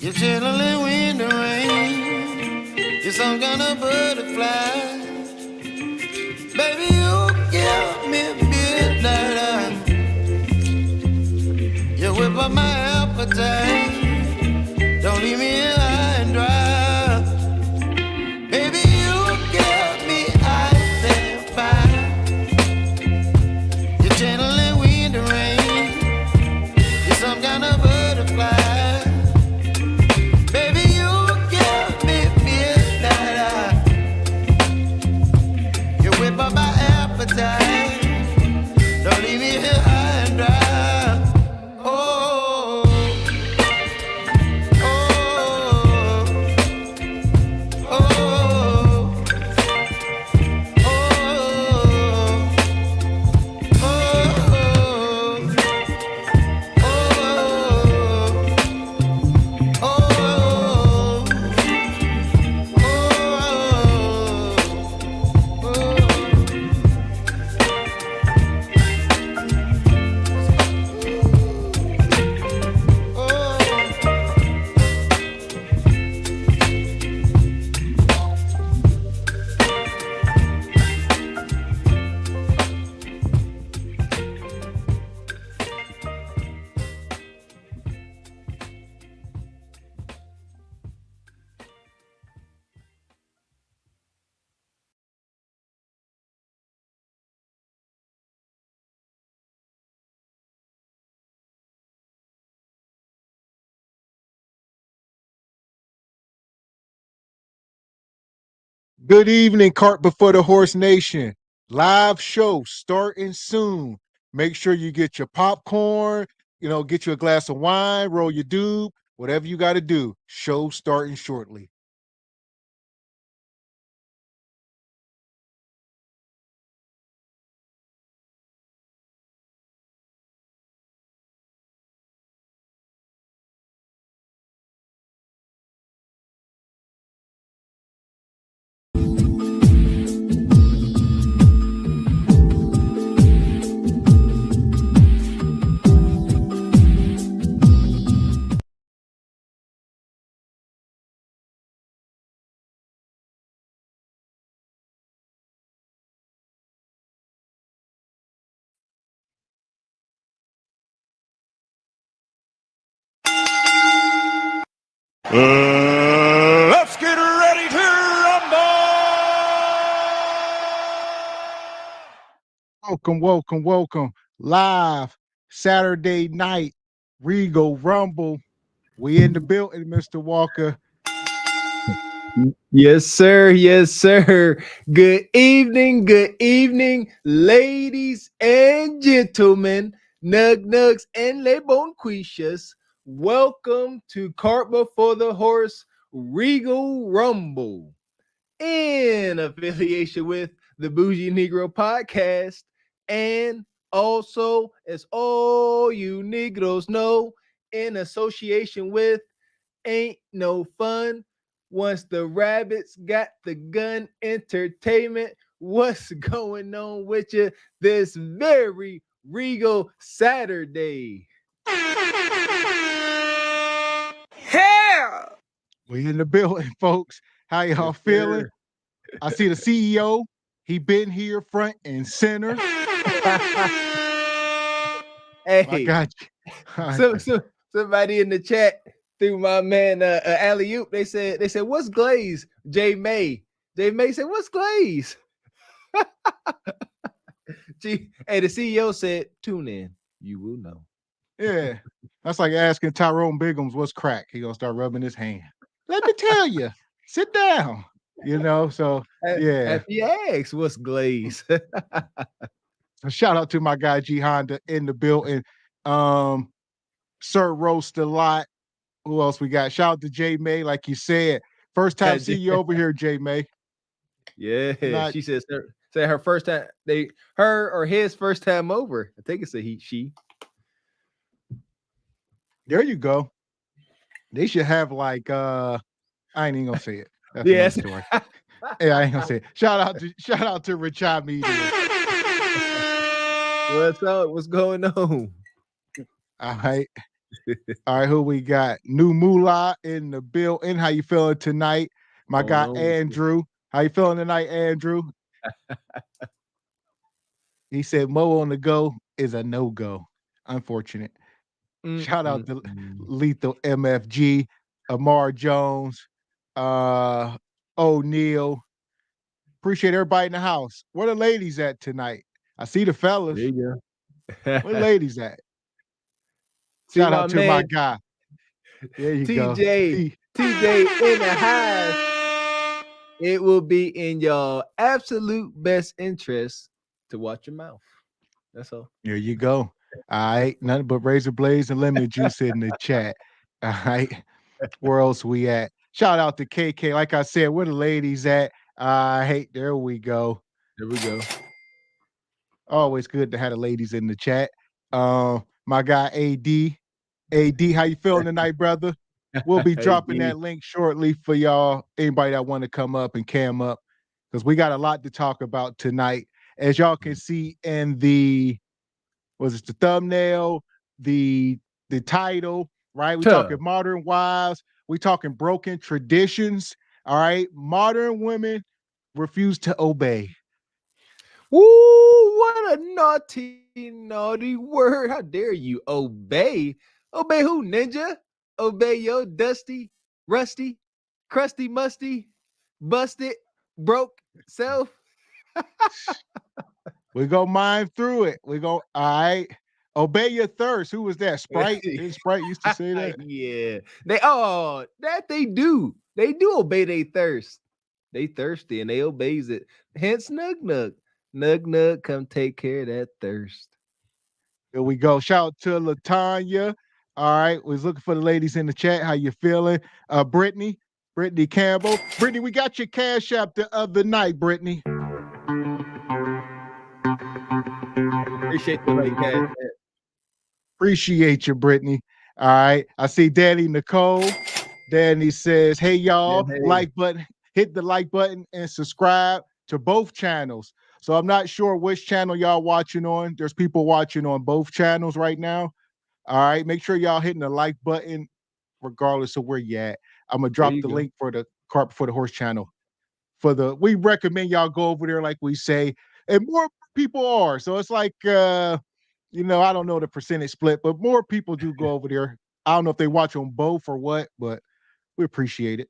You're chilling in the rain. You're some kind of butterfly. Baby, you give me midnight. You whip up my appetite. Don't leave me here high and dry. Baby, you give me ice and fire. You're channeling wind and rain. You're some kind of butterfly. Baby, you give me midnight. You whip up my appetite. Don't leave me here high and dry. Oh, oh, oh, oh, Good evening, Cart Before the Horse Nation. Live show starting soon. Make sure you get your popcorn, get you a glass of wine, roll your doob, whatever you got to do. Show starting shortly. Let's get ready to rumble! Welcome. Live Saturday night, Regal Rumble. We in the building, Mr. Walker. Yes, sir. Good evening, ladies and gentlemen, nugs and le bonquishas. Welcome to Cart Before the Horse Regal Rumble, in affiliation with the Bougie Negro Podcast, and also, as all you Negroes know, in association with Ain't No Fun Once the Rabbits Got the Gun Entertainment. What's going on with you this very regal Saturday? Hell! We in the building, folks. How y'all feeling? I see the CEO. He been here front and center. Hey, I got you. so somebody in the chat threw my man alley oop. They said, "What's glaze?" J May said, "What's glaze?" Hey, the CEO said, "Tune in, you will know." Yeah, that's like asking Tyrone Biggums what's crack. He gonna start rubbing his hand. Let me tell you. Sit down. So yeah. If you ask, what's glaze? So shout out to my guy G Honda in the building. Sir Roast a lot. Who else we got? Shout out to J May, like you said. First time see you over here, J May. Yeah, she says her first time. Her or his first time over. I think it's a he, she. There you go. They should have like I ain't even gonna say it. That's Yes. another story. Yeah, I ain't gonna say it. Shout out to Richard Media. What's going on? All right. All right, who we got? New Moolah in the building. How you feeling tonight? My Going guy on. Andrew. How you feeling tonight, Andrew? He said Mo on the go is a no-go. Unfortunate. Shout out to Lethal MFG, Amar Jones, O'Neal. Appreciate everybody in the house. Where the ladies at tonight? I see the fellas. There you Where the go. ladies at? See Shout my out to my man guy. There you go. TJ in the house. It will be in your absolute best interest to watch your mouth. That's all. There you go. All right. Nothing but razor blades and lemon juice in the chat. All right. Where else we at? Shout out to KK. Like I said, where the ladies at? Hey, there we go. There we go. Always good to have the ladies in the chat. My guy AD. AD, how you feeling tonight, brother? We'll be dropping that link shortly for y'all. Anybody that want to come up and cam up, because we got a lot to talk about tonight. As y'all can see in the thumbnail, the title, right? We talking modern wives, we talking broken traditions. All right. Modern women refuse to obey. Woo, what a naughty word. How dare you obey? Obey who, ninja? Obey your dusty, rusty, crusty, musty, busted, broke self. We go mine through it. We go, all right. Obey your thirst. Who was that? Sprite? Didn't Sprite used to say that? Yeah. They do. They do obey their thirst. They thirsty and they obeys it. Hence Nug Nug. Nug Nug, come take care of that thirst. Here we go. Shout out to LaTanya. All right. Was looking for the ladies in the chat. How you feeling? Brittany Campbell. Brittany, we got your cash app the other night, Brittany. Appreciate the late cash app. Appreciate you, Brittany. All right. I see Danny Nicole. Danny says, hey, y'all, like button, hit the like button and subscribe to both channels. So I'm not sure which channel y'all watching on. There's people watching on both channels right now. All right. Make sure y'all hitting the like button regardless of where you at. I'm going to drop the link for the Cart Before the Horse channel. We recommend y'all go over there like we say. And more people are. So it's like, I don't know the percentage split, but more people do go over there. I don't know if they watch on both or what, but we appreciate it.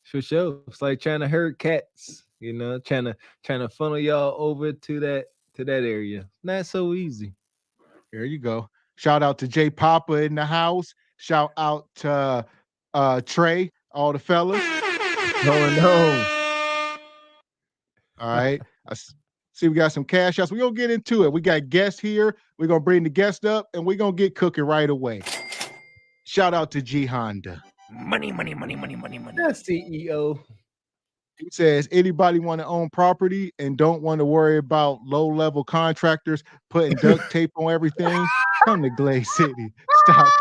For sure. It's like trying to herd cats, trying to funnel y'all over to that area. Not so easy. There you go. Shout out to Jay Papa in the house. Shout out to Trey, all the fellas. Going home. All right. I see we got some cash outs. We're going to get into it. We got guests here. We're going to bring the guest up, and we're going to get cooking right away. Shout out to G Honda. Money. That's CEO. He says, anybody want to own property and don't want to worry about low-level contractors putting duct tape on everything, come to Glaze City. Stop.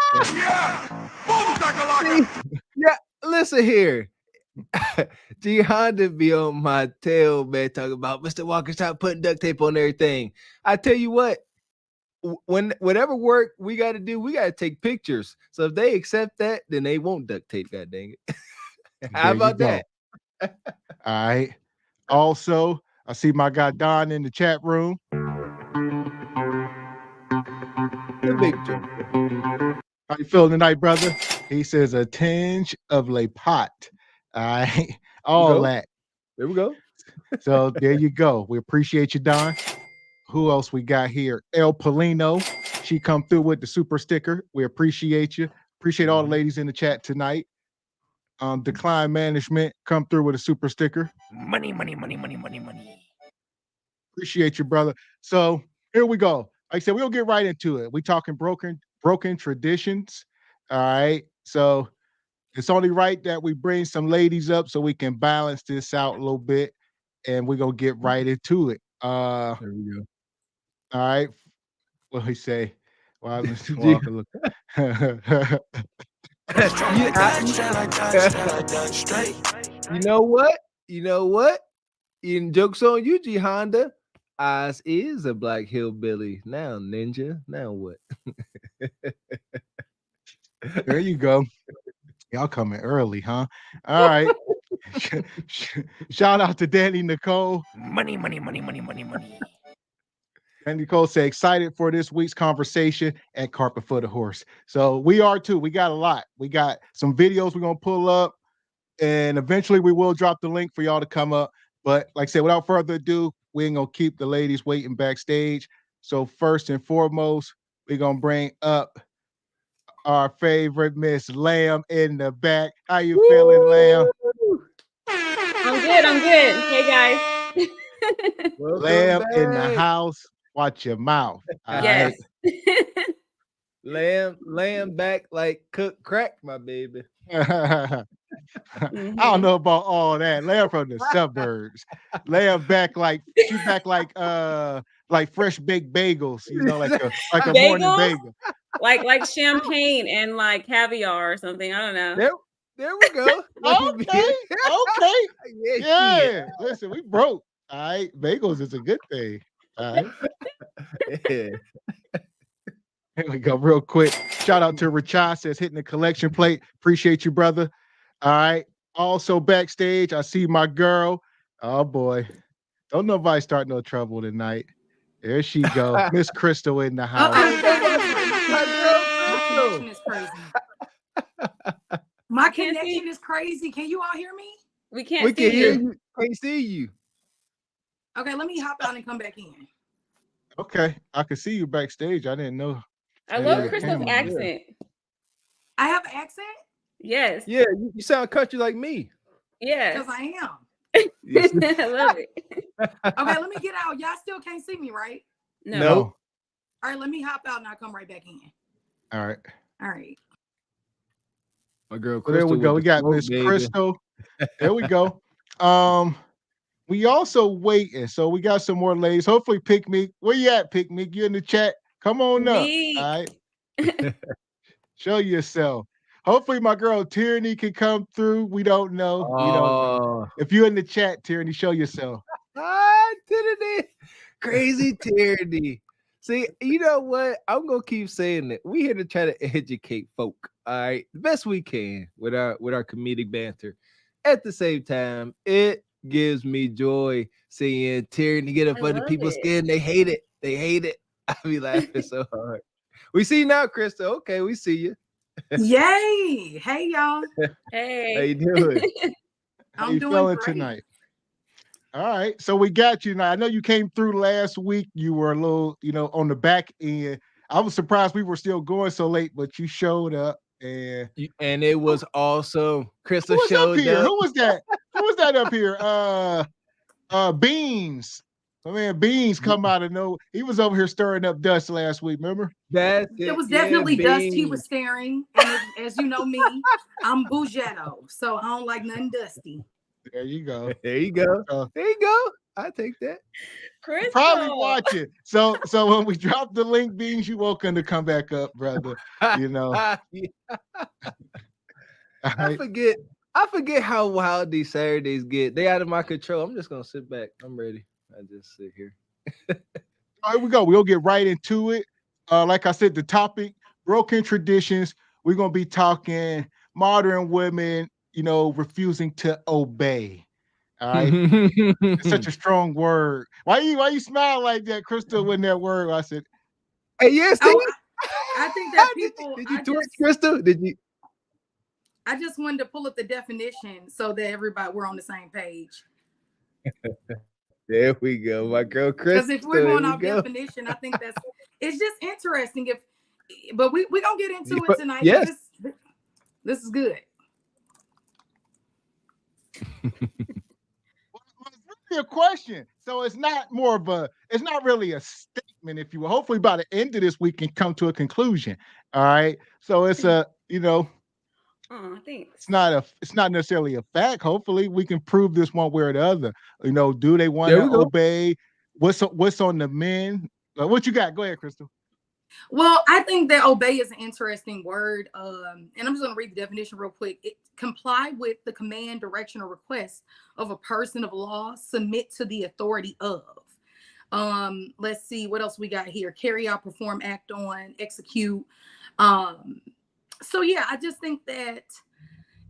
Yeah, listen here. G Honda be on my tail, man, talking about Mr. Walker, stop putting duct tape on everything. I tell you what, whatever work we got to do, we got to take pictures. So if they accept that, then they won't duct tape, god dang it. How about that? All right. Also, I see my guy Don in the chat room. The big joke. How you feeling tonight, brother? He says a tinge of Le Pot. All right. All that. There we go. So there you go. We appreciate you, Don. Who else we got here? El Polino. She come through with the super sticker. We appreciate you. Appreciate all the ladies in the chat tonight. Decline Management come through with a super sticker. Money. Appreciate you, brother. So here we go. Like I said, we'll get right into it. We talking broken traditions. All right. So it's only right that we bring some ladies up so we can balance this out a little bit, and we're gonna get right into it. There we go. All right. What do we say? Why Mr. Walker look? You know what? In jokes on you, G Honda. Oz is a black hillbilly. Now, ninja. Now what? There you go. Y'all coming early, huh? All right. Shout out to Danny Nicole. Money, money, money, money, money, money. And Nicole said, excited for this week's conversation at Carpet for the Horse. So we are too. We got a lot. We got some videos we're going to pull up, and eventually we will drop the link for y'all to come up. But like I said, without further ado, we ain't going to keep the ladies waiting backstage. So first and foremost, we're going to bring up our favorite Miss Lamb in the back. How you feeling, Lamb? I'm good. Hey, guys. Lamb in the house. Watch your mouth. All Yes. right? Lamb back like cooked crack, my baby. I don't know about all that. Lamb from the suburbs. Lamb back like she back like fresh baked bagels, you know, like a morning bagel. Like champagne and like caviar or something. I don't know. There we go. Okay. Yeah. Yeah. Listen, we broke. All right. Bagels is a good thing. All right. Yeah. Here we go, real quick. Shout out to Richard, says hitting the collection plate. Appreciate you, brother. All right. Also backstage, I see my girl. Oh boy. Don't nobody start no trouble tonight. There she go. Miss Crystal in the house. My connection is crazy. Can you all hear me? We can't We can see hear you. you. Can't see you. Okay, let me hop out and come back in. Okay. I could see you backstage. I didn't know. I Yeah, love the Crystal's camera. accent. I have an accent Yes. Yeah, you sound country like me. Yes. because I am. Yes. I love it. Okay, let me get out. Y'all still can't see me, right? No. No. All right, let me hop out and I'll come right back in. All right. All right. My girl Well, Crystal. there we go. with We the got smoke, Miss baby. Crystal. There we go. We also waiting. So we got some more ladies. Hopefully, Pick Me. Where you at, Pick Me? You in the chat? Come on up. Me. All right. Show yourself. Hopefully, my girl Tyranny can come through. We don't know. We don't know. Oh, If you're in the chat, Tyranny, show yourself. Tyranny. Crazy Tyranny. See, you know what? I'm gonna keep saying it. We here to try to educate folk, all right, the best we can with our comedic banter. At the same time, it gives me joy seeing Tyranny get up I under love people's it. skin. They hate it. They hate it. I be laughing so hard. We see you now, Crystal. Okay, we see you. Yay! Hey y'all. How Hey. you doing? How I'm you doing feeling great. tonight? All right. So we got you now. I know you came through last week. You were a little, on the back end. I was surprised we were still going so late, but you showed up. And And it was awesome. Crystal who was up showed here? up. Who was that? Who was that up here? Beans. My man Beans come out of nowhere. He was over here stirring up dust last week, remember? That's It was yeah, definitely dust he Beans. was staring. And as you know me, I'm Bougetto, so I don't like nothing dusty. There you go. There you go. There you go. I take that. Crystal. Probably watching. So when we drop the link, Beans, you're welcome to come back up, brother. You know. Yeah. All I right. forget how wild these Saturdays get. They out of my control. I'm just gonna sit back. I'm ready. I just sit here. All right, we go. We'll get right into it. Like I said, the topic, broken traditions. We're gonna be talking modern women, refusing to obey. All right. It's such a strong word. Why you smile like that, Crystal, when that word? I said, Hey, yes. Oh, I think that Did people. you twerk, Crystal? Did you? I just wanted to pull up the definition so that we're on the same page. There we go, my girl Crystal. Because if we're going There we off go. definition, I think it's just interesting. But we gonna get into it tonight. Yes. This is good. well, it's really a question. So it's not really a statement, if you will. Hopefully by the end of this, we can come to a conclusion. All right. So it's Thanks. it's not necessarily a fact. Hopefully we can prove this one way or the other. Do they want There to we go. obey? What's on the men? What you got? Go ahead, Crystal. Well, I think that obey is an interesting word. And I'm just going to read the definition real quick. It comply with the command, direction, or request of a person of law, submit to the authority of. Let's see what else we got here. Carry out, perform, act on, execute. So yeah, I just think that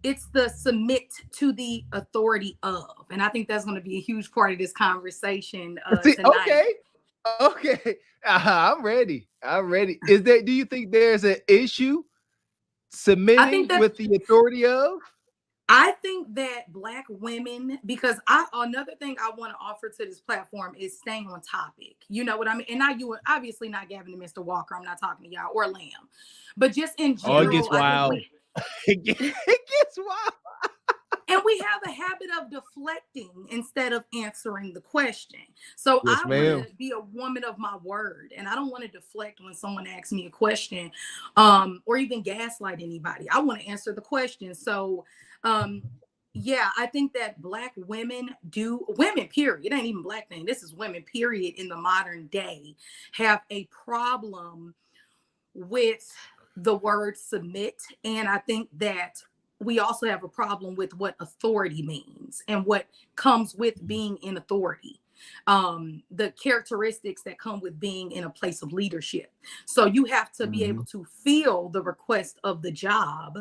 it's the submit to the authority of, and I think that's going to be a huge part of this conversation tonight. Okay, I'm ready. Is there? Do you think there's an issue submitting with the authority of? I think that Black women, because another thing I want to offer to this platform is staying on topic. You know what I mean? And not you, obviously not Gavin and Mr. Walker. I'm not talking to y'all or Lamb, but just in general. Oh, it gets wild. It gets wild. And we have a habit of deflecting instead of answering the question. So yes, I want to be a woman of my word, and I don't want to deflect when someone asks me a question, or even gaslight anybody. I want to answer the question. So, yeah, I think that Black women period, it ain't even Black thing. This is women period in the modern day have a problem with the word submit, and I think that we also have a problem with what authority means and what comes with being in authority, the characteristics that come with being in a place of leadership. So you have to be able to feel the request of the job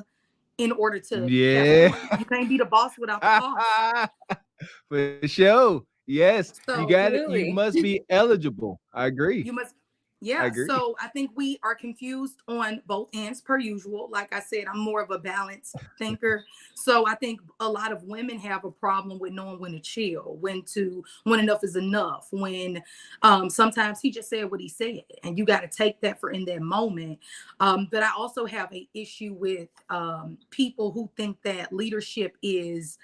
in order to, you can't be the boss without the boss. For sure. Yes. So, you got it. You must be eligible. I agree. You must. Yeah, so I think we are confused on both ends per usual. Like I said, I'm more of a balanced thinker. So I think a lot of women have a problem with knowing when to chill, when enough is enough, when sometimes he just said what he said and you got to take that for in that moment. But I also have an issue with people who think that leadership is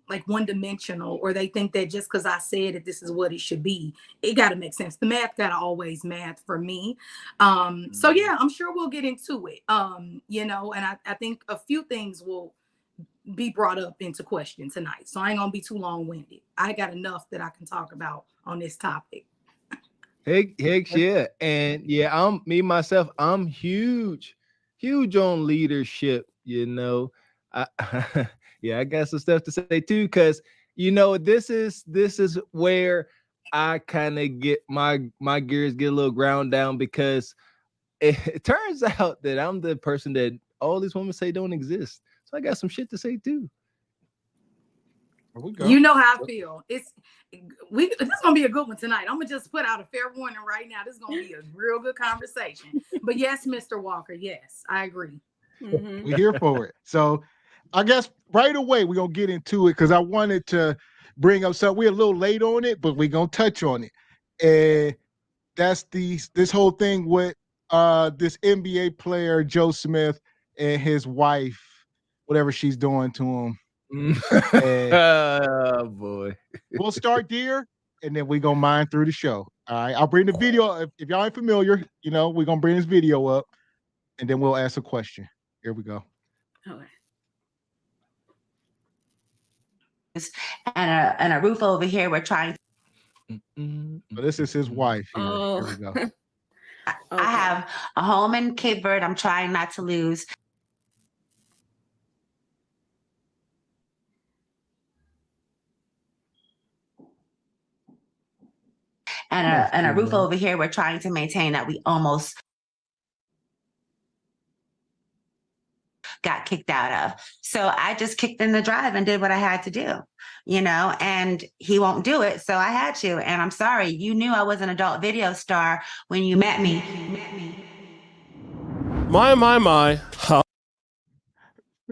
like one-dimensional, or they think that just because I said it, this is what it should be. It got to make sense. The math got to always math for me. So yeah, I'm sure we'll get into it. You know, and I think a few things will be brought up into question tonight. So I ain't gonna be too long-winded. I got enough that I can talk about on this topic. Heck yeah. And yeah, I'm huge on leadership, you know. Yeah, I got some stuff to say too, because you know this is where I kind of get my gears get a little ground down, because it turns out that I'm the person that all these women say don't exist. So I got some shit to say too. You know how I feel. This is gonna be a good one tonight. I'm gonna just put out a fair warning right now. This is gonna be a real good conversation. But yes, Mr. Walker, yes, I agree. We're here for it. So I guess right away we're gonna get into it, because I wanted to bring up something. We're a little late on it, but we're gonna touch on it. And that's this whole thing with this NBA player Joe Smith and his wife, whatever she's doing to him. Oh boy. We'll start there and then we're gonna mine through the show. All right. I'll bring the video. If y'all ain't familiar, you know, we're gonna bring this video up and then we'll ask a question. Here we go. Okay. And a roof over here. We're trying. So this is his wife. Here we go. I have a home in Cape Verde. I'm trying not to lose. And a roof over here. We're trying to maintain that we almost got kicked out of. So I just kicked in the drive and did what I had to do, you know, and he won't do it. So I had to, and I'm sorry. You knew I was an adult video star when you met me. My. How?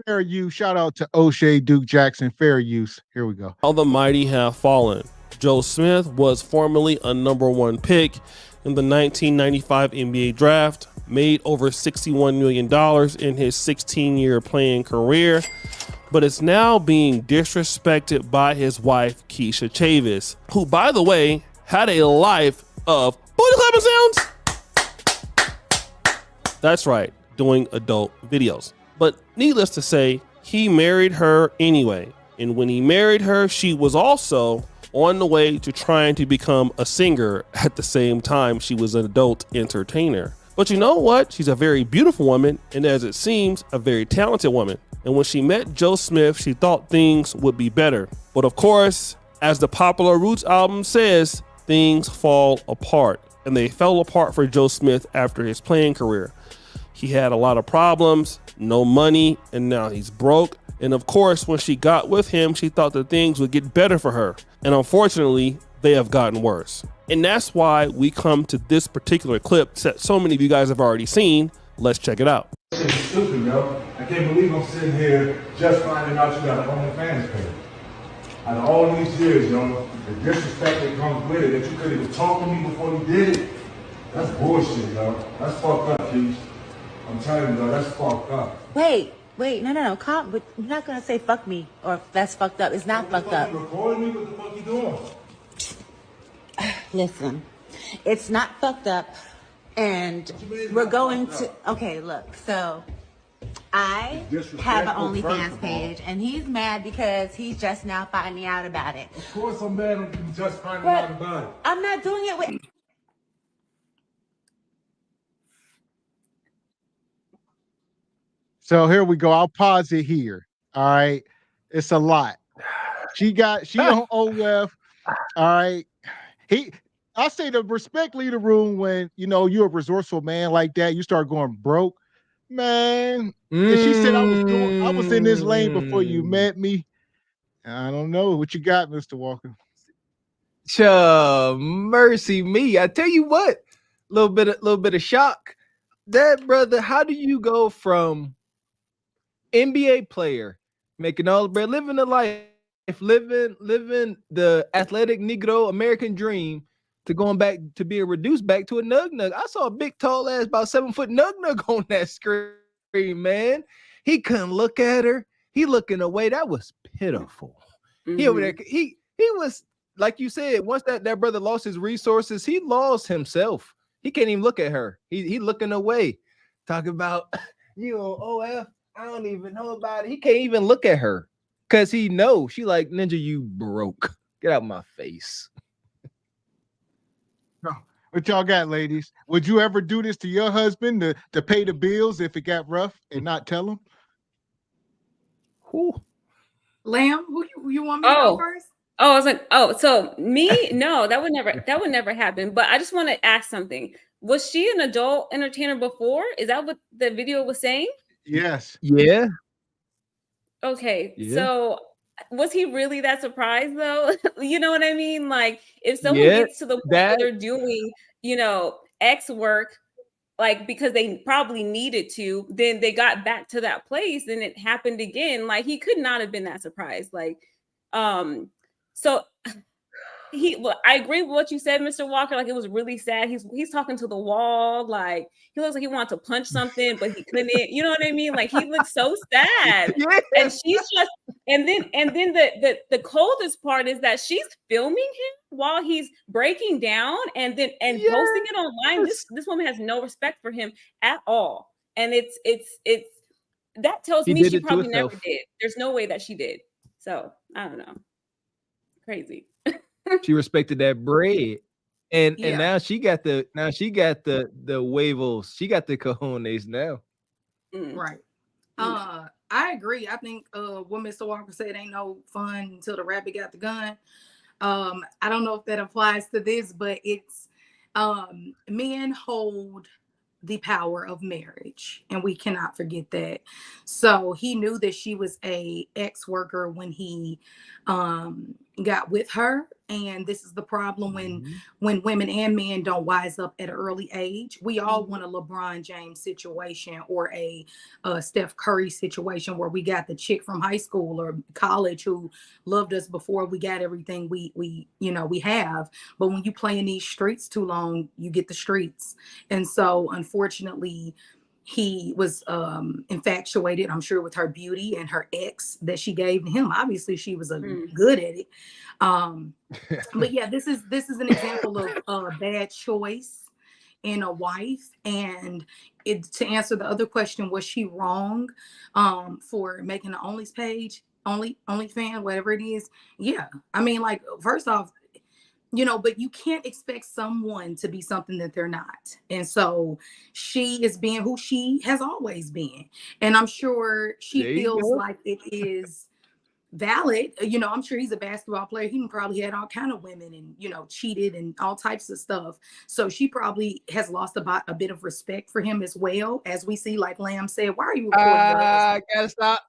Fair use. Shout out to O'Shea Duke Jackson. Fair use. Here we go. How the mighty have fallen. Joe Smith was formerly a #1 pick in the 1995 NBA draft, made over $61 million in his 16-year playing career, but is now being disrespected by his wife, Keisha Chavis, who, by the way, had a life of booty clapping sounds. That's right, doing adult videos. But needless to say, he married her anyway. And when he married her, she was also on the way to trying to become a singer at the same time she was an adult entertainer. But you know what? She's a very beautiful woman, and as it seems, a very talented woman. And when she met Joe Smith, she thought things would be better. But of course, as the popular Roots album says, things fall apart. And they fell apart for Joe Smith after his playing career. He had a lot of problems, no money, and now he's broke. And of course, when she got with him, she thought that things would get better for her. And unfortunately, they have gotten worse. And that's why we come to this particular clip that so many of you guys have already seen. Let's check it out. Shit's stupid, yo. I can't believe I'm sitting here just finding out you got an OnlyFans page. Out of all these years, yo, the disrespect that comes with it, that you could even talk to me before you did it, that's bullshit, yo. That's fucked up, Keith. I'm telling you, yo, that's fucked up. Wait, no, calm. But you're not gonna say fuck me or that's fucked up. It's not fucked up. You recording me? What the fuck you doing? Listen, it's not fucked up, and we're going to. Okay, look. So, I have an OnlyFans page, and he's mad because he's just now finding out about it. Of course, I'm mad at you just finding out about it. I'm not doing it with. So here we go. I'll pause it here. All right. It's a lot. She on OF. All right. I say to respect lead the room when you're a resourceful man like that, you start going broke. Man. And she said I was in this lane before you met me. I don't know. What you got, Mr. Walker? Mercy me. I tell you what, little bit of shock. That brother, how do you go from NBA player, making all the bread, living the life, living the athletic Negro American dream, to going back to being reduced back to a nug? I saw a big, tall ass, about 7 foot nug on that screen, man. He couldn't look at her. He looking away. That was pitiful. Mm-hmm. He over there. He was, like you said, once that brother lost his resources, he lost himself. He can't even look at her. He looking away. Talking about you on OF. I don't even know about it. He can't even look at her because he knows she like, Ninja, you broke. Get out of my face. What y'all got, ladies? Would you ever do this to your husband to pay the bills if it got rough and not tell him? Who? Lamb, who you want me to go first? Oh, I was like, so me? No, that would never happen. But I just want to ask something. Was she an adult entertainer before? Is that what the video was saying? Yes. Yeah. Okay. Yeah. So was he really that surprised though? You know what I mean? Like if someone gets to the point where they're doing, X work, like because they probably needed to, then they got back to that place and it happened again. Like he could not have been that surprised. Like, so I agree with what you said, Mr. Walker. Like it was really sad. He's talking to the wall. Like he looks like he wanted to punch something, but he couldn't. You know what I mean? Like he looks so sad. Yeah. And she's just, and then the coldest part is that she's filming him while he's breaking down and posting it online. This woman has no respect for him at all. And it's that tells me she probably never did. There's no way that she did. So I don't know. Crazy. She respected that bread, and now she got the huevos. She got the cojones now. Right. I agree. I think what Mr. Walker said ain't no fun until the rabbit got the gun. I don't know if that applies to this, but it's men hold the power of marriage, and we cannot forget that. So he knew that she was a ex-worker when he got with her, and this is the problem when women and men don't wise up at an early age. We all want a LeBron James situation or a Steph Curry situation where we got the chick from high school or college who loved us before we got everything we have. But when you play in these streets too long, you get the streets. And so unfortunately, he was infatuated, I'm sure, with her beauty and her ex that she gave to him. Obviously, she was good at it. But yeah, this is an example of a bad choice in a wife. And to answer the other question, was she wrong for making an OnlyFans, whatever it is? Yeah. I mean, like, first off, but you can't expect someone to be something that they're not. And so she is being who she has always been. And I'm sure she feels like it is valid. You know, I'm sure he's a basketball player. He probably had all kind of women and, you know, cheated and all types of stuff. So she probably has lost a bit of respect for him as well. As we see, like Lamb said, why are you recording your husband? Gotta stop.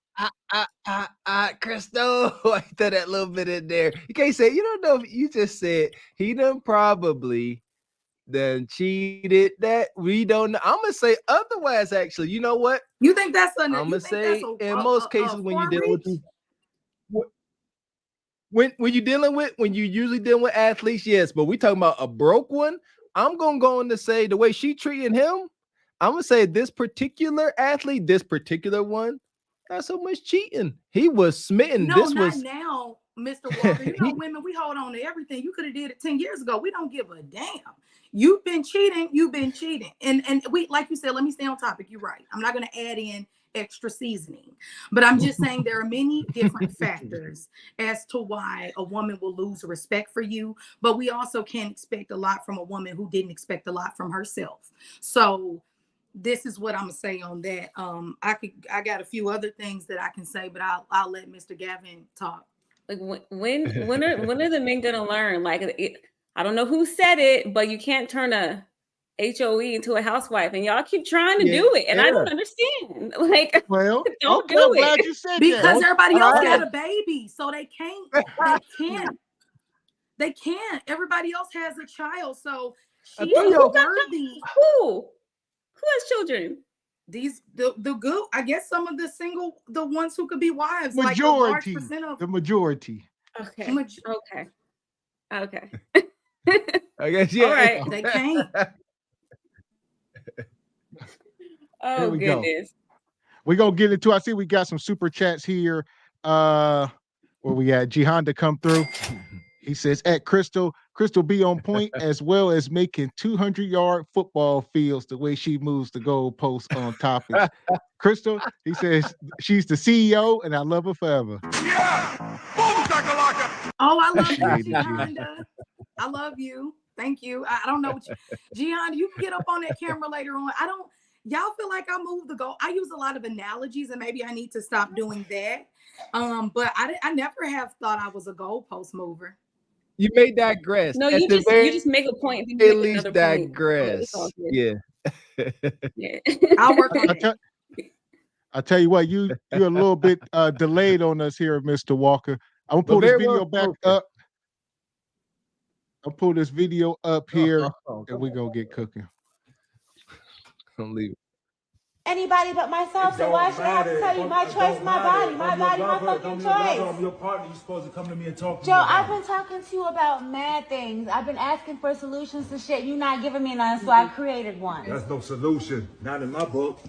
Crystal, I throw that little bit in there. You can't say, you don't know if you just said he done probably done cheated. That we don't know. I'm gonna say otherwise, actually. You know what? You think that's I'm gonna say in most cases when you deal with when you usually dealing with athletes, yes, but we talking about a broke one. I'm gonna go on to say the way she treating him, I'm gonna say this particular athlete, this particular one, not so much cheating. He was smitten. No, this not was now, Mr. Walker. You know, women, we hold on to everything. You could have did it 10 years ago. We don't give a damn. You've been cheating. And we, like you said, let me stay on topic. You're right. I'm not gonna add in extra seasoning, but I'm just saying there are many different factors as to why a woman will lose respect for you, but we also can't expect a lot from a woman who didn't expect a lot from herself. So this is what I'm gonna say on that. I got a few other things that I can say, but I'll let Mr. Gavin talk. Like when are the men gonna learn? Like I don't know who said it, but you can't turn a HOE into a housewife, and y'all keep trying to do it, and I don't understand. Like, well, don't do it you said because that. everybody else got a baby, so they can't. Everybody else has a child, so she's worthy. Who has children? The good. I guess some of the ones who could be wives, majority, like the majority. Okay. Okay. I guess yeah. All right, they can't. Oh goodness. We're gonna get into. I see we got some super chats here. Where we at? Jihan to come through. He says at Crystal be on point as well as making 200-yard football fields the way she moves the goalposts on topics. Crystal, he says she's the CEO and I love her forever. Yeah! Boom, shakalaka! Oh, I love you, Gianna. I love you. Thank you. I don't know what Gianna, you can get up on that camera later on. Y'all feel like I moved the goal. I use a lot of analogies and maybe I need to stop doing that. But I never have thought I was a goalpost mover. You may digress. No, you just make a point. At least digress. Yeah. I'll work on it. I tell you what, you're a little bit delayed on us here, Mr. Walker. I'm gonna pull this video back up. I'll pull this video up here, and we're gonna get cooking. Don't leave it. Anybody but myself, so why should I have to tell you my choice, my body, my fucking choice? I'm your partner. You're supposed to come to me and talk to me. Joe, I've been talking to you about mad things. I've been asking for solutions to shit. You're not giving me none, so I created one. That's no solution. Not in my book.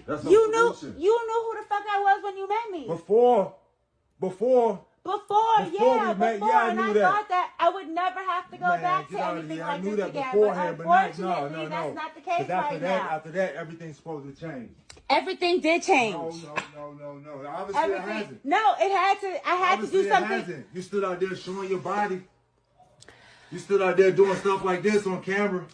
That's no solution. You knew who the fuck I was when you met me. Before, I knew that. Thought that I would never have to go back to anything like this again. Beforehand, but unfortunately, no. That's not the case After that, everything's supposed to change. Everything did change. No. Obviously, it hasn't. No, it had to. I had to do something. It hasn't. You stood out there showing your body. You stood out there doing stuff like this on camera.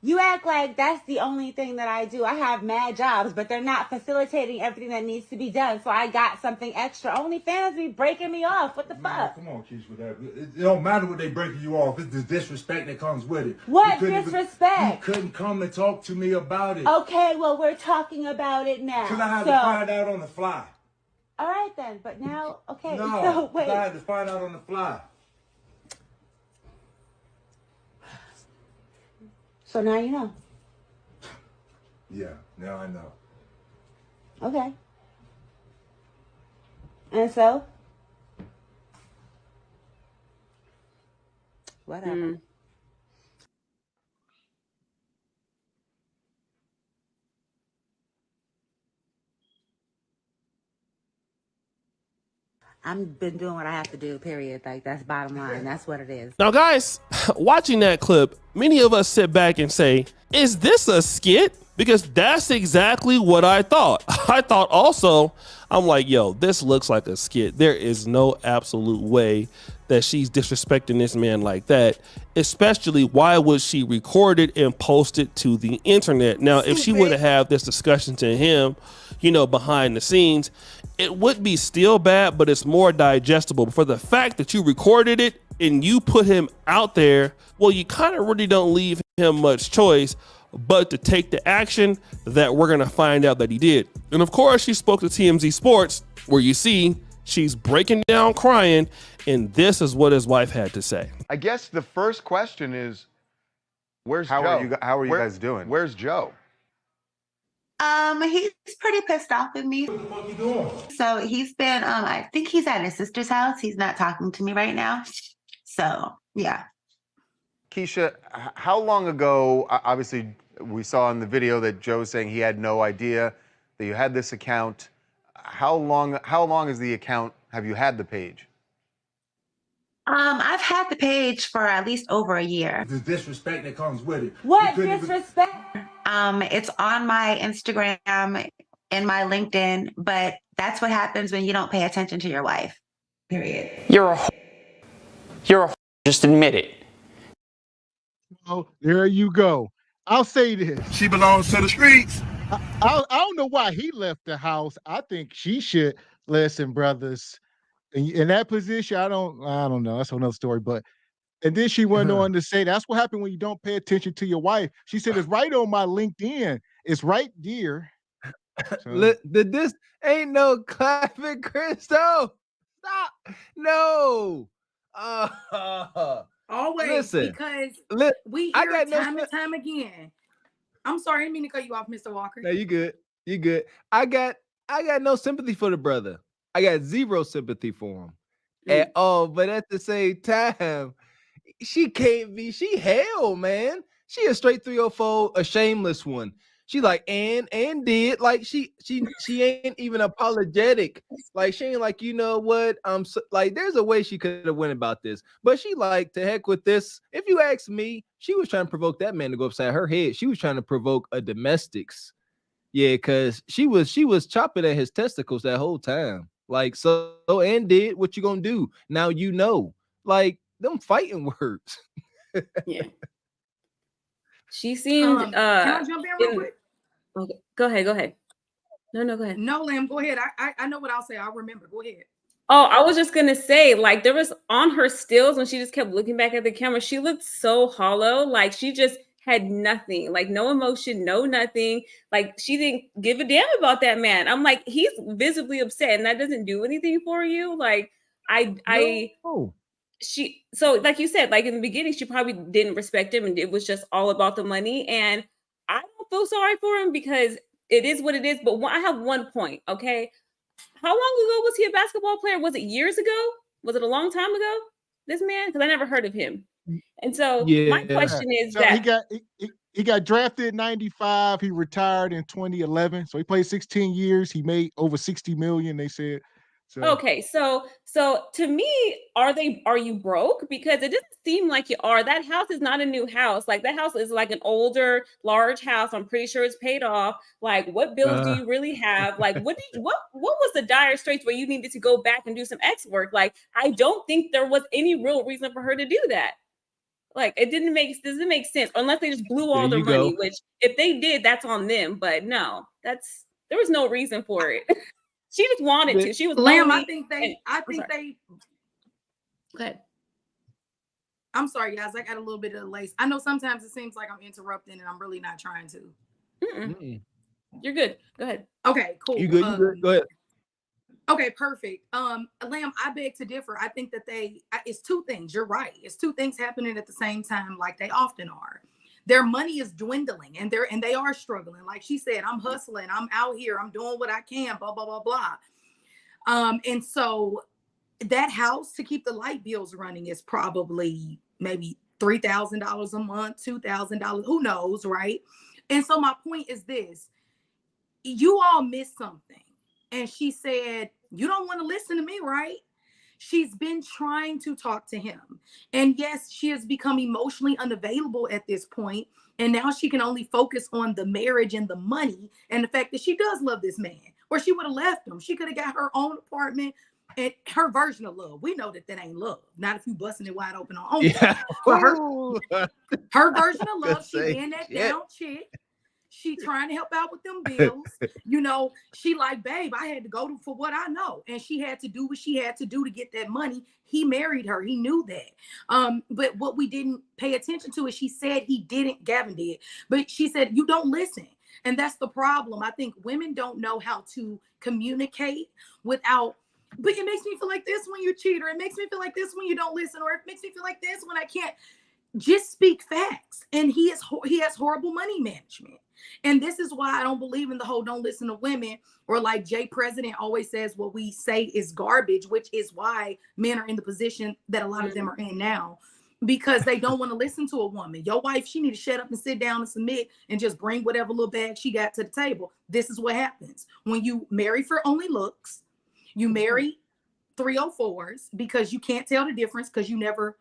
You act like that's the only thing that I do. I have mad jobs, but they're not facilitating everything that needs to be done. So I got something extra. OnlyFans be breaking me off. What the fuck? Come on, Keisha, with that. It don't matter what they breaking you off. It's the disrespect that comes with it. What disrespect? You couldn't come and talk to me about it. Okay, well, we're talking about it now. Because I had to find out on the fly. All right, then. But now, okay. No, so wait. I had to find out on the fly. So now you know. Yeah, now I know. Okay. And so? Whatever. I've been doing what I have to do, period. Like, that's bottom line. That's what it is. Now, guys, watching that clip, many of us sit back and say, is this a skit? Because that's exactly what I thought. I thought also, I'm like, yo, this looks like a skit. There is no absolute way that she's disrespecting this man like that. Especially, why would she record it and post it to the internet? Now, if she would have had this discussion to him, you know, behind the scenes, it would be still bad, but it's more digestible. But for the fact that you recorded it and you put him out there, well, you kind of really don't leave him much choice but to take the action that we're going to find out that he did. And of course, she spoke to TMZ Sports, where you see she's breaking down crying, and this is what his wife had to say. I guess the first question is, where's How Joe? are you guys doing? Where's Joe? He's pretty pissed off with me. What the fuck you doing? So he's been, I think he's at his sister's house. He's not talking to me right now. So, yeah. Keisha, how long ago, obviously we saw in the video that Joe's saying he had no idea that you had this account. How long is the account, have you had the page? I've had the page for at least over a year. The disrespect that comes with it. What disrespect? It's on my Instagram and my LinkedIn, but that's what happens when you don't pay attention to your wife. Period. You're a just admit it. Oh, there you go. I'll say this. She belongs to the streets. I don't know why he left the house. I think she should listen, brothers. In that position, I don't know. That's another story. But and then she went on to say, that's what happened when you don't pay attention to your wife. She said, it's right on my LinkedIn. It's right there. So. This ain't no clapping, Crystal. Stop. No. Always, listen, because we I hear got time and time again. I'm sorry, I didn't mean to cut you off, Mr. Walker. No, you good. You good. I got no sympathy for the brother. I got zero sympathy for him at all. But at the same time, she can't be. She hell, man. She a straight 304, a shameless one. She like and did like she ain't even apologetic. Like she ain't like, you know what? Like there's a way she could have went about this, but she like, to heck with this. If you ask me, she was trying to provoke that man to go upside her head. She was trying to provoke a domestics. Yeah, because she was chopping at his testicles that whole time. Like, so and did what you gonna do? Now you know. Like them fighting words. Yeah. She seemed can I jump in real quick? Okay. Go ahead. No, go ahead. No, Lamb, go ahead. I know what I'll say. I'll remember. Go ahead. Oh, I was just gonna say, like, there was on her stills when she just kept looking back at the camera, she looked so hollow, like she just had nothing, like no emotion, no nothing. Like she didn't give a damn about that man. I'm like, he's visibly upset, and that doesn't do anything for you. Like, so like you said, like in the beginning, she probably didn't respect him, and it was just all about the money. And I don't feel sorry for him because it is what it is. But I have one point, okay? How long ago was he a basketball player? Was it years ago? Was it a long time ago? This man, because I never heard of him. And so my question is he got drafted in 95. He retired in 2011. So he played 16 years. He made over 60 million, they said. So. Okay, so to me, are you broke? Because it doesn't seem like you are. That house is not a new house. Like that house is like an older, large house. I'm pretty sure it's paid off. Like, what bills do you really have? Like, what was the dire straits where you needed to go back and do some X work? Like, I don't think there was any real reason for her to do that. Like, it doesn't make sense unless they just blew all their money. Which, if they did, that's on them. But no, there was no reason for it. She just wanted to. She was Lamb. lonely. I think they. Go ahead. I'm sorry, guys. I got a little bit of the lace. I know sometimes it seems like I'm interrupting, and I'm really not trying to. You're good. Go ahead. Okay, cool. You good? Go ahead. Okay, perfect. Lamb, I beg to differ. I think that it's two things. You're right. It's two things happening at the same time, like they often are. Their money is dwindling, and they are struggling. Like she said, I'm hustling. I'm out here. I'm doing what I can. Blah blah blah blah. And so that house to keep the light bills running is probably maybe $3,000 a month, $2,000. Who knows, right? And so my point is this: you all missed something. And she said, "You don't want to listen to me, right?" She's been trying to talk to him. And yes, she has become emotionally unavailable at this point. And now she can only focus on the marriage and the money and the fact that she does love this man. Or she would have left him. She could have got her own apartment and her version of love. We know that ain't love. Not if you busting it wide open on OnlyFans. Yeah. But her version of love, she being that shit. down chick. She trying to help out with them bills. You know, she like, babe, I had to go for what I know. And she had to do what she had to do to get that money. He married her. He knew that. But what we didn't pay attention to is she said he didn't, Gavin did. But she said, you don't listen. And that's the problem. I think women don't know how to communicate without, but it makes me feel like this when you cheat, or it makes me feel like this when you don't listen, or it makes me feel like this when I can't. Just speak facts. And he has horrible money management. And this is why I don't believe in the whole don't listen to women, or like Jay President always says, what we say is garbage, which is why men are in the position that a lot of them are in now, because they don't want to listen to a woman. Your wife, she need to shut up and sit down and submit and just bring whatever little bag she got to the table. This is what happens when you marry for only looks. You marry 304s because you can't tell the difference, because you never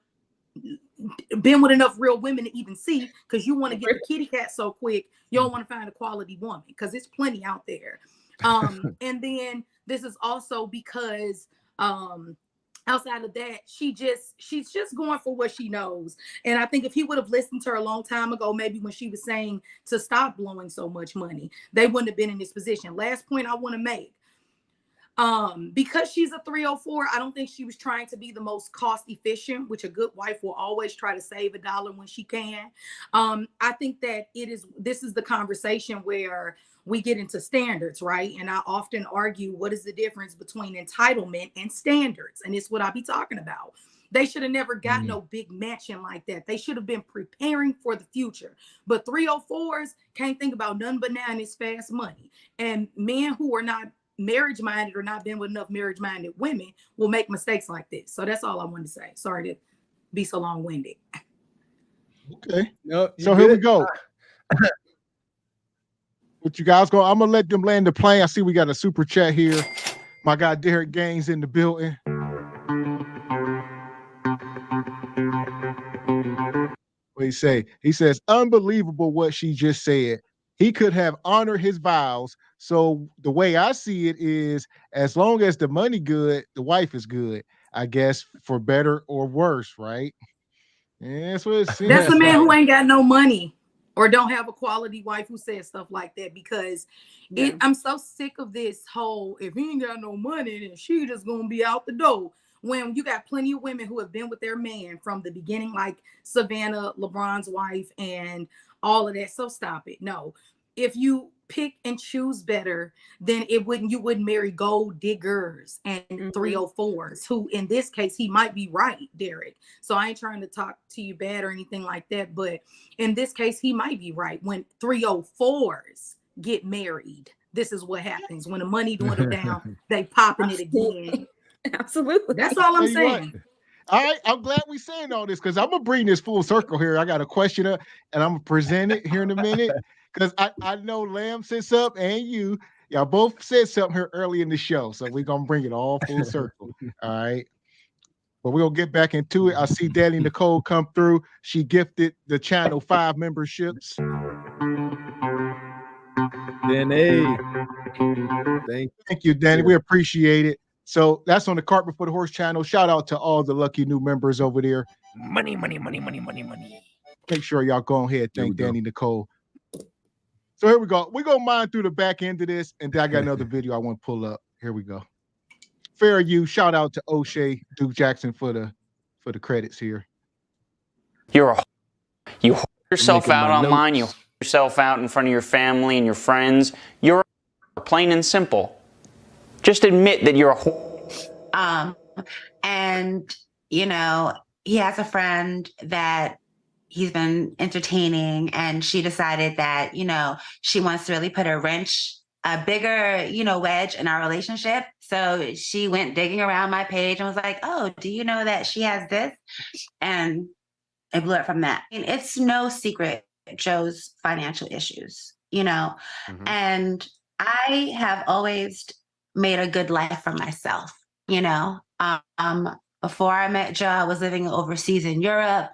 been with enough real women to even see, because you want to get the kitty cat so quick, you don't want to find a quality woman, because it's plenty out there. And then this is also because outside of that, she's just going for what she knows. And I think if he would have listened to her a long time ago, maybe when she was saying to stop blowing so much money, they wouldn't have been in this position. Last point I want to make. Because she's a 304, I don't think she was trying to be the most cost efficient, which a good wife will always try to save a dollar when she can. I think that this is the conversation where we get into standards, right? And I often argue, what is the difference between entitlement and standards? And it's what I be talking about. They should have never got no big mansion like that. They should have been preparing for the future. But 304s can't think about nothing but now, and it's fast money. And men who are not marriage minded or not been with enough marriage minded women will make mistakes like this. So that's all I wanted to say. Sorry to be so long winded. Okay. No, so here we go. What you guys go? I'm gonna let them land the plane. I see we got a super chat here. My guy Derek Gaines in the building. What he say? He says, unbelievable what she just said. He could have honored his vows. So the way I see it is, as long as the money good, the wife is good, I guess, for better or worse, right? Yeah, that's what it seems. That's a man who ain't got no money or don't have a quality wife who says stuff like that, because I'm so sick of this whole, if he ain't got no money, then she just gonna be out the door. When you got plenty of women who have been with their man from the beginning, like Savannah, LeBron's wife, and all of that. So stop it. No, if you pick and choose better, then you wouldn't marry gold diggers and 304s, who in this case, he might be right, Derek. So I ain't trying to talk to you bad or anything like that, but in this case, he might be right. When 304s get married, this is what happens. When the money dwindle down, they popping it again. Absolutely. That's all I'm saying. All right, I'm glad we saying all this, because I'm gonna bring this full circle here. I got a question and I'm gonna present it here in a minute, because I know Lamb sits up and y'all both said something here early in the show, so we're gonna bring it all full circle. All right, but we'll get back into it. I see Danny Nicole come through. She gifted the channel 5 memberships. Danny, thank you, Danny. We appreciate it. So that's on the Cart Before the Horse channel. Shout out to all the lucky new members over there. Money, money, money, money, money, money. Make sure y'all go ahead. Thank Danny Nicole. So here we go. We're going to mine through the back end of this, and then I got another video I want to pull up. Here we go. Fair you. Shout out to O'Shea Duke Jackson for the credits here. You whore yourself out online. You whore yourself out in front of your family and your friends. You're plain and simple. Just admit that you're a whore. And, you know, he has a friend that he's been entertaining, and she decided that, you know, she wants to really put a bigger, you know, wedge in our relationship. So she went digging around my page and was like, oh, do you know that she has this? And it blew it from that. And it's no secret, Joe's financial issues, you know, and I have always made a good life for myself. you know. Before I met Joe, I was living overseas in Europe,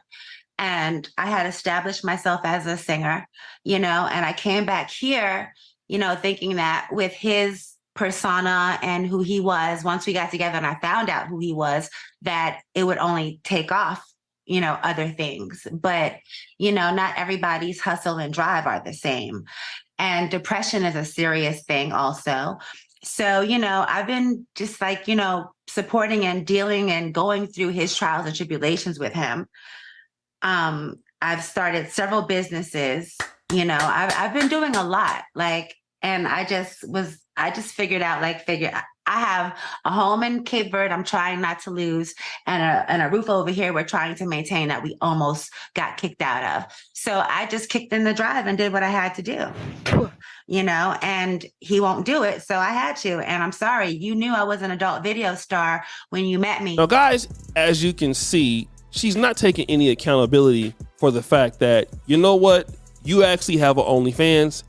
and I had established myself as a singer, you know, and I came back here, you know, thinking that with his persona and who he was, once we got together and I found out who he was, that it would only take off, you know, other things. But, you know, not everybody's hustle and drive are the same. And depression is a serious thing also. So, you know, I've been just like, you know, supporting and dealing and going through his trials and tribulations with him. I've started several businesses, you know, I've been doing a lot, like, and I just figured out, I have a home in Cape Verde I'm trying not to lose, and a roof over here we're trying to maintain that we almost got kicked out of. So I just kicked in the drive and did what I had to do, you know, and he won't do it. So I had to, and I'm sorry, you knew I was an adult video star when you met me. Now, guys, as you can see, she's not taking any accountability for the fact that, you know what, you actually have an OnlyFans,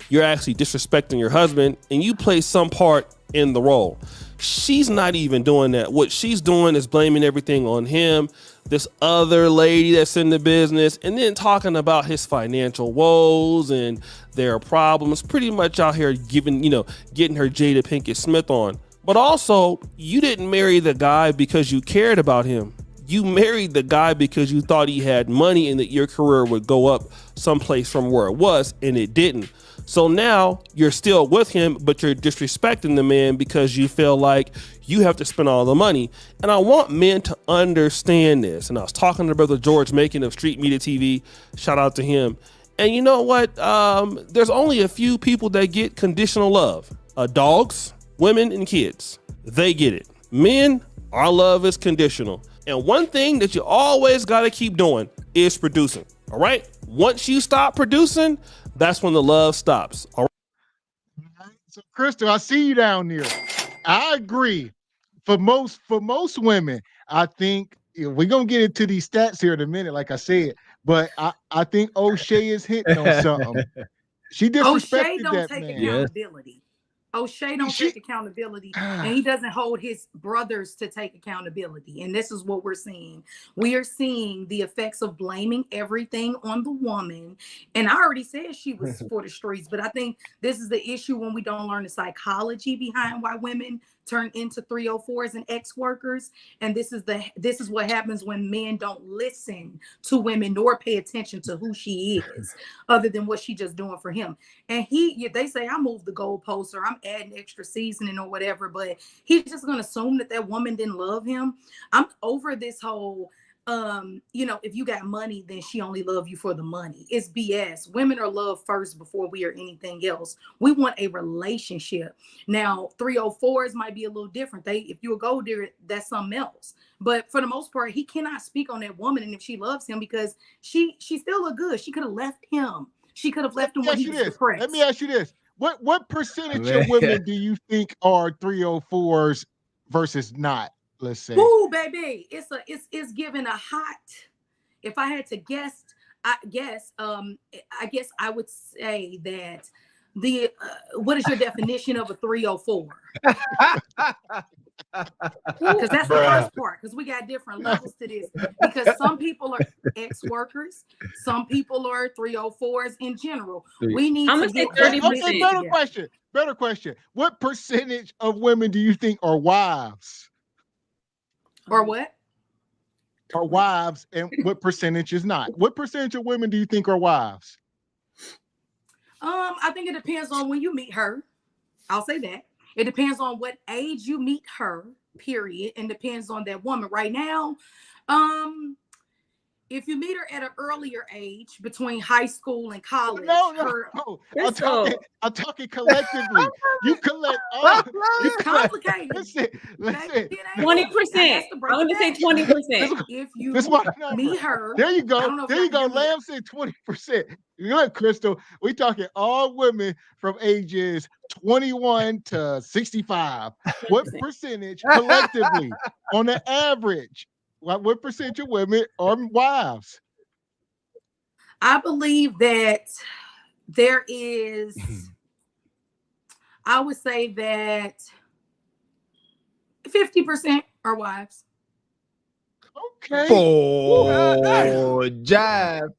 you're actually disrespecting your husband, and you play some part in the role. She's not even doing that. What she's doing is blaming everything on him, this other lady that's in the business, and then talking about his financial woes and their problems, pretty much out here getting her Jada Pinkett Smith on. But also, you didn't marry the guy because you cared about him. You married the guy because you thought he had money and that your career would go up someplace from where it was, and it didn't. So now you're still with him, but you're disrespecting the man because you feel like you have to spend all the money. And I want men to understand this. And I was talking to Brother George Macon of Street Media TV. Shout out to him. And you know what? There's only a few people that get conditional love. Dogs, women, and kids. They get it. Men, our love is conditional. And one thing that you always got to keep doing is producing. All right? Once you stop producing, that's when the love stops. All right. So, Crystal, I see you down there. I agree. For most women, I think we're gonna get into these stats here in a minute, like I said. But I think O'Shea is hitting on something. She disrespected O'Shea don't that take man. accountability. O'Shea don't take accountability, and he doesn't hold his brothers to take accountability. And this is what we're seeing. We are seeing the effects of blaming everything on the woman. And I already said she was for the streets, but I think this is the issue when we don't learn the psychology behind why women turn into 304s and ex-workers. And this is what happens when men don't listen to women nor pay attention to who she is, other than what she just doing for him. And they say I moved the goalposts or I'm adding extra seasoning or whatever, but he's just gonna assume that woman didn't love him. I'm over this whole if you got money, then she only love you for the money. It's BS. Women are loved first before we are anything else. We want a relationship. Now, 304s might be a little different. If you're a gold digger, that's something else. But for the most part, he cannot speak on that woman and if she loves him because she still look good. She could have left him. She could have left him when he was depressed. Let me ask you this. What percentage of women do you think are 304s versus not? Let's say. Ooh, baby, it's given a hot. If I had to guess, I guess I would say that what is your definition of a 304? Because that's the first part. Because we got different levels to this. Because some people are ex-workers, some people are 304s in general. We need to get 30%. Okay, better question. What percentage of women do you think are wives? Or what? Are wives, and what percentage is not? What percentage of women do you think are wives? I think it depends on when you meet her. I'll say that. It depends on what age you meet her, period, and depends on that woman. Right now, if you meet her at an earlier age, between high school and college, no. I'm talking collectively. You collect all. It's complicated. Listen. 20%. I'm going to say 20%. If you meet her, there you go. There you go. Lamb said 20%. Look, Crystal, we talking all women from ages 21 to 65. What percentage collectively, on the average? What percentage of women are wives? I believe that there is, I would say that 50% are wives. Okay. Bull jive.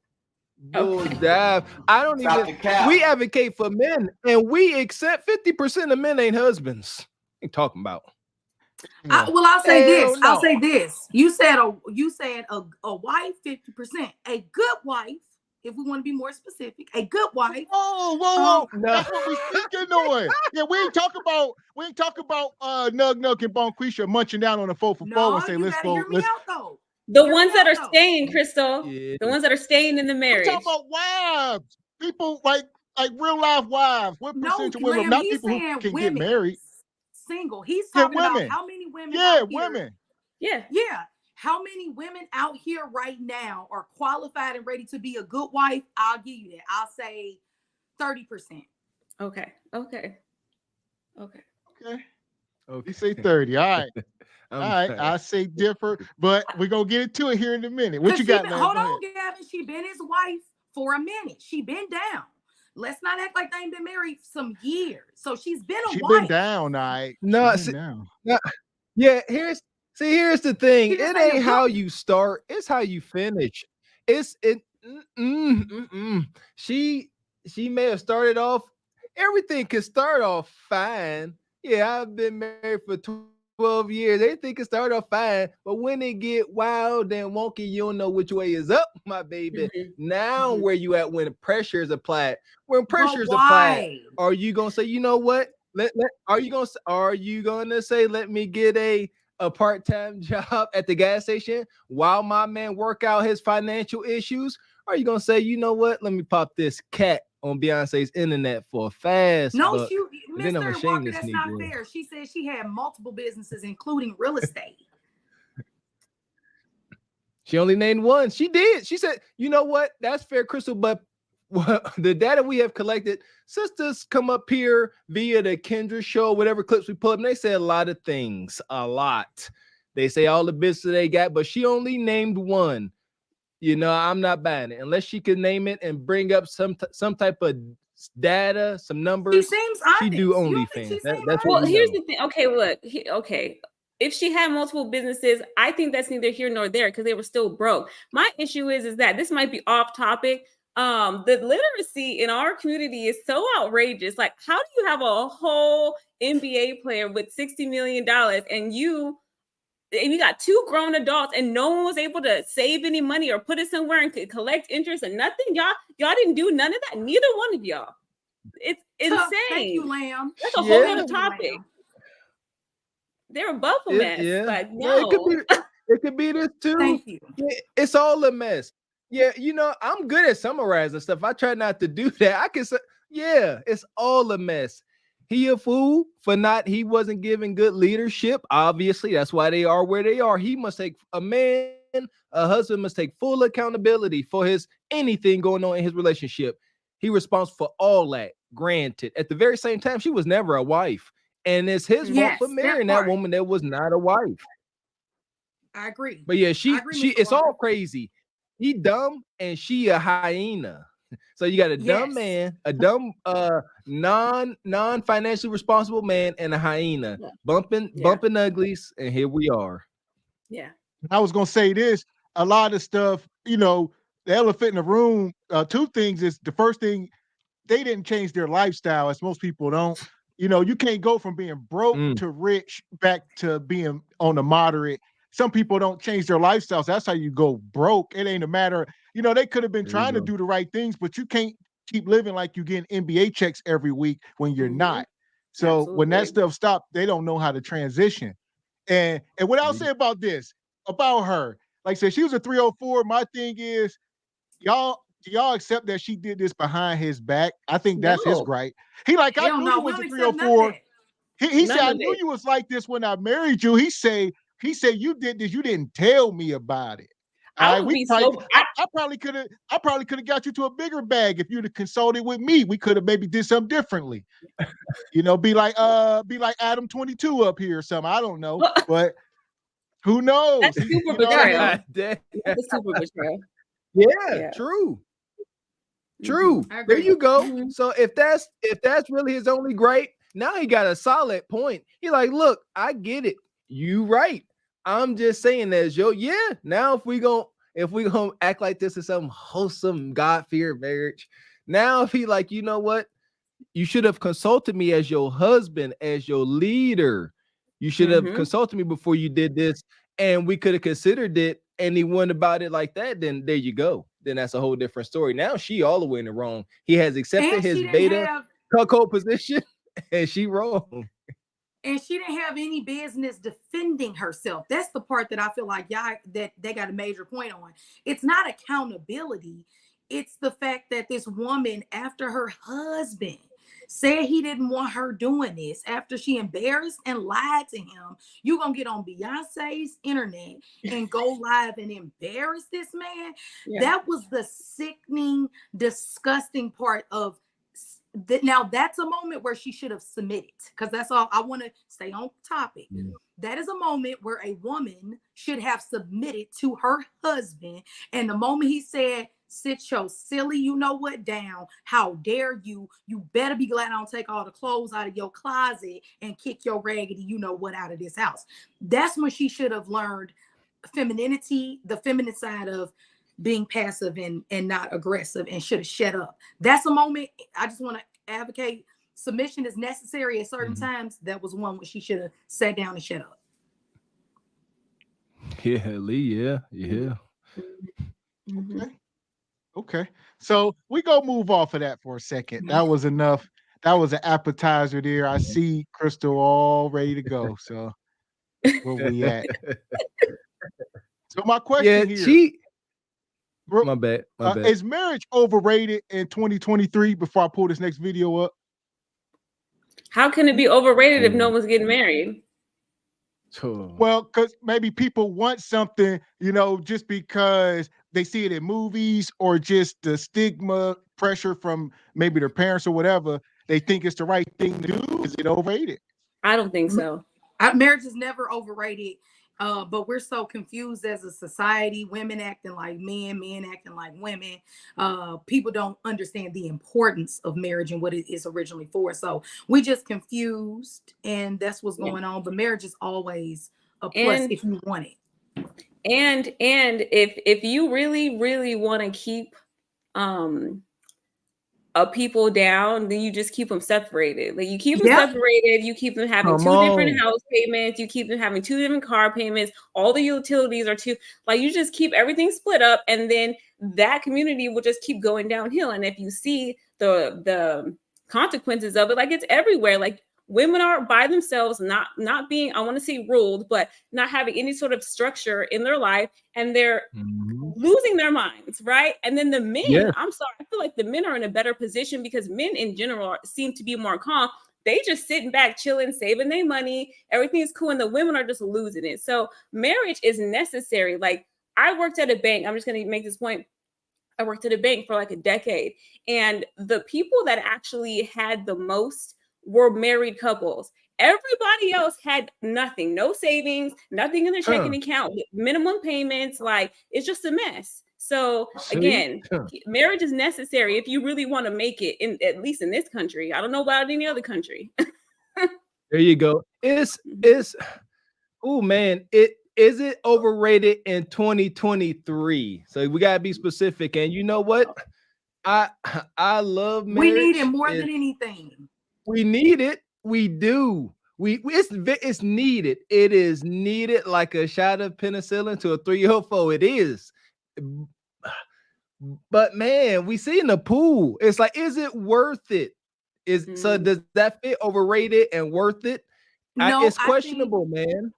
Bull jive. I don't even. We advocate for men, and we accept 50% of men ain't husbands. What you talking about? I'll say Hell this. no. I'll say this. You said a wife 50%. A good wife, if we want to be more specific, a good wife. Whoa. That's what we speaking on. Yeah, we ain't talk about Nug and Bonquisha munching down on the 4 for 4 and say, let's go. Hear me out though. The ones that are staying, Crystal. Yeah. The ones that are staying in the marriage. We talk about wives. People like real life wives. What percentage of women? Not people who can get married. Single. He's talking about how many women. Yeah, women. Yeah. How many women out here right now are qualified and ready to be a good wife? I'll give you that. I'll say 30%. Okay. You say 30. All right. All right. I say differ, but we're going to get into it here in a minute. What you got, man? Hold on, Gavin. She been his wife for a minute. She been down. Let's not act like they ain't been married some years. So she's been a wife. She been down, all right. No, yeah, here's the thing. It ain't how you start, it's how you finish. She may have started off, everything can start off fine. Yeah, I've been married for 12 years. Everything can start off fine, but when it get wild and wonky, you don't know which way is up, my baby. Now where you at when pressure is applied? When pressure is applied, are you gonna say, you know what? Are you gonna say, let me get a part-time job at the gas station while my man work out his financial issues? Or are you gonna say, you know what? Let me pop this cat on Beyonce's internet for a fast. No, Mr. Walker, that's not fair. She said she had multiple businesses, including real estate. She only named one. She did. She said, you know what? That's fair, Crystal. But the data we have collected, sisters come up here via the Kendra show, whatever clips we put up, and they say a lot of things. A lot. They say all the business they got, but she only named one. You know, I'm not buying it unless she can name it and bring up some type of data, some numbers. She seems honest. She do OnlyFans. That's well. Here's the thing. Okay, look. Okay, if she had multiple businesses, I think that's neither here nor there because they were still broke. My issue is that this might be off topic. The literacy in our community is so outrageous. Like, how do you have a whole NBA player with $60 million and you got 2 grown adults and no one was able to save any money or put it somewhere and could collect interest and nothing? Y'all didn't do none of that. Neither one of y'all. It's insane. Thank you, Lamb. That's a whole other topic. They're above a mess. Like, no. It could be this too. Thank you. It's all a mess. Yeah, you know, I'm good at summarizing stuff. I try not to do that. I can say, yeah, it's all a mess. He a fool for he wasn't giving good leadership. Obviously, that's why they are where they are. He must take a husband must take full accountability for anything going on in his relationship. He responsible for all that. Granted, at the very same time, she was never a wife. And it's his fault for marrying that woman that was not a wife. I agree. But yeah, it's all crazy. He dumb and she a hyena. So you got a dumb man, a dumb non-financially responsible man, and a hyena bumping uglies, and here we are. Yeah. I was gonna say this. A lot of stuff, you know, the elephant in the room. 2 things is the first thing, they didn't change their lifestyle, as most people don't. You know, you can't go from being broke to rich back to being on the moderate. Some people don't change their lifestyles. That's how you go broke. It ain't a matter, you know, they could have been trying to do the right things, but you can't keep living like you're getting NBA checks every week when you're not. So when that stuff stopped, they don't know how to transition. And what I'll say about this, about her, like I said, she was a 304. My thing is, do y'all accept that she did this behind his back? I think that's his gripe. He like, I knew you was a 304. He said, I knew you was like this when I married you. He said you did this. You didn't tell me about it. I probably could have got you to a bigger bag if you'd have consulted with me. We could have maybe did something differently. You know, be like Adam 22 up here or something. I don't know, but who knows? That's super betrayal. That's super betrayal. Yeah, true. There you go. So if that's really his only gripe, now he got a solid point. He like, look, I get it. You right. I'm just saying that, yo. Yeah. Now if we gonna act like this is some wholesome God-fearing marriage, now if he like, you know what, you should have consulted me as your husband, as your leader. You should have consulted me before you did this, and we could have considered it. And he went about it like that. Then there you go. Then that's a whole different story. Now she all the way in the wrong. He has accepted his beta cuckold position, and she wrong. And she didn't have any business defending herself. That's the part that I feel like y'all that they got a major point on. It's not accountability. It's the fact that this woman, after her husband said he didn't want her doing this, after she embarrassed and lied to him, you gonna get on Beyonce's internet and go live and embarrass this man. Yeah. That was the sickening, disgusting part of that. Now that's a moment where she should have submitted, because that's all I want to stay on topic. Yeah. That is a moment where a woman should have submitted to her husband. And the moment he said, sit your silly, you know what, down. How dare you? You better be glad I don't take all the clothes out of your closet and kick your raggedy, you know what, out of this house. That's when she should have learned femininity, the feminine side of being passive and not aggressive, and should have shut up. That's a moment. I just want to advocate submission is necessary at certain times. That was one where she should have sat down and shut up. Yeah, Lee. Yeah. Okay. So we go move off of that for a second. That was enough. That was an appetizer there. I see Crystal all ready to go. So where we at? So my question here. My bad. Is marriage overrated in 2023 before I pull this next video up? How can it be overrated if no one's getting married? Well, because maybe people want something, just because they see it in movies, or just the stigma, pressure from maybe their parents or whatever. They think it's the right thing to do. Is it overrated? I don't think so. Marriage is never overrated. But we're so confused as a society, women acting like men acting like women. People don't understand the importance of marriage and what it is originally for. So we just confused, and that's what's going on. But marriage is always a plus if you want it. And if you really, really want to keep people down, then you just keep them separated. Like you keep them separated, you keep them having different house payments, you keep them having 2 different car payments, all the utilities are you just keep everything split up, and then that community will just keep going downhill. And if you see the consequences of it, like it's everywhere. Like women are by themselves, not being, I want to say ruled, but not having any sort of structure in their life, and they're losing their minds, right? And then the men, I'm sorry, I feel like the men are in a better position because men in general seem to be more calm. They just sitting back, chilling, saving their money. Everything's cool, and the women are just losing it. So marriage is necessary. Like I worked at a bank. I'm just going to make this point. I worked at a bank for like a decade, and the people that actually had the most were married couples. Everybody else had nothing, no savings, nothing in their checking account, minimum payments. Like it's just a mess. So again, marriage is necessary if you really want to make it, at least in this country. I don't know about any other country. There you go. Is it overrated in 2023? So we gotta be specific. And you know what? I love marriage. We need it more than anything. We need it. We do. It's needed. It is needed like a shot of penicillin to a 3-year-old. It is. But man, we see in the pool. It's like, is it worth it? So does that fit overrated and worth it? No, it's questionable, man.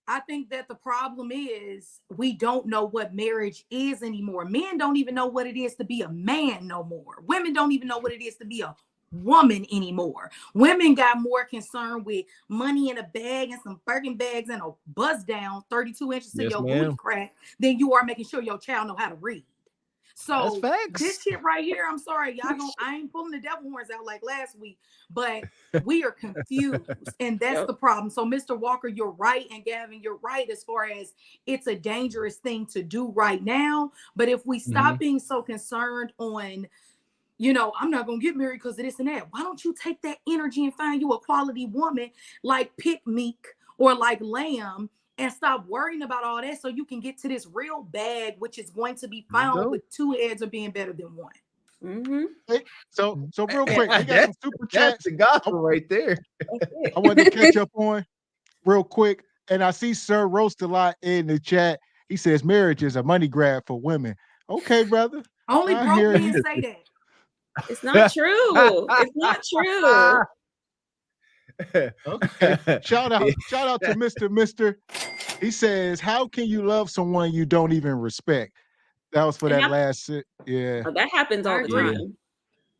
I think that the problem is we don't know what marriage is anymore. Men don't even know what it is to be a man no more. Women don't even know what it is to be a woman anymore. Women got more concerned with money in a bag and some Birkin bags and a buzz down 32 inches to your booty crack than you are making sure your child know how to read. So this shit right here, I'm sorry, I ain't pulling the devil horns out like last week, but we are confused, and that's the problem. So Mr. Walker, you're right, and Gavin, you're right as far as it's a dangerous thing to do right now. But if we stop being so concerned on, I'm not going to get married because of this and that. Why don't you take that energy and find you a quality woman like Pick Meek or like lamb and stop worrying about all that so you can get to this real bag, which is going to be found with two heads or being better than one. Hey, so real quick, we got some super chats. That's the gospel right there. I wanted to catch up on real quick. And I see Sir Roast a lot in the chat. He says marriage is a money grab for women. Okay, brother. Only broke men say that. It's not true. It's not true. Okay. Shout out to Mr. He says, how can you love someone you don't even respect? That was for that last yeah. Oh, that happens all the time.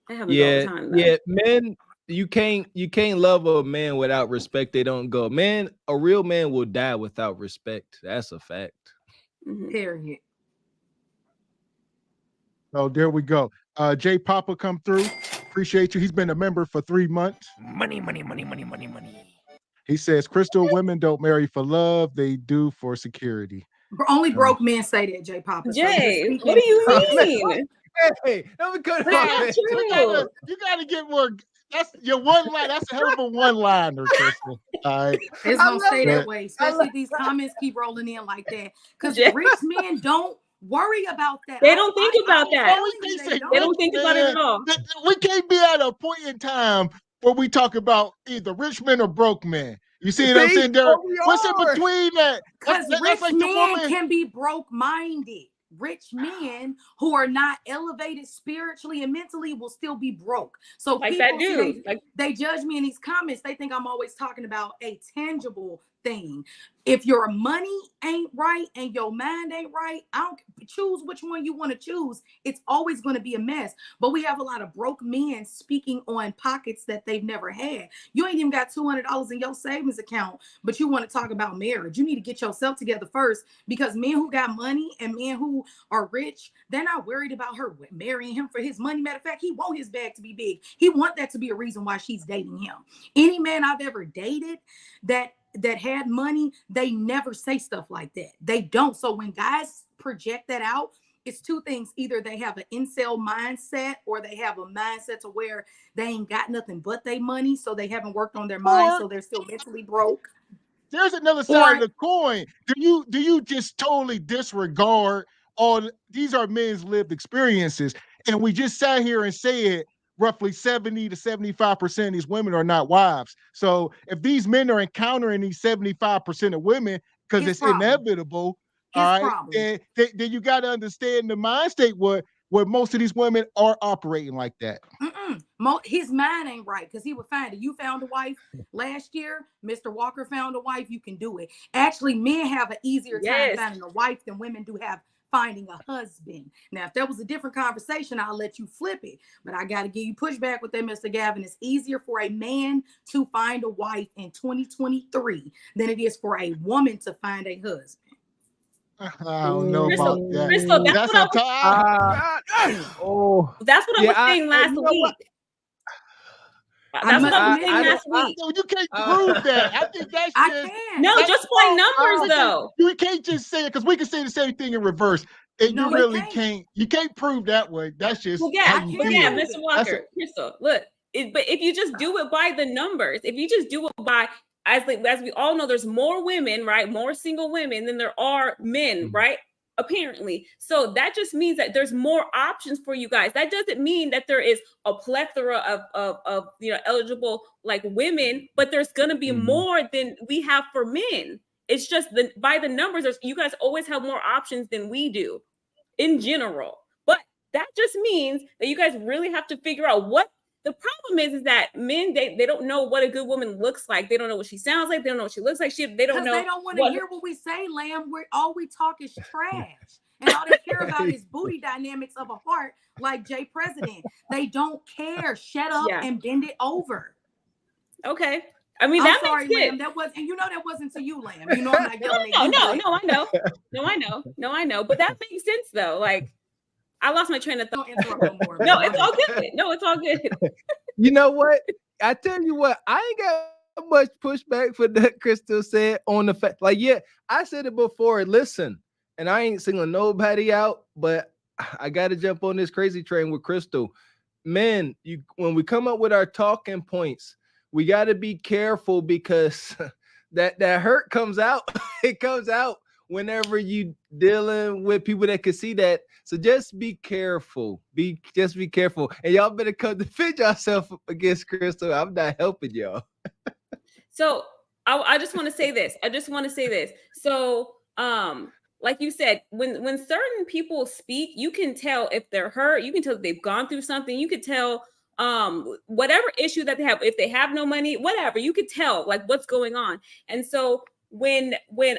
That happens all the time. Though. Yeah, men, you can't love a man without respect. They don't go. Man, a real man will die without respect. That's a fact. Period. Oh, there we go. Jay Papa come through. Appreciate you. He's been a member for 3 months. Money. He says, Crystal, women don't marry for love. They do for security. Only broke men say that, Jay Papa. Jay, what do you mean? Hey, let me cut you gotta get more. That's your one line. That's a hell of a one-liner, Crystal. All right. It's gonna stay that way, especially these comments keep rolling in like that. Because rich men don't worry about that. They don't think about that. They don't think about it at all. We can't be at a point in time where we talk about either rich men or broke men. You see what I'm saying, Derek? What's in between that? Because rich men can be broke-minded. Rich men who are not elevated spiritually and mentally will still be broke. So like people that dude. They judge me in these comments. They think I'm always talking about a tangible thing. If your money ain't right and your mind ain't right, I don't choose which one you want to choose. It's always going to be a mess. But we have a lot of broke men speaking on pockets that they've never had. You ain't even got $200 in your savings account, but you want to talk about marriage. You need to get yourself together first, because men who got money and men who are rich, they're not worried about her marrying him for his money. Matter of fact, he want his bag to be big. He want that to be a reason why she's dating him. Any man I've ever dated that had money, they never say stuff like that. They don't. So when guys project that out, it's two things. Either they have an incel mindset, or they have a mindset to where they ain't got nothing but their money, so they haven't worked on their mind, so they're still mentally broke. There's another side of the coin. Do you just totally disregard all these are men's lived experiences? And we just sat here and said roughly 70 to 75% of these women are not wives. So if these men are encountering these 75% of women, because it's inevitable, all right, then you got to understand the mind state where most of these women are operating like that. His mind ain't right, because he would find it. You found a wife last year. Mr. Walker found a wife. You can do it. Actually, men have an easier time finding a wife than women do have finding a husband. Now, if that was a different conversation, I'll let you flip it. But I got to give you pushback with that, Mr. Gavin. It's easier for a man to find a wife in 2023 than it is for a woman to find a husband. I don't know about that. Crystal, that's what I was saying last week. That's what I was saying last week. You can't prove that. I think that's just plain numbers, though. You can't just say it, because we can say the same thing in reverse. And you really can't. You can't prove that way. That's just Mr. Walker, Crystal, look. But if you just do it by the numbers, if you just do it by, as we all know, there's more women, right? More single women than there are men, right? Apparently. So that just means that there's more options for you guys. That doesn't mean that there is a plethora of eligible like women, but there's gonna be more than we have for men. It's just by the numbers, you guys always have more options than we do in general. But that just means that you guys really have to figure out what the problem is that men, they don't know what a good woman looks like. They don't know what she sounds like. They don't know what she looks like. They don't know. They don't want to hear what we say, Lamb. All we talk is trash. And all they care about is booty dynamics of a heart, like Jay President. They don't care. Shut up and bend it over. Okay. I mean, that sorry, makes sense. Lamb. That wasn't to you, Lamb. You know I'm not yelling at you. No, I know. But that makes sense, though. Like, I lost my train of thought. Don't interrupt no more. No, it's all good. No, it's all good. You know what? I tell you what, I ain't got much pushback for that Crystal said on the fact. Like, I said it before. Listen, and I ain't singling nobody out, but I got to jump on this crazy train with Crystal. Men, when we come up with our talking points, we got to be careful, because that hurt comes out. It comes out whenever you dealing with people that can see that. So just be careful. Just be careful. And y'all better come defend yourself against Crystal. I'm not helping y'all. So I just want to say this. So like you said, when certain people speak, you can tell if they're hurt, you can tell if they've gone through something, you could tell whatever issue that they have, if they have no money, whatever, you could tell like what's going on. And so when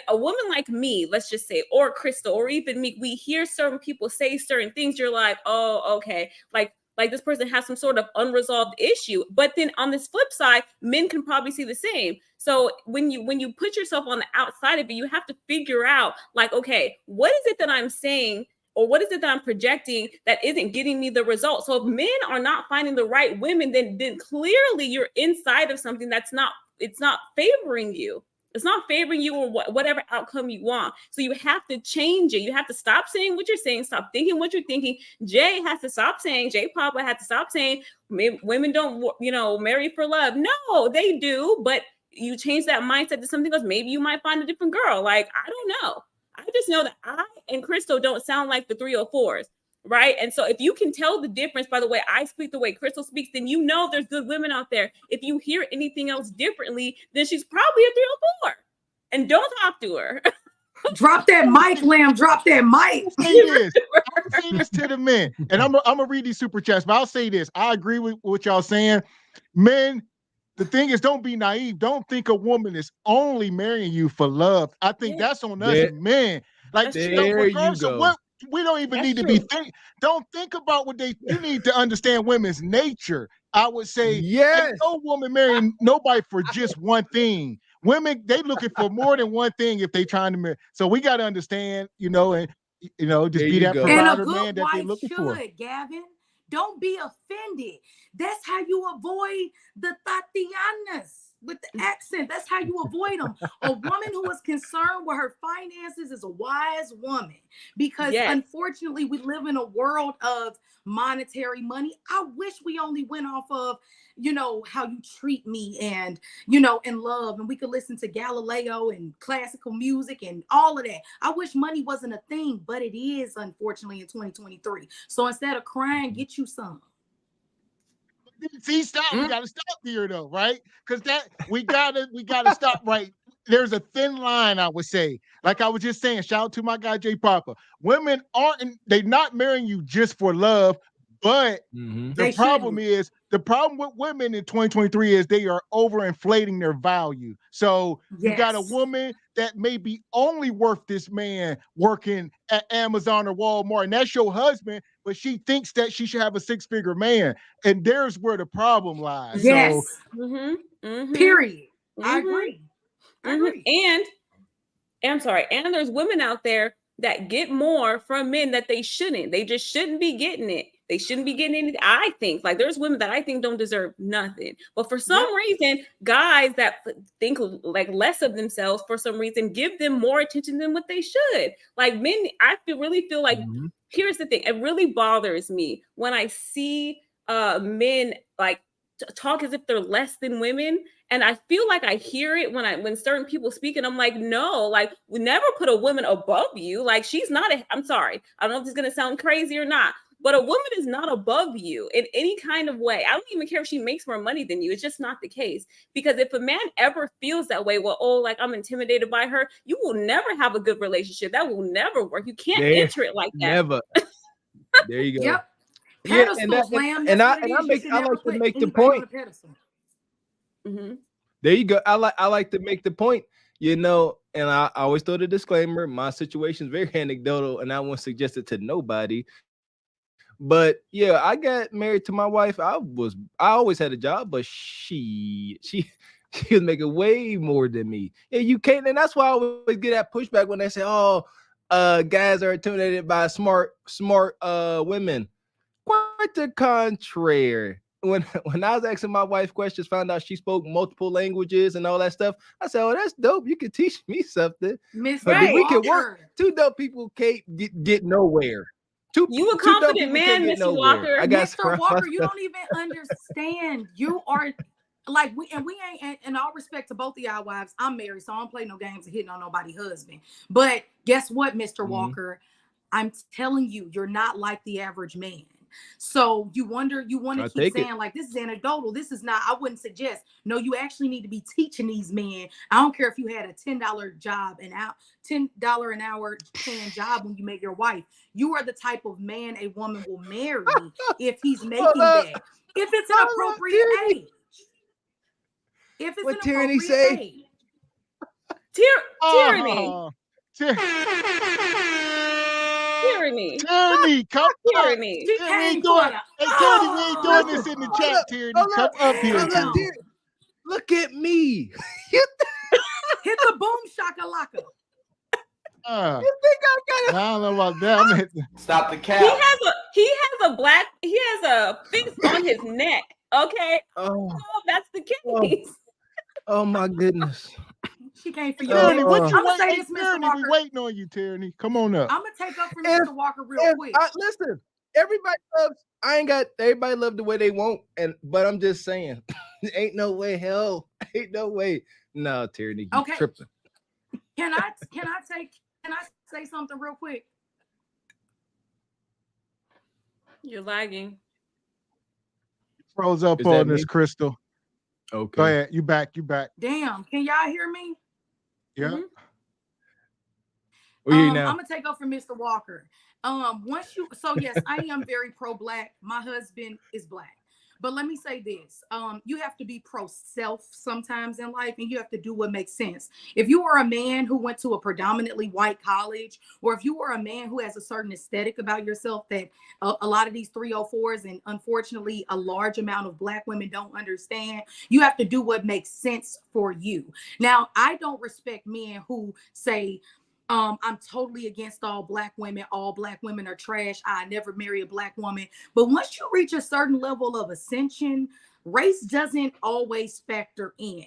a woman like me, let's just say, or Crystal, or even me, we hear certain people say certain things, you're like, oh, okay, like this person has some sort of unresolved issue. But then on this flip side, men can probably see the same. So when you put yourself on the outside of it, you have to figure out like, okay, what is it that I'm saying, or what is it that I'm projecting that isn't getting me the result? So if men are not finding the right women, then clearly you're inside of something it's not favoring you. It's not favoring you or whatever outcome you want. So you have to change it. You have to stop saying what you're saying. Stop thinking what you're thinking. Jay has to stop saying, Jay Papa had to stop saying women don't, marry for love. No, they do. But you change that mindset to something else. Maybe you might find a different girl. Like, I don't know. I just know that I and Crystal don't sound like the 304s. Right. And so if you can tell the difference by the way I speak, the way Crystal speaks, then you know there's good women out there. If you hear anything else differently, then she's probably a 304. And don't talk to her. Drop that mic, Lamb. Drop that mic. I'll say this to the men. And I'm gonna read these super chats, but I'll say this. I agree with what y'all saying. Men, the thing is, don't be naive. Don't think a woman is only marrying you for love. I think that's on us men. Like, regardless of what, we don't even need to be don't think about what you need to understand women's nature. I would say no woman marrying nobody for just one thing. Women, they looking for more than one thing if they trying to marry. So we got to understand, and just be that provider man that they're looking for. Gavin, don't be offended. That's how you avoid the Tatianas with the accent. That's how you avoid them. A woman who is concerned with her finances is a wise woman, because unfortunately we live in a world of monetary money. I wish we only went off of, how you treat me and, and love, and we could listen to Galileo and classical music and all of that. I wish money wasn't a thing, but it is, unfortunately, in 2023. So instead of crying, get you some. See, stop. We gotta stop here though, right? Because we gotta stop right. There's a thin line, I would say. Like I was just saying, shout out to my guy Jay Papa. Women they're not marrying you just for love, but the problem with women in 2023 is they are overinflating their value. So you got a woman that may be only worth this man working at Amazon or Walmart, and that's your husband, but she thinks that she should have a six-figure man. And there's where the problem lies. Yes. So, period. I agree. And I'm sorry. And there's women out there that get more from men that they shouldn't. They just shouldn't be getting it. They shouldn't be getting anything. I think like there's women that I think don't deserve nothing. But for some reason, guys that think like less of themselves for some reason give them more attention than what they should. Like men, I really feel like here's the thing. It really bothers me when I see men like talk as if they're less than women. And I feel like I hear it when certain people speak, and I'm like, no, like we never put a woman above you. Like she's not I'm sorry. I don't know if this is going to sound crazy or not, but a woman is not above you in any kind of way. I don't even care if she makes more money than you. It's just not the case. Because if a man ever feels that way, like I'm intimidated by her, you will never have a good relationship. That will never work. You can't enter it like that. Never. There you go. Yep. Pedestals, and I like to make the point. There you go. I like to make the point, and I always throw the disclaimer. My situation is very anecdotal, and I won't suggest it to nobody. But yeah, I got married to my wife. I always had a job, but she was making way more than me. Yeah, you can't, and that's why I always get that pushback when they say, "Oh, guys are intimidated by smart women." Quite the contrary. When I was asking my wife questions, found out she spoke multiple languages and all that stuff. I said, "Oh, that's dope. You can teach me something." Miss we can work. Two dope people can't get nowhere. You a confident man, Mr. Walker. Mr. Walker, you don't even understand. You are like we ain't, in all respect to both of y'all wives, I'm married, so I don't play no games of hitting on nobody's husband. But guess what, Mr. Walker? I'm telling you, you're not like the average man. So you want to keep saying like this is anecdotal. This is not. I wouldn't suggest. No, you actually need to be teaching these men. I don't care if you had a $10 job and out $10 an hour paying job when you met your wife. You are the type of man a woman will marry if he's making that. If it's an appropriate age. If it's what an Tyranny appropriate say? age. Tyranny. Tyranny. Tyranny, come Tyranny. up. Tyranny, Tyranny, we ain't doing this in the chat, Tyranny. Come up here, Tyranny. Look at me. Hit the boom shakalaka. You think I got don't know about that. Stop the cap. He has a fist on his neck. Okay. Oh, that's the case. Oh my goodness. She came for you. Tyranny, what you I'm waiting? Tyranny, we waiting on you, Tyranny. Come on up. I'm gonna take up for Mr. Walker real quick. Listen, everybody loves. Everybody love the way they want, but I'm just saying, ain't no way, hell, ain't no way. No, Tyranny, you tripping. Can I say something real quick? You're lagging. Froze up on this, Crystal. Okay. Go ahead. You back. Damn. Can y'all hear me? Yeah. Mm-hmm. We hear you now. I'm gonna take up for Mr. Walker. Yes, I am very pro-black. My husband is black. But let me say this. You have to be pro-self sometimes in life, and you have to do what makes sense. If you are a man who went to a predominantly white college, or if you are a man who has a certain aesthetic about yourself that a lot of these 304s and unfortunately a large amount of black women don't understand, you have to do what makes sense for you. Now, I don't respect men who say, I'm totally against all black women. All black women are trash. I never marry a black woman. But once you reach a certain level of ascension, race doesn't always factor in.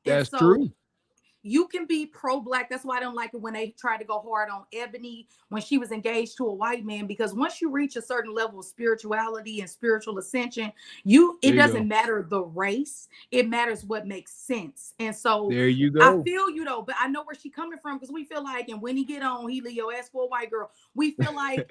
That's true. You can be pro-black. That's why I don't like it when they try to go hard on Ebony when she was engaged to a white man, because once you reach a certain level of spirituality and spiritual ascension, it doesn't matter the race. It matters what makes sense. And so there you go. I feel you though, but I know where she's coming from, because we feel like, and when he get on, he leave your ass for a white girl. We feel like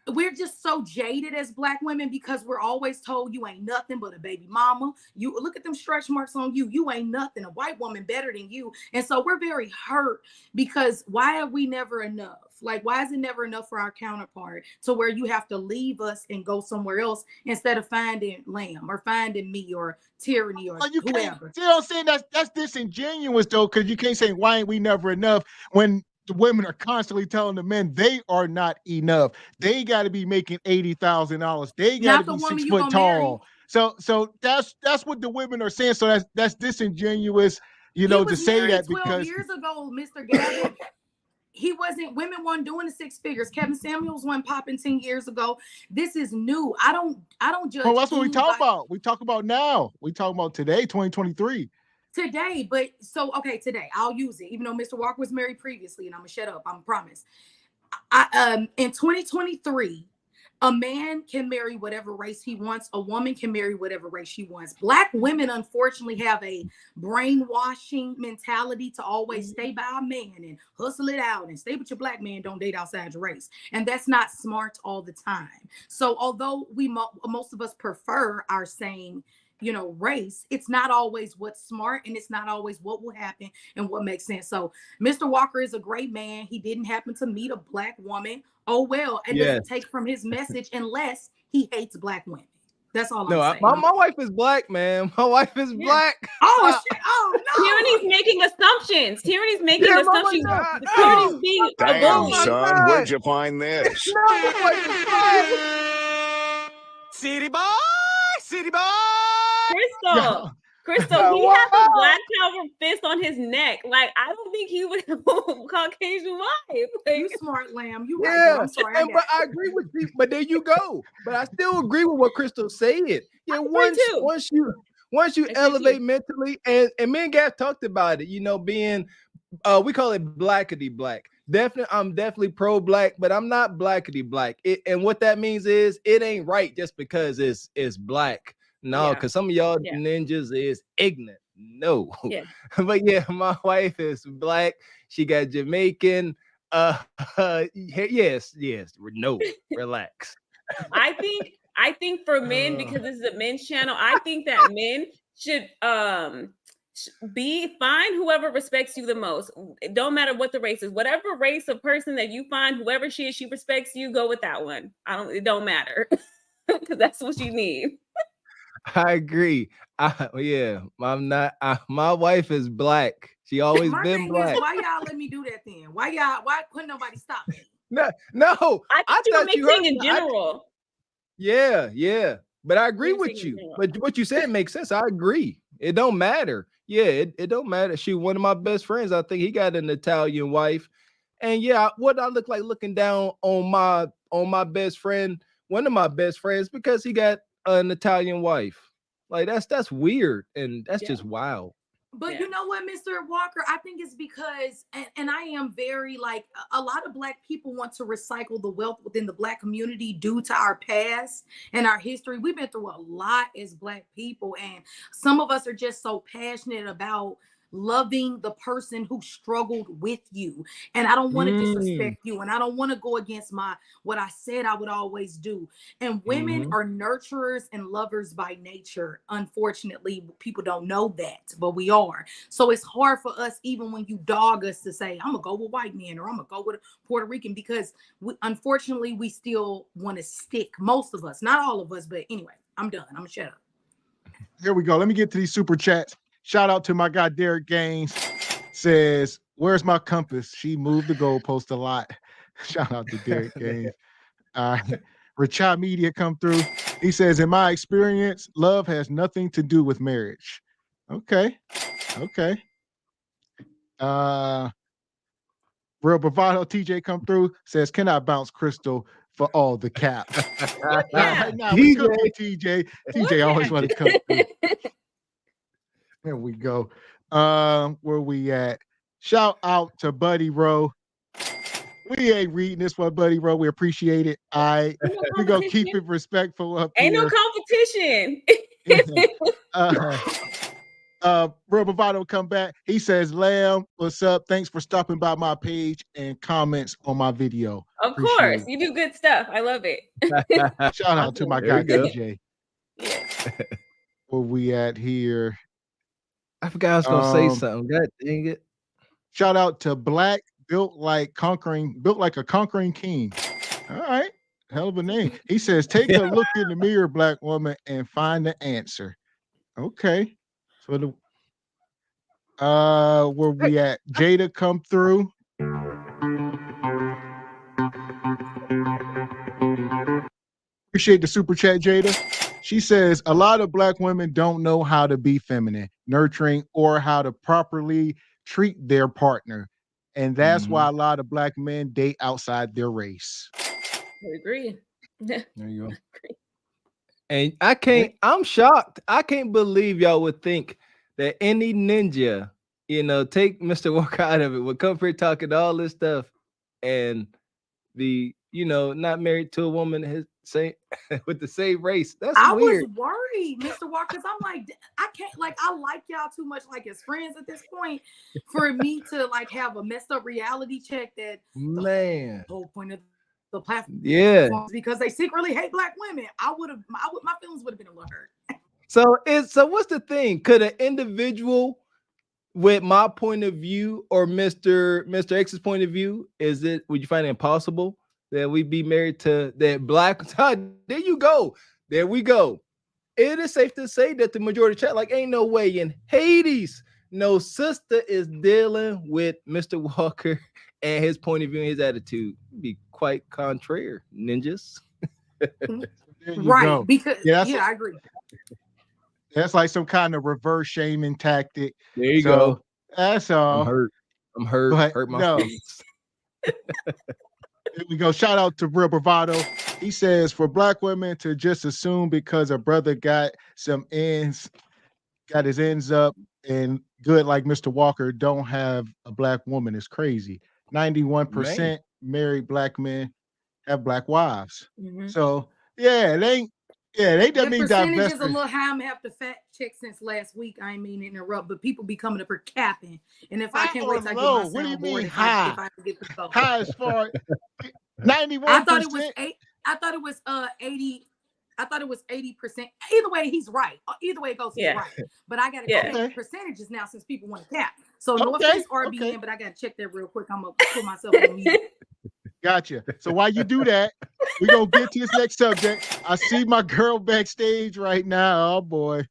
we're just so jaded as black women because we're always told you ain't nothing but a baby mama. You look at them stretch marks on you. You ain't nothing. A white woman better than you. And so we're very hurt because why are we never enough? Like, why is it never enough for our counterpart to where you have to leave us and go somewhere else instead of finding Lamb or finding me or Tyranny or whoever? See what I'm saying? That's disingenuous though, because you can't say why ain't we never enough when the women are constantly telling the men they are not enough. They got to be making $80,000. They got to be 6 foot tall. So that's what the women are saying. So that's disingenuous, to say that 12 years ago, Mr. Gavin. Women weren't doing the six figures. Kevin Samuels wasn't popping 10 years ago. This is new. I don't judge. Well, that's what we talk about. We talk about now. We talk about today, 2023. Today, today I'll use it, even though Mr. Walker was married previously, and I'm gonna shut up. I promise. In 2023, a man can marry whatever race he wants. A woman can marry whatever race she wants. Black women, unfortunately, have a brainwashing mentality to always stay by a man and hustle it out and stay with your black man. Don't date outside your race, and that's not smart all the time. So, although most of us prefer our same race, it's not always what's smart, and it's not always what will happen and what makes sense. So Mr. Walker is a great man. He didn't happen to meet a black woman. Oh well, it doesn't take from his message unless he hates black women. That's all I'm saying. My wife is black, man. My wife is black. Oh shit! Oh no! Tyranny's making assumptions. Tyranny's making assumptions. Tyranny's being damn, son, where'd you find this? City boy, city boy. Crystal, he has a black power fist on his neck. Like, I don't think he would have a Caucasian wife. Like, you smart, Lamb. You right. I'm sorry. But I agree with you. But there you go. But I still agree with what Crystal said. Yeah, once you elevate mentally, and me and Gav talked about it. Being we call it blackity black. I'm definitely pro-black, but I'm not blackity black. And what that means is it ain't right just because it's black. No, because some of y'all ninjas is ignorant. No. Yeah. But yeah, my wife is black. She got Jamaican. Yes. No, relax. I think for men, because this is a men's channel, I think that men should find whoever respects you the most. It don't matter what the race is. Whatever race of person that you find, whoever she is, she respects you, go with that one. It don't matter. Because that's what you need. I agree. My wife is black. She always been black. Why y'all let me do that then? Why couldn't nobody stop me? No. I thought you were mixing in general. Yeah. But I agree with you. But what you said makes sense. I agree. It don't matter. Yeah, it don't matter. She one of my best friends. I think he got an Italian wife. And yeah, what I look like looking down on my best friend, one of my best friends, because he got an Italian wife. Like that's weird, and that's just wild. But you know what, Mr. Walker, I think it's because, and I am very like, a lot of Black people want to recycle the wealth within the Black community due to our past and our history. We've been through a lot as Black people, and some of us are just so passionate about loving the person who struggled with you. And I don't want to disrespect you, and I don't want to go against what I said I would always do. And women are nurturers and lovers by nature. Unfortunately, people don't know that, but we are. So it's hard for us, even when you dog us, to say, I'm gonna go with white men or I'm gonna go with a Puerto Rican, because unfortunately we still want to stick, most of us, not all of us. But anyway, I'm done. I'm gonna shut up. Here we go. Let me get to these super chats. Shout out to my guy Derek Gaines. Says, where's my compass? She moved the goalpost a lot. Shout out to Derek Gaines. Richard Media come through. He says, in my experience, love has nothing to do with marriage. Okay. Real Bravado TJ come through. Says, can I bounce Crystal for all the cap? We could be TJ. TJ always want to come through. There we go. Where we at? Shout out to Buddy Rowe. We ain't reading this one, Buddy Rowe. We appreciate it. We're gonna keep it respectful up here. Ain't no competition. Real Bravado come back. He says, Lamb, what's up? Thanks for stopping by my page and comments on my video. Of course, you do good stuff. I love it. Shout out to my guy TJ. Where we at here? I forgot I was gonna say something. God dang it. Shout out to Black, built like a conquering king. All right. Hell of a name. He says, take a look in the mirror, Black woman, and find the answer. Okay. So where we at? Jada come through. Appreciate the super chat, Jada. She says, a lot of Black women don't know how to be feminine, nurturing, or how to properly treat their partner. And that's why a lot of Black men date outside their race. I agree. There you go. And I'm shocked. I can't believe y'all would think that any ninja, take Mr. Walker out of it, would come here talking all this stuff and be, not married to a woman with the same race. That's weird. I was worried, Mr. Walker, because I'm like, I can't, I like y'all too much, as friends at this point, for me to have a messed up reality check that the whole point of the platform, because they secretly hate Black women. My feelings would have been a little hurt. So what's the thing? Could an individual with my point of view or Mr. X's point of view, would you find it impossible that we be married to that Black? There you go. There we go. It is safe to say that the majority chat, ain't no way in Hades no sister is dealing with Mr. Walker and his point of view and his attitude. Be quite contrary, ninjas. Right. Because I agree. That's like some kind of reverse shaming tactic. There you go. That's all. I'm hurt. But hurt my feelings. Here we go. Shout out to Real Bravado. He says, for Black women to just assume because a brother got his ends up and good like Mr. Walker don't have a Black woman is crazy. 91% married Black men have Black wives. So yeah, it Yeah, they that The mean percentage is a divestment. little high. I'm gonna have to fact check since last week. I ain't mean to interrupt, but people be coming up here capping. And if I High can't or wait till I get low? my What do you soundboard, mean if high? I get the vote. High as far I 91%. thought it was 8. I thought it was 80. I thought it was 80%. Either way, he's right. Either way it goes, he's right. But I gotta check the percentages now since people want to cap. So no offense, RBN, but I gotta check that real quick. I'm gonna put myself on mute. Gotcha. So while you do that, we're gonna get to this next subject. I see my girl backstage right now. Oh boy.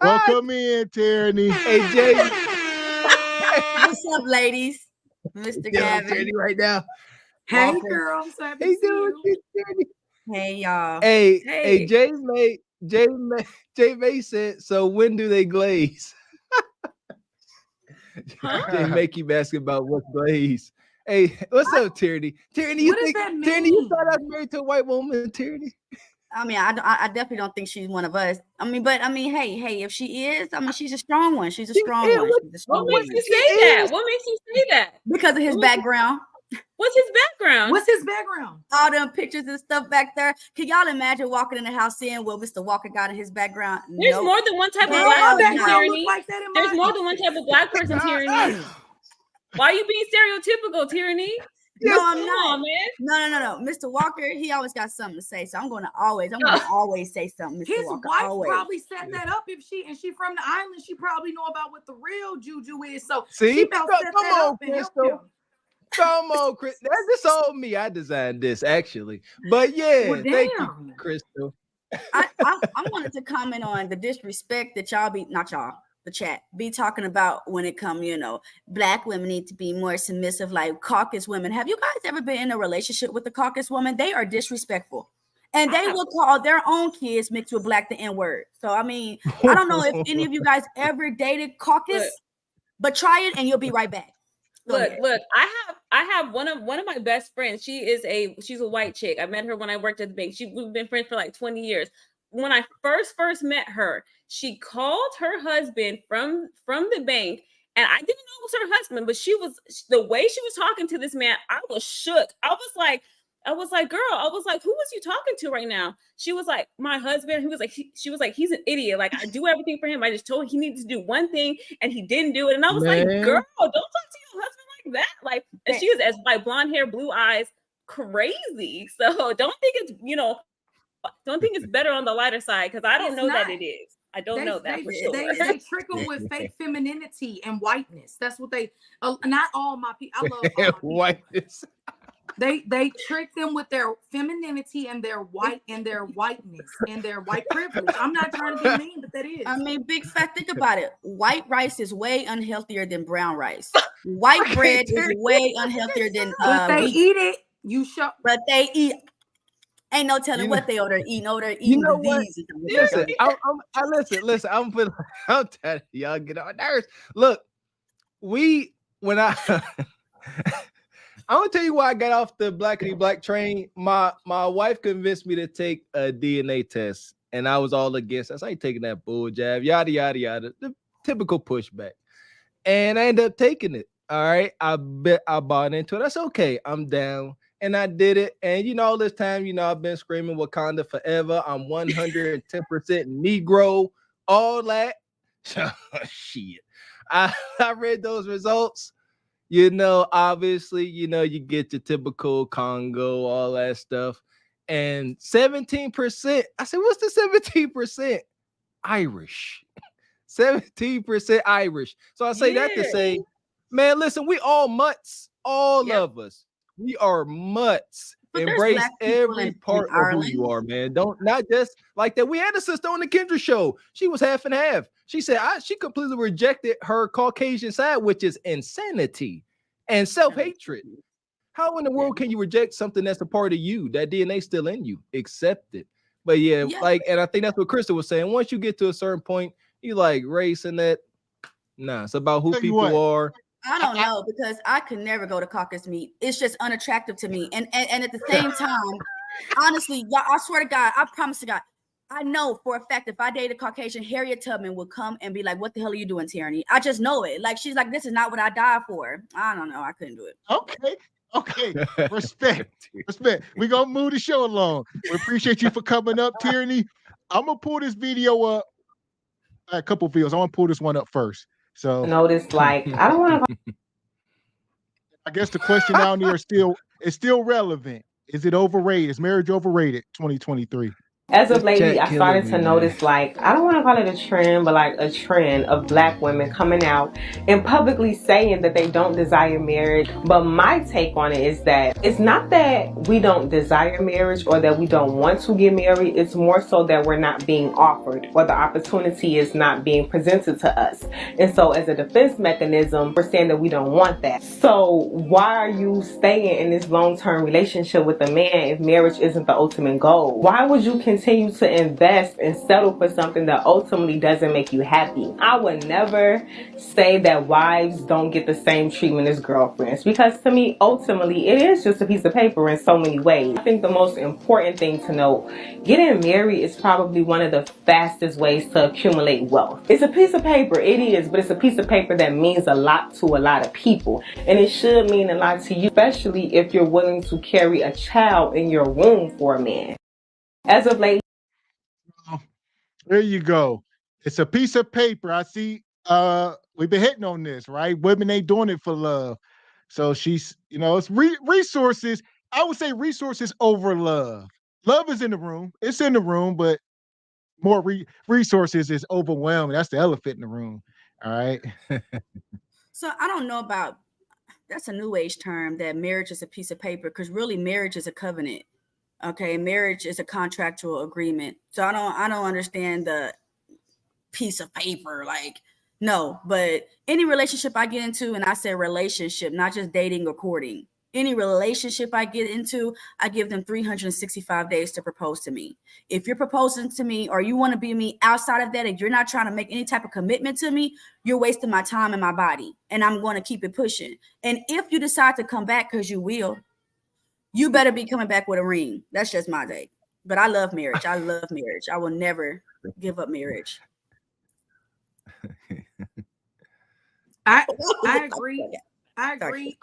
Welcome in, Tierney. Hey Jay. What's up, ladies? Mr. Gavin. Tierney right now. Hey Walker. girl, I'm so happy to see you. Hey y'all. Hey, Jay May said, so when do they glaze? Jay May keep asking about what's glaze. Hey, what's up, Tierney? Tierney, you think Tierney, you thought I was married to a white woman, Tierney? I mean, I definitely don't think she's one of us. I mean, hey, if she is, I mean, she's a strong one. She's a strong one. What makes you say that? What makes you say that? Because of his background. What's his background? What's his background? All them pictures and stuff back there. Can y'all imagine walking in the house seeing what Mr. Walker got in his background? There's more than one type of black person, Tierney. There's more than one type of black person, Tierney. Why are you being stereotypical, Tierney? No, I'm not, man. No. Mr. Walker, he always got something to say. So I'm gonna always say something, Mr. His Walker. wife probably set that up. If she from the island, she probably know about what the real juju is. So see, she about set that up and help him. Come on, Chris. That's just all me. I designed this actually. But yeah, thank you, Crystal. I wanted to comment on the disrespect that the chat be talking about when it come, black women need to be more submissive, like caucus women. Have you guys ever been in a relationship with a caucus woman? They are disrespectful. And they will call their own kids mixed with black the N-word. So, I mean, I don't know if any of you guys ever dated caucus, but try it and you'll be right back. Look, I have one of my best friends. She's a white chick. I met her when I worked at the bank. We've been friends for like 20 years. When I first met her, she called her husband from the bank, and I didn't know it was her husband, but the way she was talking to this man, I was shook. I was like, girl, who was you talking to right now? She was like, my husband. She was like, he's an idiot. Like, I do everything for him. I just told him he needed to do one thing and he didn't do it. And I was like, girl, don't talk to your husband like that. Like, and she was as like blonde hair, blue eyes, crazy. So don't think it's better on the lighter side, because I don't know that it is. I don't know that for sure. They trick them with fake femininity and whiteness. That's what they. Not all my people. I love all my people. Whiteness. They trick them with their femininity and their whiteness and their white privilege. I'm not trying to be mean, but that is. I mean, big fact. Think about it. White rice is way unhealthier than brown rice. White bread is way unhealthier than. But they eat it. But they eat. Ain't no telling what they order eating. Disease. Listen, listen. I'm tired of y'all get on nerves. Look, I'm gonna tell you why I got off the blackity black train. My wife convinced me to take a DNA test, and I was all against it. I ain't taking that bull jab, yada yada yada, the typical pushback. And I ended up taking it. All right, I bought into it. That's okay. I'm down. And I did it. And all this time, I've been screaming Wakanda forever. I'm 110% Negro, all that. Shit. I read those results. Obviously, you get your typical Congo, all that stuff. And 17%. I said, what's the 17%? Irish. 17% Irish. So I say that to say, man, listen, we all mutts. All of us. We are mutts. But embrace every part of who you are, man. Not just like that. We had a sister on the Kendra show. She was half and half. She said she completely rejected her Caucasian side, which is insanity and self-hatred. How in the world can you reject something that's a part of you? That DNA still in you. Accept it. But yeah, and I think that's what Krista was saying. Once you get to a certain point, you like race and that. Nah, it's about who people are. I don't know, because I could never go to caucus meat. It's just unattractive to me. And at the same time, honestly, y'all, I swear to God, I promise to God, I know for a fact if I dated a Caucasian, Harriet Tubman would come and be like, "What the hell are you doing, Tierney?" I just know it. Like she's like, "This is not what I died for." I don't know. I couldn't do it. Okay. Respect. We're gonna move the show along. We appreciate you for coming up, Tierney. I'm gonna pull this video up. A couple videos. I want to pull this one up first. So notice, like, I don't want to. I guess the question down there is still relevant. Is it overrated? Is marriage overrated? 2023. As of lately, I started to notice, like, I don't want to call it a trend, but like a trend of Black women coming out and publicly saying that they don't desire marriage. But my take on it is that it's not that we don't desire marriage or that we don't want to get married. It's more so that we're not being offered or the opportunity is not being presented to us. And so as a defense mechanism, we're saying that we don't want that. So why are you staying in this long-term relationship with a man if marriage isn't the ultimate goal? Why would you continue to invest and settle for something that ultimately doesn't make you happy? I would never say that wives don't get the same treatment as girlfriends, because to me, ultimately, it is just a piece of paper in so many ways. I think the most important thing to know, getting married is probably one of the fastest ways to accumulate wealth. It's a piece of paper, it is, but it's a piece of paper that means a lot to a lot of people. And it should mean a lot to you, especially if you're willing to carry a child in your womb for a man. As of late, there you go. It's a piece of paper. I see. We've been hitting on this, right? Women ain't doing it for love. So she's, it's resources. I would say resources over love. Love is in the room. It's in the room, but more resources is overwhelming. That's the elephant in the room. All right. So I don't know about. That's a new age term that marriage is a piece of paper, because really marriage is a covenant. Okay, marriage is a contractual agreement. So I don't understand the piece of paper. Like, no, but any relationship I get into, and I say relationship, not just dating or courting, any relationship I get into, I give them 365 days to propose to me. If you're proposing to me or you want to be me outside of that, if you're not trying to make any type of commitment to me, you're wasting my time and my body, and I'm going to keep it pushing. And if you decide to come back, because you will, you better be coming back with a ring. That's just my take. But I love marriage. I love marriage. I will never give up marriage. I agree. I agree.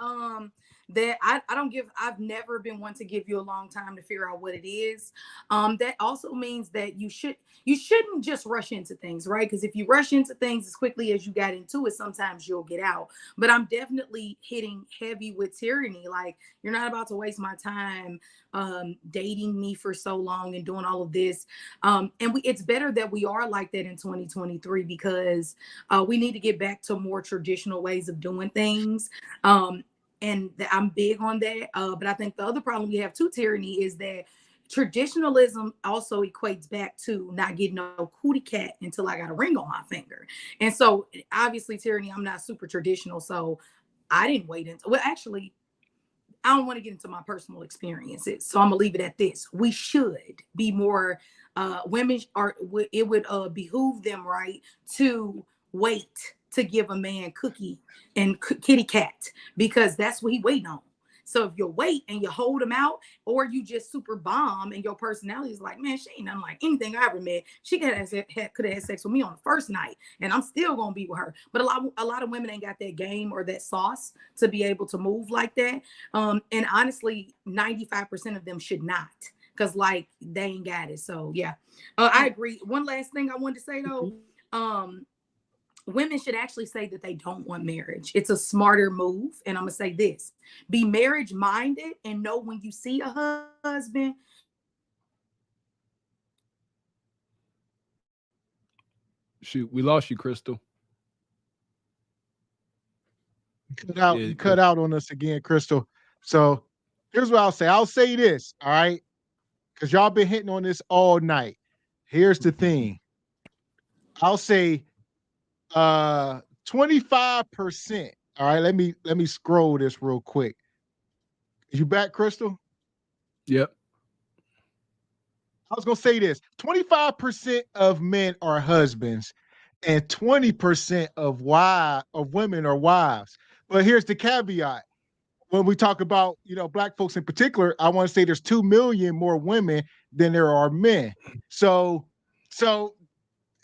That I've never been one to give you a long time to figure out what it is. That also means that you shouldn't just rush into things, right? Because if you rush into things as quickly as you got into it, sometimes you'll get out. But I'm definitely hitting heavy with tyranny. Like, you're not about to waste my time dating me for so long and doing all of this. And it's better that we are like that in 2023, because we need to get back to more traditional ways of doing things. And I'm big on that. But I think the other problem we have too, tyranny, is that traditionalism also equates back to not getting no cootie cat until I got a ring on my finger. And so obviously, tyranny, I'm not super traditional. So I didn't wait until, well, actually, I don't want to get into my personal experiences. So I'm gonna leave it at this. We should be more, women it would behoove them, right, to wait to give a man cookie and kitty cat, because that's what he waiting on. So if you wait and you hold him out, or you just super bomb and your personality is like, man, she ain't nothing like anything I ever met. She could have had sex with me on the first night and I'm still gonna be with her. But a lot of women ain't got that game or that sauce to be able to move like that. And honestly, 95% of them should not, because like they ain't got it. So yeah, I agree. One last thing I wanted to say though, women should actually say that they don't want marriage. It's a smarter move. And I'm going to say this: be marriage minded and know when you see a husband. Shoot, we lost you, Crystal. You cut out on us again, Crystal. So here's what I'll say. I'll say this, all right? Because y'all been hitting on this all night. Here's the thing. I'll say 25%. All right, let me scroll this real quick. You back, Crystal? Yep. I was gonna say this: 25% of men are husbands, and 20% of women are wives. But here's the caveat: when we talk about Black folks in particular, I want to say there's 2 million more women than there are men. So So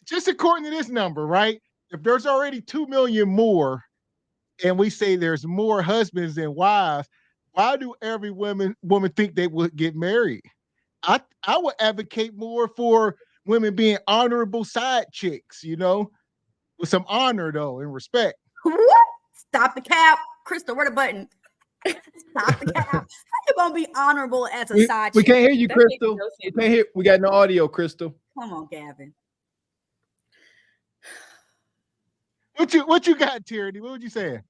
just according to this number, right? If there's already 2 million more, and we say there's more husbands than wives, why do every woman think they would get married? I would advocate more for women being honorable side chicks, with some honor though and respect. What? Stop the cap. Crystal, where the button? Stop the cap. How you gonna be honorable as a side chick? We can't hear you, Crystal. We can't hear. We got no audio, Crystal. Come on, Gavin. What you got, Tyranny? What would you say?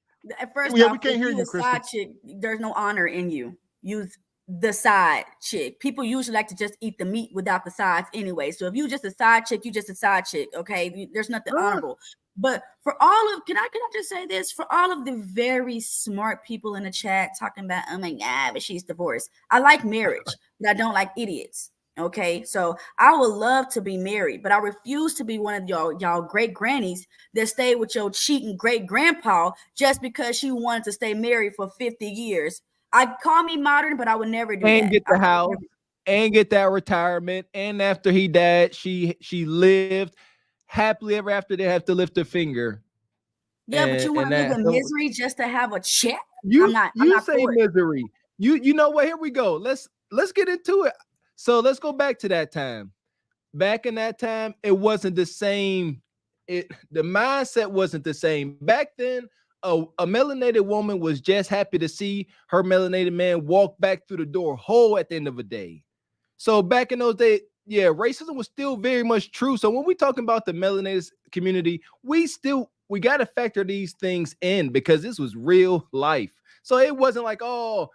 At first, we can't hear you, Crystal. Side chick, there's no honor in you. Use the side chick. People usually like to just eat the meat without the sides anyway. So if you just a side chick, you just a side chick. Okay, there's nothing honorable. But for all of, can I just say this? For all of the very smart people in the chat talking about, oh my God, but she's divorced. I like marriage, but I don't like idiots. Okay, so I would love to be married, but I refuse to be one of y'all great grannies that stayed with your cheating great grandpa just because she wanted to stay married for 50 years. I call me modern, but I would never do that. And get the house and get that retirement. And after he died, she lived happily ever after. They have to lift a finger. Yeah, but you want to live in misery just to have a check? I'm not say misery. You know what? Here we go. Let's get into it. So let's go back to that time. Back in that time, it wasn't the same. The mindset wasn't the same. Back then, a melanated woman was just happy to see her melanated man walk back through the door whole at the end of the day. So back in those days, yeah, racism was still very much true. So when we're talking about the melanated community, we got to factor these things in because this was real life. So it wasn't like, my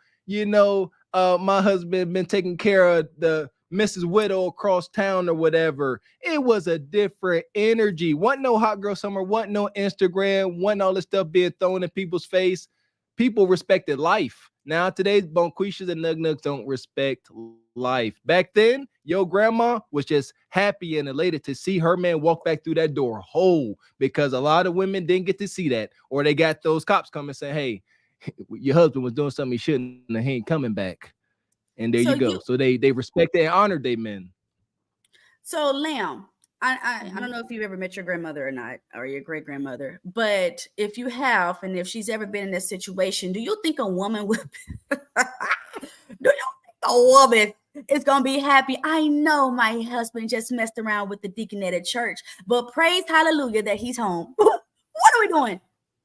husband been taking care of the Mrs. Widow across town or whatever. It was a different energy. Wasn't no hot girl summer, wasn't no Instagram, wasn't all this stuff being thrown in people's face. People respected life. Now today's bonquishas and nug-nugs don't respect life. Back then, your grandma was just happy and elated to see her man walk back through that door whole because a lot of women didn't get to see that, or they got those cops coming saying, hey, your husband was doing something he shouldn't, and he ain't coming back. And there you go. So they respected and honored their men. So Lamb, I don't know if you've ever met your grandmother or not, or your great grandmother, but if you have, and if she's ever been in this situation, do you think a woman would? Do you think a woman is gonna be happy? I know my husband just messed around with the deaconette at church, but praise hallelujah that he's home. What are we doing?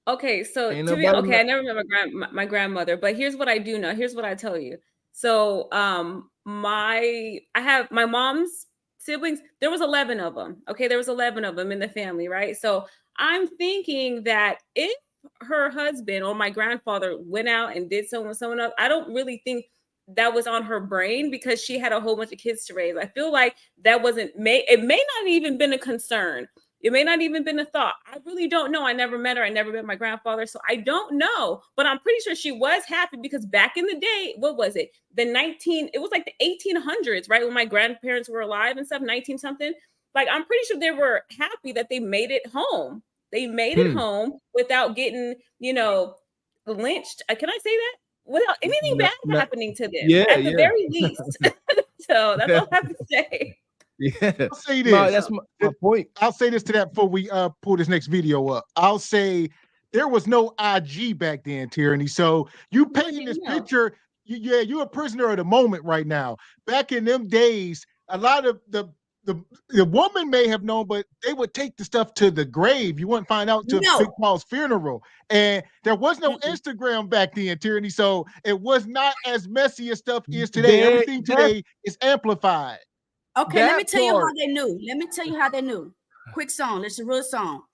Okay, so I never met my grandmother, but here's what I do know. Here's what I tell you. So I have my mom's siblings. There was 11 of them. Okay, there was 11 of them in the family, right? So I'm thinking that if her husband or my grandfather went out and did something with someone else, I don't really think that was on her brain because she had a whole bunch of kids to raise. I feel like that it may not even been a concern. It may not even been a thought. I really don't know. I never met her. I never met my grandfather. So I don't know, but I'm pretty sure she was happy because back in the day, what was it? It was like the 1800s, right? When my grandparents were alive and stuff, 19 something. Like, I'm pretty sure they were happy that they made it home. They made it home without getting, lynched. Can I say that? Without anything bad happening to them at the very least. So that's all I have to say. Yeah, I'll say this. No, that's my point. I'll say this to that before we pull this next video up. I'll say there was no IG back then, Tyranny. So you painting this picture, you're a prisoner of the moment right now. Back in them days, a lot of the woman may have known, but they would take the stuff to the grave. You wouldn't find out till Big Paul's funeral. And there was no Instagram back then, Tyranny. So it was not as messy as stuff is today. Everything today is amplified. Okay, let me tell you how they knew. Let me tell you how they knew. Quick song. It's a real song.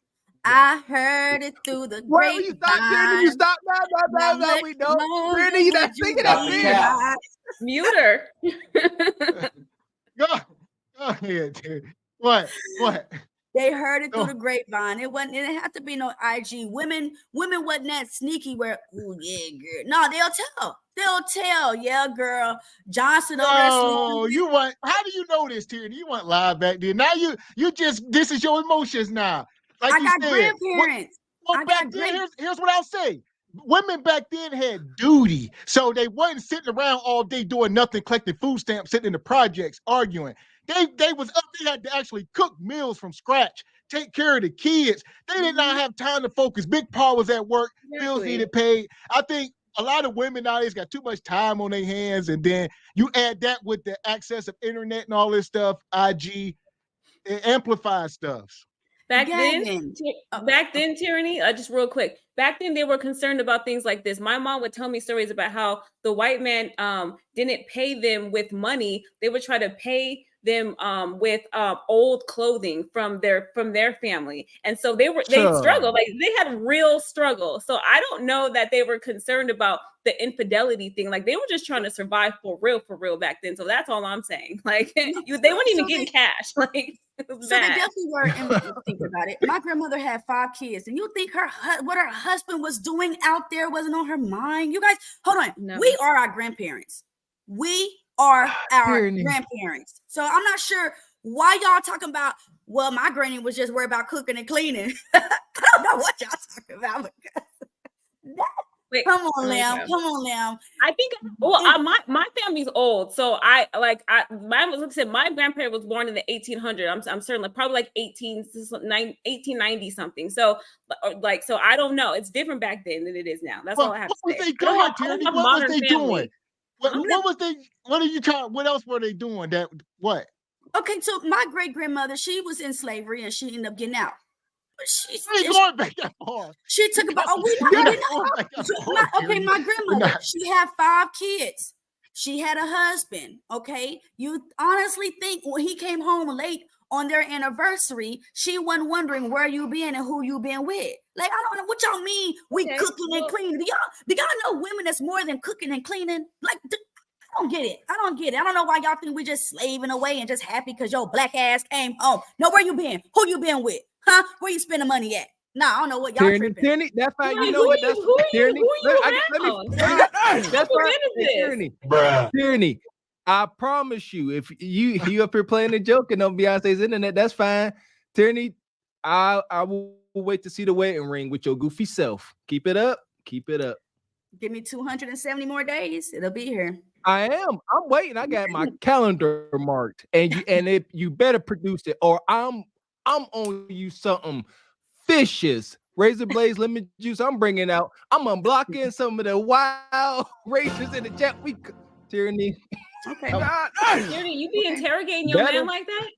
I heard it through the grapevine. You stop now. We don't. Brittany, you're not singing that. Mute her. Go ahead, dude. What? They heard it through the grapevine. It didn't have to be no IG. Women wasn't that sneaky where, oh yeah, girl. No, they'll tell, yeah, girl. Johnson over there. Oh, how do you know this, Tyranny? You weren't live back then. Now this is your emotions now. Like I got grandparents. Here's what I'll say. Women back then had duty. So they wasn't sitting around all day doing nothing, collecting food stamps, sitting in the projects, arguing. They was up. They had to actually cook meals from scratch, take care of the kids. They did not have time to focus. Big Pa was at work. Bills needed paid. I think a lot of women nowadays got too much time on their hands, and then you add that with the access of internet and all this stuff, IG, it amplifies stuff. Back then, Tyranny, just real quick. Back then, they were concerned about things like this. My mom would tell me stories about how the white man didn't pay them with money. They would try to pay them with old clothing from their family, and so they struggled. Like they had real struggle. So I don't know that they were concerned about the infidelity thing. Like they were just trying to survive for real back then. So that's all I'm saying. Like they weren't even getting cash. Like so they definitely were. And think about it. My grandmother had 5 kids, and you think what her husband was doing out there wasn't on her mind? You guys, hold on. No. We are our grandparents. We are our grandparents. So I'm not sure why y'all talking about, well, my granny was just worried about cooking and cleaning. I don't know what y'all talking about. Come on, Lamb. I think, my family's old. So my grandparent was born in the 1800s. I'm certain, probably like 1890 something. So I don't know. It's different back then than it is now. That's all I have to say. What was they doing? What else were they doing? Okay, so my great grandmother, she was in slavery and she ended up getting out. She's going back that far. She took about my grandmother, she had 5 kids. She had a husband. Okay. You honestly think when he came home late on their anniversary, she wasn't wondering where you been and who you been with? Like, I don't know what y'all mean. We cooking and cleaning. Do y'all know women that's more than cooking and cleaning? Like, I don't get it. I don't know why y'all think we just slaving away and just happy because your black ass came home. No, where you been? Who you been with? Huh? Where you spending money at? Nah, I don't know what y'all tripping. Tyranny, that's fine. You know what? That's Tyranny. That's right. Tyranny. I promise you, if you up here playing and joking on Beyonce's internet, that's fine. Tyranny, I will wait to see the wedding ring with your goofy self. Keep it up. Keep it up. Give me 270 more days. It'll be here. I am. I'm waiting. I got my calendar marked, and if you better produce it, or I'm on you something vicious. Razor blades, lemon juice. I'm bringing out. I'm unblocking some of the wild racers in the chat. Tyranny. Okay. Tyranny, you be interrogating your man like that?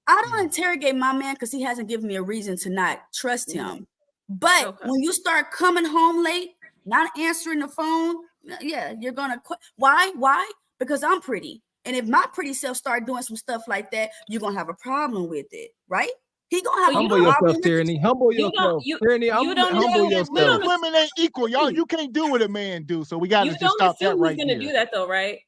I don't interrogate my man because he hasn't given me a reason to not trust him. But when you start coming home late, not answering the phone, yeah, you're gonna quit. Why? Because I'm pretty. And if my pretty self start doing some stuff like that, you're gonna have a problem with it, right? He gonna have humble yourself, Tyranny. Humble yourself, Tyranny. Humble yourself. Women ain't equal, y'all. You can't do what a man do, so we gotta just stop that right here. He's gonna do that though, right?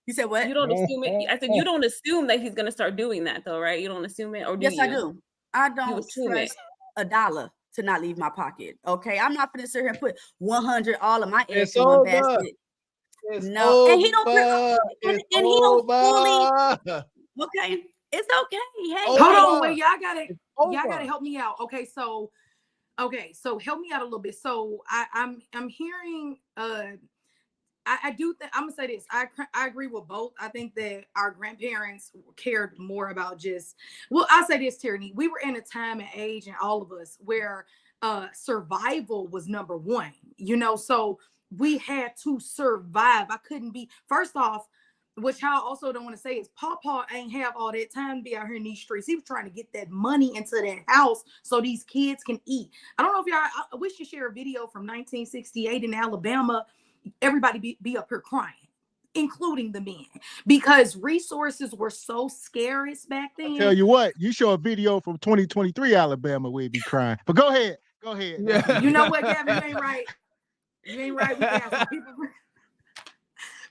You said what? You don't assume it. I said you don't assume that he's gonna start doing that though, right? You don't assume it, or do yes, you? I do. I don't trust $1 to not leave my pocket. Okay, I'm not gonna sit here and put 100 all of my eggs in one basket. No, and he don't fully. Okay, it's okay. Hey, hold on, wait, y'all gotta help me out. Okay, so help me out a little bit. So I'm hearing. I do think I'm gonna say this. I agree with both. I think that our grandparents cared more about I'll say this, Tyranny. We were in a time and age, and all of us, where survival was number one. So we had to survive. I couldn't be. First off, which I also don't want to say is Papa ain't have all that time to be out here in these streets. He was trying to get that money into that house so these kids can eat. I don't know if y'all. I wish you share a video from 1968 in Alabama. Everybody be up here crying, including the men, because resources were so scarce back then. I tell you what, you show a video from 2023 Alabama, we'd be crying. But go ahead. Yeah. You know what, Gavin? You ain't right. We got some people.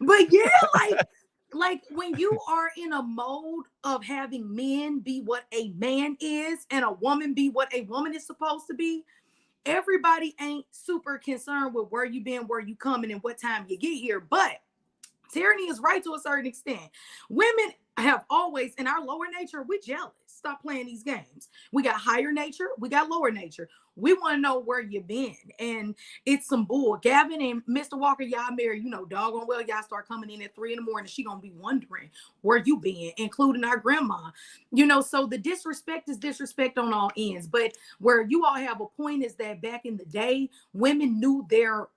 But yeah, like when you are in a mode of having men be what a man is and a woman be what a woman is supposed to be, everybody ain't super concerned with where you been, where you coming, and what time you get here. But Tyranny is right to a certain extent. Women, have always, in our lower nature, we're jealous. Stop playing these games. We got higher nature, we got lower nature. We want to know where you've been, and it's some bull. Gavin and Mr. Walker, y'all married, doggone well, y'all start coming in at 3 a.m. She gonna be wondering where you been, including our grandma. So the disrespect is disrespect on all ends. But where you all have a point is that back in the day, women knew their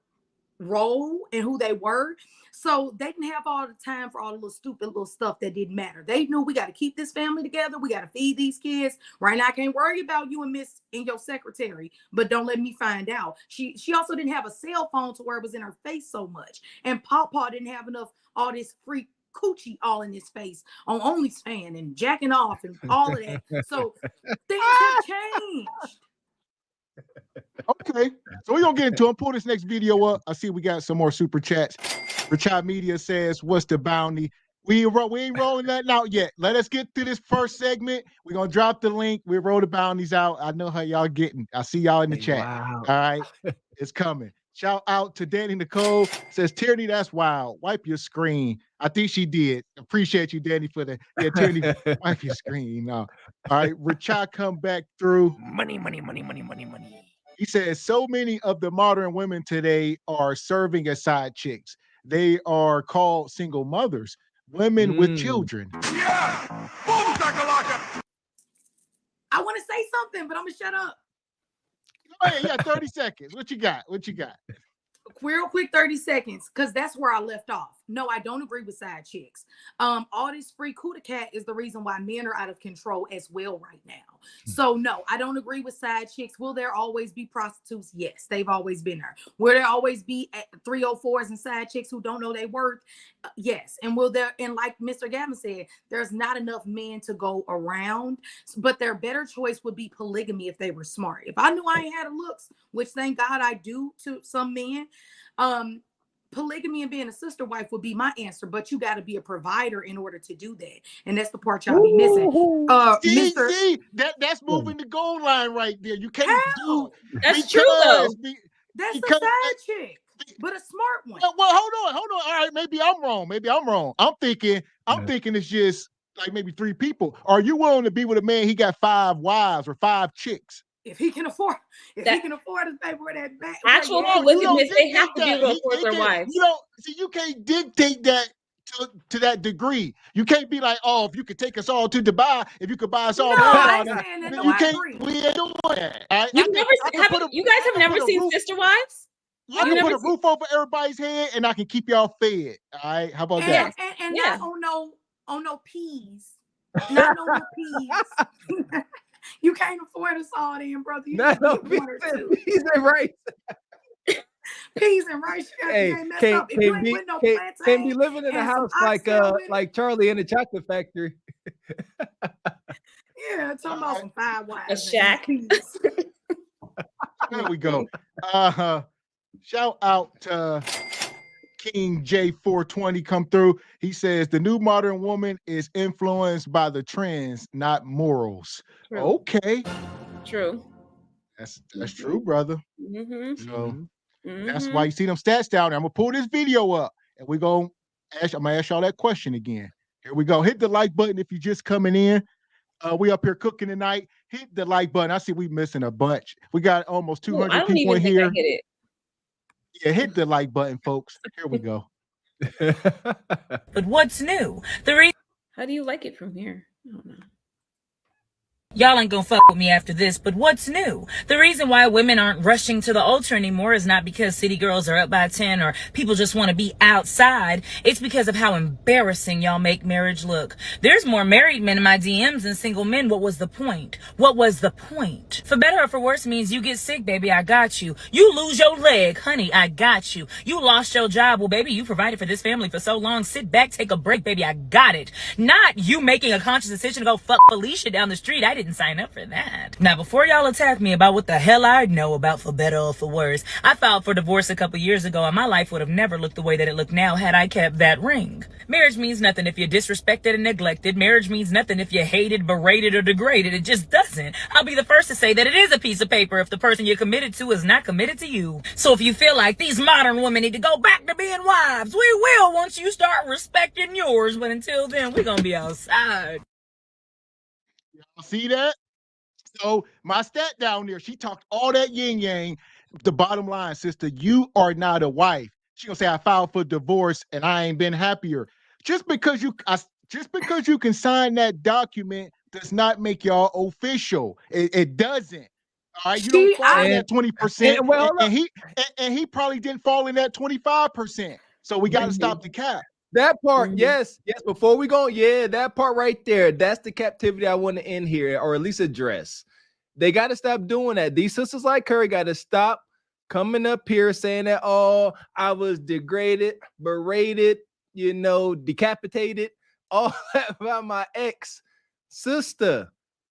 role and who they were, so they didn't have all the time for all the little stupid little stuff that didn't matter. They knew we got to keep this family together, we got to feed these kids right now. I can't worry about you and Miss and your secretary, but don't let me find out. She also didn't have a cell phone to where it was in her face so much, and Pawpaw didn't have enough all this free coochie all in his face on OnlyFans and jacking off and all of that. So things have changed. Okay, so we're gonna get into it. Pull this next video up. I see we got some more super chats. Richard Media says, "What's the bounty?" We ain't rolling that out yet. Let us get through this first segment. We're gonna drop the link. We roll the bounties out. I know how y'all getting. I see y'all in the chat. Wow. All right, it's coming. Shout out to Danny Nicole. Says, Tierney, that's wild. Wipe your screen. I think she did. Appreciate you, Danny, for the Tierney. Wipe your screen. No. All right, Richard come back through. Money. He says, so many of the modern women today are serving as side chicks. They are called single mothers, women with children. Yeah! Boom, shakalaka! I want to say something, but I'm going to shut up. Oh, yeah, 30 seconds. What you got? Real quick, 30 seconds, because that's where I left off. No, I don't agree with side chicks. All this free cootie cat is the reason why men are out of control as well right now. So no, I don't agree with side chicks. Will there always be prostitutes? Yes, they've always been there. Will there always be 304s and side chicks who don't know their worth? Yes. And and like Mr. Gavin said, there's not enough men to go around, but their better choice would be polygamy if they were smart. If I knew I ain't had the looks, which thank God I do to some men, polygamy and being a sister wife would be my answer, but you got to be a provider in order to do that, and that's the part y'all be missing. That's moving the goal line right there. You can't do that's true though. That's a side chick, but a smart one. Well, hold on. All right, maybe I'm wrong. I'm thinking it's just like maybe 3 people. Are you willing to be with a man? He got 5 wives or 5 chicks. If he can afford to pay for that back. Actual polygamists, they have to be able to afford their wives. You can't dictate that to that degree. You can't be like, oh, if you could take us all to Dubai, if you could buy us all. No, I ain't saying that. No, you I can't. agree. We ain't doing that. You guys have never seen Sister Wives? I can put a roof over everybody's head, and I can keep y'all fed. All right, how about that? And not on no peas. Not on no peas. You can't afford us all then, brother. You peas and rice. Peas and rice. Can't be living in a house like Charlie in the Chocolate Factory. Yeah, talking about some 5 wives. A shack. There we go. Shout out to King J420 come through. He says the new modern woman is influenced by the trends, not morals. True. Okay. True. That's true, brother. Mm-hmm. So that's why you see them stats down there. I'm gonna pull this video up and I'm gonna ask y'all that question again. Here we go. Hit the like button if you're just coming in. We up here cooking tonight. Hit the like button. I see we missing a bunch. We got almost 200 people in here. Hit it. Yeah, hit the like button, folks. Here we go. But what's new? How do you like it from here? I don't know. Y'all ain't gonna fuck with me after this, but what's new? The reason why women aren't rushing to the altar anymore is not because city girls are up by 10 or people just want to be outside. It's because of how embarrassing y'all make marriage look. There's more married men in my DMs than single men. What was the point? What was the point? For better or for worse means you get sick, baby, I got you. You lose your leg, honey, I got you. You lost your job, well, baby, you provided for this family for so long. Sit back, take a break, baby, I got it. Not you making a conscious decision to go fuck Felicia down the street. I didn't sign up for that. Now, before y'all attack me about what the hell I know about for better or for worse, I filed for divorce a couple years ago and my life would have never looked the way that it looked now had I kept that ring. Marriage means nothing if you're disrespected and neglected. Marriage means nothing if you're hated, berated, or degraded. It just doesn't. I'll be the first to say that it is a piece of paper if the person you're committed to is not committed to you. So if you feel like these modern women need to go back to being them wives. We will once you start respecting yours, but until then, we're gonna be outside. See that? So my stat down there, she talked all that yin yang. The bottom line, sister, you are not a wife. She gonna say I filed for divorce and I ain't been happier. Just because you can sign that document does not make y'all official. It doesn't. All right, you don't fall in that 20%, and he probably didn't fall in that 25%. So we got to stop the cap. That part, yes. Before we go, that part right there. That's the captivity I want to end here, or at least address. They got to stop doing that. These sisters like Curry got to stop coming up here saying that, oh, I was degraded, berated, decapitated, all that by my ex. Sister,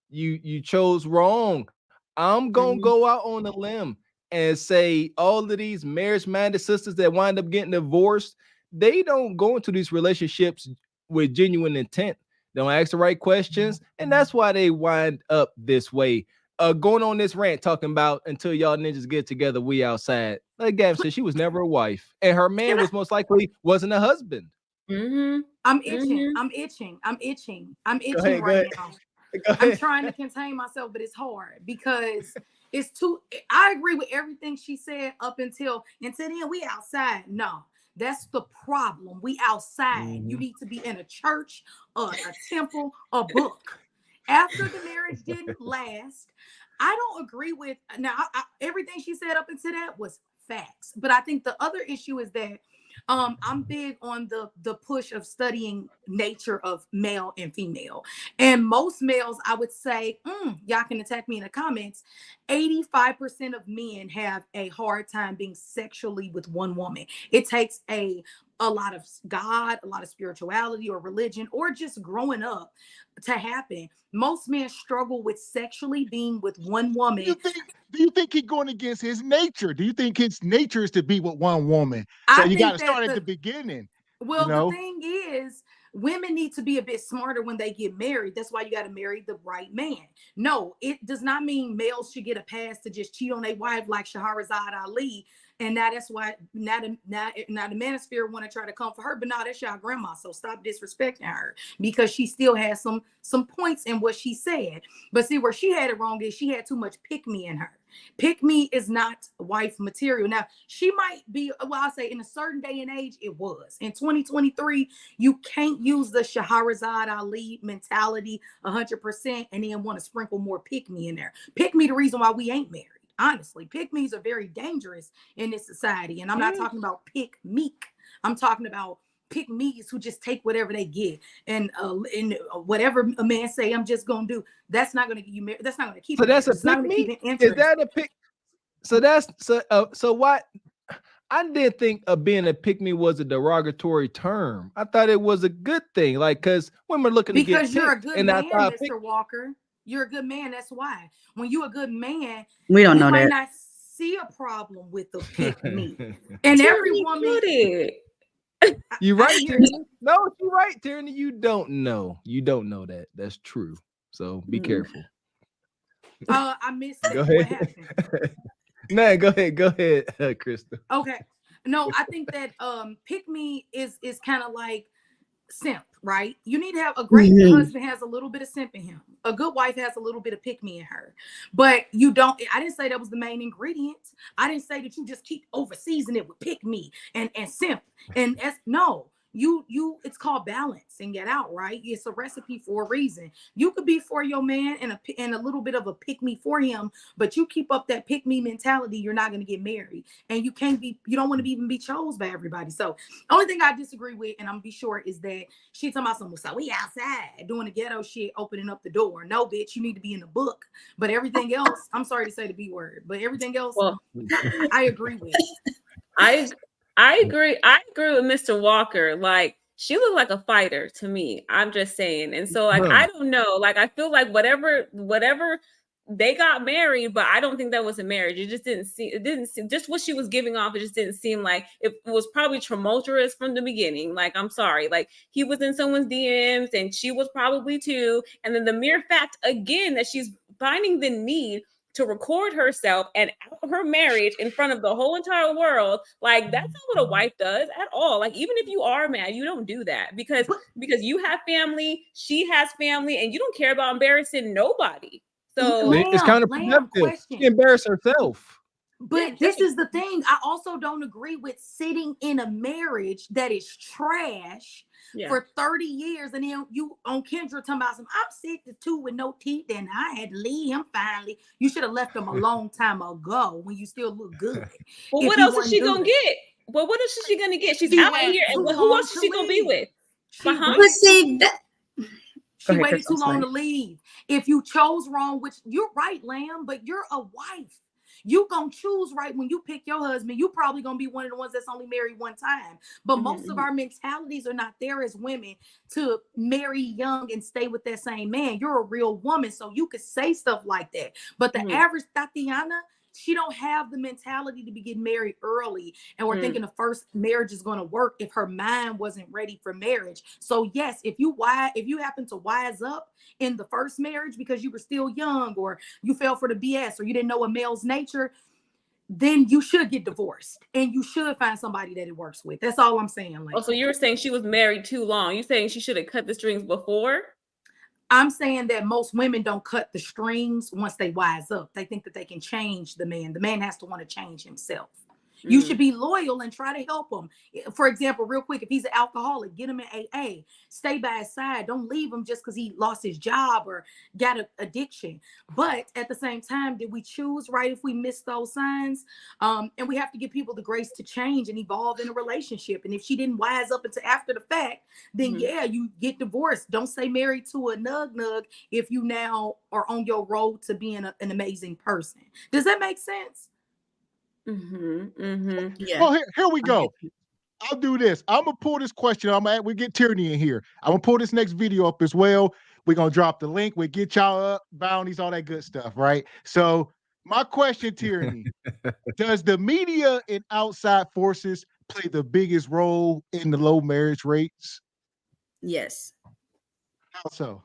you chose wrong. I'm gonna go out on a limb and say all of these marriage-minded sisters that wind up getting divorced, they don't go into these relationships with genuine intent. They don't ask the right questions, and that's why they wind up this way. Going on this rant talking about until y'all ninjas get together, we outside. Like Gavin said, she was never a wife, and her man was most likely wasn't a husband. I'm itching. I'm itching right now. I'm trying to contain myself, but it's hard because it's too. I agree with everything she said up until then. We outside. No, that's the problem. We outside. You need to be in a church, a temple, a book. After the marriage didn't last, I don't agree with. Now, everything she said up until that was facts, but I think the other issue is that I'm big on the push of studying nature of male and female. And most males, I would say, y'all can attack me in the comments, 85% of men have a hard time being sexually with one woman. It takes a lot of God, a lot of spirituality or religion, or just growing up to happen. Most men struggle with sexually being with one woman. Do you think he's going against his nature? Do you think his nature is to be with one woman? So you got to start at the beginning. Well, the thing is, women need to be a bit smarter when they get married. That's why you got to marry the right man. No, it does not mean males should get a pass to just cheat on their wife like Shahrazad Ali. And now that's why now the manosphere want to try to come for her, but now that's y'all grandma. So stop disrespecting her because she still has some points in what she said. But see, where she had it wrong is she had too much pick me in her. Pick me is not wife material. Now she might be, well, I'll say in a certain day and age it was. In 2023, you can't use the Shahrazad Ali mentality 100% and then want to sprinkle more pick me in there. Pick me the reason why we ain't married. Honestly, pick-me's are very dangerous in this society. And I'm not talking about pick-meek. I'm talking about pick-me's who just take whatever they get. And whatever a man say, I'm just going to do. That's not going to get you married. That's not going to keep So that's a pick-me? Is that a pick? So what? I didn't think being a pick-me was a derogatory term. I thought it was a good thing. Like, because women are looking to get because you're a good man, Mr. Walker. You're a good man. That's why. When you're a good man, we don't know might that. not see a problem with the pick me. And every woman. You're right, Tierney. No, you're right, Tierney. You don't know. You don't know that. That's true. So be careful. I missed it. Go ahead. What happened? No, go ahead, Krista. Okay. No, I think that pick me is kind of like simp, right? You need to have a great husband has a little bit of simp in him. A good wife has a little bit of pick me in her. But you don't, I didn't say that was the main ingredient. I didn't say that you just keep over seasoning it with pick me and simp. And no, it's called balance and get out, right? It's a recipe for a reason. You could be for your man and a little bit of a pick me for him, but you keep up that pick me mentality, you're not going to get married. And you don't want to even be chose by everybody. So only thing I disagree with, and I'm be short, is that she's talking about something, so we outside doing the ghetto shit, opening up the door. No, bitch, you need to be in the book. But everything else, I'm sorry to say the B word, but everything else, I agree with. I agree. I agree with Mr. Walker. Like, she looked like a fighter to me. I'm just saying. And so, like, I don't know. Like, I feel like whatever they got married, but I don't think that was a marriage. It didn't seem just what she was giving off. It just didn't seem like it was probably tumultuous from the beginning. Like, I'm sorry. Like, he was in someone's DMs and she was probably too. And then the mere fact again that she's finding the need to record herself and out her marriage in front of the whole entire world. Like, that's not what a wife does at all. Like, even if you are mad, you don't do that because you have family, she has family, and you don't care about embarrassing nobody. So it's kind of productive. She embarrassed herself. But this is the thing. I also don't agree with sitting in a marriage that is trash for 30 years. And then you on Kendra talking about I'm 62 with no teeth and I had to leave him finally. You should have left him a long time ago when you still look good. Well, what else is she going to get? Well, what else is she going to get? She's out here. And who else is she going to be with? She waited too long to leave. If you chose wrong, which you're right, Lamb, but you're a wife. You gonna choose right when you pick your husband. You probably gonna be one of the ones that's only married one time. But most of our mentalities are not there as women to marry young and stay with that same man. You're a real woman, so you could say stuff like that. But the average Tatiana, she don't have the mentality to be getting married early. And we're thinking the first marriage is going to work if her mind wasn't ready for marriage. So yes, if you happen to wise up in the first marriage because you were still young or you fell for the BS or you didn't know a male's nature, then you should get divorced and you should find somebody that it works with. That's all I'm saying. Like, so you were saying she was married too long. You're saying she should have cut the strings before? I'm saying that most women don't cut the strings once they wise up. They think that they can change the man. The man has to want to change himself. You should be loyal and try to help him. For example, real quick, if he's an alcoholic, get him in AA. Stay by his side. Don't leave him just because he lost his job or got an addiction. But at the same time, did we choose right if we missed those signs? And we have to give people the grace to change and evolve in a relationship. And if she didn't wise up until after the fact, then you get divorced. Don't stay married to a nug if you now are on your road to being an amazing person. Does that make sense? Yeah. Well, here we go. I'll do this. I'm gonna pull this question. We get Tierney in here. I'm gonna pull this next video up as well. We're gonna drop the link. We get y'all up, bounties, all that good stuff, right? So my question, Tierney, does the media and outside forces play the biggest role in the low marriage rates? Yes. How so?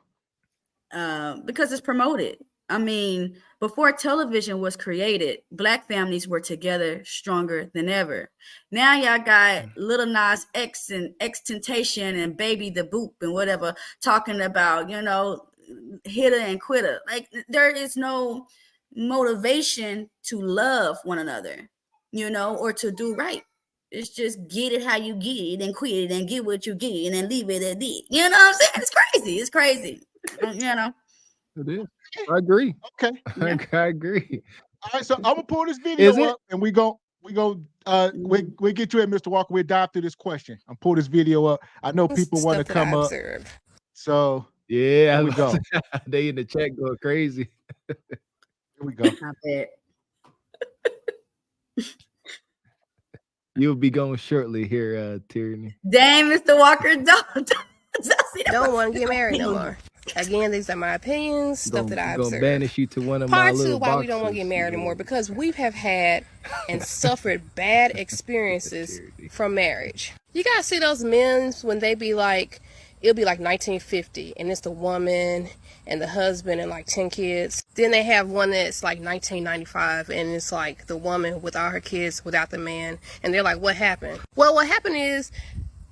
Because it's promoted. I mean, before television was created, Black families were together stronger than ever. Now y'all got Little Nas X and XXXTentacion and Baby the Boop and whatever talking about, hitter and quitter. Like, there is no motivation to love one another, or to do right. It's just get it how you get it and quit it and get what you get and then leave it at that. You know what I'm saying? It's crazy. It's crazy. It is. I agree. Okay. I agree. All right, so I'm gonna pull this video up and we get you at Mr. Walker. We dive through this question. I'm pull this video up. I know people want to come up. So yeah, here we go. They in the chat going crazy. Here we go. I bet. You'll be going shortly here, Tierney. Dang, Mr. Walker, don't want to get married no more. Again, these are my opinions, stuff that I observed. Banish you to one of my little why boxes. we don't want to get married anymore, because we have had and suffered bad experiences from marriage. You gotta see those men when they be like, it'll be like 1950, and it's the woman and the husband and like 10 kids. Then they have one that's like 1995, and it's like the woman with all her kids without the man, and they're like, what happened? Well, what happened is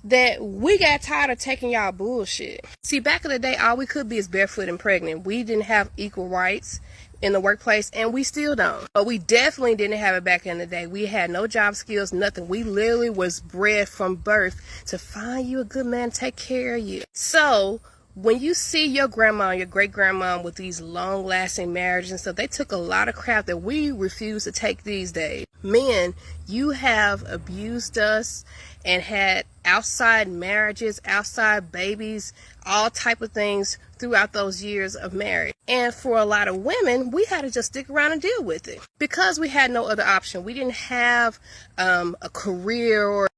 that we got tired of taking y'all bullshit. See, back in the day, all we could be is barefoot and pregnant. We didn't have equal rights in the workplace, and we still don't. But we definitely didn't have it back in the day. We had no job skills, nothing. We literally was bred from birth to find you a good man, take care of you. So when you see your grandma, your great-grandma with these long-lasting marriages and stuff, they took a lot of crap that we refuse to take these days. Men, you have abused us and had outside marriages, outside babies, all type of things throughout those years of marriage. And for a lot of women, we had to just stick around and deal with it because we had no other option. We didn't have a career or...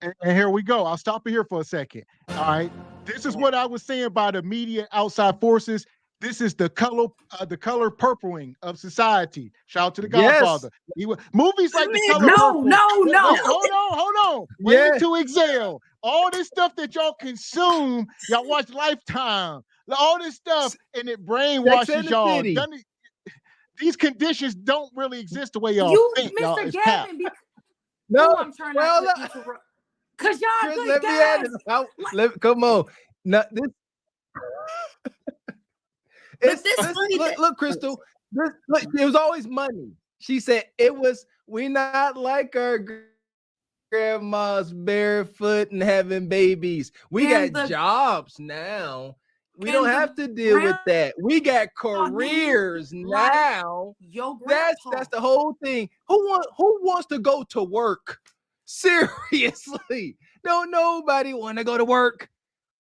And here we go. I'll stop it here for a second. All right. This is what I was saying by the media outside forces. This is the color purpling of society. Shout out to the Godfather. Movies like The Color Purple. No. Hold on. Wait to exhale. All this stuff that y'all consume, y'all watch Lifetime. All this stuff, and it brainwashes y'all. these conditions don't really exist the way y'all think. Y'all, Mr. it's Gavin, no, I'm trying not to interrupt. Cause y'all Chris, good let guys. me add it. Come on. Now, this. Look, Crystal. Look, it was always money. She said it was. We not like our grandmas barefoot and having babies. We got jobs now. We don't have to deal with that. We got careers now. That's the whole thing. Who wants to go to work? Seriously, don't nobody want to go to work.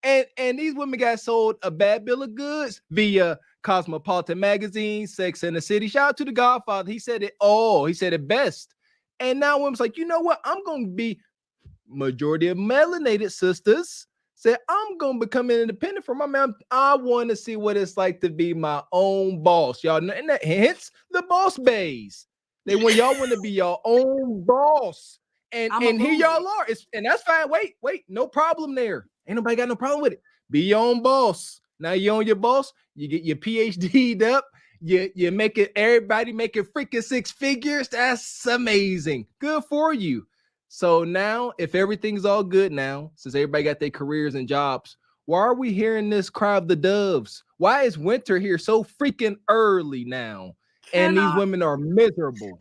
And these women got sold a bad bill of goods via Cosmopolitan magazine, Sex and the City. Shout out to the Godfather. He said it all. He said it best. And now women's like, you know what? I'm going to be majority of melanated sisters. Said, I'm going to become independent from my man. I want to see what it's like to be my own boss. Y'all know, and that hence the boss bays. They want y'all want to be your own boss. And here y'all are. And that's fine. Wait, no problem there. Ain't nobody got no problem with it. Be your own boss. Now you're on your boss. You get your PhD'd up. You make it, everybody making freaking 6 figures. That's amazing. Good for you. So now, if everything's all good now, since everybody got their careers and jobs, why are we hearing this cry of the doves? Why is winter here so freaking early now? And these women are miserable.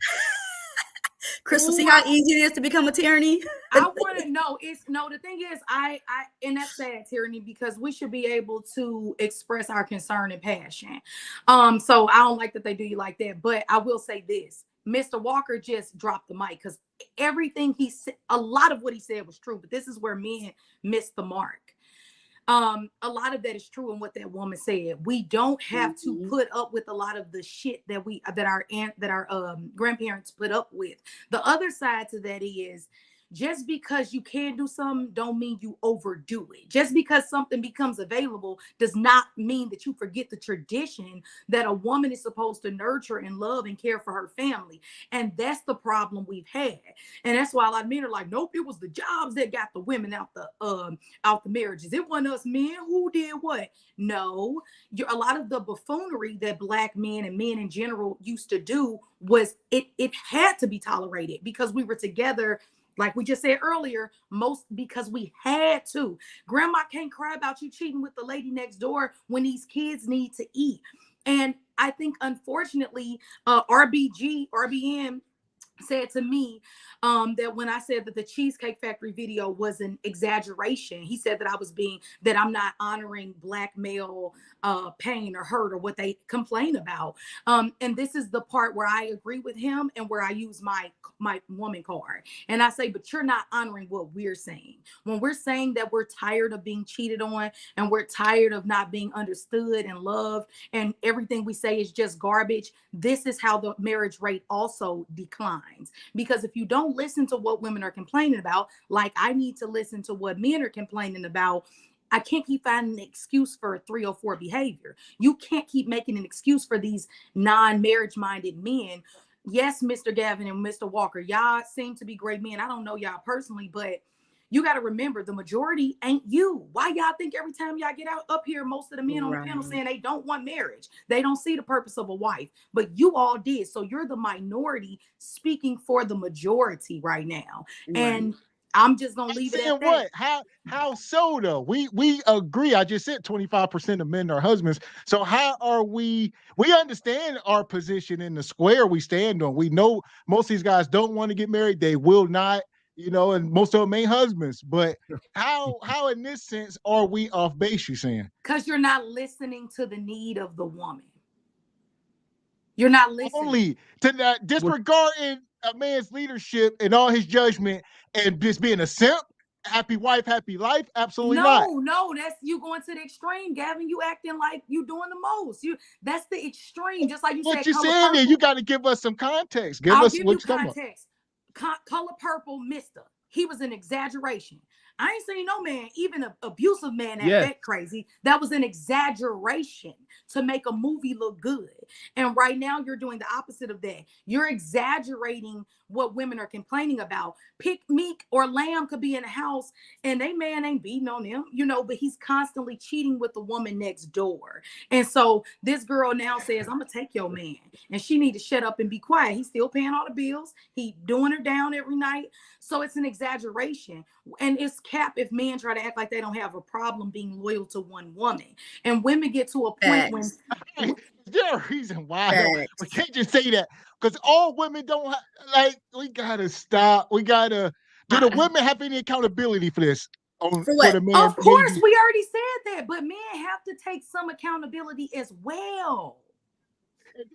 Crystal, see how easy it is to become a tyranny? I want to know. The thing is, I and that's sad, tyranny, because we should be able to express our concern and passion. So I don't like that they do you like that, but I will say this. Mr. Walker just dropped the mic because everything he said, a lot of what he said was true, but this is where men missed the mark. A lot of that is true in what that woman said. We don't have to put up with a lot of the shit that our grandparents put up with. The other side to that is, just because you can do something don't mean you overdo it. Just because something becomes available does not mean that you forget the tradition that a woman is supposed to nurture and love and care for her family. And that's the problem we've had. And that's why a lot of men are like, nope, it was the jobs that got the women out the marriages. It wasn't us men who did what. No, a lot of the buffoonery that Black men and men in general used to do was it had to be tolerated because we were together. Like we just said earlier, because we had to. Grandma can't cry about you cheating with the lady next door when these kids need to eat. And I think, unfortunately, RBN said to me that when I said that the Cheesecake Factory video was an exaggeration, he said that I'm not honoring Black male pain or hurt or what they complain about. And this is the part where I agree with him and where I use my woman card. And I say, but you're not honoring what we're saying. When we're saying that we're tired of being cheated on and we're tired of not being understood and loved and everything we say is just garbage, this is how the marriage rate also declines. Because if you don't listen to what women are complaining about, like I need to listen to what men are complaining about, I can't keep finding an excuse for 304 behavior. You can't keep making an excuse for these non-marriage minded men. Yes, Mr. Gavin and Mr. Walker, y'all seem to be great men. I don't know y'all personally, but you got to remember the majority ain't you. Why y'all think every time y'all get out up here, most of the men on the panel saying they don't want marriage. They don't see the purpose of a wife, but you all did. So you're the minority speaking for the majority right now. Right. And I'm just gonna leave it at that. What? How so though? We agree. I just said 25% of men are husbands. So how are we understand our position in the square we stand on. We know most of these guys don't want to get married. They will not, and most of them ain't husbands. But how in this sense are we off base, you saying? Because you're not listening to the need of the woman. You're not listening. Only to that, disregarding a man's leadership and all his judgment and just being a simp, happy wife, happy life. Absolutely not. No, that's you going to the extreme, Gavin. You acting like you doing the most. That's the extreme. Just like you said. What you saying there? You got to give us some context. I'll give you context. Color Purple, Mr. He was an exaggeration. I ain't seen no man, even an abusive man, that crazy. That was an exaggeration to make a movie look good. And right now you're doing the opposite of that. You're exaggerating what women are complaining about. Meek or Lamb could be in a house and they man ain't beating on him, but he's constantly cheating with the woman next door. And so this girl now says, I'm gonna take your man, and she need to shut up and be quiet. He's still paying all the bills. He doing her down every night. So it's an exaggeration. And it's cap if men try to act like they don't have a problem being loyal to one woman. And women get to a point when there's a reason why we can't just say that, because all women don't we gotta stop. We gotta do the women have any accountability for this? For the man? Of course, we already said that, but men have to take some accountability as well.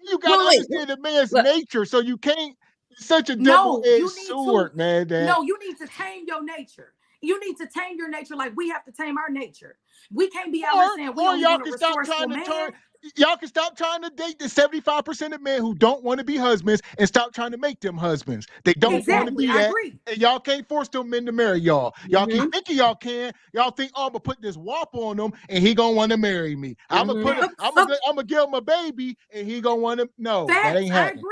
You gotta understand the man's nature, so you can't. It's such a double-edged sword, man. No, you need to tame your nature. You need to tame your nature like we have to tame our nature. We can't be out there saying we only want a resourceful man. Y'all can stop trying to date the 75% of men who don't want to be husbands and stop trying to make them husbands. They don't want to be that. And y'all can't force them men to marry y'all. Y'all keep thinking y'all can. Y'all think, I'm gonna put this whop on him and he gonna want to marry me. I'm gonna give him a baby and he gonna want to. No, that ain't happening.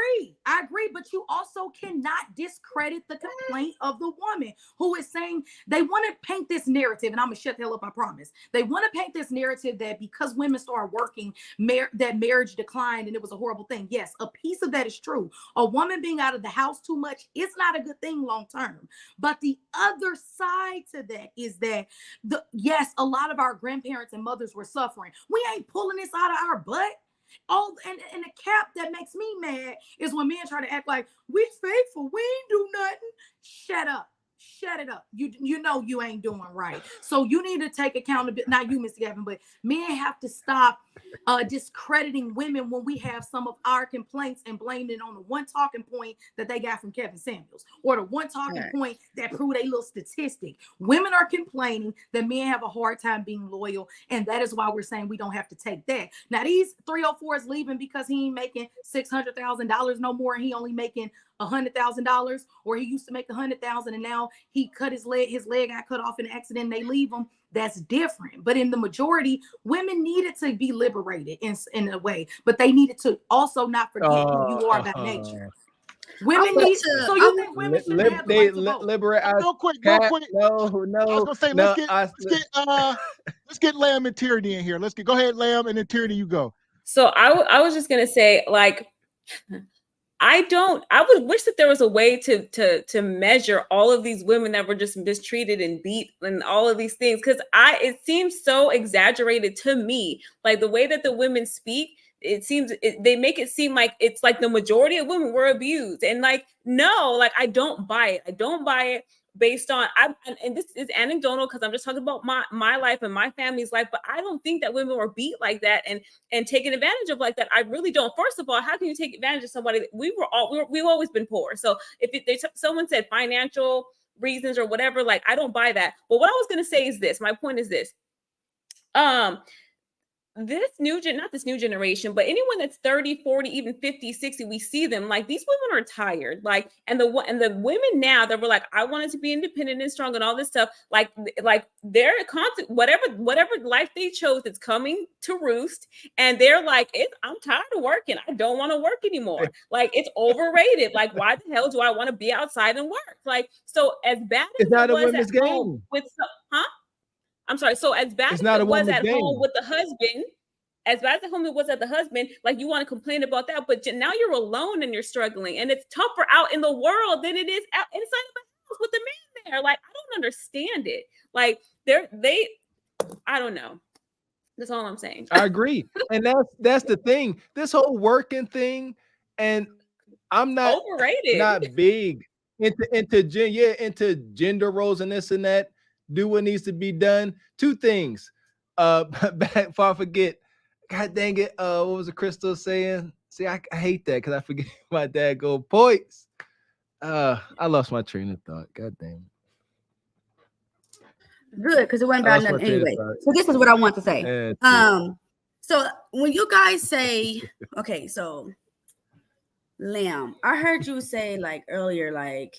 I agree, but you also cannot discredit the complaint of the woman who is saying they want to paint this narrative, and I'm gonna shut the hell up, I promise. They want to paint this narrative that because women start working, that marriage declined and it was a horrible thing. Yes, a piece of that is true. A woman being out of the house too much is not a good thing long term. But the other side to that is that yes, a lot of our grandparents and mothers were suffering. We ain't pulling this out of our butt. And the cap that makes me mad is when men try to act like we faithful, we ain't do nothing. Shut up. Shut it up. You know you ain't doing right. So you need to take accountability. Not you, Mr. Gavin, but men have to stop discrediting women when we have some of our complaints and blaming it on the one talking point that they got from Kevin Samuels or the one talking point that proved a little statistic. Women are complaining that men have a hard time being loyal, and that is why we're saying we don't have to take that. Now these 304s leaving because he ain't making $600,000 no more, and he only making $100,000, or he used to make $100,000 and now he cut his leg got cut off in an accident and they leave him. That's different. But in the majority, women needed to be liberated in a way, but they needed to also not forget who you are by nature. Women need to. So you think women should have the right to vote? Liberate real quick. No. I was gonna say let's get Lamb and Tierney in here. Go ahead, Lamb, and then Tierney, you go. So I was just gonna say, like, I would wish that there was a way to measure all of these women that were just mistreated and beat and all of these things, because it seems so exaggerated to me. Like the way that the women speak, they make it seem like it's like the majority of women were abused, and like no, like I don't buy it. Based on and this is anecdotal because I'm just talking about my life and my family's life, but I don't think that women were beat like that and taken advantage of like that. I really don't. First of all, how can you take advantage of somebody that we've always been poor? So if someone said financial reasons or whatever, like I don't buy that. But what I was gonna say is this. My point is this. Not this new generation, but anyone that's 30, 40, even 50, 60, we see them like these women are tired. Like, and the women now that were like, I wanted to be independent and strong and all this stuff, like they're constant, whatever life they chose, it's coming to roost. And they're like, I'm tired of working. I don't want to work anymore. Like it's overrated. Like, why the hell do I want to be outside and work? Like, so as bad as it's not it a was women's at home game. with I'm sorry. So as bad as it was at home with the husband, like you want to complain about that, but now you're alone and you're struggling, and it's tougher out in the world than it is out inside of the house with the man there. Like I don't understand it. Like I don't know. That's all I'm saying. I agree, and that's the thing. This whole working thing, and I'm not overrated. Not big into gender roles and this and that. Do what needs to be done. Two things. Before I forget, God dang it. What was the Crystal saying? See, I hate that because I forget my dad go points. I lost my train of thought. God damn it. Good, because it wasn't about nothing anyway. So this is what I want to say. So when you guys say, okay, so Lamb, I heard you say like earlier, like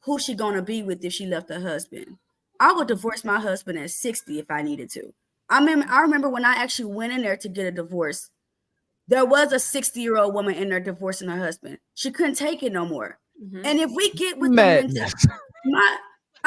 who's she gonna be with if she left her husband? I would divorce my husband at 60 if I needed to. I remember when I actually went in there to get a divorce, there was a 60-year-old woman in there divorcing her husband. She couldn't take it no more. And if we get with the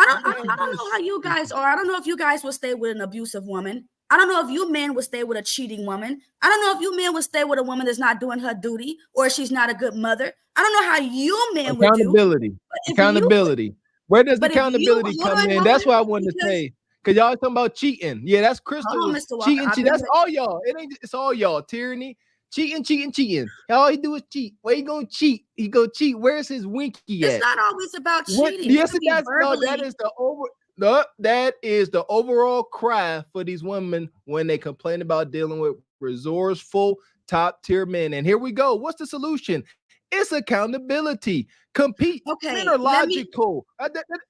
I don't know how you guys are. I don't know if you guys will stay with an abusive woman. I don't know if you men would stay with a cheating woman. I don't know if you men would stay with a woman that's not doing her duty or she's not a good mother. I don't know how you men would do. Accountability. Where does accountability come in? That's what I wanted to say. Because y'all talking about cheating. Yeah, that's Crystal. Cheating. That's all y'all. It's all y'all. Tyranny. Cheating. All he do is cheat. Where he gonna cheat? He go cheat. Where's his winky at? It's not always about cheating. Yes, it does. No, that is the overall cry for these women when they complain about dealing with resourceful top tier men. And here we go. What's the solution? It's accountability. Compete. Okay, men are logical.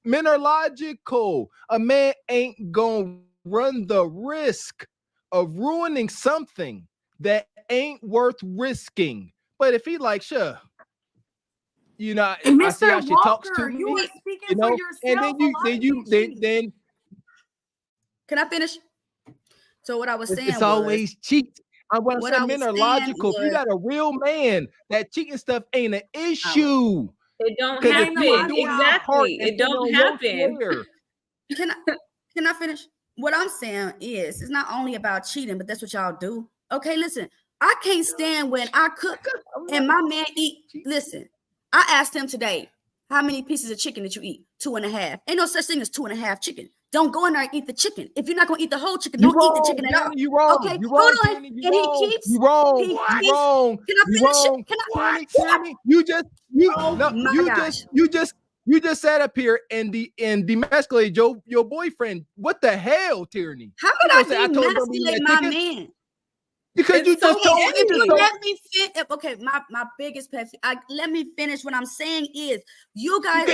Men are logical. A man ain't gonna run the risk of ruining something that ain't worth risking. But if he like, sure, you know, and I see how Mr. she talks to Walker, me, you were speaking you know, for yourself. and then can I finish? So what I was saying it's always cheat. I want to say men are logical. If you got a real man, that cheating stuff ain't an issue. It don't happen. Exactly. It don't happen. Can I finish? What I'm saying is, it's not only about cheating, but that's what y'all do. Okay, listen. I can't stand when I cook and my man eat. Listen, I asked him today, how many pieces of chicken did you eat? 2.5. Ain't no such thing as 2.5 chicken. Don't go in there and eat the chicken. If you're not gonna eat the whole chicken, don't eat the chicken at all. You wrong. Okay, you wrong, hold on. Tierney, And he keeps. You wrong. He You keeps, wrong. Can I finish it? Can I? Tierney, you just sat up here and demasculated your boyfriend. What the hell, Tierney? How could I demasculate my man? Because you just told me. If you let me fit, okay, my biggest pet. Let me finish. What I'm saying is, you guys.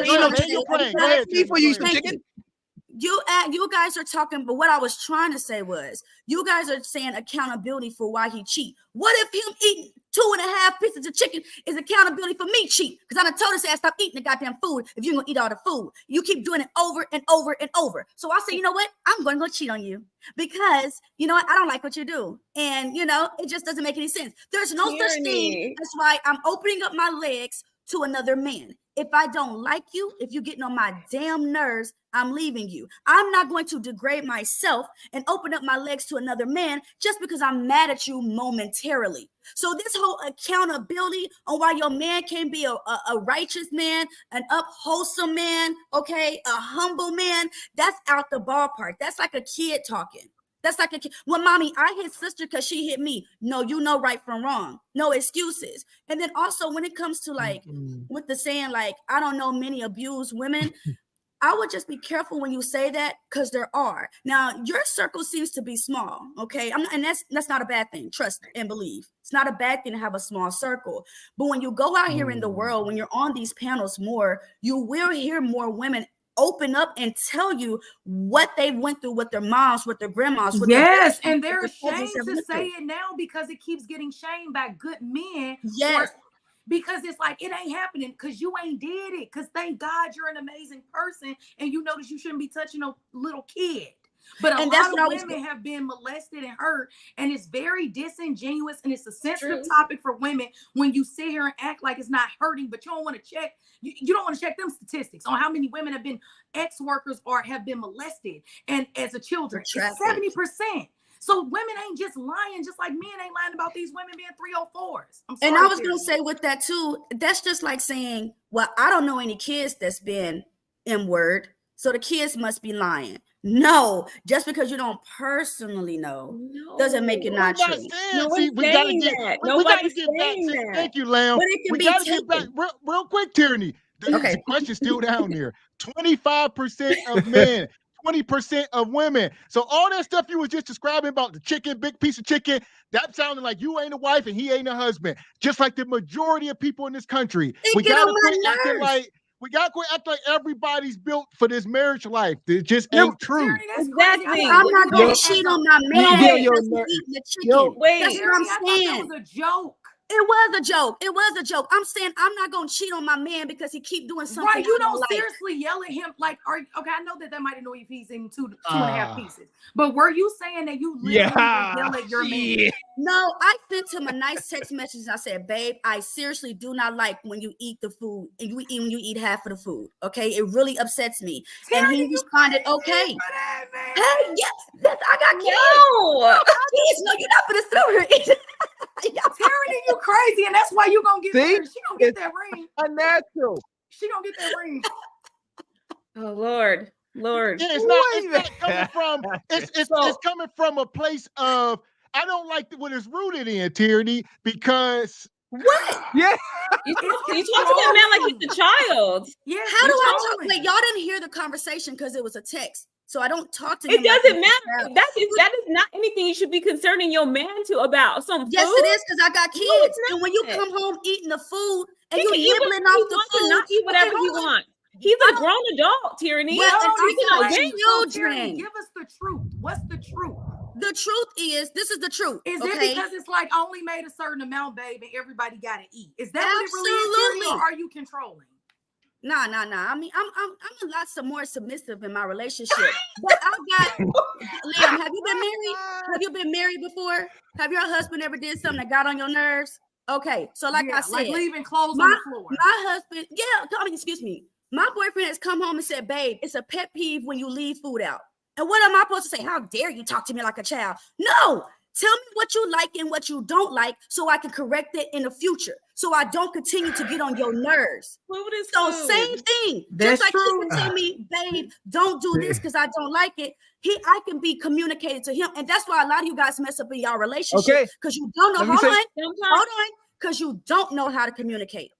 You guys are talking, but what I was trying to say was, you guys are saying accountability for why he cheat. What if him eating 2.5 pieces of chicken is accountability for me cheat? Because I done told his ass stop eating the goddamn food if you're gonna eat all the food. You keep doing it over and over and over. So I say, you know what? I'm gonna go cheat on you because you know what? I don't like what you do, and you know it just doesn't make any sense. There's no such thing. That's why I'm opening up my legs to another man. If I don't like you, if you're getting on my damn nerves, I'm leaving you. I'm not going to degrade myself and open up my legs to another man just because I'm mad at you momentarily. So this whole accountability on why your man can be a righteous man, an upwholesome man, okay, a humble man, that's out the ballpark. That's like a kid talking. That's like a kid. Well, mommy, I hit sister because she hit me. No, you know right from wrong. No excuses. And then also when it comes to like with the saying like, I don't know many abused women, I would just be careful when you say that because there are. Now, your circle seems to be small, okay? And that's not a bad thing. Trust and believe. It's not a bad thing to have a small circle. But when you go out here in the world, when you're on these panels more, you will hear more women open up and tell you what they went through with their moms, with their grandmas. With yes, and they're ashamed to say it now because it keeps getting shamed by good men. Yes. Because it's like, it ain't happening because you ain't did it. Because thank God you're an amazing person and you notice you shouldn't be touching a little kid. But a lot of women have been molested and hurt, and it's very disingenuous, and it's a sensitive topic for women when you sit here and act like it's not hurting, but you don't want to check. You don't want to check them statistics on how many women have been ex-workers or have been molested, and as a children, it's 70%. So women ain't just lying, just like men ain't lying about these women being 304s. And I was going to say with that too, that's just like saying, well, I don't know any kids that's been M-word, so the kids must be lying. No, just because you don't personally know doesn't make it not true. We gotta get back. Thank you, Lamb. We gotta get back real quick, Tierney. The question's still down there. 25% of men, 20% of women. So all that stuff you was just describing about the chicken, big piece of chicken, that sounded like you ain't a wife and he ain't a husband. Just like the majority of people in this country. We gotta quit acting like everybody's built for this marriage life. It just ain't true. Exactly. I'm not gonna cheat on my man. Wait, that's what I'm saying. That was a joke. It was a joke. It was a joke. I'm saying I'm not gonna cheat on my man because he keep doing something. Right, you don't like. seriously yell at him like, okay, I know that might annoy you if he's in two and a half pieces. But were you saying that you literally would yell at your man? No, I sent him a nice text message. And I said, babe, I seriously do not like when you eat the food and when you eat half of the food. Okay, it really upsets me. And he responded, okay. Hey, yes, I got kids. No, kids. No, you're not gonna sit here. Tyranny, you crazy, and that's why you gonna get married. She gonna get that ring. Unnatural. She gonna get that ring. Oh Lord. Yeah, it's not coming from. It's coming from a place of I don't like what it's rooted in, Tyranny, because what? Yeah. You talk to that man like he's a child. Yeah. How do I talk? Wait, y'all didn't hear the conversation because it was a text. So I don't talk to him. It doesn't matter. That is not anything you should be concerning your man to about. Some yes, food? it is because I got kids. No, and when you come home eating the food and you nibbling off the food, not eat whatever he wants. He's a grown adult, Tyranny. Well, children. Give us the truth. What's the truth? The truth is, this is the truth. Is it because it's like only made a certain amount, babe, and everybody got to eat? Is that what it really is, Tyranny, or are you controlling? Nah. I mean, I'm a lot more submissive in my relationship. But I've got Liam, have you been married? Have you been married before? Have your husband ever did something that got on your nerves? Okay, so I said, like leaving clothes on the floor. My husband, excuse me. My boyfriend has come home and said, babe, it's a pet peeve when you leave food out. And what am I supposed to say? How dare you talk to me like a child? No, tell me what you like and what you don't like so I can correct it in the future. So I don't continue to get on your nerves. So same thing. That's just like true. he can tell me, babe, don't do this because I don't like it. I can be communicated to him. And that's why a lot of you guys mess up in y'all relationship because you don't know. Hold on. Because you don't know how to communicate.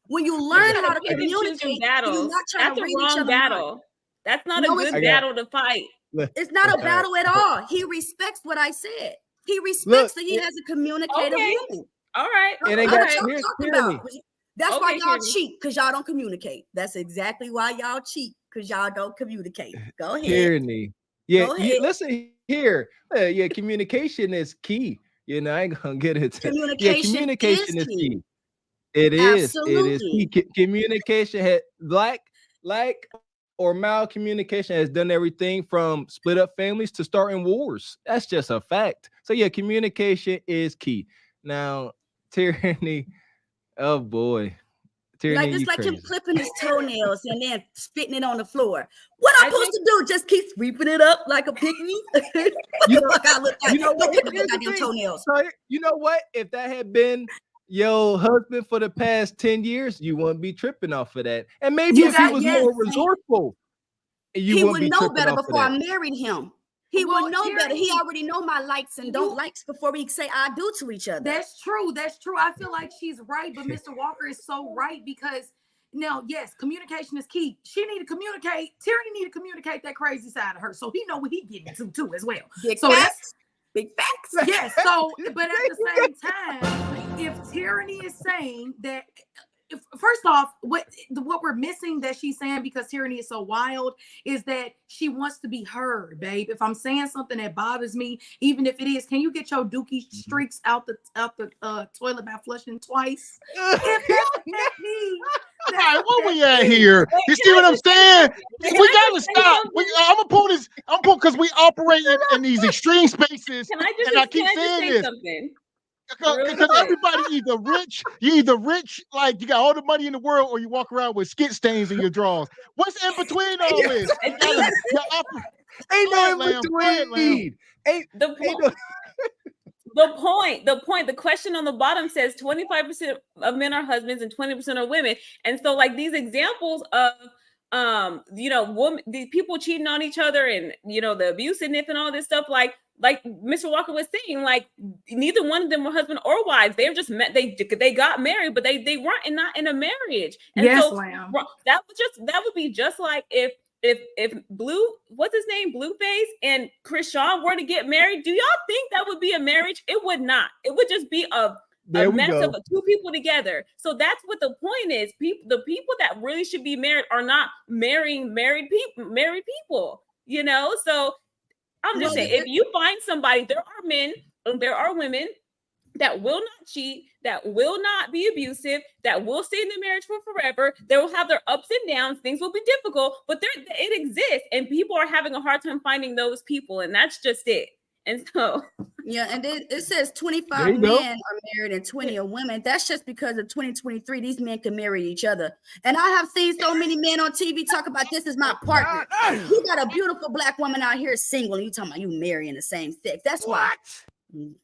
When you learn how to communicate, you're not trying to read each other. Battle. That's not a good battle to fight. It's not a battle at all. He respects what I said. He respects that he has a communicative woman. All right. That's why y'all cheat, because y'all don't communicate. That's exactly why y'all cheat, because y'all don't communicate. Go ahead. Tyranny. Yeah, listen here. Yeah, communication is key. You know, I ain't gonna get it. Communication is key. It is. It is key. Communication black or malcommunication has done everything from split up families to starting wars. That's just a fact. So yeah, communication is key. Now, Tyranny, oh boy. Tyranny, it's like him clipping his toenails and then spitting it on the floor. What I'm supposed to do? Just keep sweeping it up like a pygmy? What the fuck I look like? Don't pick up your goddamn toenails. So, you know what? If that had been your husband for the past 10 years, you wouldn't be tripping off of that. And maybe if he was more resourceful, he would know better before I married him. He would know better. He already know my likes and don't likes before we say I do to each other. That's true. I feel like she's right, but Mr. Walker is so right because now, yes, communication is key. She need to communicate. Tyranny need to communicate that crazy side of her, so he know what he getting into too as well. Big facts. Yes. So, but at the same time, if Tyranny is saying that, first off, what we're missing that she's saying, because Tyranny is so wild, is that she wants to be heard, babe. If I'm saying something that bothers me, even if it is, can you get your dookie streaks out the toilet by flushing twice? If that's me. All right, what we at here? You see what I'm saying? We gotta stop. I'm gonna pull this. Because we operate in these extreme spaces. I keep saying this. Something? Because everybody you either rich, like you got all the money in the world, or you walk around with skit stains in your drawers. What's in between all this? Ain't no in between. The question on the bottom says 25% of men are husbands and 20% are women. And so like these examples of these people cheating on each other and the abuse and all this stuff, like Mr. Walker was saying, like neither one of them were husband or wives. They're just met. They got married, but they weren't not in a marriage. And that would be just like if what's his name, Blueface and Chris Shaw were to get married. Do y'all think that would be a marriage? It would not. It would just be a mess of two people together. So that's what the point is. The people that really should be married are not marrying married people. So I'm just saying, if you find somebody, there are men and there are women that will not cheat, that will not be abusive, that will stay in the marriage for forever. They will have their ups and downs. Things will be difficult, but it exists. And people are having a hard time finding those people. And that's just it. And so, yeah, and it says 25 men are married and 20 are women. That's just because of 2023. These men can marry each other. And I have seen so many men on TV talk about this is my partner. You got a beautiful black woman out here single, and you talking about you marrying the same sex. That's why. I'm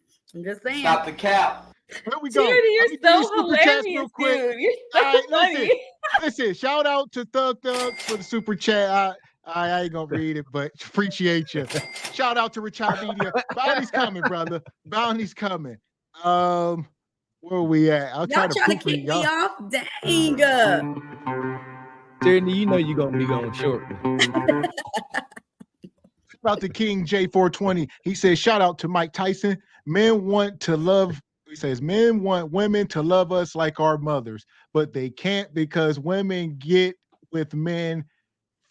just saying. Stop the cap. Where we go? You're so hilarious, real quick. dude. You're so All right, funny. listen. Shout out to Thug for the super chat. I ain't gonna read it, but appreciate you. Shout out to Richard Media. Bounty's coming, brother. Bounty's coming. Where are we at? I'll y'all trying to kick me off? Dang. Tierney, you know you're gonna be going shortly. About the King J420. He says, shout out to Mike Tyson. Men want to love. He says, men want women to love us like our mothers, but they can't because women get with men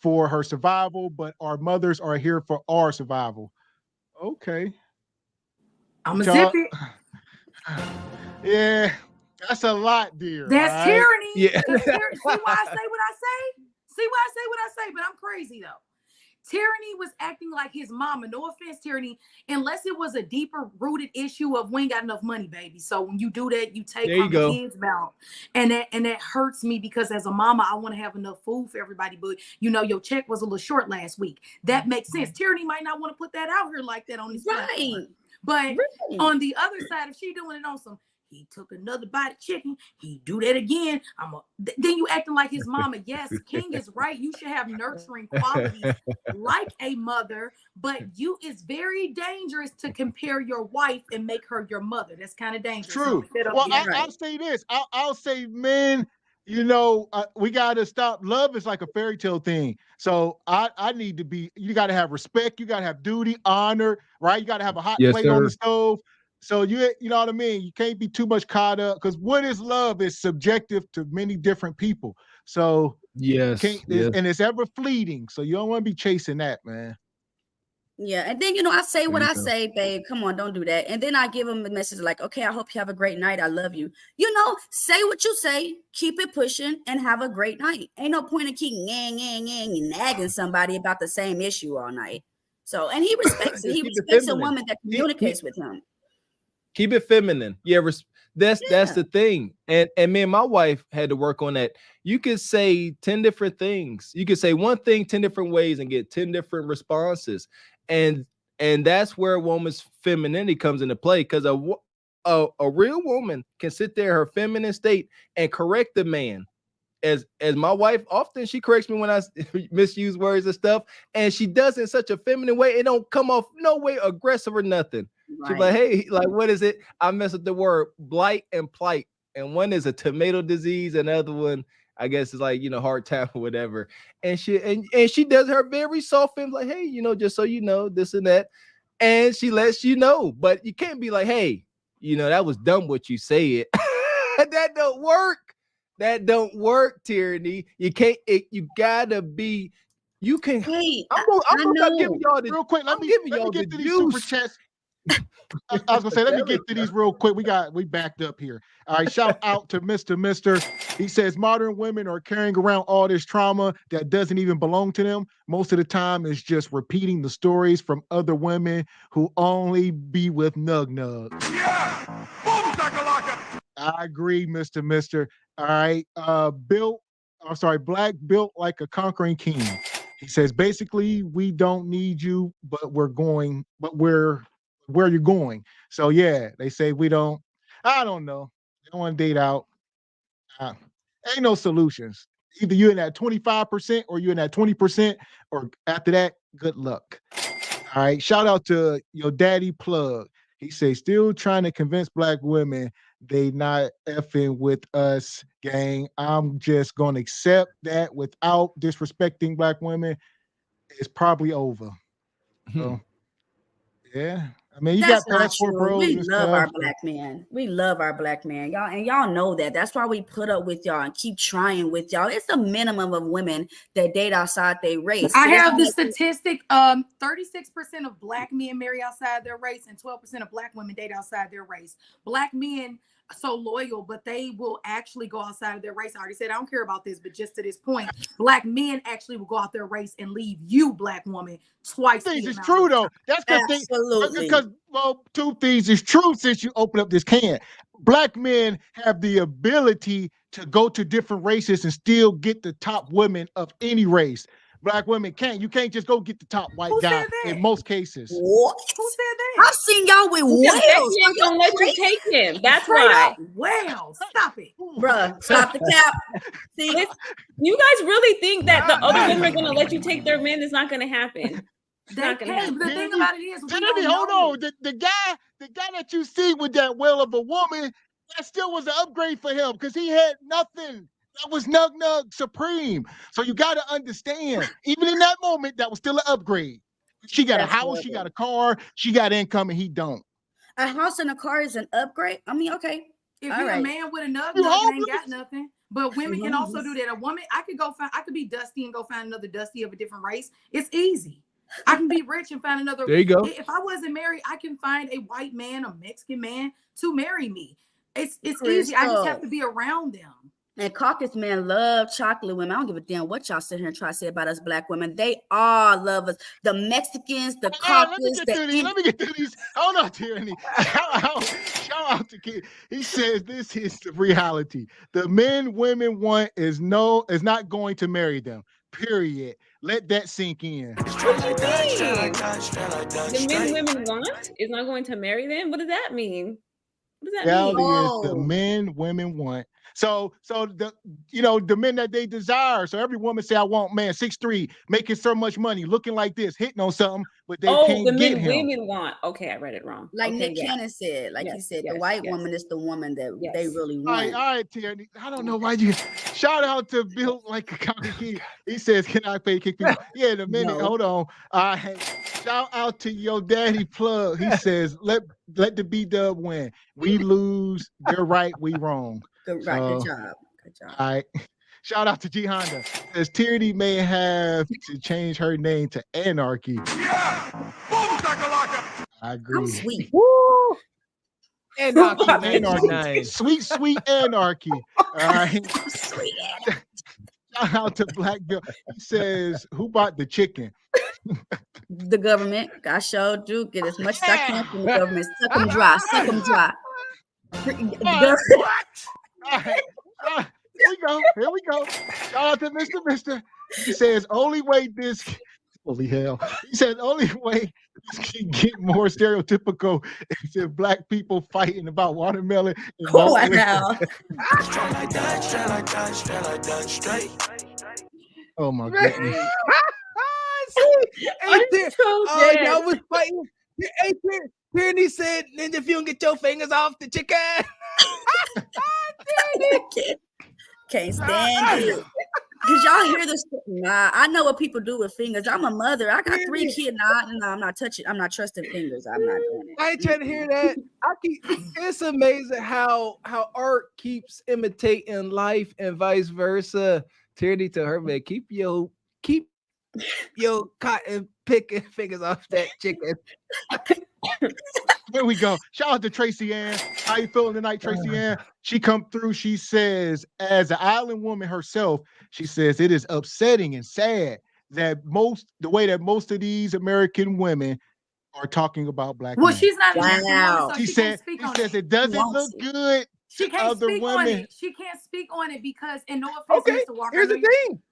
for her survival, but our mothers are here for our survival. Okay. I'm a zip it. Yeah, that's a lot, dear. That's right? tyranny. Yeah. See why I say what I say? See why I say what I say? But I'm crazy though. Tyranny was acting like his mama. No offense, Tyranny, unless it was a deeper rooted issue of we ain't got enough money, baby. So when you do that, you take from the kids' mouth. And that hurts me because as a mama, I want to have enough food for everybody. But you know, your check was a little short last week. That makes sense. Tyranny might not want to put that out here like that on his platform. But on the other side, if she doing it on some, he took another bite of chicken, he do that again. Then you acting like his mama. Yes, King is right. You should have nurturing qualities like a mother, but it's very dangerous to compare your wife and make her your mother. That's kind of dangerous. True. Well, I'll say this. I'll say men, you know, we got to stop. Love is like a fairy tale thing. So I need to be, you got to have respect. You got to have duty, honor, right? You got to have a hot plate on the stove. So you know what I mean? You can't be too much caught up because what is love is subjective to many different people. So yes. And it's ever fleeting. So you don't want to be chasing that, man. Yeah, and then I say what I say, babe. Come on, don't do that. And then I give him a message like, okay, I hope you have a great night. I love you. Say what you say, keep it pushing, and have a great night. Ain't no point in keep and nagging somebody about the same issue all night. So, and he respects it. He respects a woman that communicates with him. Keep it feminine. Yeah, that's the thing. And me and my wife had to work on that. You could say 10 different things. You could say one thing 10 different ways and get 10 different responses. And that's where a woman's femininity comes into play, because a real woman can sit there, her feminine state, and correct the man. As my wife, often she corrects me when I misuse words and stuff, and she does it in such a feminine way. It don't come off no way aggressive or nothing. Right. She's like, hey, like, what is it? I mess up the word blight and plight. And one is a tomato disease, and the other one, I guess, is like, hard time or whatever. And she does her very soft and like, hey, just so you know, this and that. And she lets you know, but you can't be like, hey, that was dumb what you said. That don't work. That don't work, Tyranny. You can't. You gotta be. You can. Hey, I'm gonna give y'all the real quick. Let me get to these super chats. I was gonna say, let me get to these real quick. We backed up here. All right, shout out to Mr. He says modern women are carrying around all this trauma that doesn't even belong to them. Most of the time, it's just repeating the stories from other women who only be with nug. Yeah! Boom shakalaka! I agree, Mr. All right. Black built like a conquering king. He says, basically, we don't need you, but we're where you're going. So yeah, they say we don't, I don't know. They don't want to date out. Ain't no solutions. Either you're in that 25% or you're in that 20%, or after that, good luck. All right. Shout out to your daddy Plug. He says, still trying to convince black women they not effing with us, gang. I'm just going to accept that without disrespecting black women. It's probably over. So, yeah, I mean, you That's got not passport true. bros We and love stuff. our black men. We love our black men, y'all, and y'all know that. That's why we put up with y'all and keep trying with y'all. It's a minimum of women that date outside their race. I have the statistic. 36% of black men marry outside their race, and 12% of black women date outside their race. Black men are so loyal, but they will actually go outside of their race. I already said I don't care about this, but just to this point, black men actually will go out their race and leave you, black woman, twice. Things is true though. That's the thing. Absolutely. Because well, two things is true since you open up this can. Black men have the ability to go to different races and still get the top women of any race. Black women can't. You can't just go get the top white guy in most cases. What? Who said that? I've seen y'all with Because whales. they ain't gonna let you take him. That's Straight why. up whales. Stop it. Bruh, stop the cap. See, You guys really think that the other women are gonna let you take their men? It's not gonna happen. It's not gonna happen. The thing about it is, we Trinity, don't hold know. on. The guy that you see with that whale of a woman, that still was an upgrade for him because he had nothing. That was Nug Supreme. So you got to understand, even in that moment, that was still an upgrade. She got a house, she got a car, she got income, and he don't. A house and a car is an upgrade. I mean, okay. If All you're right. a man with a nug and ain't got nothing, but women can also do that. A woman, I could be Dusty and go find another Dusty of a different race. It's easy. I can be rich and find another. There you go. If I wasn't married, I can find a white man, a Mexican man to marry me. It's easy. I just have to be around them. And caucus men love chocolate women. I don't give a damn what y'all sit here and try to say about us black women. They all love us. The Mexicans, the caucus. Let me get through these. Hold on, Tyranny. Shout out to Kid. He says this is the reality. The men women want is not going to marry them. Period. Let that sink in. What do you mean? The men women want is not going to marry them? What does that mean? What does that Reality mean? is the men women want. So the the men that they desire. So every woman say, I want man 6'3", making so much money, looking like this, hitting on something, but they can't the get men him. women want. Okay, I read it wrong. Like okay, Nick Cannon said, he said, the white woman is the woman that they really want. All right, Tierney. I don't know why you shout out to Built Like a Cocky Kid. He says, can I pay kick people? Yeah, in a minute. No. Hold on. Shout out to your daddy plug. He says, let the B-Dub win. We lose, they're right, we wrong. Good job. Good job. All right. Shout out to G Honda. Says Tierney may have to change her name to Anarchy. Yeah! Boom, shakalaka! I agree. I'm sweet. Woo! Anarchy. Nice. Sweet Anarchy. All right. Sweet. Shout out to Black Bill. He says, who bought the chicken? The government. I showed you. Get as much as I can from the government. Suck them dry. Suck them dry. All right. Here we go. Shout out to Mr. He says, only way this, holy hell. He said, only way this can get more stereotypical is if black people fighting about watermelon. And wow. Oh my goodness. Y'all was fighting. Hey, Tierney said, "Ninja, if you don't get your fingers off the chicken." Can't stand it. Did y'all hear this? Nah, I know what people do with fingers. I'm a mother. I got 3 kids. Nah, I'm not touching. I'm not trusting fingers. I'm not doing it. I ain't trying to hear that. It's amazing how art keeps imitating life and vice versa. Tierney to her man, keep your cotton picking fingers off that chicken. There we go. Shout out to Tracy Ann. How you feeling tonight, Tracy Ann? She come through. She says, as an island woman herself, she says it is upsetting and sad that the way that most of these American women are talking about black men. She's not. Wow. So She says it doesn't look good. She can't other speak women. on it. She can't speak on it because, and no offense, Mr. Walker. Here's the thing.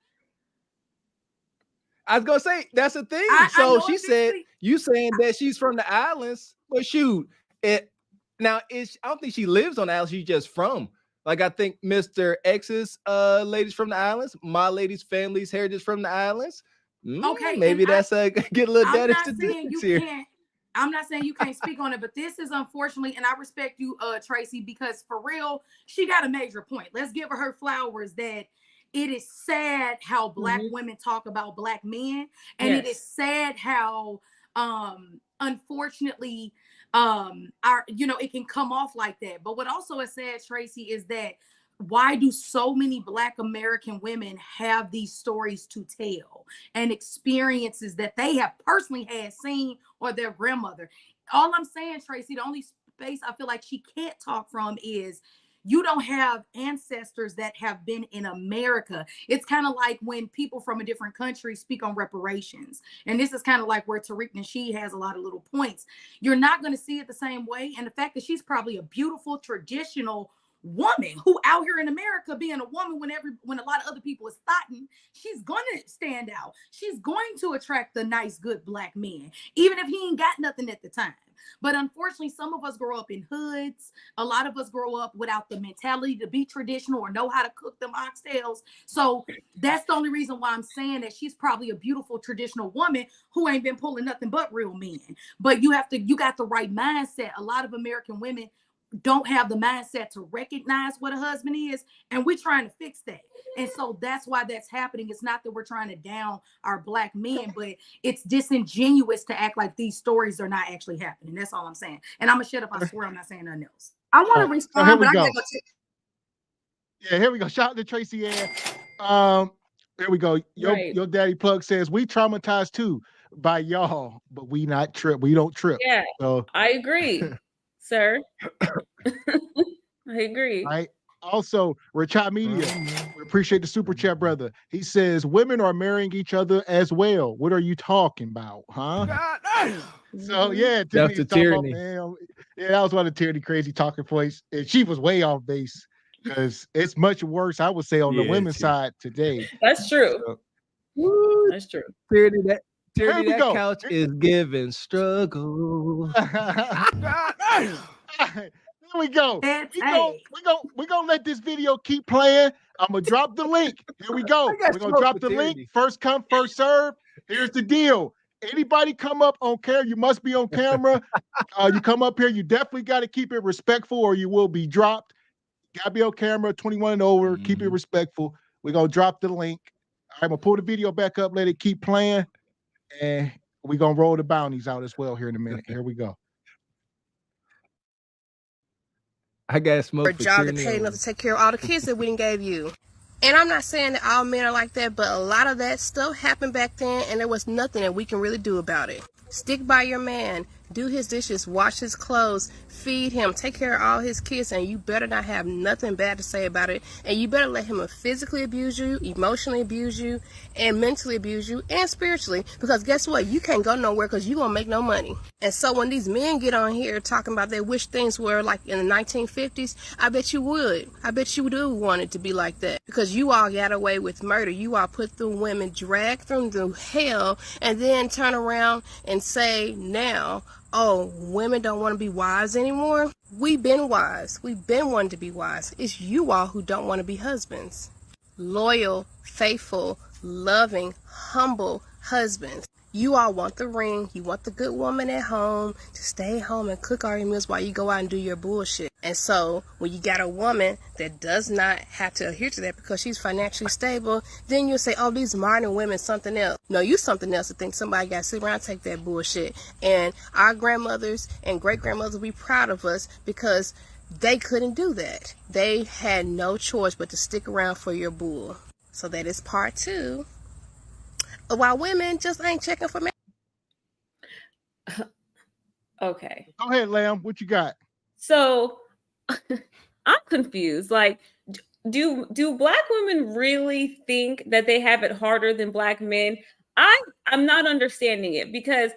I was gonna say that's the thing. She said you saying that she's from the islands, but shoot, I don't think she lives on the islands. She's just from. Like I think Mr. X's ladies from the islands, my lady's family's heritage from the islands. Okay, maybe that's get a little data statistics here. I'm not saying you can't speak on it, but this is unfortunately, and I respect you, Tracy, because for real, she got a major point. Let's give her flowers that it is sad how black women talk about black men, and it is sad how unfortunately, it can come off like that. But what also is sad, Tracy, is that why do so many Black American women have these stories to tell and experiences that they have personally had seen or their grandmother? All I'm saying, Tracy, the only space I feel like she can't talk from is you don't have ancestors that have been in America. It's kind of like when people from a different country speak on reparations. And this is kind of like where Tariq Nasheed has a lot of little points. You're not going to see it the same way. And the fact that she's probably a beautiful, traditional woman who out here in America being a woman when a lot of other people is thotting, she's going to stand out. She's going to attract the nice, good Black men, even if he ain't got nothing at the time. But unfortunately, some of us grow up in hoods. A lot of us grow up without the mentality to be traditional or know how to cook them oxtails. So that's the only reason why I'm saying that she's probably a beautiful traditional woman who ain't been pulling nothing but real men. But you got the right mindset. A lot of American women don't have the mindset to recognize what a husband is, and we're trying to fix that. And so that's why that's happening. It's not that we're trying to down our Black men, but it's disingenuous to act like these stories are not actually happening. That's all I'm saying. And I'm gonna shut up. I swear I'm not saying nothing else. I want to respond, but I gotta go. Yeah, here we go. Shout out to Tracy Ann. There we go. Your daddy plug says we traumatized too by y'all, but we not trip. We don't trip. Yeah, so I agree, sir. I agree. Right. Also, Richard Media, we appreciate the super chat, brother. He says women are marrying each other as well. What are you talking about, huh? So yeah, that's the tyranny. Yeah, that was one of the tyranny crazy talking points, and she was way off base because it's much worse, I would say, on the women's side today. That's true. So, that's true. Tyranny, that couch is giving struggle. Here we go. We're gonna let this video keep playing. I'm gonna drop the link. Here we go. We're gonna drop the link. First come, first serve. Here's the deal. Anybody come up on camera, you must be on camera. You come up here, you definitely got to keep it respectful or you will be dropped. Gotta be on camera, 21 and over. Keep it respectful. We're gonna drop the link. I'm gonna pull the video back up, let it keep playing, and we're gonna roll the bounties out as well here in a minute. Here we go. I got smoke for job to pay enough to take care of all the kids that we didn't gave you. And I'm not saying that all men are like that, but a lot of that stuff happened back then, and there was nothing that we can really do about it. Stick by your man, do his dishes, wash his clothes, feed him, take care of all his kids, and you better not have nothing bad to say about it. And you better let him physically abuse you, emotionally abuse you, and mentally abuse you, and spiritually. Because guess what? You can't go nowhere because you won't make no money. And so when these men get on here talking about they wish things were like in the 1950s, I bet you would. I bet you do want it to be like that. Because you all got away with murder. You all put the women, dragged them through hell, and then turn around and say now, oh, women don't want to be wives anymore. We've been wives. We've been wanting to be wives. It's you all who don't want to be husbands. Loyal, faithful, loving, humble husbands. You all want the ring. You want the good woman at home to stay home and cook all your meals while you go out and do your bullshit. And so when you got a woman that does not have to adhere to that because she's financially stable, then you'll say, oh, these modern women something else. No, you something else to think somebody got to sit around and take that bullshit. And our grandmothers and great-grandmothers will be proud of us because they couldn't do that. They had no choice but to stick around for your bull. So that is part 2. While women just ain't checking for marriage. Okay. Go ahead, Lamb. What you got? So I'm confused. Like, do Black women really think that they have it harder than Black men? I'm not understanding it because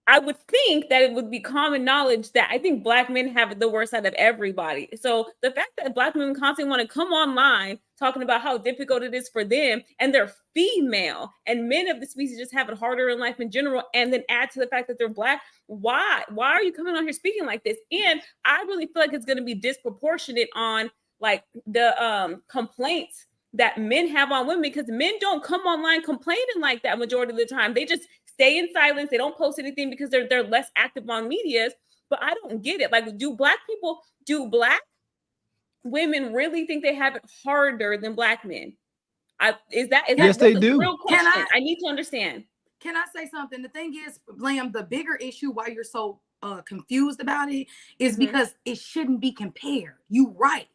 I would think that it would be common knowledge that I think Black men have it the worst out of everybody. So the fact that Black women constantly want to come online talking about how difficult it is for them and they're female and men of the species just have it harder in life in general, and then add to the fact that they're Black, why are you coming on here speaking like this? And I really feel like it's going to be disproportionate on like the complaints that men have on women, because men don't come online complaining like that majority of the time. They just stay in silence. They don't post anything because they're less active on medias. But I don't get it. Like, do Black women really think they have it harder than Black men? Is that yes, they do. Real question. I need to understand. Can I say something? The thing is, Lamb, the bigger issue why you're so confused about it is because it shouldn't be compared. You right.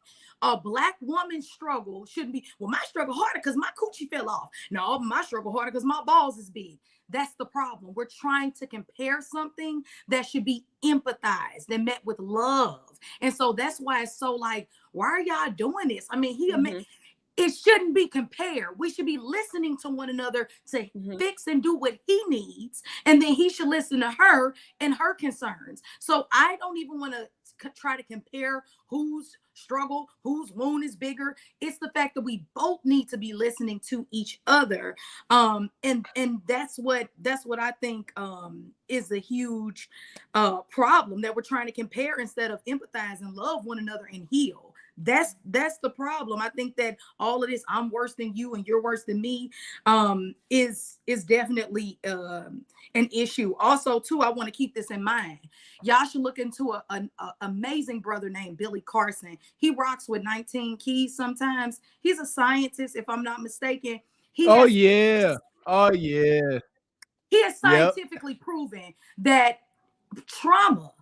A black woman's struggle shouldn't be, well, my struggle harder because my coochie fell off. No, my struggle harder because my balls is big. That's the problem. We're trying to compare something that should be empathized and met with love. And so that's why it's so like, why are y'all doing this? I mean, it shouldn't be compared. We should be listening to one another to fix and do what he needs. And then he should listen to her and her concerns. So I don't even want to try to compare whose struggle, whose wound is bigger. It's the fact that we both need to be listening to each other. And that's what I think is a huge problem, that we're trying to compare instead of empathize and love one another and heal. That's the problem. I think that all of this, I'm worse than you and you're worse than me, is definitely an issue. Also, too, I want to keep this in mind. Y'all should look into an amazing brother named Billy Carson. He rocks with 19 Keys sometimes. He's a scientist, if I'm not mistaken. He has scientifically proven that trauma,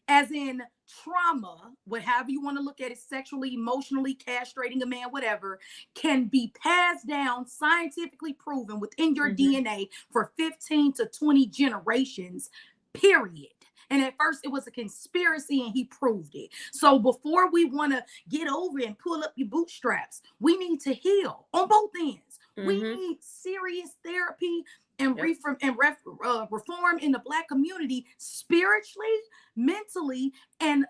as in trauma, whatever you want to look at it, sexually, emotionally, castrating a man, whatever, can be passed down, scientifically proven within your DNA for 15 to 20 generations, period. And at first it was a conspiracy and he proved it. So before we want to get over and pull up your bootstraps, we need to heal on both ends. We need serious therapy and reform in the Black community, spiritually, mentally, and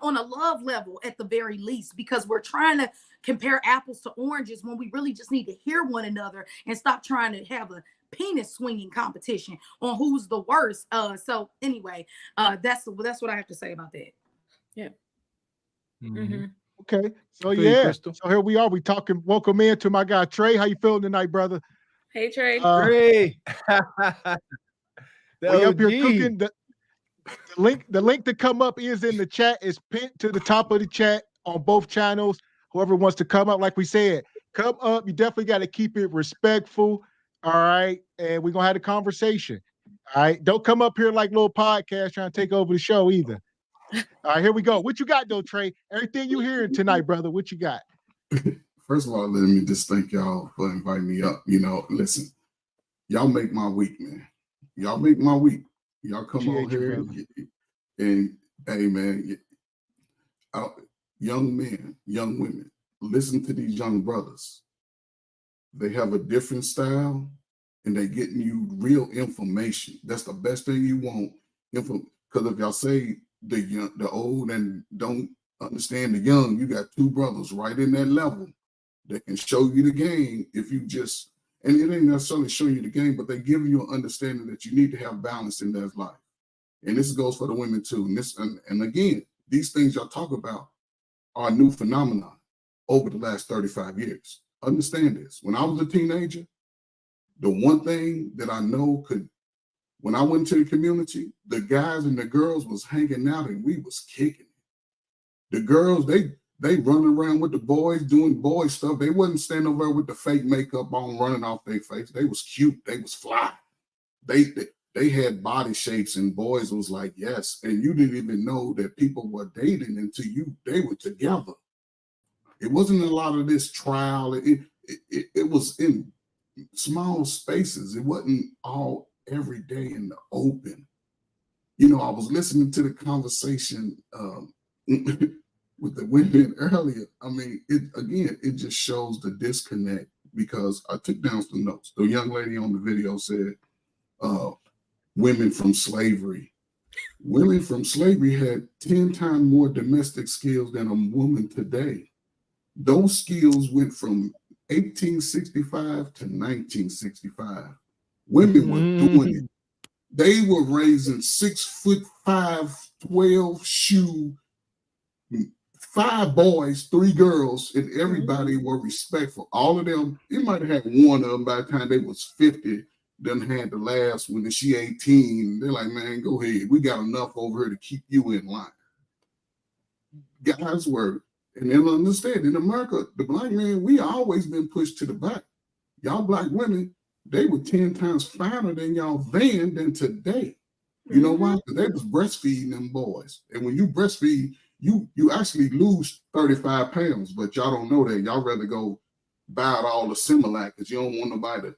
on a love level at the very least, because we're trying to compare apples to oranges when we really just need to hear one another and stop trying to have a penis swinging competition on who's the worst. So anyway, that's what I have to say about that. Yeah. Okay. So so here we are. We talking. Welcome in to my guy Trey. How you feeling tonight, brother? Hey Trey. Trey. We up here cooking. The link to come up is in the chat. It's pinned to the top of the chat on both channels. Whoever wants to come up, like we said, come up. You definitely got to keep it respectful. All right. And we're gonna have a conversation. All right. Don't come up here like little podcast trying to take over the show either. All right, here we go. What you got though, Trey? Everything you hearing tonight, brother. What you got? First of all, let me just thank y'all for inviting me up. You know, listen, y'all make my week, man. Y'all make my week. Y'all come on here and hey, man, young men, young women, listen to these young brothers. They have a different style and they getting you real information. That's the best thing you want. Because if y'all say the young, the old and don't understand the young, you got two brothers right in that level that can show you the game if you just, and it ain't necessarily showing you the game, but they give you an understanding that you need to have balance in their life. And this goes for the women too. And again, these things y'all talk about are a new phenomenon over the last 35 years. Understand this. When I was a teenager, the one thing that I know when I went to the community, the guys and the girls was hanging out and we was kicking it. The girls, they running around with the boys doing boy stuff. They wasn't standing over there with the fake makeup on running off their face. They was cute. They was fly. They had body shapes and boys was like, yes. And you didn't even know that people were dating until they were together. It wasn't a lot of this trial. It was in small spaces. It wasn't all every day in the open. You know, I was listening to the conversation with the women earlier. I mean, it just shows the disconnect, because I took down some notes. The young lady on the video said, women from slavery. Women from slavery had 10 times more domestic skills than a woman today. Those skills went from 1865 to 1965. Women were doing it. They were raising 6'5", 12 shoe, 5 boys, 3 girls, and everybody were respectful. All of them, it might have had one of them by the time they was 50, then had the last one, and she 18. They're like, man, go ahead. We got enough over here to keep you in line. Guys were, and they'll understand, in America, the black man, we always been pushed to the back. Y'all black women, they were 10 times finer than y'all then than today. You know why? Because they was breastfeeding them boys. And when you breastfeed, you actually lose 35 pounds, but y'all don't know that. Y'all rather go buy out all the Similac because you don't want nobody to,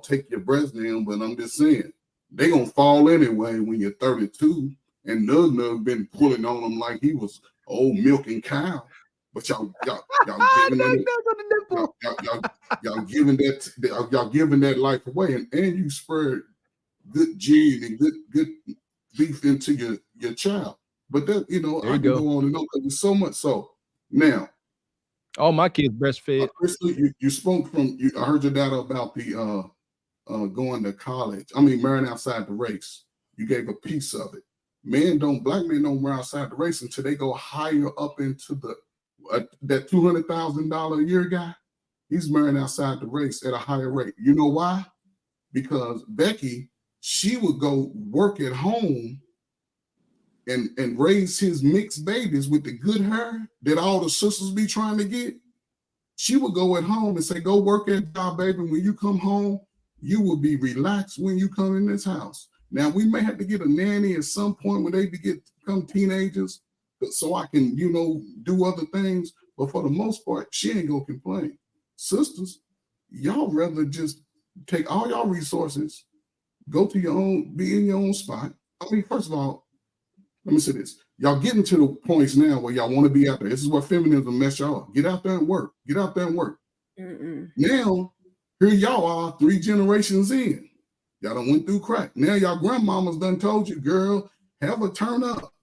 take your breast down. But I'm just saying, they gonna fall anyway when you're 32. And Nug been pulling on them like he was old milking cow. But y'all giving y'all giving that life away, and you spread good gene and good beef into your child. But that I can go on and on because there's so much. So now, all my kids breastfed. Crystal, you spoke from I heard your data about the going to college. I mean, marrying outside the race. You gave a piece of it. Black men don't marry outside the race until they go higher up into the that $200,000 a year guy. He's marrying outside the race at a higher rate. You know why? Because Becky, she would go work at home and raise his mixed babies with the good hair that all the sisters be trying to get. She would go at home and say, go work at job, baby. When you come home, you will be relaxed when you come in this house. Now, we may have to get a nanny at some point when they become teenagers so I can, do other things. But for the most part, she ain't gonna complain. Sisters, y'all rather just take all y'all resources, go to your own, be in your own spot. I mean, first of all, let me say this. Y'all getting to the points now where y'all want to be out there. This is what feminism mess y'all up. Get out there and work. Get out there and work. Now, here y'all are 3 generations in. Y'all done went through crack. Now y'all grandmamas done told you, girl, have a turn up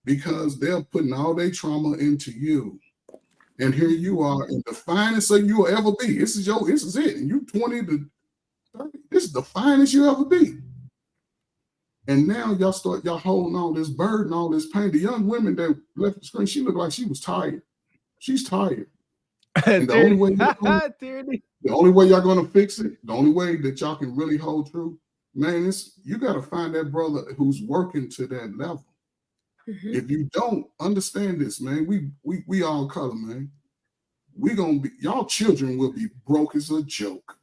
because they're putting all their trauma into you. And here you are in the finest that you'll ever be. This is it. And you 20 to 30. This is the finest you ever be. And now y'all holding all this burden, all this pain. The young women that left the screen, she looked like she was tired. She's tired. And the only way y'all gonna fix it, the only way that y'all can really hold true, man, you gotta find that brother who's working to that level. If you don't understand this, man, we all color, man. We gonna be, y'all children will be broke as a joke.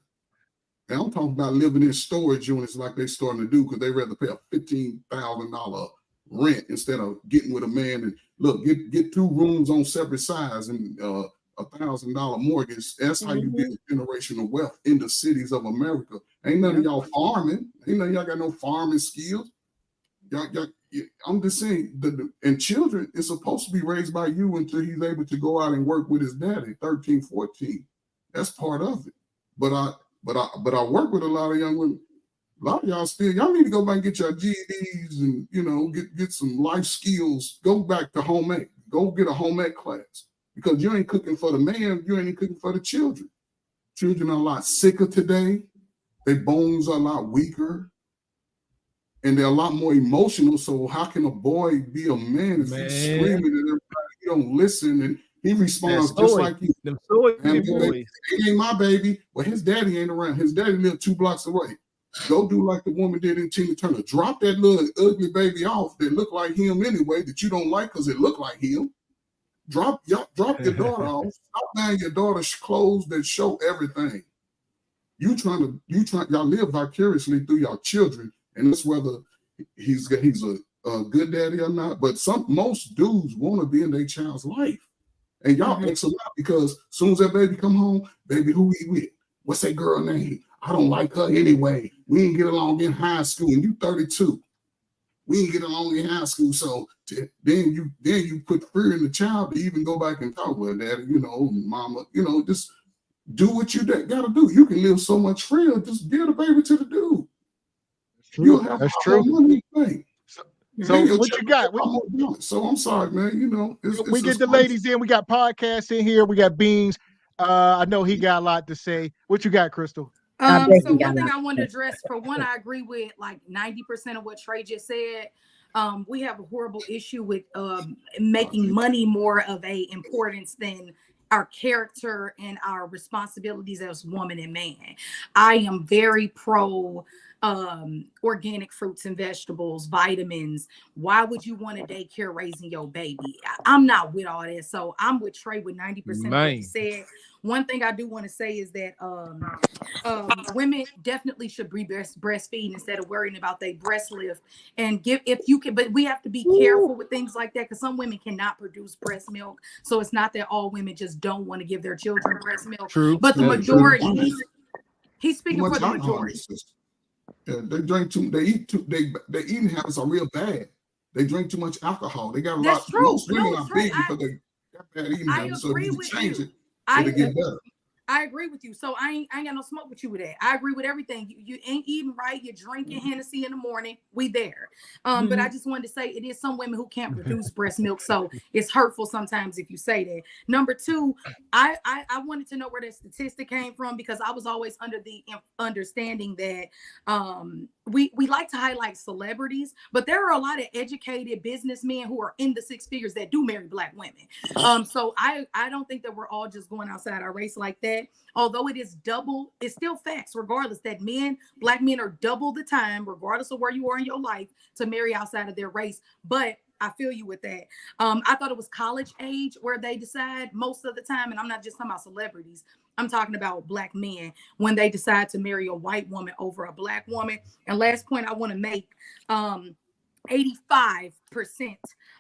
And I'm talking about living in storage units like they starting to do because they rather pay a $15,000 rent instead of getting with a man and look, get 2 rooms on separate sides and $1,000 mortgage. That's how you build generational wealth in the cities of America. Ain't none of y'all farming. Ain't none of y'all got no farming skills. I'm just saying, and children is supposed to be raised by you until he's able to go out and work with his daddy, 13, 14. That's part of it. But I work with a lot of young women. A lot of y'all need to go back and get your GEDs and get some life skills. Go back to home ec. Go get a home ec class because you ain't cooking for the man. You ain't cooking for the children. Children are a lot sicker today. Their bones are a lot weaker. And they're a lot more emotional. So how can a boy be a man if he's screaming at everybody? He don't listen and he responds just like you. It ain't my baby. Well, his daddy ain't around. His daddy lived 2 blocks away. Go do like the woman did in Tina Turner. Drop that little ugly baby off that looked like him anyway that you don't like because it looked like him. Drop your daughter off. Stop buying your daughter's clothes that show everything. Y'all live vicariously through your children. And that's whether he's a good daddy or not. But most dudes want to be in their child's life. And y'all X a lot because as soon as that baby come home, baby, who he with? What's that girl name? I don't like her anyway. We didn't get along in high school, and you 32. We didn't get along in high school, so then you put fear in the child to even go back and talk with daddy, mama, just do what you gotta do. You can live so much freer. Just give the baby to the dude. That's true. Money thing. So what you got? So I'm sorry, man. We get the ladies in. We got podcasts in here. We got Beans. I know he got a lot to say. What you got, Crystal? So one thing I want to address, for one, I agree with like 90% of what Trey just said. We have a horrible issue with making money more of a importance than our character and our responsibilities as woman and man. I am very pro organic fruits and vegetables, vitamins. Why would you want a daycare raising your baby? I'm not with all that. So I'm with Trey with 90% of what he said. One thing I do want to say is that women definitely should be breastfeeding instead of worrying about their breast lift. And if you can, but we have to be careful with things like that because some women cannot produce breast milk. So it's not that all women just don't want to give their children breast milk. True. But the majority, he's speaking Too for much the alcohol in majority. the system. Yeah, they drink too. They eat too. Their eating habits are real bad. They drink too much alcohol. They got a That's lot. true. Most women No, are Trey, big because they got bad eating I habits. So agree if you with change you. it, it'll get better. I agree with you. So I ain't got no smoke with you with that. I agree with everything. You ain't eating right. You're drinking Hennessy in the morning. We there. But I just wanted to say it is some women who can't produce breast milk. So it's hurtful sometimes if you say that. Number two, I wanted to know where that statistic came from because I was always under the understanding that we like to highlight celebrities, but there are a lot of educated businessmen who are in the six figures that do marry Black women. So I don't think that we're all just going outside our race like that. Although it is double, it's still facts, regardless that Black men are double the time, regardless of where you are in your life, to marry outside of their race. But I feel you with that. I thought it was college age where they decide most of the time, and I'm not just talking about celebrities. I'm talking about Black men when they decide to marry a white woman over a Black woman. And last point I want to make, 85%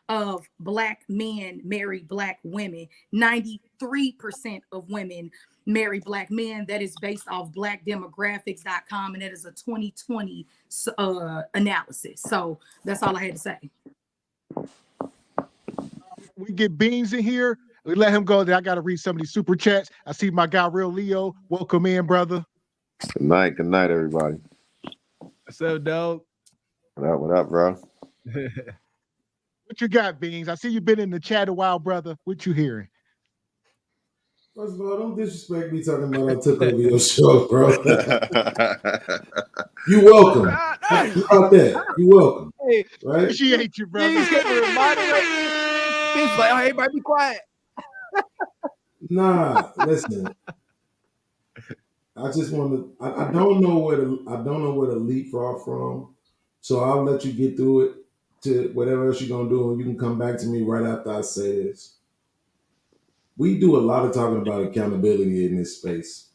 of Black men marry Black women. 93% of women marry Black men. That is based off blackdemographics.com, and that is a 2020 analysis. So that's all I had to say. We get Beans in here. We let him go. Then I got to read some of these super chats. I see my guy, Real Leo. Welcome in, brother. Good night, everybody. What's up, dog? What up, bro? What you got, Beans? I see you been in the chat a while, brother. What you hearing? First of all, don't disrespect me talking about I took over your show, bro. You welcome. How about that? You welcome. Hey, right? Appreciate you, brother. He's like, oh, everybody be quiet. Nah, listen. I just want to. I don't know where to leapfrog from. So I'll let you get through it to whatever else you're gonna do, and you can come back to me right after I say this. We do a lot of talking about accountability in this space,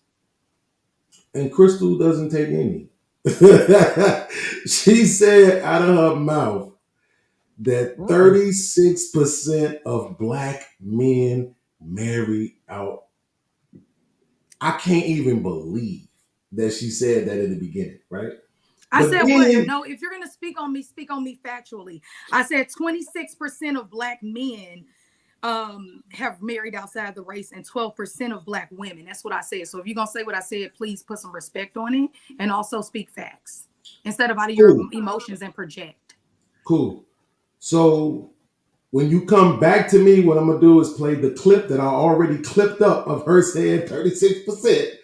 and Crystal doesn't take any. She said out of her mouth that 36% of Black men marry out. I can't even believe that she said that in the beginning, right? I said, what? No, if you're going to speak on me factually. I said 26% of Black men have married outside the race and 12% of Black women. That's what I said. So if you're going to say what I said, please put some respect on it and also speak facts instead of out of your emotions and project. Cool. So when you come back to me, what I'm going to do is play the clip that I already clipped up of her saying 36%.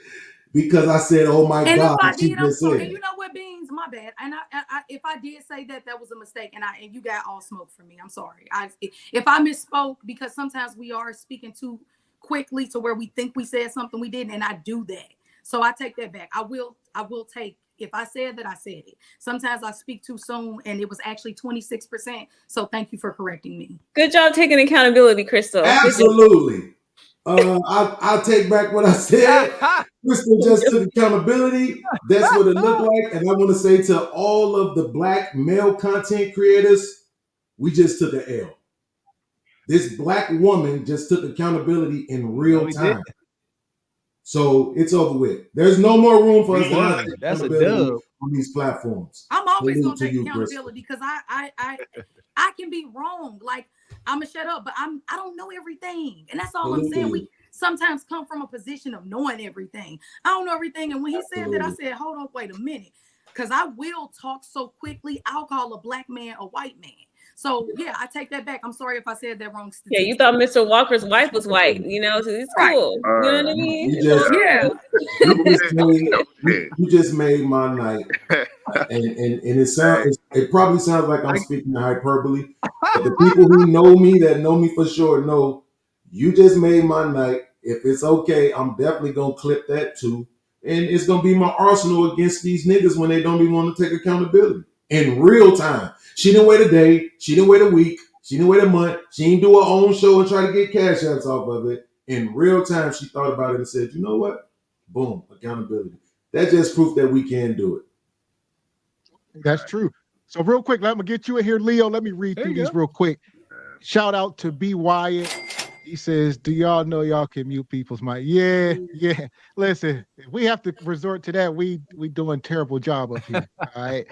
Because I said, "Oh my God!" If I did, I'm sorry. And you know what, Beans? My bad. And I if I did say that, that was a mistake. And you got all smoke from me. I'm sorry. If I misspoke, because sometimes we are speaking too quickly to where we think we said something we didn't, and I do that. So I take that back. I will take. If I said that, I said it. Sometimes I speak too soon, and it was actually 26%. So thank you for correcting me. Good job taking accountability, Crystal. Absolutely. I'll take back what I said. Crystal just took accountability. That's what it looked like. And I want to say to all of the Black male content creators, we just took an L. This Black woman just took accountability in real time. So it's over with. There's no more room for us to not take accountability on these platforms. I'm always going to take accountability because I can be wrong. Like, I'm gonna shut up, but I don't know everything, and that's all I'm saying. We sometimes come from a position of knowing everything. I don't know everything, and when he said that, I said, "Hold on, wait a minute," because I will talk so quickly. I'll call a Black man a white man. So yeah, I take that back. I'm sorry if I said that wrong. Yeah, you thought Mr. Walker's wife was white, you know? So it's cool. You know what I mean? You just made my night, and it probably sounds like I'm speaking hyperbole, but the people who know me for sure know you just made my night. If it's okay, I'm definitely gonna clip that too, And it's gonna be my arsenal against these niggas when they don't even want to take accountability in real time. She didn't wait a day, she didn't wait a week, she didn't wait a month, she didn't do her own show and try to get cash outs off of it. In real time, she thought about it and said, you know what? Boom, accountability. That's just proof that we can do it. That's true. So real quick, let me get you in here, Leo. Let me read through these real quick. Shout out to B. Wyatt. He says, do y'all know y'all can mute people's mic? Yeah. Listen, if we have to resort to that, we doing terrible job up here. All right.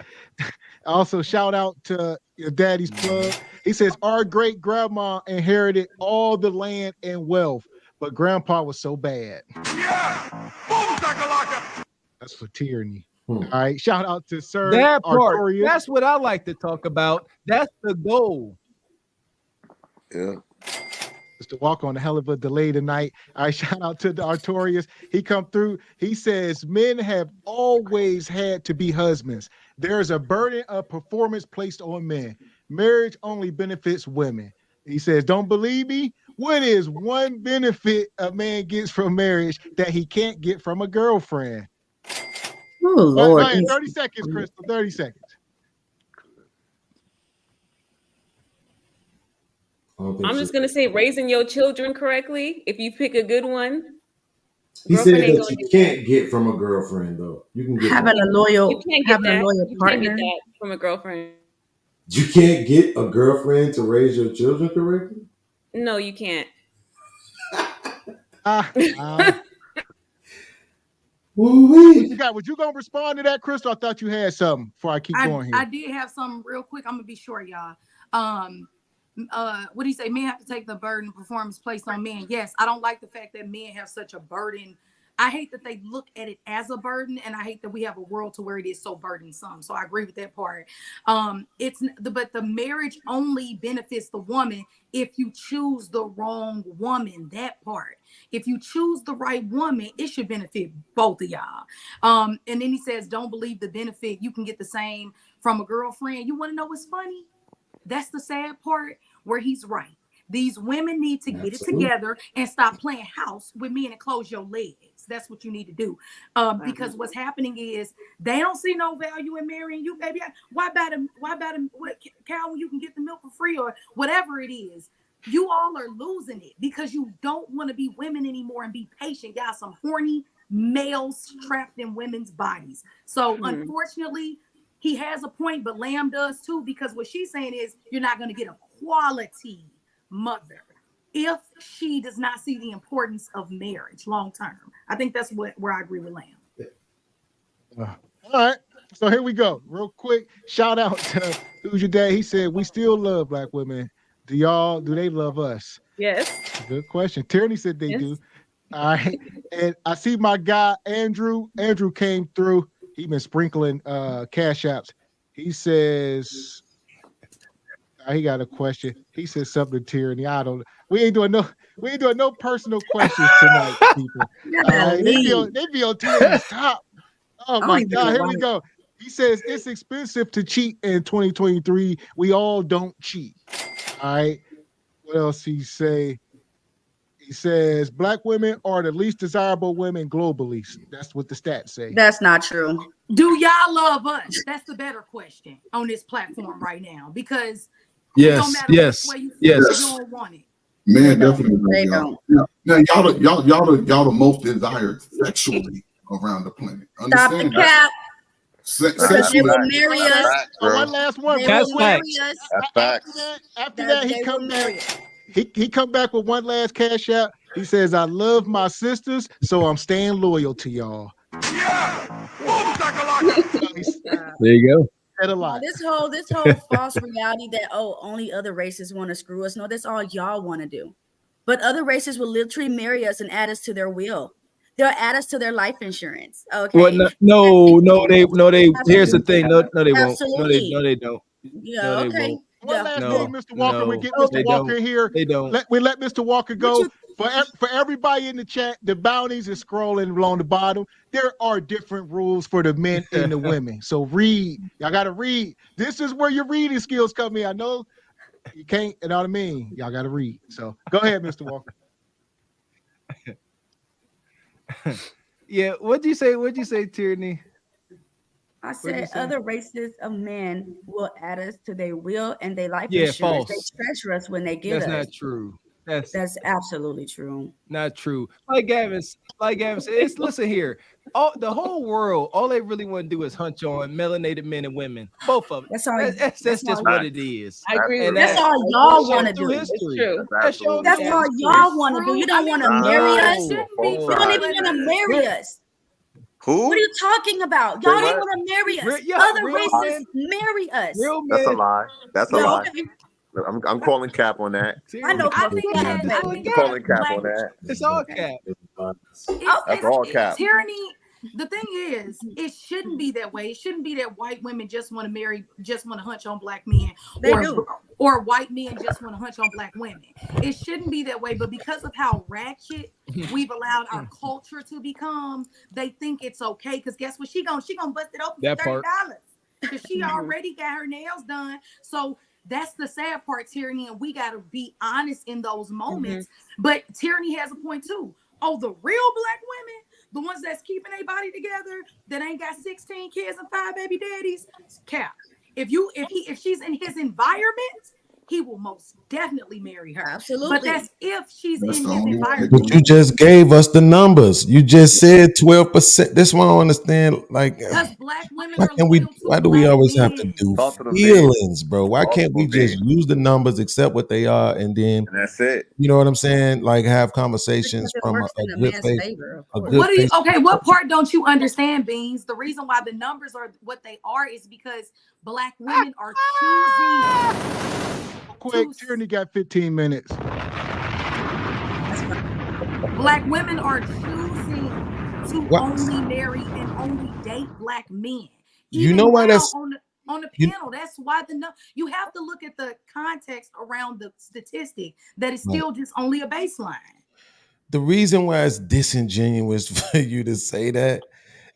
Also, shout out to your daddy's plug. He says, our great grandma inherited all the land and wealth, but grandpa was so bad. Yeah! Boom, shakalaka! That's for tyranny. All right. Shout out to Sir That part. Artorius. That's what I like to talk about. That's the goal. Yeah. Mr. Walker on a hell of a delay tonight. All right, shout out to the Artorius. He come through. He says, men have always had to be husbands. There's a burden of performance placed on men. Marriage only benefits women. He says, don't believe me? What is one benefit a man gets from marriage that he can't get from a girlfriend? Oh, Lord. Ryan, 30 seconds, Crystal, 30 seconds. I'm just gonna say raising your children correctly. If you pick a good one, he said that you can't get from a girlfriend though. You can get having a loyal, you can't get that. loyal You partner. can't get that from a girlfriend. You can't get a girlfriend to raise your children correctly? No, you can't. Would you gonna respond to that, Crystal? I thought you had something before I keep going here. I did have something real quick. I'm gonna be short, y'all. What do you say? Men have to take the burden of performance placed on men. Yes, I don't like the fact that men have such a burden. I hate that they look at it as a burden, and I hate that we have a world to where it is so burdensome. So I agree with that part. But the marriage only benefits the woman if you choose the wrong woman. That part. If you choose the right woman, it should benefit both of y'all. And then he says, don't believe the benefit. You can get the same from a girlfriend. You want to know what's funny? That's the sad part where he's right. These women need to get it together and stop playing house with men and close your legs. That's what you need to do. Because what's happening is they don't see no value in marrying you, baby. Why about a cow when you can get the milk for free or whatever it is? You all are losing it because you don't want to be women anymore and be patient. Y'all some horny males trapped in women's bodies. So unfortunately, he has a point, but Lamb does too, because what she's saying is you're not going to get a quality mother if she does not see the importance of marriage long term. I think that's where I agree with Lamb. All right. So here we go. Real quick. Shout out to Who's Your Dad? He said, we still love black women. Do they love us? Yes. Good question. Tierney said they do. All right. And I see my guy, Andrew. Andrew came through. He been sprinkling cash apps. He says, he got a question. He says something to Tyranny. I don't know. We ain't doing no personal questions tonight, people. They be on Tyranny's top. Oh my God, here we go. He says it's expensive to cheat in 2023. We all don't cheat. All right. What else he say? He says black women are the least desirable women globally. That's what the stats say. That's not true. Do y'all love us? That's the better question on this platform right now, because yes, yes. You don't want it. Man, definitely. They don't. Now, y'all the most desired sexually around the planet. Stop the cap. Because they will marry us. One last one. That's facts. That's facts. After that, he come back. He come back with one last cash out. He says, I love my sisters, so I'm staying loyal to y'all. Yeah! Boom, shakalaka! There you go. A lot. This whole false reality that only other races want to screw us. No, that's all y'all want to do. But other races will literally marry us and add us to their will. They'll add us to their life insurance. Okay. Well, no, they. Here's the thing. No, they won't. Absolutely. No, they don't. Yeah. No, they okay. won't. One last thing, Mr. Walker. We get Mr. Walker here. They don't. We let Mr. Walker go. For everybody in the chat, the bounties is scrolling along the bottom. There are different rules for the men and the women. So read. Y'all got to read. This is where your reading skills come in. I know you can't, you know what I mean? Y'all got to read. So go ahead, Mr. Walker. Yeah, what'd you say? What'd you say, Tierney? I said other races of men will add us to their will and their life Yeah, insurance. false. They treasure us when they get That's us. not true. That's absolutely true. Not true. Like Gavin said, listen here. The whole world, all they really want to do is hunch on melanated men and women. Both of them. That's all. That's just what it is. I agree. And That's all y'all want to through do. history. That's all y'all want to do. You don't want to marry us. You don't even want to marry us. Who? What are you talking about? Y'all didn't want to marry us. Other real races marry us. That's a lie. That's a lie. I'm calling cap on that. I know. I think I'm calling cap on that. It's all cap. That's all cap. Tyranny. The thing is, it shouldn't be that way. It shouldn't be that white women just want to hunch on black men, or white men just want to hunch on black women. It shouldn't be that way. But because of how ratchet we've allowed our culture to become, they think it's okay. Because guess what? She gonna bust it open for $30 because she already got her nails done. So that's the sad part, Tyranny, and we got to be honest in those moments. But Tyranny has a point too. Oh, the real black women, the ones that's keeping their body together, that ain't got 16 kids and 5 baby daddies, cap. If she's in his environment, he will most definitely marry her. Absolutely. But that's if she's in his environment. But you just gave us the numbers. You just said 12%. This one I don't understand. Like, because black women why do we always have to do feelings, bro? Why can't we just use the numbers, accept what they are, and then that's it? You know what I'm saying? Like have conversations from a good faith. What part don't you understand, Beans? The reason why the numbers are what they are is because black women are choosing. Quick, Tierney got 15 minutes. Black women are choosing to only marry and only date black men. You know why that's on the panel. That's why you have to look at the context around the statistic that is still just only a baseline. The reason why it's disingenuous for you to say that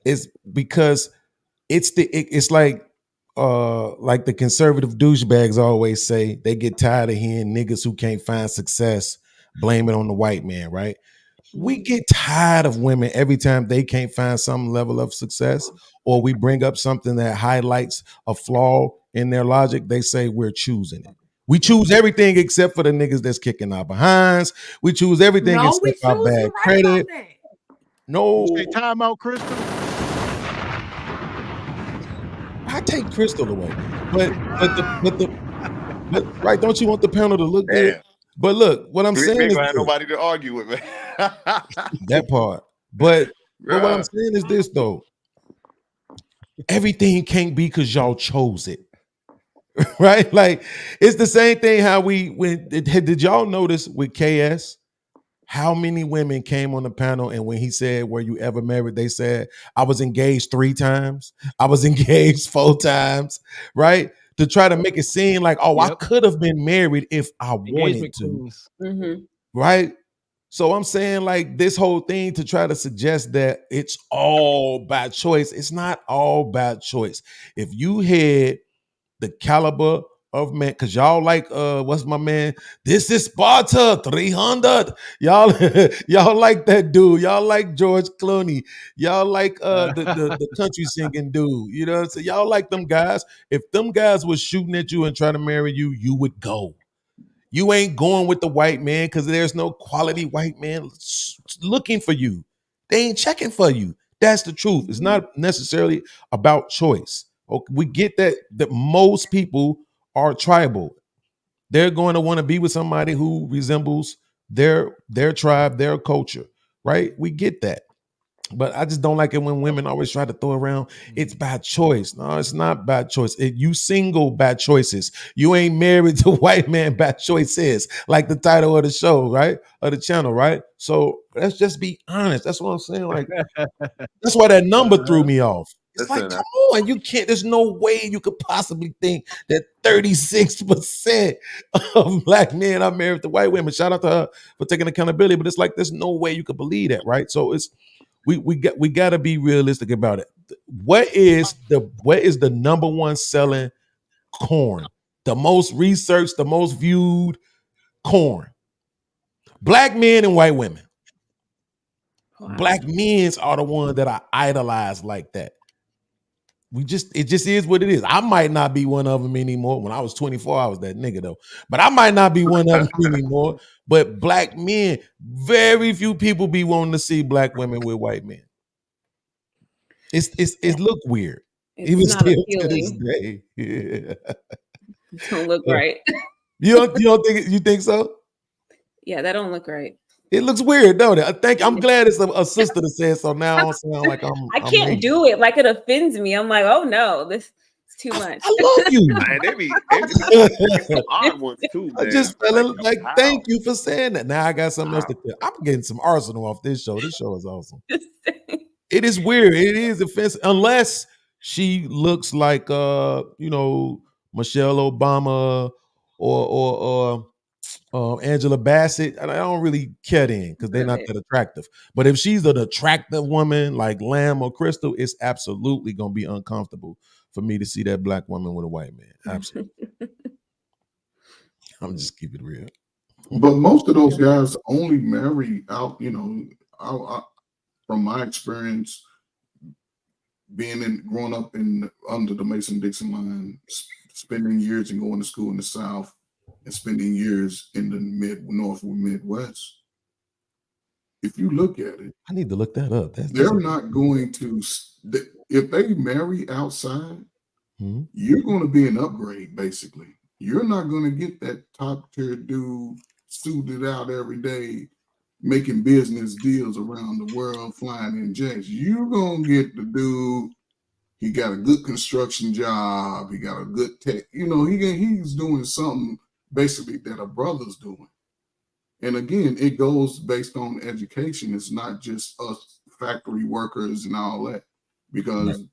is because it's like the conservative douchebags always say, they get tired of hearing niggas who can't find success blame it on the white man, right? We get tired of women every time they can't find some level of success, or we bring up something that highlights a flaw in their logic. They say we're choosing it. We choose everything except for the niggas that's kicking our behinds. We choose everything except our bad credit. No. Say time out, Crystal. I take Crystal away, but right? Don't you want the panel to look good? But look, what I'm saying is I have nobody to argue with, man. that part. But what I'm saying is this though: everything can't be because y'all chose it, right? Like it's the same thing. How did y'all notice with KS? How many women came on the panel, and when he said, "Were you ever married?" they said, "I was engaged 3 times. I was engaged 4 times," right? To try to make it seem like, I could have been married if I wanted to, right? So I'm saying like this whole thing to try to suggest that it's all by choice. It's not all by choice. If you had the caliber of man, because y'all like what's my man? This is Sparta 300. Y'all like that dude. Y'all like George Clooney. Y'all like the country singing dude. You know what I'm saying? Y'all like them guys. If them guys was shooting at you and trying to marry you, you would go. You ain't going with the white man because there's no quality white man looking for you. They ain't checking for you. That's the truth. It's not necessarily about choice. Okay, we get that most people are tribal. They're going to want to be with somebody who resembles their tribe, their culture, right? We get that. But I just don't like it when women always try to throw around, it's by choice. No, it's not by choice. You single by choices. You ain't married to white man by choices, like the title of the show, right? Of the channel, right? So let's just be honest. That's what I'm saying. Like, that's why that number threw me off. It's like, come on, you can't, there's no way you could possibly think that 36% of black men are married to white women. Shout out to her for taking accountability, but it's like, there's no way you could believe that, right? So it's, we got to be realistic about it. What is the number one selling corn? The most researched, the most viewed corn? Black men and white women. Black men are the ones that I idolize like that. It just is what it is. I might not be one of them anymore. When I was 24, I was that nigga though. But I might not be one of them anymore. But black men, very few people be wanting to see black women with white men. It look weird. It's even not still appealing. to this day. Yeah. Don't look right. You don't think you think so? Yeah, that don't look right. It looks weird, don't it? I'm glad it's a sister that said so. Now I don't sound like I can't do it. Like it offends me. I'm like, oh no, this is too much. I love you. Man, they be some odd ones too, man. I just felt like thank you for saying that. Now I got something else to tell. I'm getting some arsenal off this show. This show is awesome. It is weird. It is offensive unless she looks like Michelle Obama or Angela Bassett. I don't really care then because they're not that attractive. But if she's an attractive woman like Lamb or Crystal, it's absolutely gonna be uncomfortable for me to see that black woman with a white man. Absolutely. I'm just keeping it real. But most of those guys only marry out, from my experience, growing up under the Mason-Dixon line, spending years and going to school in the South, and spending years in the North or Midwest. If you look at it, I need to look that up. They're not going to. If they marry outside, you're going to be an upgrade. Basically, you're not going to get that top tier dude suited out every day, making business deals around the world, flying in jets. You're going to get the dude. He got a good construction job. He got a good tech. He's doing something basically that a brother's doing. And again, it goes based on education. It's not just us factory workers and all that, because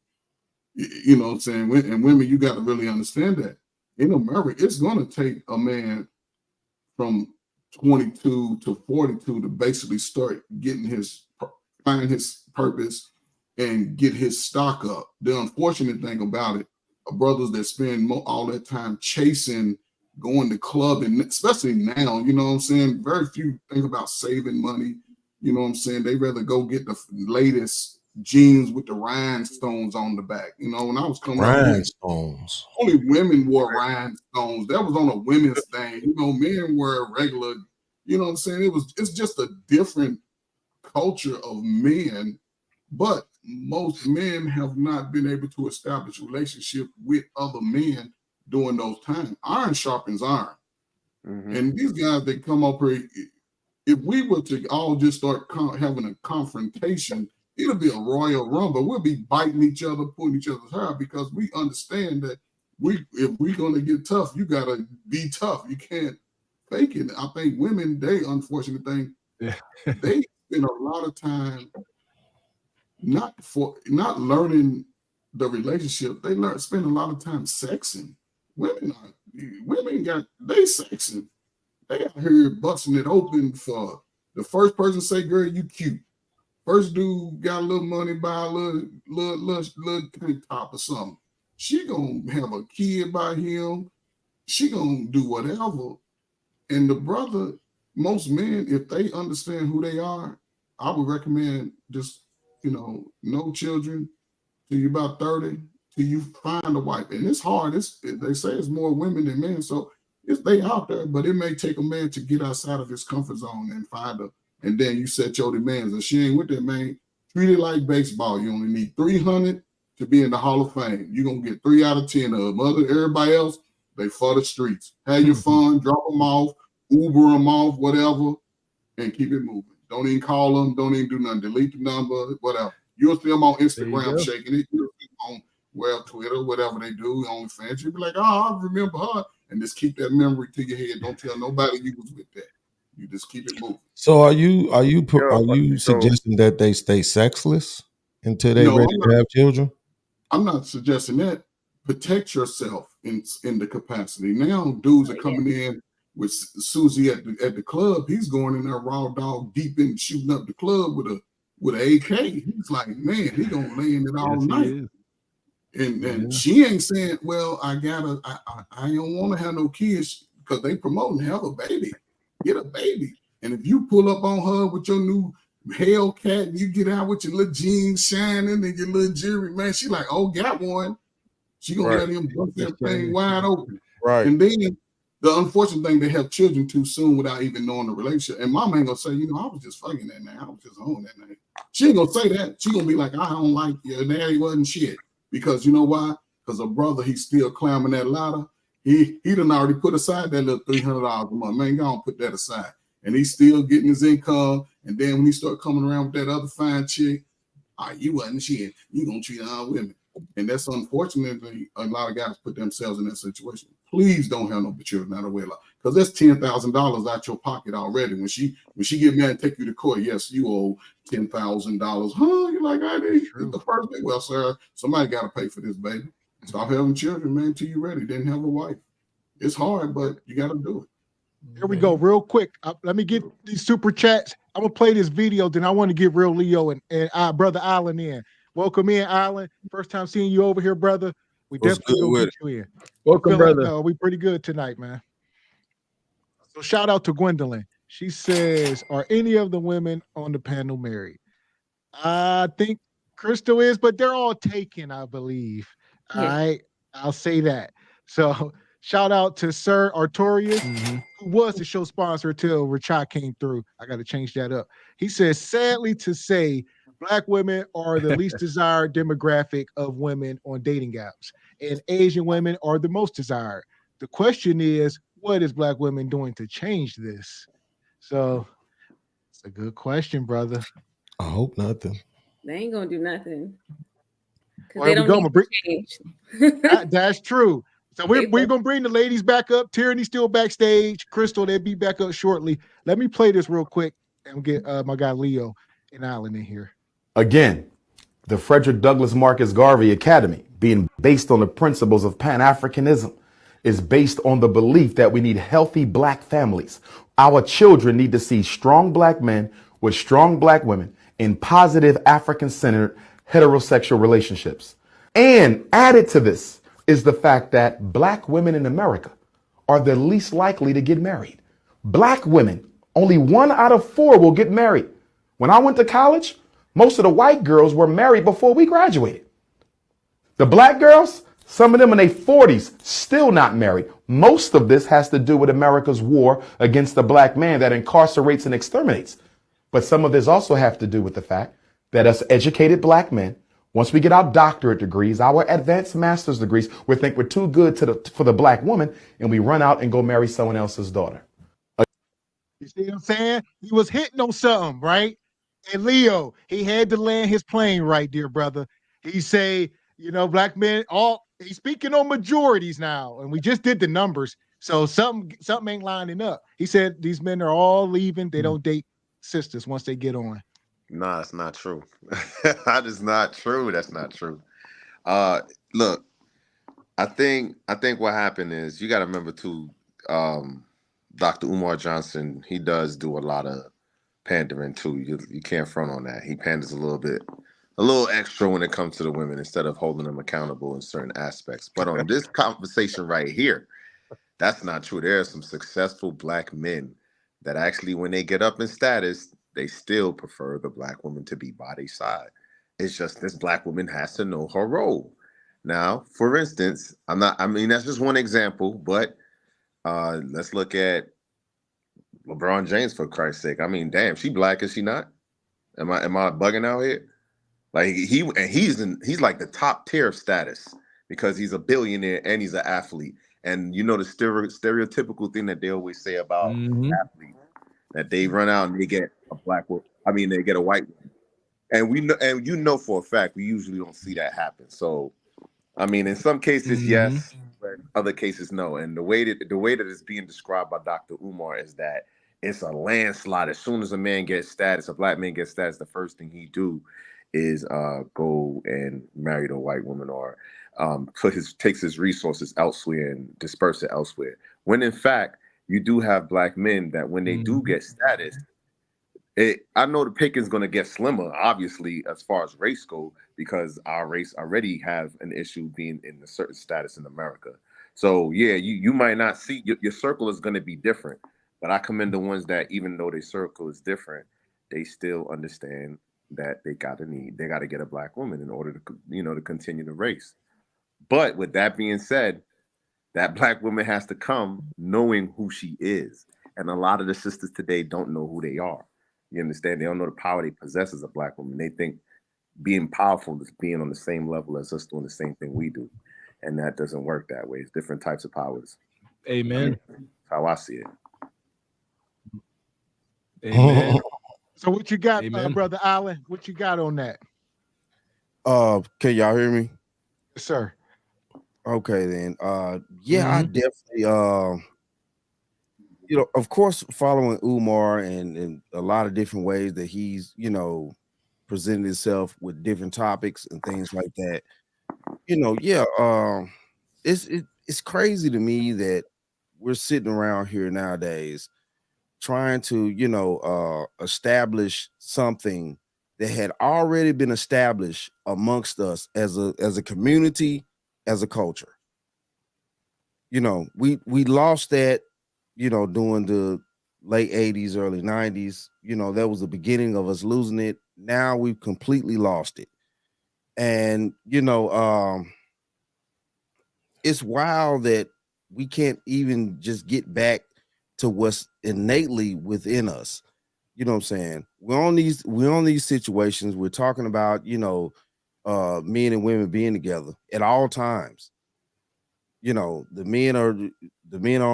you know what I'm saying, and women, you got to really understand that in America, it's going to take a man from 22 to 42 to basically start find his purpose and get his stock up. The unfortunate thing about it, brothers that spend all that time chasing, going to club, and especially now, you know what I'm saying, very few think about saving money. You know what I'm saying? They rather go get the latest jeans with the rhinestones on the back. When I was coming up, rhinestones. Only women wore rhinestones. That was on a women's thing. Men wear regular. You know what I'm saying? It's just a different culture of men, but most men have not been able to establish a relationship with other men during those times. Iron sharpens iron. And these guys that come up here, if we were to all just start having a confrontation, it'll be a Royal Rumble. We'll be biting each other, pulling each other's hair, because we understand that if we're going to get tough, you got to be tough. You can't fake it. I think women, unfortunate thing, they spend a lot of time not learning the relationship. They spend a lot of time sexing. Women sexing. They out here busting it open for the first person say, "Girl, you cute." First dude got a little money, buy a little tank top or something. She gonna have a kid by him. She gonna do whatever. And the brother, most men, if they understand who they are, I would recommend just, no children till you're about 30, till you find a wife. And it's hard. They say it's more women than men, so they out there, but it may take a man to get outside of his comfort zone and find her. And then you set your demands. If she ain't with that man, treat it like baseball. You only need 300 to be in the Hall of Fame. You're going to get 3 out of 10 of them. Everybody else, they for the streets. Have your fun, drop them off, Uber them off, whatever, and keep it moving. Don't even call them. Don't even do nothing. Delete the number, whatever. You'll see them on Instagram shaking it. You'll see them on Twitter, whatever they do, OnlyFans. You'll be like, oh, I remember her. And just keep that memory to your head. Don't tell nobody you was with that. You just keep it moving. So are you suggesting that they stay sexless until they're ready to have children? I'm not suggesting that. Protect yourself in the capacity. Now dudes are coming in with Susie at the club. He's going in there raw dog deep in, shooting up the club with an AK. He's like, man, he gonna lay in it all night. And she ain't saying, well, I don't want to have no kids, because they promoting have a baby. Get a baby. And if you pull up on her with your new Hellcat, and you get out with your little jeans shining and your little jewelry, man. She like, oh, got one. She gonna let him bust that thing wide open. Right. And then the unfortunate thing, they have children too soon without even knowing the relationship. And mama ain't gonna say, I was just fucking that man. I was just on that man. She ain't gonna say that. She gonna be like, I don't like you. And there he wasn't shit. Because you know why? Because a brother, he's still climbing that ladder. He done already put aside that little $300 a month. Man, go on, put that aside. And he's still getting his income. And then when he start coming around with that other fine chick, you wasn't shit. You gonna treat all women. And that's unfortunately a lot of guys put themselves in that situation. Please don't have no children out of wedlock, because that's $10,000 out your pocket already. When she get mad and take you to court, yes, you owe $10,000. Huh? You're like, I did the first day. Well, sir, somebody got to pay for this, baby. Stop having children, man, till you're ready. Then have a wife. It's hard, but you got to do it. Here we go, real quick. Let me get these super chats. I'm gonna play this video. Then I want to get Real Leo and brother Allen in. Welcome in, Allen. First time seeing you over here, brother. We definitely gonna get you in. Welcome, brother. Like, we pretty good tonight, man. So shout out to Gwendolyn. She says, "Are any of the women on the panel married?" I think Crystal is, but they're all taken, I believe. Yeah. All right, I'll say that. So shout out to Sir Artorius, who was the show sponsor until Rachai came through. I got to change that up. He says, sadly to say, Black women are the least desired demographic of women on dating apps, and Asian women are the most desired. The question is, what is Black women doing to change this? So it's a good question, brother. I hope nothing. They ain't gonna do nothing. Well, they don't need to change. That's true. So we're gonna bring the ladies back up. Tyranny's still backstage. Crystal, they'll be back up shortly. Let me play this real quick and get my guy Leo and Allen in here. Again, the Frederick Douglass Marcus Garvey Academy, being based on the principles of Pan-Africanism, is based on the belief that we need healthy Black families. Our children need to see strong Black men with strong Black women in positive African-centered heterosexual relationships. And added to this is the fact that Black women in America are the least likely to get married. Black women, only 1 out of 4 will get married. When I went to college, most of the white girls were married before we graduated. The Black girls, some of them in their 40s, still not married. Most of this has to do with America's war against the Black man that incarcerates and exterminates. But some of this also have to do with the fact that us educated Black men, once we get our doctorate degrees, our advanced master's degrees, we think we're too good for the Black woman, and we run out and go marry someone else's daughter. You see what I'm saying? He was hitting on something, right? And Leo, he had to land his plane right, dear brother. He say, Black men, he's speaking on majorities now, and we just did the numbers. So something ain't lining up. He said these men are all leaving. They don't date sisters once they get on. Nah, it's not true. That is not true. That's not true. Look, I think what happened is, you got to remember too, Dr. Umar Johnson, he does do a lot of pandering too. You can't front on that. He panders a little extra when it comes to the women instead of holding them accountable in certain aspects. But on this conversation right here, that's not true. There are some successful Black men that actually, when they get up in status, they still prefer the Black woman to be by their side. It's just this Black woman has to know her role. Now, for instance, that's just one example, but let's look at LeBron James, for Christ's sake. Damn, she Black, is she not? Am I bugging out here? Like he's like the top tier of status because he's a billionaire and he's an athlete. And the stereotypical thing that they always say about athletes, that they run out and they get a they get a white woman. And we know, and for a fact, we usually don't see that happen. So, in some cases, yes, but other cases, no. And the way that it's being described by Dr. Umar is that it's a landslide. As soon as a man gets status, a Black man gets status, the first thing he do is go and marry a white woman or takes his resources elsewhere and disperse it elsewhere. When in fact, you do have Black men that when they do get status, I know the picking's going to get slimmer, obviously, as far as race go, because our race already have an issue being in a certain status in America. So yeah, you might not see your circle is going to be different, but I commend the ones that, even though their circle is different, they still understand that they got to get a black woman in order to, to continue the race. But with that being said, that black woman has to come knowing who she is. And a lot of the sisters today don't know who they are. You understand? They don't know the power they possess as a black woman. They think being powerful is being on the same level as us doing the same thing we do. And that doesn't work that way. It's different types of powers. Amen. That's how I see it. Amen. So what you got, Brother Allen? What you got on that? Can y'all hear me? Yes, sir. Okay, then. I definitely of course, following Umar and a lot of different ways that he's, presented himself with different topics and things like that. It's crazy to me that we're sitting around here nowadays trying to, establish something that had already been established amongst us as a community, as a culture. We lost that, during the late 80s, early 90s. That was the beginning of us losing it. Now we've completely lost it. And, it's wild that we can't even just get back to what's innately within us. You know what I'm saying? We're on these situations. We're talking about, men and women being together at all times. The men are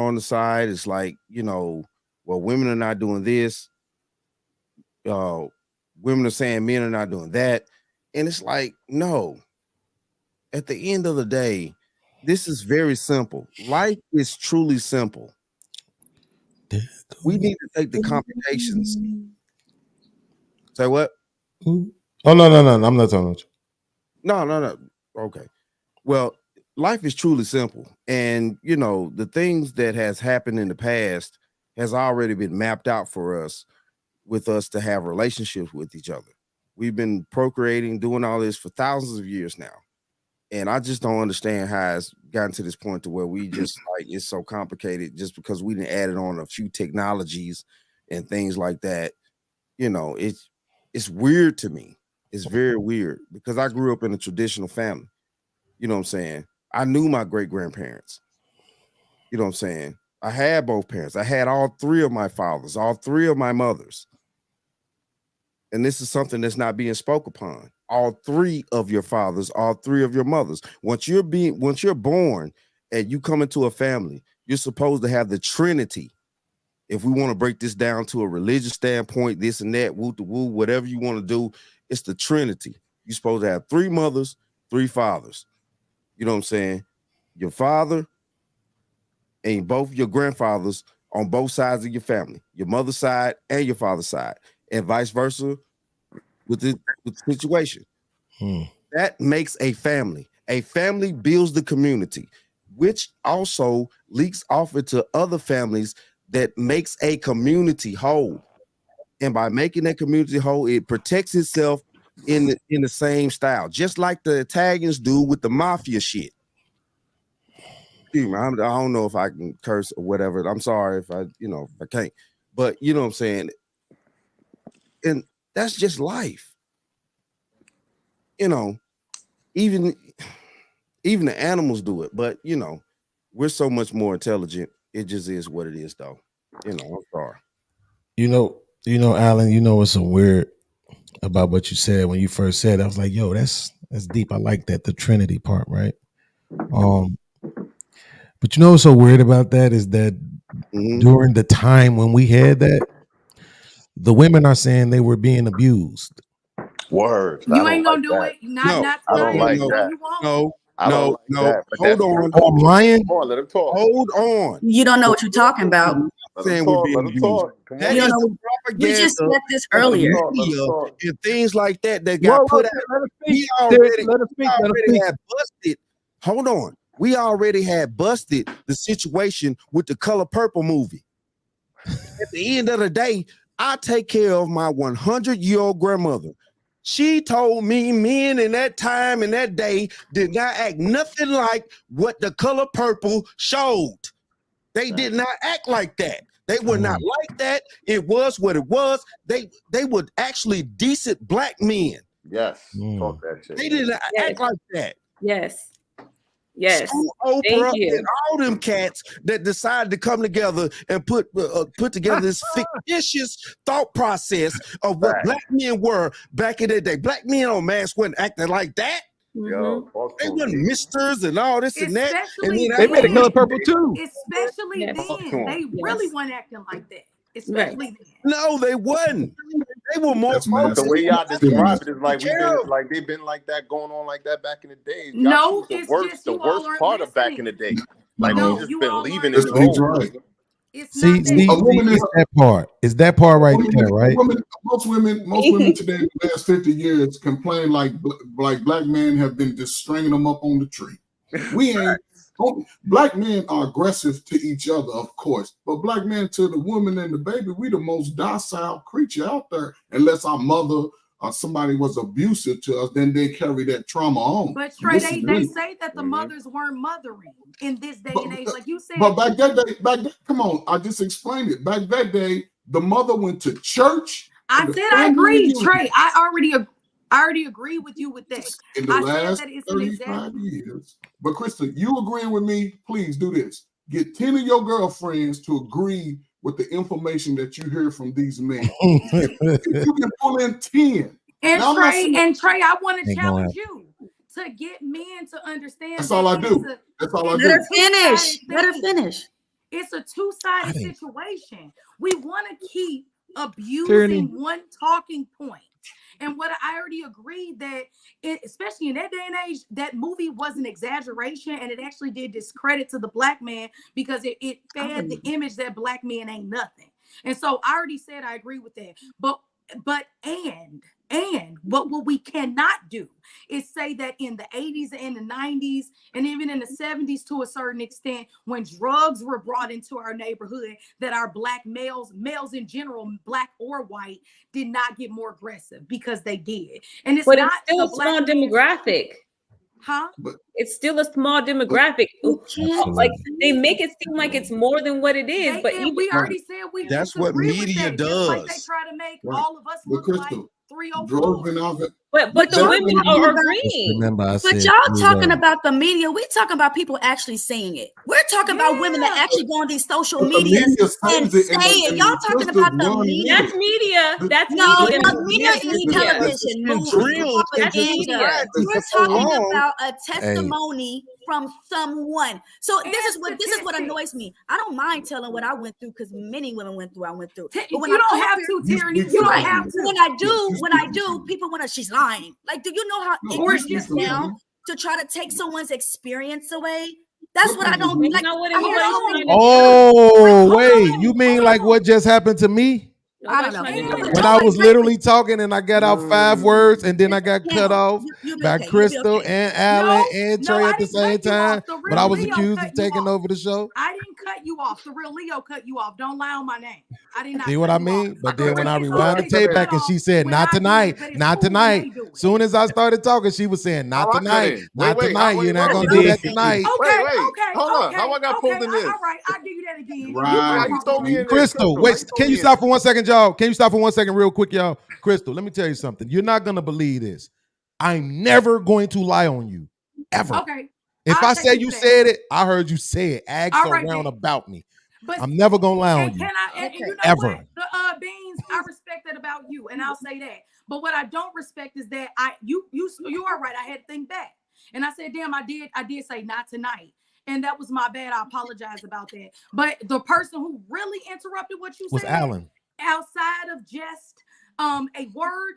on the side. It's like, well, women are not doing this. Women are saying men are not doing that. And it's like, no. At the end of the day, this is very simple. Life is truly simple. We need to take the complications. Say what? Oh, no. I'm not talking about you. No. Okay. Well, life is truly simple. And, the things that has happened in the past has already been mapped out for us with us to have relationships with each other. We've been procreating, doing all this for thousands of years now. And I just don't understand how it's gotten to this point to where we just like it's so complicated just because we didn't add it on a few technologies and things like that. It's weird to me. It's very weird because I grew up in a traditional family. You know what I'm saying? I knew my great grandparents. You know what I'm saying? I had both parents. I had all three of my fathers, all three of my mothers. And this is something that's not being spoke upon. All three of your fathers, all three of your mothers. Once you're born and you come into a family, you're supposed to have the Trinity. If we want to break this down to a religious standpoint, this and that, woo to woo, whatever you want to do, it's the Trinity. You're supposed to have three mothers, three fathers. You know what I'm saying? Your father and both your grandfathers on both sides of your family, your mother's side and your father's side, and vice versa with the situation. That makes a family. A family builds the community, which also leaks off into other families that makes a community whole. And by making that community whole, it protects itself in the same style, just like the Italians do with the mafia shit. Excuse me, I don't know if I can curse or whatever. I'm sorry if I can't. But you know what I'm saying? And that's just life. Even the animals do it, but we're so much more intelligent. It just is what it is, though. I'm sorry. Alan, what's so weird about what you said when you first said it? I was like, yo, that's deep. I like that, the Trinity part, right? But what's so weird about that is that during the time when we had that, the women are saying they were being abused. Word. You ain't gonna do it. Not I don't like that. No. Hold on. I'm lying. Come on, let him talk. Hold on. You don't know what you're talking about. Saying we're being abused. You don't know. We just said this earlier. And things like that got put out. We already had busted. Hold on. We already had busted the situation with the Color Purple movie. At the end of the day, I take care of my 100-year-old grandmother. She told me men in that time and that day did not act nothing like what the Color Purple showed. They did not act like that. They were not like that. It was what it was. They were actually decent black men. Yes. Talk that shit. They didn't act like that. Yes. Yes. So Thank Oprah you. and all them cats that decided to come together and put together this fictitious thought process of what black men were back in the day. Black men on mask wasn't acting like that. Yo, They weren't misters and all this and that. And then They made the color purple too. Especially then, they really weren't acting like that. Especially then. No, they wasn't. They were more. The way y'all describe it is like they've been like that, going on like that back in the day. No, the it's worst, just the you all worst aren't part of back in the day. Like No, we just you been all leaving aren't it He's alone. right. See, it's that part. It's that part right there, right? Most women today in the last 50 years complain like black men have been just stringing them up on the tree. We ain't. Black men are aggressive to each other, of course, but black men to the woman and the baby, we the most docile creature out there. Unless our mother or somebody was abusive to us, then they carry that trauma on. But Trey, they say that the mothers weren't mothering in this day and age, like you said. But back then, come on, I just explained it. Back that day, the mother went to church. I said I agree, Trey. I already agree with you with that. In the I last said that it's 35 years. But Krista, you agreeing with me? Please do this. Get 10 of your girlfriends to agree with the information that you hear from these men. If you can pull in 10. And Now, Trey, I want to Ain't challenge gonna you to get men to understand. That's all I do. That's all I do. Let her finish. It's a two-sided situation. We want to keep abusing Tyranny. one talking point. And what I already agreed that, especially in that day and age, that movie was an exaggeration, and it actually did discredit to the black man because it fed the image that black men ain't nothing. And so I already said I agree with that. But what we cannot do is say that in the 80s and the 90s and even in the 70s to a certain extent, when drugs were brought into our neighborhood, that our black males in general, black or white, did not get more aggressive, because they did. And it's not still a small demographic. Huh? It's still a small demographic. Like they make it seem like it's more than what it is. But we already said we That's what media that. does. Like they try to make all of us look like 304. But the women are agreeing. Remember, I But said y'all talking about the media. We talking about people actually saying it. We're talking about women that actually go on these social media and say it. Y'all talking about the media. That's media. That's no, media. the media is television, movies, propaganda. We're talking about a testimony from someone. So this is what annoys me. I don't mind telling what I went through, because many women went through. I went through. But when You don't have to, Tyranny. You don't have to. When I do, people want to. She's lying. Like, do you know how ignorant it is now to try to take someone's experience away? That's what I don't like. Oh, wait, you mean like what just happened to me? I don't know. When I was literally talking and I got out 5 words and then I got cut off by Crystal and Alan and Trey at the same time, but I was accused of taking over the show. I didn't cut you off. The real Leo cut you off. Don't lie on my name. I did not. See what I mean? But then when I rewound the tape back and she said, not tonight, not tonight. Soon as I started talking, she was saying, not tonight, not tonight. You're not going to do that tonight. Okay. Hold on. How I got pulled in this? All right, I'll give you that again. Right. You throw me in there. Crystal, wait, can you stop for 1 second, y'all? Can you stop for 1 second real quick, y'all? Crystal, let me tell you something. You're not going to believe this. I'm never going to lie on you, ever. Okay. If I say you said it, I heard you say it. Ask around about me. But I'm never going to lie on you. Can I, you know ever. What? The Beans, I respect that about you, and I'll say that. But what I don't respect is that you are right. I had to think back. And I said, damn, I did say not tonight. And that was my bad. I apologize about that. But the person who really interrupted what you Was said, Alan. outside of just a word,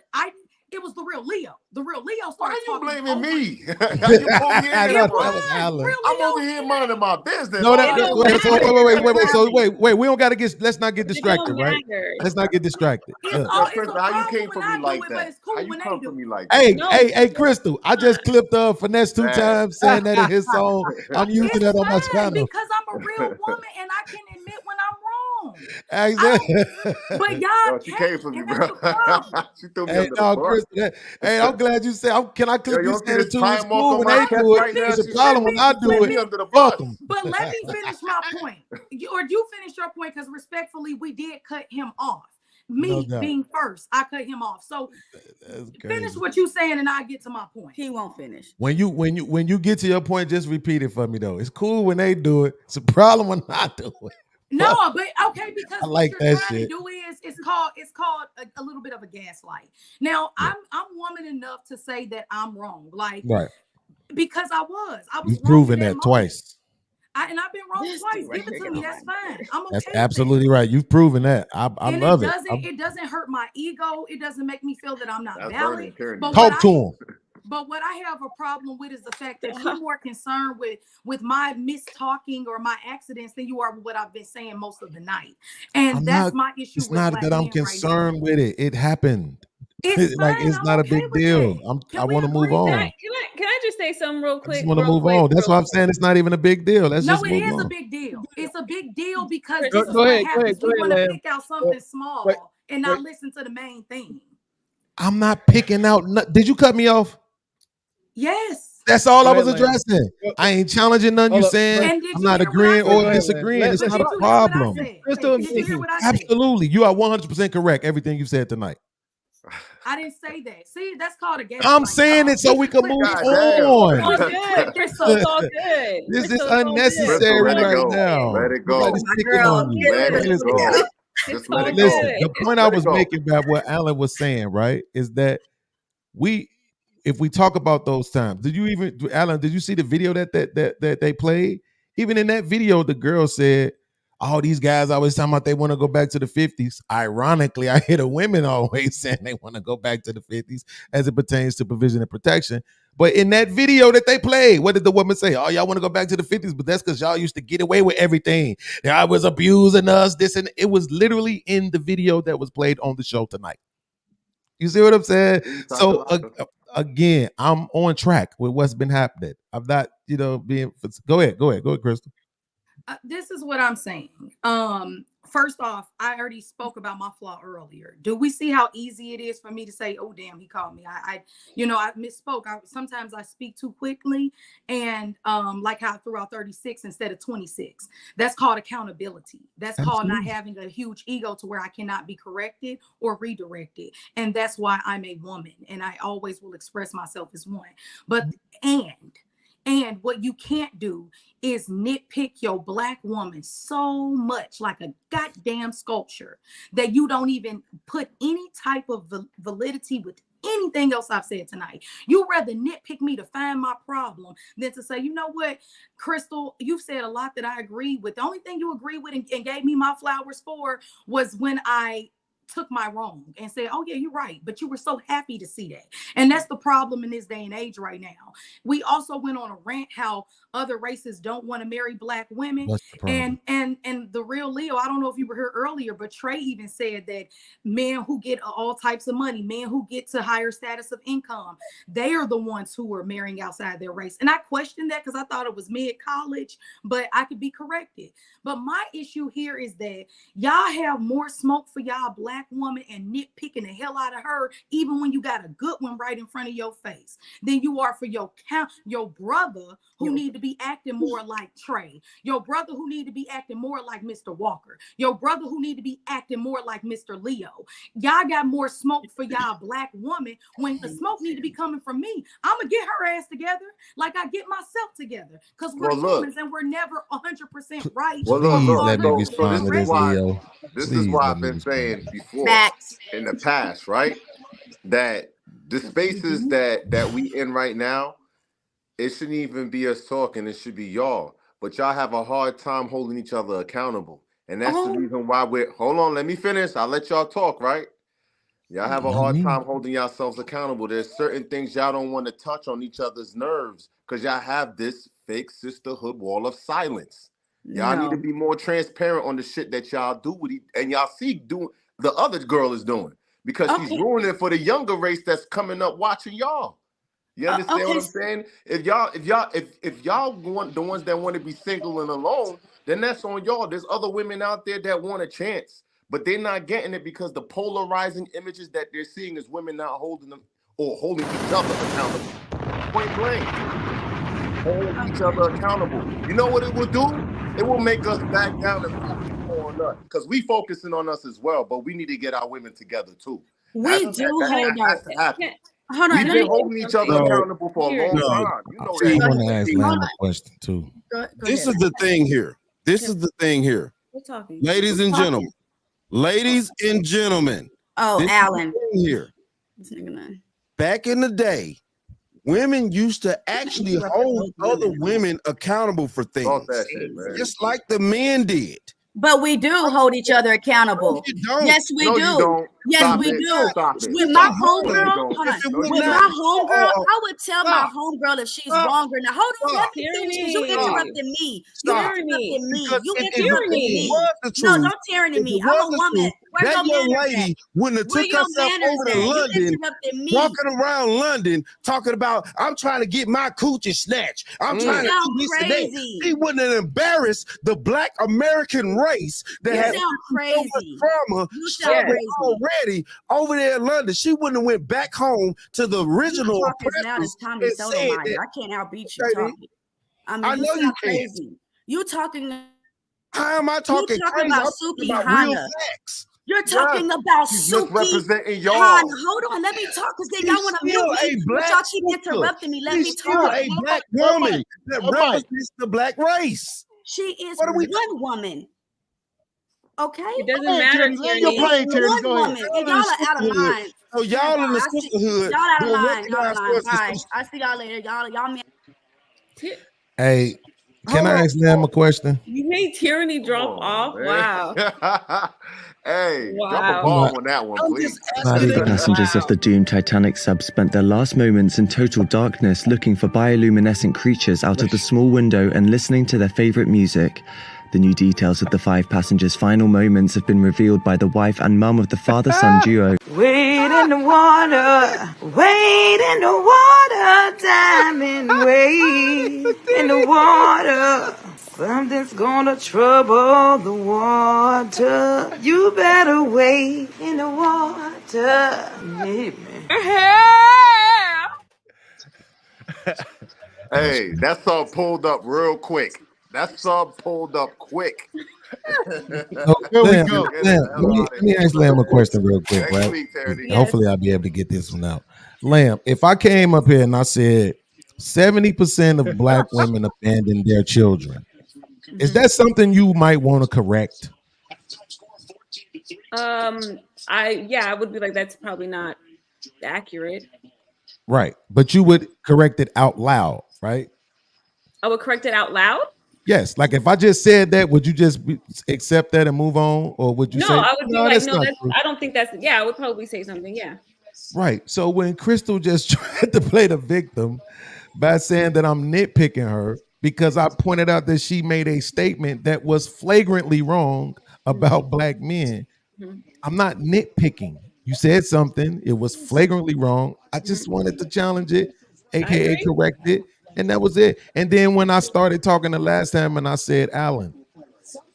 it was the real Leo. The real Leo started talking. Why you blaming me? You I thought that was Alan. I'm over here minding my business. No, wait. We don't got to let's not get distracted, right? Let's not get distracted. How you came from me like that? How you come from me like that? Hey, Crystal, I just clipped Finesse 2 times saying that in his song. I'm using that on my channel. Because I'm a real woman and I can admit when I'm wrong. Exactly. But y'all, she came for me, bro. She threw me under the bus. Hey, I'm glad you said. Can I clip you saying it too? It's time cool off when on they my do right it. now. It's a She problem when I do put me it. under the Fuck bus. them. But let me finish my point. you finish your point, because respectfully, we did cut him off. Me No doubt. being first, I cut him off. So finish what you saying, and I get to my point. He won't finish. When you get to your point, just repeat it for me though. It's cool when they do it. It's a problem when I do it. No, but okay, because I like what you're that trying shit. to do is it's called a little bit of a gaslight. Now, I'm woman enough to say that I'm wrong, like Right. because I was You've wrong proven in that moment. twice. And I've been wrong twice. Give it to me. That's fine. I'm okay. That's with absolutely that. right. You've proven that. I And love it. it doesn't hurt my ego. It doesn't make me feel that I'm not That's valid. But Talk to him. But what I have a problem with is the fact that you're more concerned with my mistalking or my accidents than you are with what I've been saying most of the night. And that's my issue. It's with not black that I'm men right now. concerned with it. It happened. It's Like fine. it's I'm not a okay big with deal. that. I want to move on. Can I just say something real I quick? just want to move on. That's why I'm saying it's not even a big deal. Let's No, just it move is on. a big deal. It's a big deal because Go this is what ahead, happens. We want to Lamb. pick out something small and not listen to the main thing. I'm not picking out. Did you cut me off? Yes. That's all Go I was ahead, Lamb. addressing. I ain't challenging nothing you Hold up. saying. And did I'm you not hear what I agreeing said? or Go ahead, disagreeing. Lamb. It's Let- not Did a you hear what I problem. said? Crystal and Did you hear Mickey. what I said? Absolutely. You are 100% correct. Everything you said tonight. I didn't say that. See, that's called a gaslight. I'm saying it so we can move It's all on. good. Crystal, it's all good. This is Crystal, it's all good. unnecessary Let it right go. now. Let it go. Nobody's My picking girl, on you. Let Let it it go. go. Just let it Listen, go. the point I Let it was go. making about what Alan was saying, right, is that if we talk about those times, Alan, did you see the video that they played? Even in that video, the girl said, all these guys always talking about they want to go back to the 50s. Ironically, I hear the women always saying they want to go back to the 50s as it pertains to provision and protection. But in that video that they played, what did the woman say? Oh, y'all want to go back to the 50s, but that's because y'all used to get away with everything. Y'all was abusing us, this, and it was literally in the video that was played on the show tonight. You see what I'm saying? So again, I'm on track with what's been happening. I'm not, being. Go ahead, Crystal. This is what I'm saying. First off, I already spoke about my flaw earlier. Do we see how easy it is for me to say, "Oh, damn, he called me"? I misspoke. Sometimes I speak too quickly, and like how I threw out 36 instead of 26. That's called accountability. That's called not having a huge ego to where I cannot be corrected or redirected. And that's why I'm a woman, and I always will express myself as one. But and what you can't do is nitpick your black woman so much like a goddamn sculpture that you don't even put any type of validity with anything else I've said tonight. You rather nitpick me to find my problem than to say, you know what, Crystal, you've said a lot that I agree with. The only thing you agree with and gave me my flowers for was when I took my wrong and said, oh yeah, you're right. But you were so happy to see that. And that's the problem in this day and age right now. We also went on a rant how other races don't want to marry black women. And the real Leo, I don't know if you were here earlier, but Trey even said that men who get all types of money, men who get to higher status of income, they are the ones who are marrying outside their race. And I questioned that because I thought it was mid-college, but I could be corrected. But my issue here is that y'all have more smoke for y'all black woman and nitpicking the hell out of her, even when you got a good one right in front of your face, than you are for your brother who need to be acting more like Trey, your brother who need to be acting more like Mr. Walker, your brother who need to be acting more like Mr. Leo. Y'all got more smoke for y'all black woman when the smoke need to be coming from me. I'm gonna get her ass together like I get myself together, because we're humans and we're never 100% right. Please let me respond to this, Leo. This is why I've been saying before in the past, right? That the spaces that we in right now, it shouldn't even be us talking. It should be y'all. But y'all have a hard time holding each other accountable. And that's the reason why hold on, let me finish. I'll let y'all talk, right? Y'all have a hard time holding yourselves accountable. There's certain things y'all don't want to touch on each other's nerves because y'all have this fake sisterhood wall of silence. Y'all need to be more transparent on the shit that y'all do with and y'all see doing the other girl is doing, because she's ruining it for the younger race that's coming up watching y'all. You understand what I'm saying? If y'all want the ones that want to be single and alone, then that's on y'all. There's other women out there that want a chance, but they're not getting it because the polarizing images that they're seeing is women not holding them or holding each other accountable. Point blank. Hold each other accountable. You know what it will do? It will make us back down and focus more on us because we focusing on us as well. But we need to get our women together too. We do hold our. Hold on, We've been holding each other accountable for a long time. You know I that. want to ask Lamb a question too. This is the thing here. This is the thing here. We're talking. Ladies and gentlemen. Ladies and gentlemen. Oh, this Alan. is the thing here. This nigga man. Back in the day, women used to actually hold other women accountable for things. Just like the men did. But we do hold each other accountable. Yes, we No, do. you don't. Yes, Stop we it. do. Stop it. With Stop my it. homegirl, No, you hold don't. on. If it was With not- my homegirl, Oh, I would tell my homegirl if she's wrong or not. Hold on, let me finish because you Stop. interrupted me. Stop. You interrupted me. Because You if it interrupted me. was the No, truth, don't tyranny if me. it I'm a was the woman. truth, Where's that your young manners lady at? wouldn't have Where took your herself manners over to at? You London, interrupted me. walking around London, talking about, I'm trying to get my coochie snatched. I'm trying to sound do this and crazy. that. She wouldn't have embarrassed the Black American race that You had sound so much crazy. trauma You sound suffered crazy. already over there in London. She wouldn't have went back home to the original You talk as loud oppressors as Tommy and Soto said mine. that. I can't outbeat you Okay, talking. I mean, I you know you sound can't. crazy. You talking. How am I talking You talking crazy? about I'm Suki talking about real Hana. facts. You're talking about She's Suki misrepresenting y'all. Hana. Hold on, let me talk because then y'all She's want to still mute a me. But black y'all keep sister. interrupting me. Let She's me still talk. a black woman that Mike. represents the black race. She is What are we one woman. Okay? It doesn't Go ahead, matter, Tierney. Land your Tierney. plane, Tierney. One Go ahead. woman. And y'all are out of line. So y'all in the sisterhood Y'all out of don't line. Y'all out recognize of line. us as Bye. sisters. I see y'all later. Y'all man. Hey, can Hold I on. ask Lamb a question? You made tyranny drop off. Wow. Hey, drop a Wow. bomb on that one, please. The passengers of the doomed Titanic sub spent their last moments in total darkness looking for bioluminescent creatures out of the small window and listening to their favorite music. The new details of the 5 passengers' final moments have been revealed by the wife and mum of the father-son duo. Wade in the water, wade in the water, diamond, wade in the water. Something's gonna trouble the water. You better wade in the water. Hey, that sub pulled up real quick. That sub pulled up quick. Oh, Here we Lamb, go. Lamb, let me ask Lamb a question real quick, Next right? week, Tierney. Hopefully I'll be able to get this one out. Lamb, if I came up here and I said 70% of black women abandon their children, is that something you might want to correct? I would be like, that's probably not accurate. Right. But you would correct it out loud, right? I would correct it out loud. Yes. Like if I just said that, would you just accept that and move on? Or would you No, say, I would be like, that's no, not that's, true. I don't think that's, yeah, I would probably say something. Yeah. Right. So when Crystal just tried to play the victim by saying that I'm nitpicking her because I pointed out that she made a statement that was flagrantly wrong about black men, I'm not nitpicking. You said something, it was flagrantly wrong. I just wanted to challenge it, aka correct it, and that was it. And then when I started talking the last time and I said, Alan,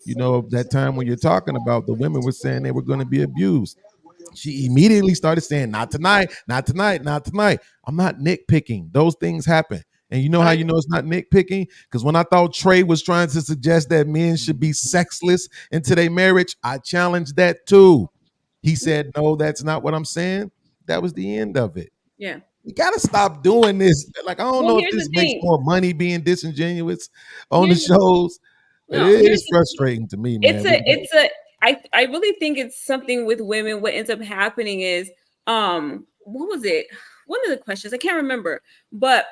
you know, that time when you're talking about the women were saying they were going to be abused. She immediately started saying, not tonight, not tonight, not tonight. I'm not nitpicking. Those things happen. And you know how you know it's not nitpicking? Because when I thought Trey was trying to suggest that men should be sexless into their marriage, I challenged that too. He said, no, that's not what I'm saying. That was the end of it. Yeah. You got to stop doing this. Like, I don't know if here's this the makes thing. more money being disingenuous on Here's the shows. But No, it here's is frustrating to me, man. I really think it's something with women. What ends up happening is, what was it? One of the questions, I can't remember, but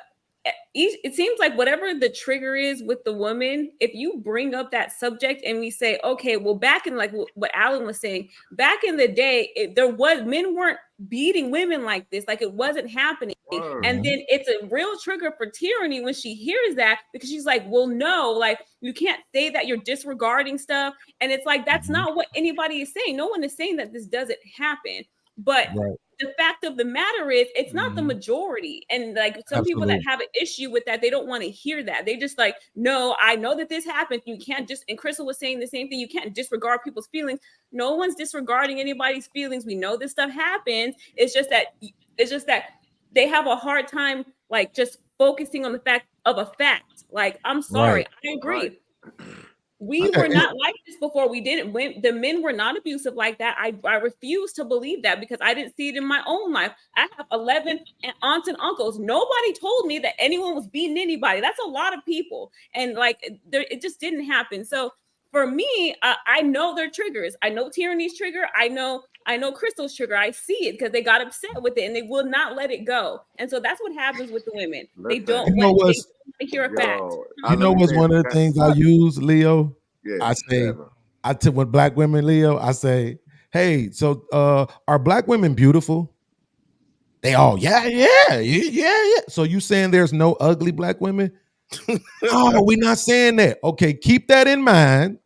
it seems like whatever the trigger is with the woman, if you bring up that subject and we say, okay, well, back in like what Alan was saying, back in the day, men weren't beating women like this, like it wasn't happening. And then it's a real trigger for tyranny when she hears that, because she's like, well, no, like you can't say that, you're disregarding stuff. And it's like, that's not what anybody is saying. No one is saying that this doesn't happen. But the fact of the matter is, it's not the majority. And like some people that have an issue with that, they don't want to hear that. They just like, no, I know that this happened. You can't just, and Crystal was saying the same thing, you can't disregard people's feelings. No one's disregarding anybody's feelings. We know this stuff happens. It's just that they have a hard time like just focusing on the fact of a fact. Like, I'm sorry, I agree. We were not like this before. We didn't. When the men were not abusive like that, I refuse to believe that because I didn't see it in my own life. I have 11 aunts and uncles. Nobody told me that anyone was beating anybody. That's a lot of people, and like it just didn't happen. So for me, I know their triggers. I know Tyranny's trigger. I know Crystal's trigger. I see it because they got upset with it and they will not let it go. And so that's what happens with the women. They don't want to hear a fact. You know what's one of the things I use, Leo? Yeah, I tell with black women, Leo, I say, hey, so are black women beautiful? They all, yeah. So you saying there's no ugly black women? Oh, we're not saying that. Okay, keep that in mind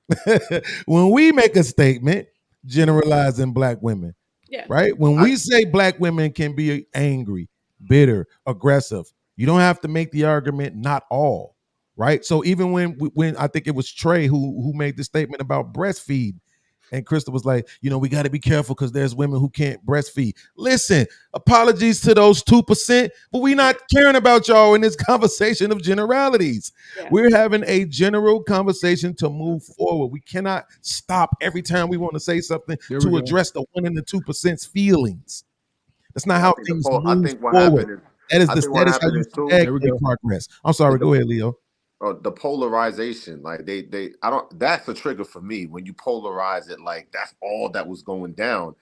when we make a statement generalizing black women. Yeah. Right? When we say black women can be angry, bitter, aggressive, you don't have to make the argument not all. Right? So even when I think it was Trey who made the statement about breastfeed, and Crystal was like, we got to be careful because there's women who can't breastfeed. Listen, apologies to those 2%, but we're not caring about y'all in this conversation of generalities. Yeah. We're having a general conversation to move forward. We cannot stop every time we want to say something to address the 1 and the 2%'s feelings. That's not how things move forward. That is how you stagnate progress. I'm sorry. Go ahead, Leo. The polarization, like that's a trigger for me when you polarize it. Like that's all that was going down.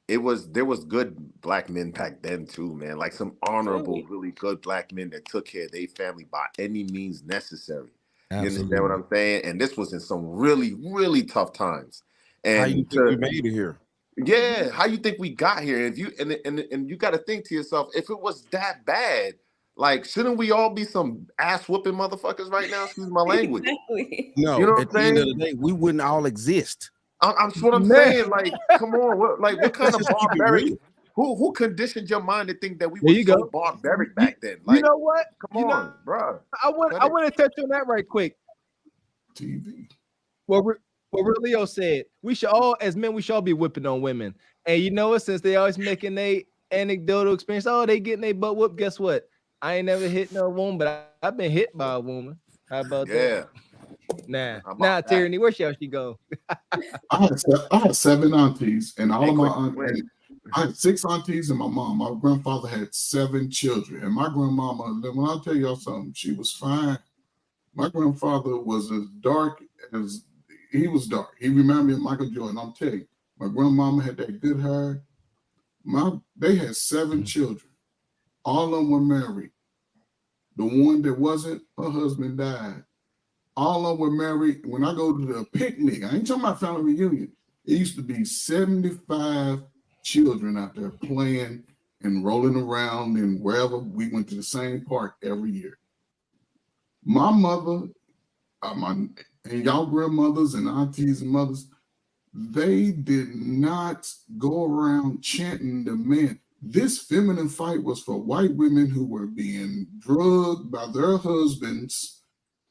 There was good black men back then too, man. Like some honorable, really good black men that took care of their family by any means necessary. Absolutely. You understand what I'm saying? And this was in some really, really tough times. And how you think we made it here? Yeah, how you think we got here? If you and you got to think to yourself, if it was that bad. Like, shouldn't we all be some ass whooping motherfuckers right now? Excuse my language. Exactly. No, you know at the end of the day, we wouldn't all exist. That's what I'm saying. Like, come on, what kind of barbaric? Who conditioned your mind to think that we were so barbaric back then? Like, you know what? Come on, bro. I want to touch on that right quick. TV. What Leo said, we should all, as men, we should all be whipping on women. And you know what? Since they always making a anecdotal experience, they getting their butt whooped. Guess what? I ain't never hit no woman, but I've been hit by a woman. How about that? Nah, Tyranny, where shall she go? I had 7 aunties, and all of my aunties. I had 6 aunties and my mom. My grandfather had 7 children, and my grandmama. When I tell y'all something, she was fine. My grandfather was as dark as he was dark. He reminded me of Michael Jordan. I'm telling you, my grandmama had that good hair. They had 7 children. All of them were married. The one that wasn't, her husband died. All of them were married. When I go to the picnic, I ain't talking about family reunion. It used to be 75 children out there playing and rolling around and wherever. We went to the same park every year. My mother, and y'all grandmothers and aunties and mothers, they did not go around chanting the men. This feminine fight was for white women who were being drugged by their husbands,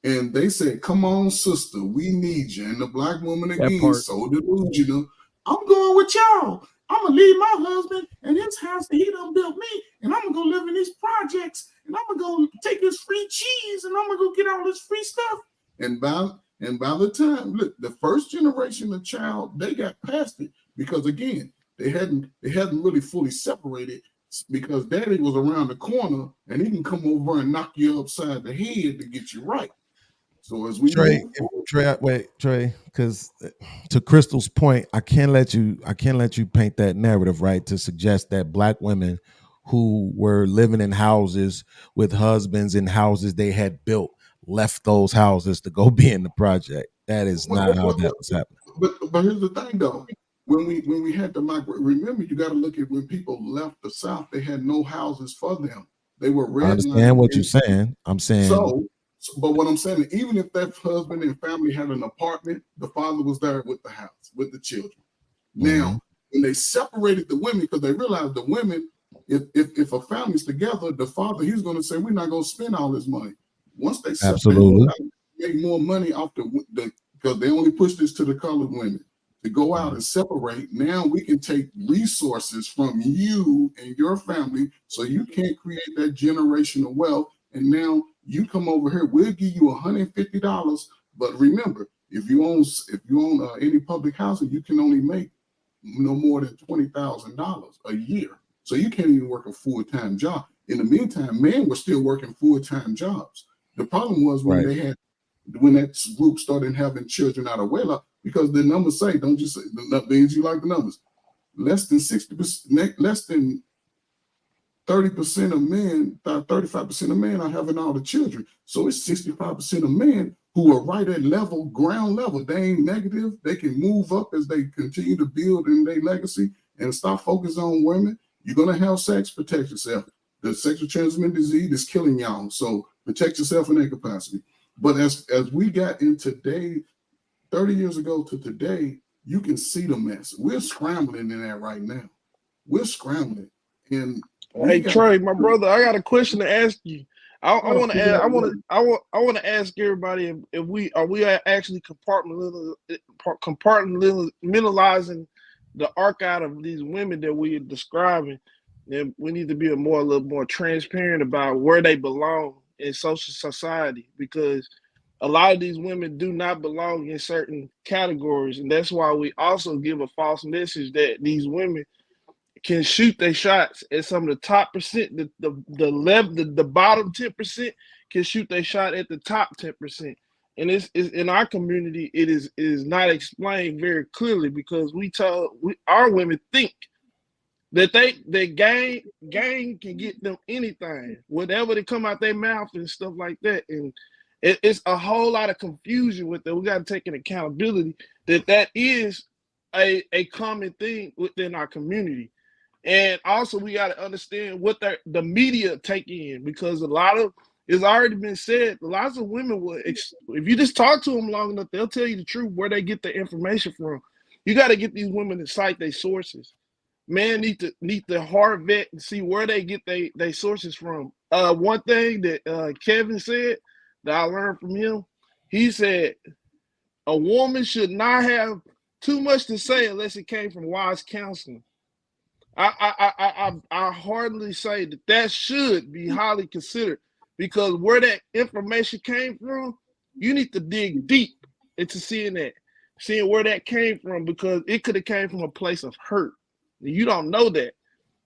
and they said, "Come on, sister, we need you." And the black woman again, so delusional. I'm going with y'all. I'm gonna leave my husband and his house that he done built me, and I'm gonna go live in these projects, and I'm gonna go take his free cheese, and I'm gonna go get all this free stuff. And by the time, look, the first generation of child, they got past it because again, they hadn't really fully separated because daddy was around the corner and he can come over and knock you upside the head to get you right. So as we Trey, because to Crystal's point, I can't let you paint that narrative, right? To suggest that black women who were living in houses with husbands in houses they had built left those houses to go be in the project. That is not how that was happening. But here's the thing though. When we had to migrate, remember you got to look at when people left the South, they had no houses for them. They were redlined. I understand what you're saying. I'm saying but what I'm saying, even if that husband and family had an apartment, the father was there with the house, with the children. Now, when they separated the women, because they realized the women, if a family's together, the father, he's going to say, we're not going to spend all this money. Once they absolutely make more money off because they only push this to the colored women to go out and separate. Now we can take resources from you and your family so you can't create that generational wealth. And now you come over here, we'll give you $150. But remember, If you own any public housing, you can only make no more than $20,000 a year. So you can't even work a full-time job. In the meantime, men were still working full-time jobs. The problem was when that group started having children out of wedlock, because the numbers say, don't you say the things you like the numbers, less than 60%, less than 30% of men, 35% of men are having all the children. So it's 65% of men who are right at ground level. They ain't negative. They can move up as they continue to build in their legacy and stop focusing on women. You're going to have sex, protect yourself. The sexually transmitted disease is killing y'all. So protect yourself in that capacity. But as we got in today, 30 years ago to today, you can see the mess. We're scrambling in that right now. We're scrambling. And hey Trey, my brother, I got a question to ask you. I want to ask everybody if we are actually compartmentalizing the archive of these women that we are describing. And we need to be a little more transparent about where they belong in social society, because a lot of these women do not belong in certain categories, and that's why we also give a false message that these women can shoot their shots at some of the top percent. The bottom 10% can shoot their shot at the top 10%, and it's in our community. It is not explained very clearly, because our women think that they gang can get them anything, whatever they come out their mouth and stuff like that, and it's a whole lot of confusion with that. We got to take an accountability that is a common thing within our community. And also we got to understand what the media take in, because it's already been said, lots of women will, if you just talk to them long enough, they'll tell you the truth, where they get their information from. You got to get these women to cite their sources. Man need to hard vet and see where they get their sources from. One thing that Kevin said that I learned from him, he said a woman should not have too much to say unless it came from wise counseling. I hardly say that should be highly considered, because where that information came from, you need to dig deep into seeing where that came from, because it could have came from a place of hurt. You don't know that.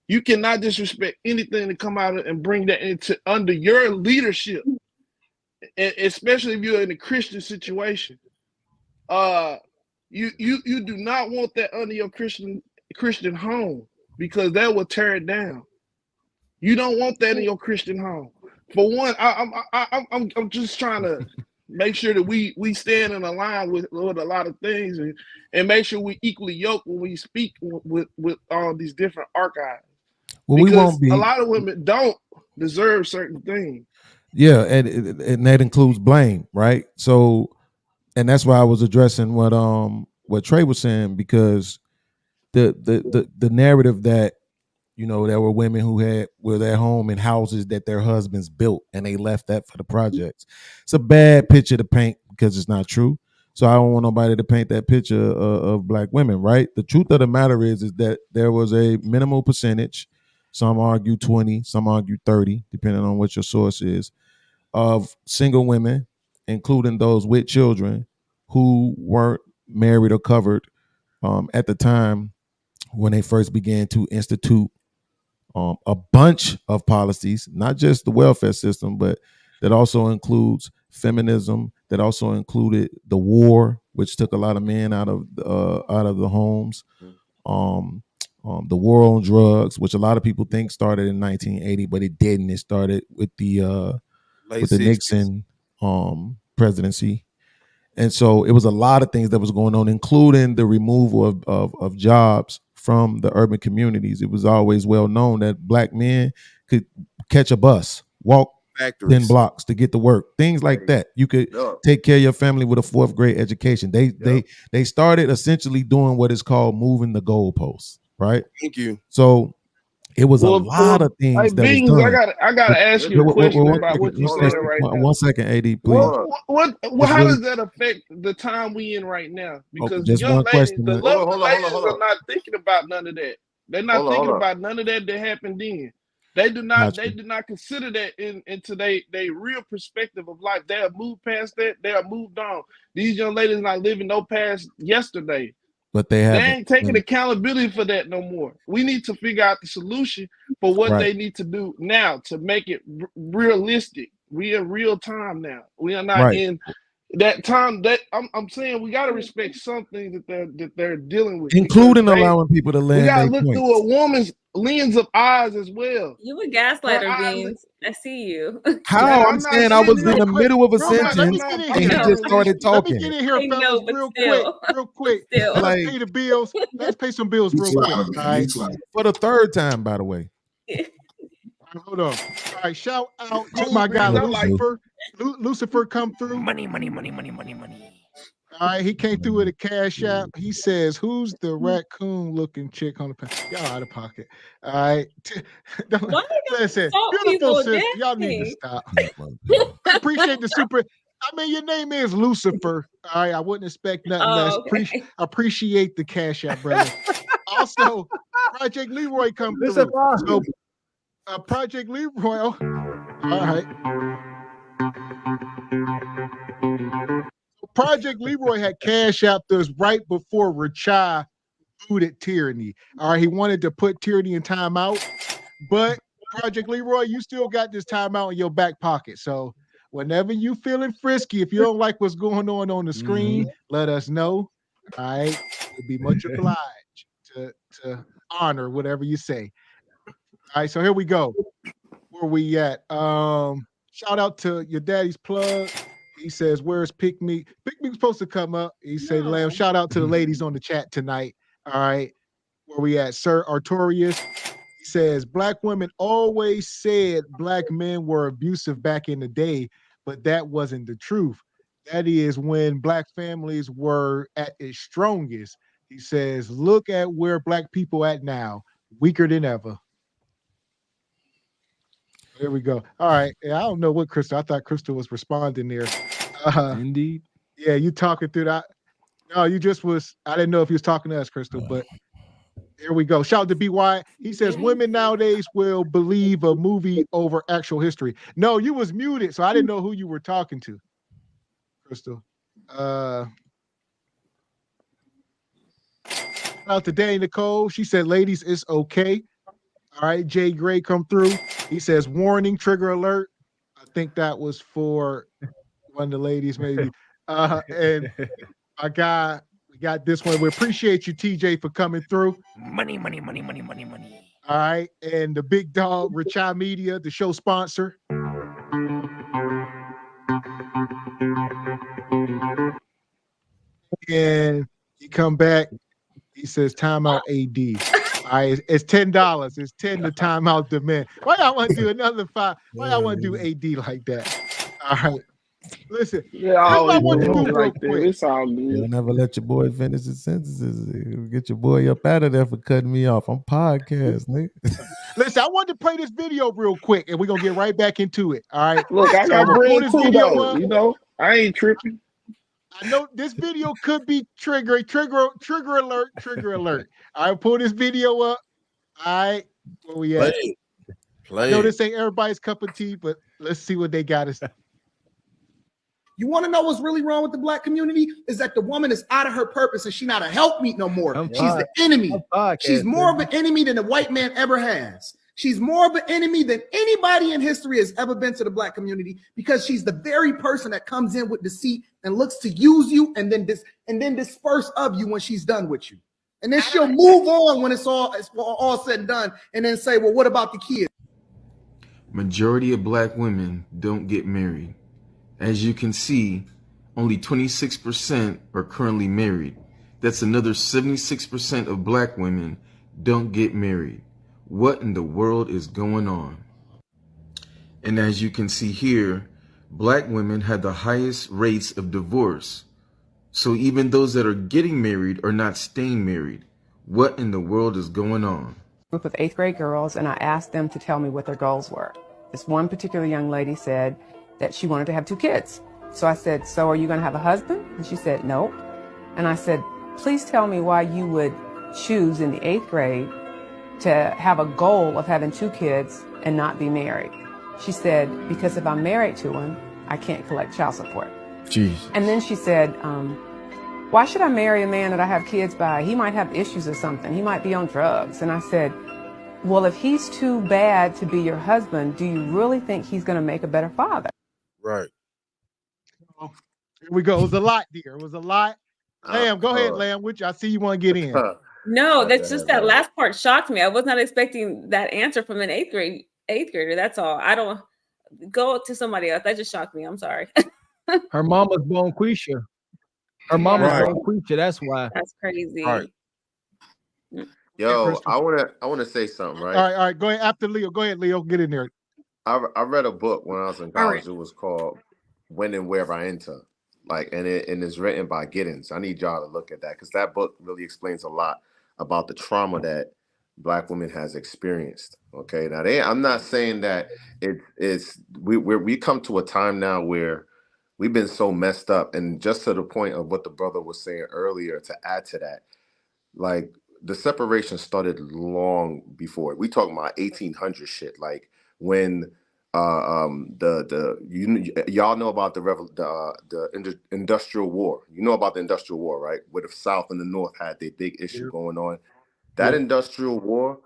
You cannot disrespect anything to come out and bring that into under your leadership, especially if you're in a Christian situation. You do not want that under your Christian home, because that will tear it down. You don't want that in your Christian home. For one, I'm just trying to make sure that we stand in a line with a lot of things, and make sure we equally yoke when we speak with all these different archives. Well, because we won't be. A lot of women don't deserve certain things. Yeah, and that includes blame, right? So, and that's why I was addressing what Trey was saying, because the narrative that, you know, there were women who were at home in houses that their husbands built, and they left that for the projects. It's a bad picture to paint, because it's not true. So I don't want nobody to paint that picture of black women, right? The truth of the matter is that there was a minimal percentage, some argue 20, some argue 30, depending on what your source is, of single women, including those with children, who weren't married or covered at the time when they first began to institute a bunch of policies, not just the welfare system, but that also includes feminism, that also included the war, which took a lot of men out of the homes, the war on drugs, which a lot of people think started in 1980, but it didn't. It started with the Nixon presidency. And so it was a lot of things that was going on, including the removal of jobs from the urban communities. It was always well known that black men could catch a bus, walk 10 blocks to get to work, things like that. You could take care of your family with a 4th grade education. They started essentially doing what is called moving the goalposts, right? Thank you. So it was a lot of things Hey, that Beans, was done. I gotta ask you a question about what you're saying right now. 1 second, AD, please. How does that affect the time we in right now? Because the just young one ladies, question. the Hold lovely on, ladies are not thinking about none of that. They're not thinking about none of that happened then. They do not Gotcha. consider that into they real perspective of life. They have moved past that. They have moved on. These young ladies not living no past yesterday. But they They haven't. ain't taking accountability for that no more. We need to figure out the solution for what Right. they need to do now to make it realistic. We in real time now. We are not Right. in that time. That I'm saying we got to respect something that they're dealing with, Including because allowing people to we land got to their look points. through a woman's lens of eyes as well. You a gaslighter, Her eyes- Beans. I see you. How? Yeah, I'm I'm not saying I was saying in the that. middle of a Real quick, let me sentence get in and he here. just started Let me talking. get in here, I know, fellas, but real still. quick. Still. Let's Like- pay the bills. Let's pay some bills He's real quick. sliding, All man. right. He's sliding. For the third time, by the way. Hold on. All right. Shout out to Cool my guy Breeze, I like Lucifer. Lucifer come through. Money. All right, he came through with a cash app. He says, "Who's the raccoon looking chick on the pen?" Y'all out of pocket. All right. Don't- Why you gotta Listen, insult beautiful people, sister. Y'all need to dang. stop. I appreciate the super. I mean, your name is Lucifer. All right, I wouldn't expect nothing less. Oh, okay. Appreciate the cash app, brother. Also, Project Leroy come through. Lucifer. So, Project Leroy. All right. Project Leroy had cash out us right before Rachai booted Tyranny. All right, he wanted to put Tyranny in timeout, but Project Leroy, you still got this timeout in your back pocket. So whenever you feeling frisky, if you don't like what's going on the screen, let us know. All right, we'll be much obliged to honor whatever you say. All right, so here we go. Where we at? Shout out to your daddy's plug. He says, "Where's Pick Me?" Pick Me was supposed to come up. He said, "Lamb." Shout out to the ladies on the chat tonight. All right, where we at? Sir Artorius. He says, "Black women always said black men were abusive back in the day, but that wasn't the truth. That is when black families were at its strongest." He says, "Look at where black people at now, weaker than ever." There we go. All right. Yeah, I don't know what Crystal. I thought Crystal was responding there. Indeed. Yeah, you talking through that. No, you just was. I didn't know if you was talking to us, Crystal, but here we go. Shout out to BY. He says women nowadays will believe a movie over actual history. No, you was muted, so I didn't know who you were talking to, Crystal. Shout out to Danny Nicole. She said, "Ladies, it's okay." All right, Jay Gray come through. He says, "Warning, trigger alert." I think that was for one of the ladies, maybe. And my guy, we got this one. We appreciate you, TJ, for coming through. Money. All right, and the big dog, Rachai Media, the show sponsor. And he come back. He says, "Timeout AD." All right, it's $10. It's 10 to timeout demand. Why y'all want to do another 5? Why y'all want to do AD like that? All right. Listen, Yeah, here's I what I always want to do do it real like that. quick. It's all good. You'll never let your boy finish his sentences. Get your boy up out of there for cutting me off. I'm podcast, nigga. Listen, I wanted to play this video real quick, and we're gonna get right back into it. All right. Look, I So got I'm gonna pull bread this too, video though. up. You know, I ain't tripping. I know this video could be trigger alert. I pull this video up. All right, where we at? I know this ain't everybody's cup of tea, but let's see what they got us. You want to know what's really wrong with the black community? Is that the woman is out of her purpose and she's not a helpmeet no more. She's the enemy. She's more of an enemy than the white man ever has. She's more of an enemy than anybody in history has ever been to the black community, because she's the very person that comes in with deceit and looks to use you and then disperse of you when she's done with you. And then she'll move on when it's all said and done, and then say, "Well, what about the kids?" Majority of black women don't get married. As you can see, only 26% are currently married. That's another 76% of black women don't get married. What in the world is going on? And as you can see here, black women have the highest rates of divorce. So even those that are getting married are not staying married. What in the world is going on? Group of 8th grade girls, and I asked them to tell me what their goals were. This one particular young lady said that she wanted to have 2 kids. So I said, "So are you going to have a husband?" And she said, "No." And I said, "Please tell me why you would choose in the 8th grade to have a goal of having 2 kids and not be married. She said, because if I'm married to him, I can't collect child support. Jeez. And then she said, why should I marry a man that I have kids by? He might have issues or something. He might be on drugs. And I said, well, if he's too bad to be your husband, do you really think he's going to make a better father? Right. Here we go. It was a lot, dear. It was a lot. Lamb, go ahead, Lamb. Which I see you want to get in. No, that's just that last part shocked me. I was not expecting that answer from an eighth grader. That's all. I don't go to somebody else. That just shocked me. I'm sorry. Her mama's Bonquisha. Her mama's Bonquisha. That's why. That's crazy. Right. Yo, I wanna say something, right? All right. Go ahead. After Leo. Go ahead, Leo. Get in there. I read a book when I was in college. It was called When and Where I Enter. And it's written by Giddens. I need y'all to look at that because that book really explains a lot about the trauma that Black women has experienced. Okay, now I'm not saying that we come to a time now where we've been so messed up, and just to the point of what the brother was saying earlier, to add to that, like the separation started long before. We talking about 1800 shit, like when y'all know about the Industrial War. You know about the Industrial War, right? Where the South and the North had their big issue going on. That Industrial War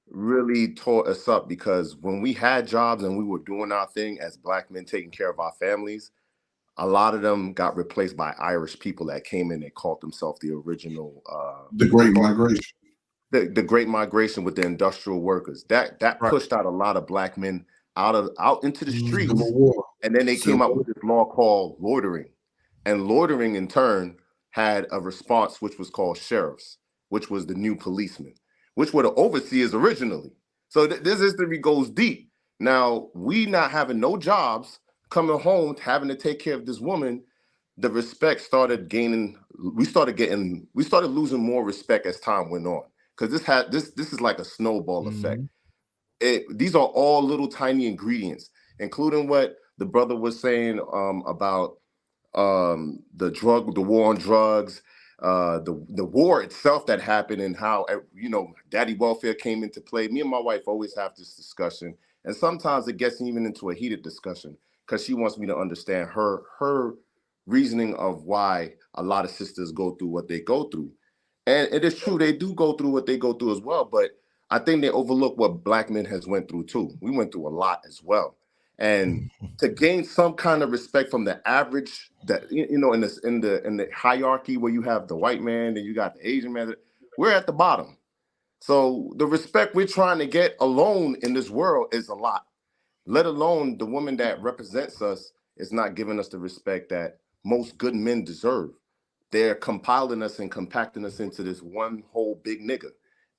really tore us up because when we had jobs and we were doing our thing as Black men taking care of our families, a lot of them got replaced by Irish people that came in and called themselves the original the Great Migration. The Great Migration with the industrial workers. That pushed out a lot of Black men out into the streets. And then they came up with this law called loitering. And loitering in turn had a response which was called sheriffs, which was the new policemen, which were the overseers originally. So this history goes deep. Now, we not having no jobs, coming home, having to take care of this woman, the respect started gaining. We started losing more respect as time went on. Because this is like a snowball effect. These are all little tiny ingredients, including what the brother was saying about the war on drugs, the war itself that happened, and how daddy welfare came into play. Me and my wife always have this discussion, and sometimes it gets even into a heated discussion because she wants me to understand her reasoning of why a lot of sisters go through what they go through. And it is true, they do go through what they go through as well, but I think they overlook what Black men has went through too. We went through a lot as well. And to gain some kind of respect from the average, that in the hierarchy where you have the white man and you got the Asian man, we're at the bottom. So the respect we're trying to get alone in this world is a lot. Let alone the woman that represents us is not giving us the respect that most good men deserve. They're compiling us and compacting us into this one whole big nigga.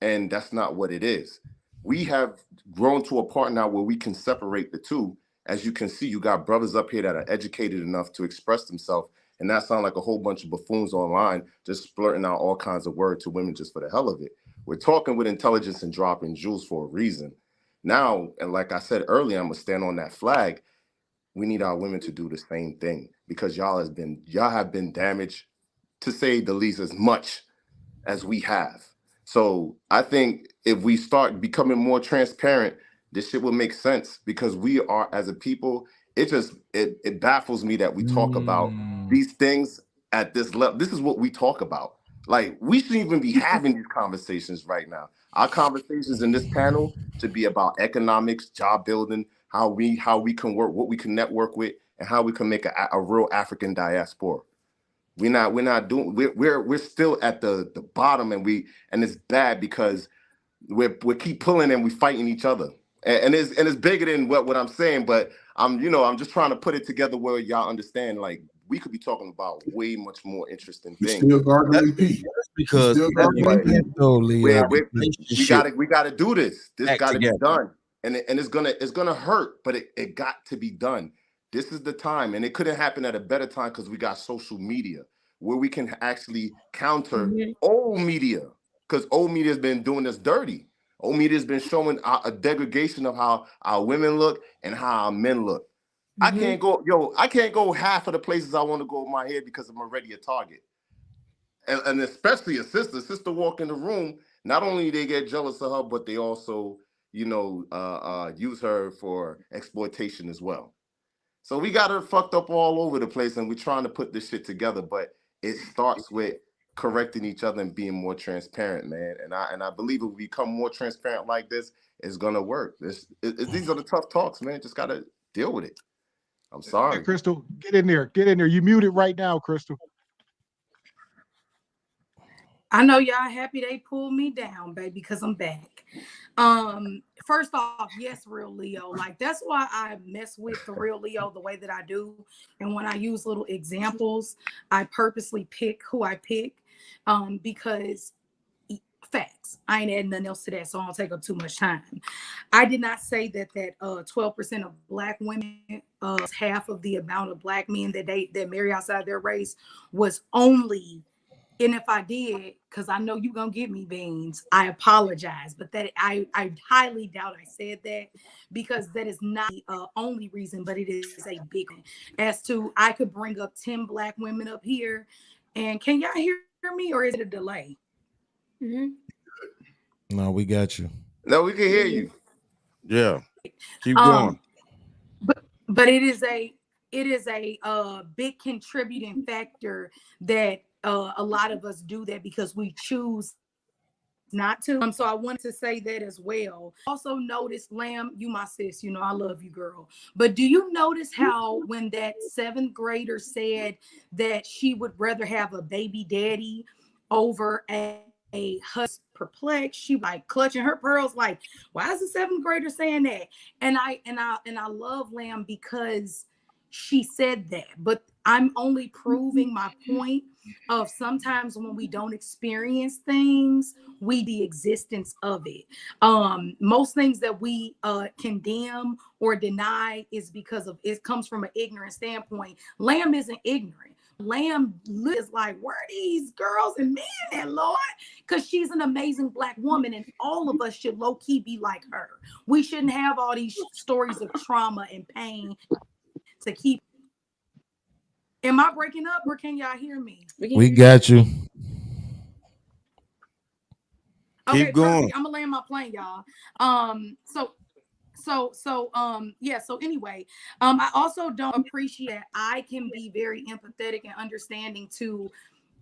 And that's not what it is. We have grown to a part now where we can separate the two. As you can see, you got brothers up here that are educated enough to express themselves and not sound like a whole bunch of buffoons online, just blurting out all kinds of words to women just for the hell of it. We're talking with intelligence and dropping jewels for a reason. Now, and like I said earlier, I'm gonna stand on that flag. We need our women to do the same thing because y'all have been damaged, to say the least, as much as we have. So I think if we start becoming more transparent, this shit will make sense because we are, as a people, it baffles me that we talk about these things at this level. This is what we talk about. Like, we shouldn't even be having these conversations right now. Our conversations in this panel should be about economics, job building, how we can work, what we can network with, and how we can make a real African diaspora. We're still at the bottom, and it's bad because we keep pulling and we fighting each other. And it's bigger than what I'm saying, but I'm just trying to put it together where y'all understand, like, we could be talking about way much more interesting things. Still gargling peace. Because we gotta do this. This gotta be done. And it's gonna hurt, but it got to be done. This is the time, and it couldn't happen at a better time because we got social media where we can actually counter old media, because old media has been doing us dirty. Old media has been showing a degradation of how our women look and how our men look. I can't go half of the places I want to go with my head because I'm already a target. And especially a sister walk in the room not only they get jealous of her, but they also, use her for exploitation as well. So we got her fucked up all over the place, and we're trying to put this shit together. But it starts with correcting each other and being more transparent, man. And I believe if we become more transparent like this, it's gonna work. These are the tough talks, man. Just gotta deal with it. I'm sorry. Hey, Crystal, get in there. Get in there. You muted right now, Crystal. I know y'all happy they pulled me down, baby, because I'm back. First off, yes, real Leo. Like, that's why I mess with the real Leo the way that I do. And when I use little examples, I purposely pick who I pick because facts. I ain't adding nothing else to that, so I don't take up too much time. I did not say that 12% of Black women, half of the amount of Black men that marry outside their race was only. And if I did, because I know you're going to give me beans, I apologize. But that I highly doubt I said that, because that is not the only reason, but it is a big one. As to, I could bring up 10 Black women up here. And can y'all hear me, or is it a delay? Mm-hmm. No, we got you. No, we can hear you. Yeah. Keep going. But it is a big contributing factor that a lot of us do that because we choose not to. So I wanted to say that as well. Also notice, Lamb, you my sis, I love you, girl. But do you notice how when that 7th grader said that she would rather have a baby daddy over a husband? Perplexed, she like clutching her pearls, like, why is the 7th grader saying that? And I love Lamb because she said that, but I'm only proving my point of sometimes when we don't experience things, the existence of it. Most things that we condemn or deny is because of it comes from an ignorant standpoint. Lamb isn't ignorant. Lamb is like, where are these girls and men at, Lord? Because she's an amazing Black woman, and all of us should low-key be like her. We shouldn't have all these stories of trauma and pain to keep. Am I breaking up, or can y'all hear me? We got you. Okay, keep going. Perfect. I'm gonna land my plane, y'all. So anyway, I also don't appreciate that I can be very empathetic and understanding to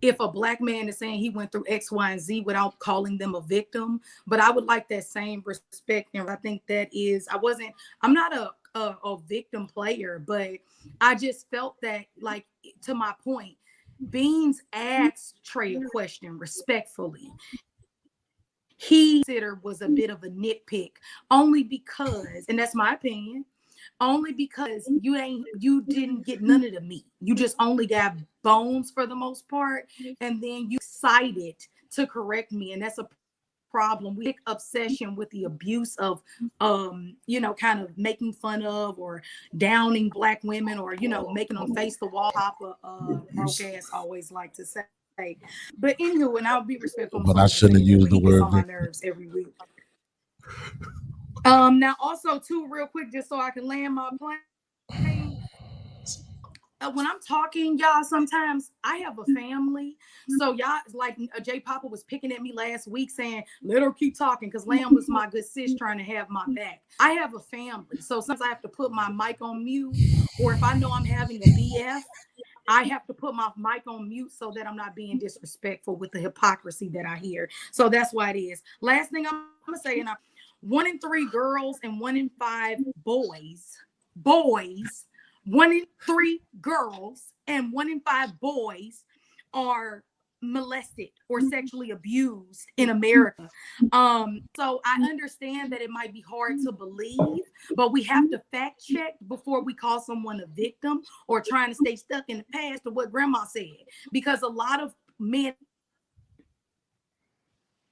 if a Black man is saying he went through X, Y, and Z without calling them a victim. But I would like that same respect. And I think that is, I'm not a victim player, but I just felt that, like, to my point, Beans asked Trey a question respectfully. He considered was a bit of a nitpick, only because, and that's my opinion, only because you didn't get none of the meat. You just only got bones for the most part, and then you decided to correct me, and that's a problem. We take obsession with the abuse of kind of making fun of or downing Black women, or making them face the wall. Papa broke ass always like to say. But anywho, and I'll be respectful. But I shouldn't have used the word on my nerves every week. Now also too, real quick, just so I can land my plane. When I'm talking, y'all, sometimes I have a family. So y'all, like Jay Papa was picking at me last week saying, let her keep talking, because Lamb was my good sis trying to have my back. I have a family. So sometimes I have to put my mic on mute, or if I know I'm having a BF, I have to put my mic on mute so that I'm not being disrespectful with the hypocrisy that I hear. So that's why it is. Last thing I'm going to say, 1 in 3 girls and 1 in 5 boys, 1 in 3 girls and 1 in 5 boys are molested or sexually abused in America. So I understand that it might be hard to believe, but we have to fact check before we call someone a victim or trying to stay stuck in the past of what grandma said, because a lot of men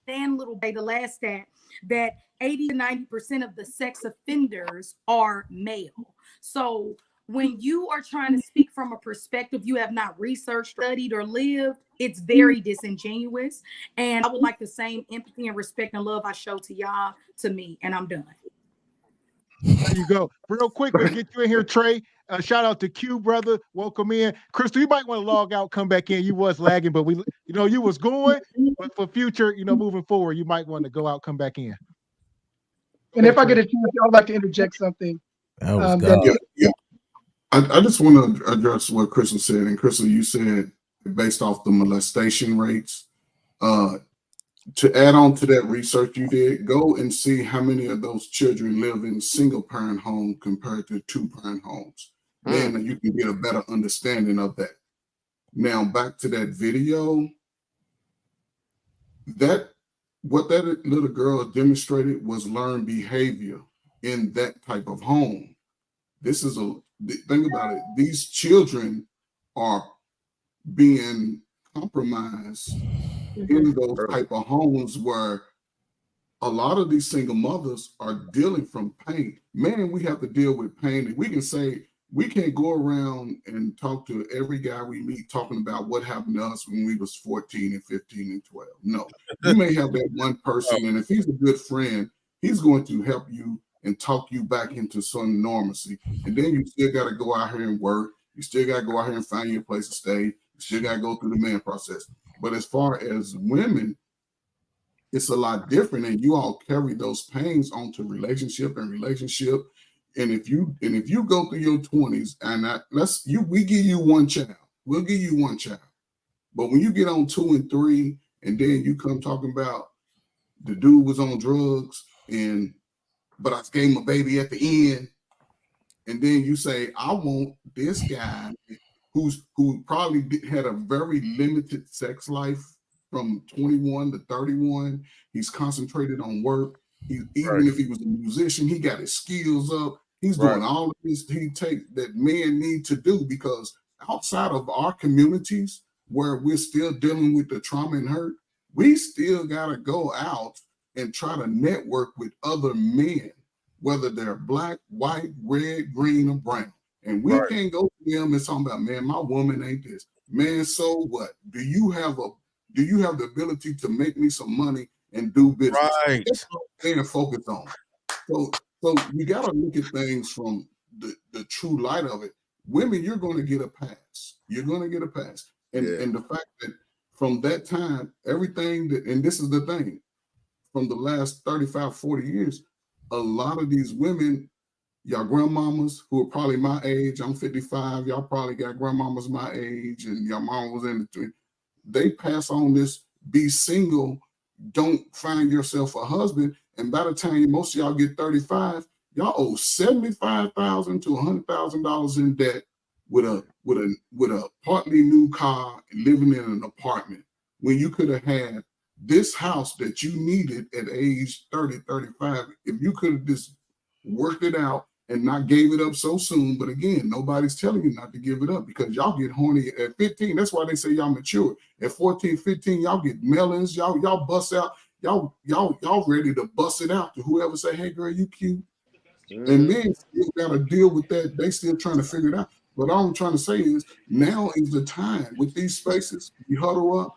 and the last stat that 80 to 90% of the sex offenders are male. So when you are trying to speak from a perspective you have not researched, studied, or lived, it's very disingenuous. And I would like the same empathy and respect and love I show to y'all, to me. And I'm done. There you go. Real quick, we'll get you in here, Trey. Shout out to Q, brother. Welcome in. Crystal, you might want to log out, come back in. You was lagging, but you was going. But for future, moving forward, you might want to go out, come back in. And if I get a chance, I'd like to interject something. Yeah. I just want to address what Crystal said. And Crystal, you said based off the molestation rates. To add on to that research you did, go and see how many of those children live in single-parent homes compared to two-parent homes. Then you can get a better understanding of that. Now, back to that video, what that little girl demonstrated was learned behavior in that type of home. Think about it. These children are being compromised in those type of homes where a lot of these single mothers are dealing from pain. Man, we have to deal with pain. And we can say, we can't go around and talk to every guy we meet talking about what happened to us when we was 14 and 15 and 12. No, you may have that one person, and if he's a good friend, he's going to help you and talk you back into some normalcy. And then you still got to go out here and work. You still got to go out here and find your place to stay. You still got to go through the man process. But as far as women, it's a lot different, and you all carry those pains onto relationship. And if you go through your 20s, and we give you one child, we'll give you one child. But when you get on 2 and 3, and then you come talking about the dude was on drugs, but I gave him a baby at the end, and then you say, I want this guy who probably had a very limited sex life from 21 to 31. He's concentrated on work. Even if he was a musician, he got his skills up. He's doing all of this that men need to do, because outside of our communities where we're still dealing with the trauma and hurt, we still got to go out and try to network with other men, whether they're black, white, red, green, or brown. And we can't go to them and talk about, man, my woman ain't this. Man, so what? Do you have the ability to make me some money and do business? Right. That's what I'm saying, focus on. So you got to look at things from the true light of it. Women, you're going to get a pass. You're going to get a pass. And the fact that from that time, everything and this is the thing, from the last 35, 40 years, a lot of these women, y'all grandmamas who are probably my age, I'm 55, y'all probably got grandmamas my age, and y'all mama was in the 20s. They pass on this, be single, don't find yourself a husband, and by the time most of y'all get 35, y'all owe $75,000 to $100,000 in debt with a partly new car and living in an apartment, when you could have had this house that you needed at age 30, 35. If you could have just worked it out and not gave it up so soon. But again, nobody's telling you not to give it up, because y'all get horny at 15. That's why they say y'all mature. At 14, 15, y'all get melons. Y'all bust out. Y'all ready to bust it out to whoever say, hey girl, you cute. And men still got to deal with that. They still trying to figure it out. But all I'm trying to say is, now is the time with these spaces. You huddle up.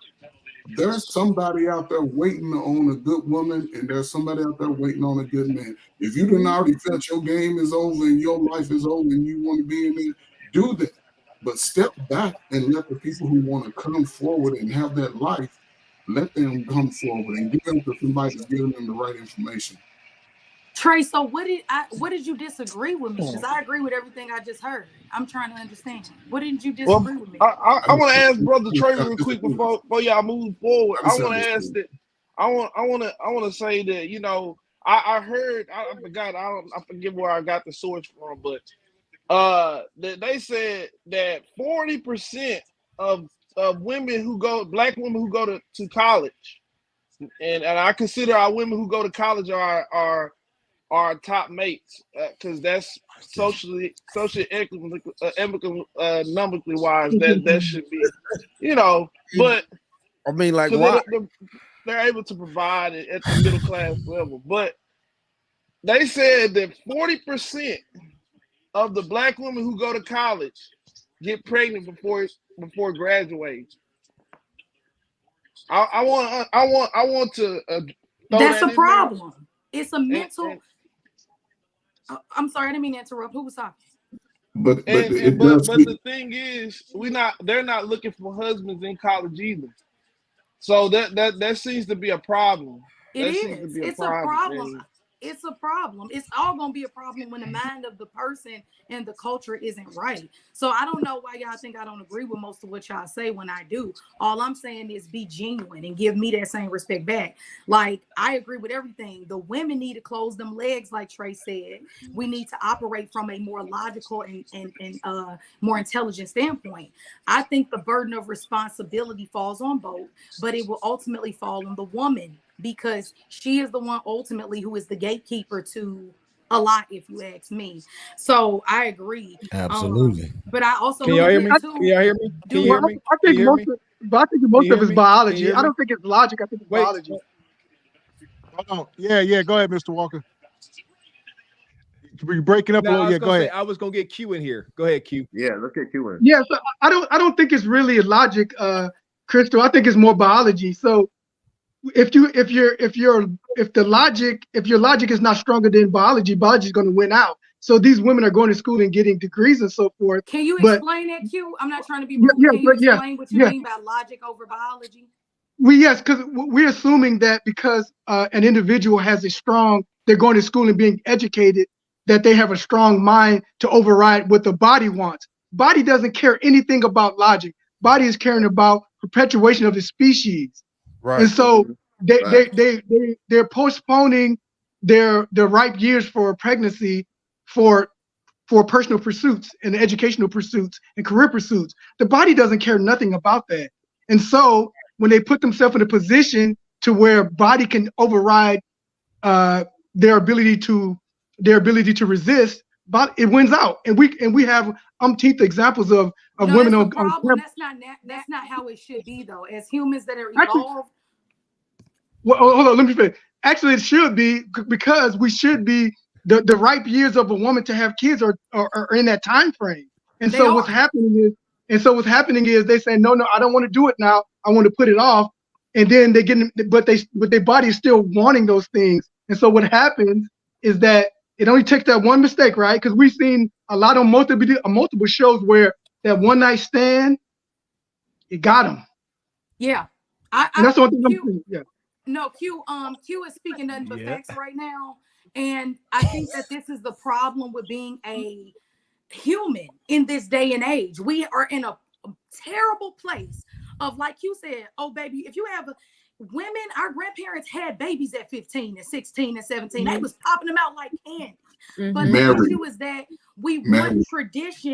There's somebody out there waiting on a good woman, and there's somebody out there waiting on a good man. If you didn't already felt your game is over and your life is over and you want to be in there, do that. But step back and let the people who want to come forward and have that life, let them come forward and give them to somebody that's giving them the right information. Trey, so what did you disagree with me? Because I agree with everything I just heard. I'm trying to understand. What did you disagree with me? I want to ask Brother Trey real quick before y'all move forward. I want to ask that. I want to say that I heard, I forgot, I forget where I got the source from, but that they said that 40% of women black women who go to college, and I consider our women who go to college are top mates, because that's socially economically wise, that should be, but I mean, like, why? They're able to provide it at the middle class level. But they said that 40% of the black women who go to college get pregnant before graduating. I want to that's a problem. It's a mental. I'm sorry, I didn't mean to interrupt. Who was talking? But the thing is, they're not looking for husbands in college either. So that seems to be a problem. It's a problem. It's a problem. It's all going to be a problem when the mind of the person and the culture isn't right. So I don't know why y'all think I don't agree with most of what y'all say when I do. All I'm saying is be genuine and give me that same respect back. Like, I agree with everything. The women need to close them legs, like Trey said. We need to operate from a more logical and more intelligent standpoint. I think the burden of responsibility falls on both, but it will ultimately fall on the woman, because she is the one ultimately who is the gatekeeper to a lot, if you ask me. So I agree. Absolutely. But I also Can y'all hear me? Can y'all hear me? Can you hear me? I think most of it's biology. I don't think it's logic. I think it's biology. Hold on. Yeah. Go ahead, Mr. Walker. You're breaking up a little. Yeah, go ahead. I was gonna get Q in here. Go ahead, Q. Yeah, let's get Q in. Yeah, so I don't think it's really logic, Crystal. I think it's more biology. So if your logic is not stronger than biology is going to win out. So these women are going to school and getting degrees and so forth. Can you explain that, Q? I'm not trying to be rude. Can you explain what you mean by logic over biology? Yes, because we're assuming that because an individual has they're going to school and being educated, that they have a strong mind to override what the body wants. Body doesn't care anything about logic. Body is caring about perpetuation of the species. Right. And so they're postponing their ripe years for pregnancy for personal pursuits and educational pursuits and career pursuits. The body doesn't care nothing about that. And so when they put themselves in a position to where body can override their ability to resist, but it wins out. And we have umpteenth examples of women on that's not how it should be, though. As humans that are evolved. Well, hold on, let me finish. Actually, it should be, because we should be the ripe years of a woman to have kids are in that time frame. And so what's happening is they say, no, I don't want to do it now. I want to put it off. And then but their body is still wanting those things. And so what happens is that it only takes that one mistake, right? Because we've seen a lot of multiple shows where that one night stand, it got them. Yeah. And that's what I'm saying. Yeah. No, Q is speaking nothing but facts right now. And I think that this is the problem with being a human in this day and age. We are in a terrible place of, like you said, oh, baby, if you have women, our grandparents had babies at 15 and 16 and 17. They was popping them out like candy. But the issue is that we want tradition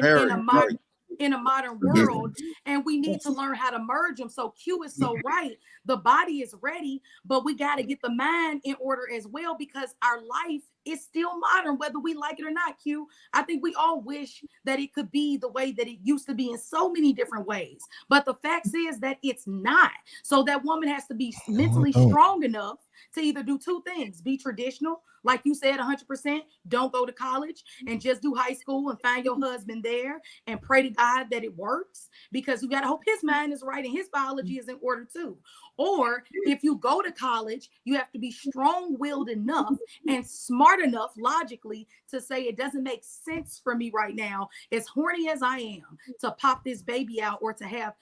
in a modern world, and we need to learn how to merge them. So Q is so right. The body is ready, but we got to get the mind in order as well, because our life is still modern, whether we like it or not. Q, I think we all wish that it could be the way that it used to be in so many different ways, but the fact is that it's not. So that woman has to be mentally strong enough to either do two things: be traditional, like you said, 100%, don't go to college and just do high school and find your husband there and pray to God that it works, because you got to hope his mind is right and his biology is in order too. Or if you go to college, you have to be strong-willed enough and smart enough logically to say, it doesn't make sense for me right now, as horny as I am, to pop this baby out or to have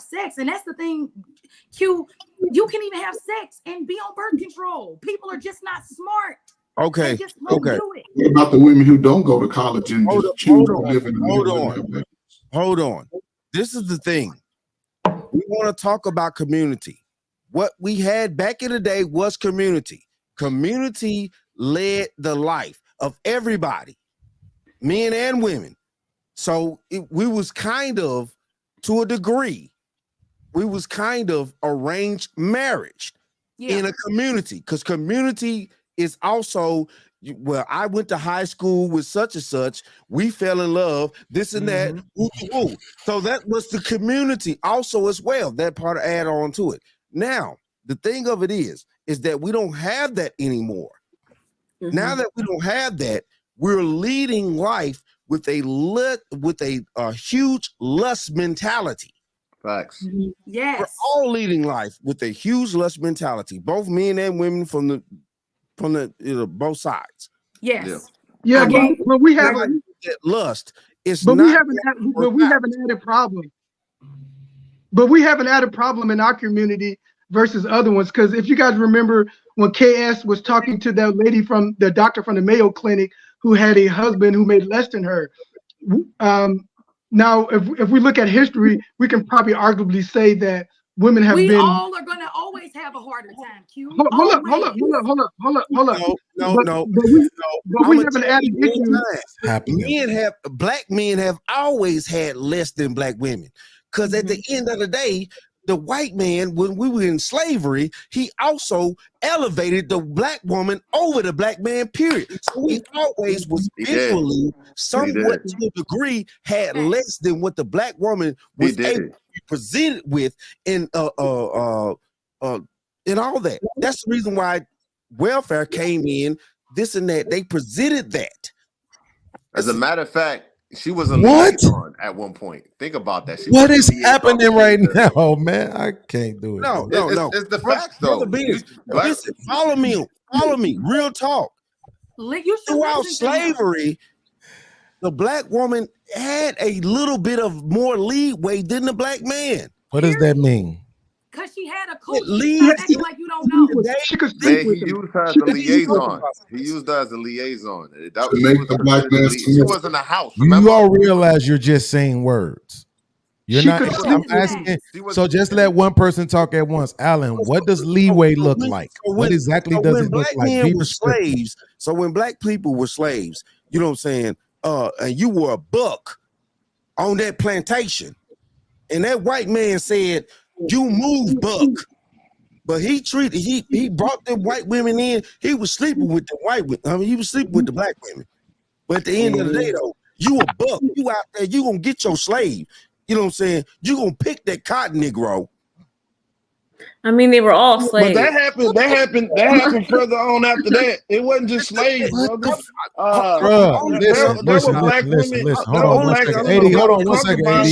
sex. And that's the thing, Q, you can even have sex and be on birth control. People are just not smart. Okay. They just won't do it. What about the women who don't go to college and just choose to live in the Hold on. This is the thing. We want to talk about community. What we had back in the day was community. Community led the life of everybody, men and women. So we was kind of, to a degree, we was kind of arranged marriage in a community, because community is also, well, I went to high school with such and such, we fell in love, this and that. So that was the community also as well, that part add on to it. Now, the thing of it is that we don't have that anymore. Now that we don't have that, we're leading life with a huge lust mentality. Facts. Yes. We're all leading life with a huge lust mentality, both men and women from the both sides. Yes. Yeah, but we have that lust But we have an added problem. But we have an added problem in our community versus other ones. Because if you guys remember when KS was talking to that lady from the doctor from the Mayo Clinic who had a husband who made less than her. Now, if we look at history, we can probably arguably say that women have been. We all are going to always have a harder time, Q. Hold up. No. But we have an added issue. Black men have always had less than black women. Because at the end of the day, the white man, when we were in slavery, he also elevated the black woman over the black man, period. So he always was visually, somewhat to a degree, had less than what the black woman was able to be presented with in all that. That's the reason why welfare came in, this and that. They presented that. As a matter of fact, she was a liaison at one point. Think about that. What is happening right now, man? I can't do it. No. It's the facts, though. Listen, follow me. Real talk. Throughout slavery, the black woman had a little bit of more leeway than the black man. What does that mean? Because she had a coach. Acting like you don't know. He used her as a liaison. He used her as a liaison. She was in the house. You all realize you're just saying words. You're not. I'm asking. So just let one person talk at once. Alan, what does leeway look like? What exactly does it look like? Be slaves. So when black people were slaves, you know what I'm saying? And you were a buck on that plantation, and that white man said, "You move, buck." But he brought them white women in. He was sleeping with the white women. I mean, he was sleeping with the black women. But at the end of the day, though, you a buck. You out there, you gonna get your slave. You know what I'm saying? You gonna pick that cotton Negro. I mean, they were all slaves. But that happened further on after that. It wasn't just slaves, brother. Listen. Hold on one second, AD.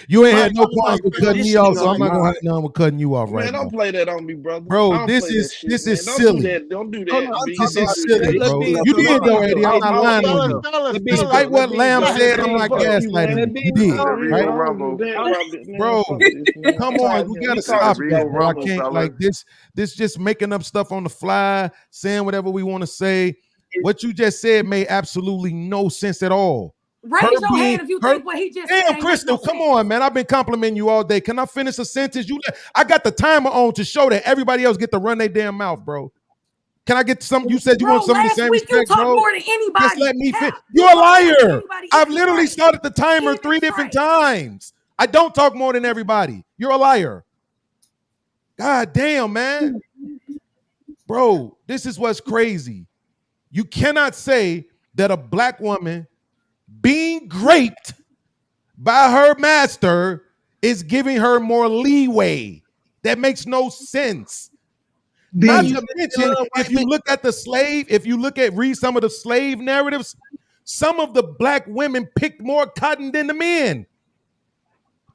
You ain't had no problems with cutting me off, so I'm not gonna have none with cutting you off right now. Don't play that on me, brother. Bro, this is silly. Don't do that. This is silly, bro. You did though, AD. I'm not lying on you. Despite what Lamb said, I'm not gaslighting you. You did, right? Bro, come on. We gotta stop that, bro. I can't like this just making up stuff on the fly, saying whatever we want to say. What you just said made absolutely no sense at all. Raise your hand if you think what he just said. Damn, Crystal, come on, man. I've been complimenting you all day. Can I finish a sentence? I got the timer on to show that everybody else get to run their damn mouth, bro. Can I get some? You said you want some of the same respect, bro. More than anybody. Just let me finish. You're a liar. I've literally started the timer 3 different times. I don't talk more than everybody. You're a liar. God damn, man. Bro, this is what's crazy. You cannot say that a black woman being raped by her master is giving her more leeway. That makes no sense. Not to mention, if you look at read some of the slave narratives, some of the black women picked more cotton than the men.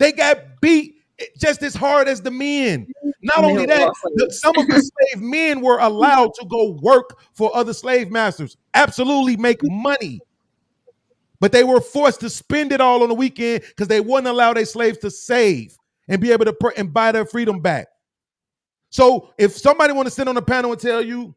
They got beat just as hard as the men. Not only that, some of the slave men were allowed to go work for other slave masters, absolutely make money. But they were forced to spend it all on the weekend because they wouldn't allow their slaves to save and be able to and buy their freedom back. So if somebody want to sit on the panel and tell you,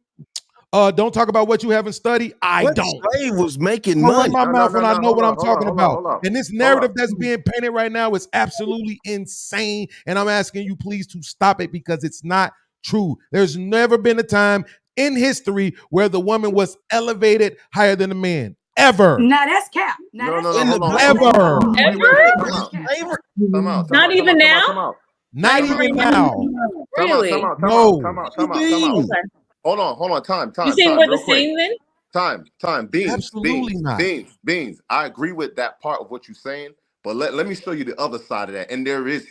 don't talk about what you haven't studied, I don't. Slave was making money. My mouth when I know what I'm talking about. And this narrative that's being painted right now is absolutely insane. And I'm asking you please to stop it because it's not true. There's never been a time in history where the woman was elevated higher than the man. Ever. Now that's cap. Ever. Not even now? Not even now. Really? No. Hold on. Time. You saying we're the same then? Time. Beans. Absolutely not. Beans. I agree with that part of what you're saying, but let me show you the other side of that. And there is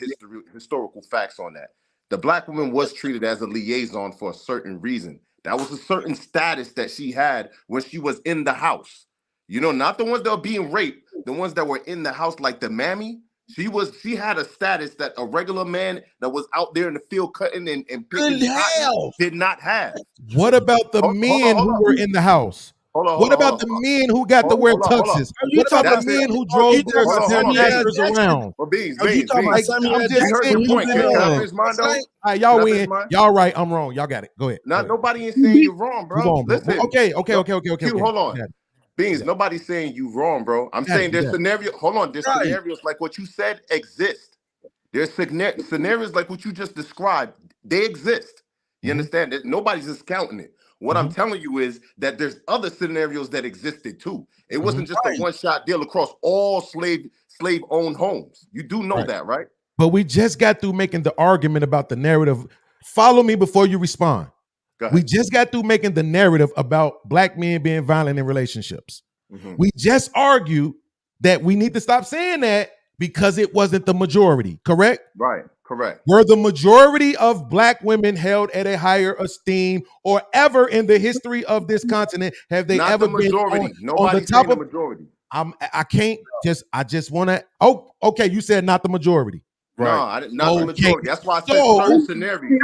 historical facts on that. The black woman was treated as a liaison for a certain reason. That was a certain status that she had when she was in the house. You know, not the ones that were being raped, the ones that were in the house, like the mammy. She had a status that a regular man that was out there in the field cutting and picking cotton did not have. What about the men who were in the house? What about the men who got to wear tuxes? What about the men who drove their masters around? Well, Beans, I'm just saying. point. Can I finish mine, though? All right, y'all win. Y'all right. I'm wrong. Y'all got it. Go ahead. Nobody is saying you're wrong, bro. Move on, bro. Listen. Okay. Q, hold on. Beans, nobody's saying you wrong, bro. I'm saying there's scenarios. Hold on, there's scenarios like what you said exist. There's scenarios like what you just described. They exist. You understand? Nobody's discounting it. What I'm telling you is that there's other scenarios that existed too. It wasn't just a one-shot deal across all slave-owned homes. You do know that, right? But we just got through making the argument about the narrative. Follow me before you respond. We just got through making the narrative about black men being violent in relationships. We just argued that we need to stop saying that because it wasn't the majority, correct? Right, correct. Were the majority of black women held at a higher esteem or ever in the history of this continent have they Not ever the majority. been on Nobody's the top saying of the majority. I just want to okay, you said not the majority. Right. No, not the majority. That's why I said certain scenarios.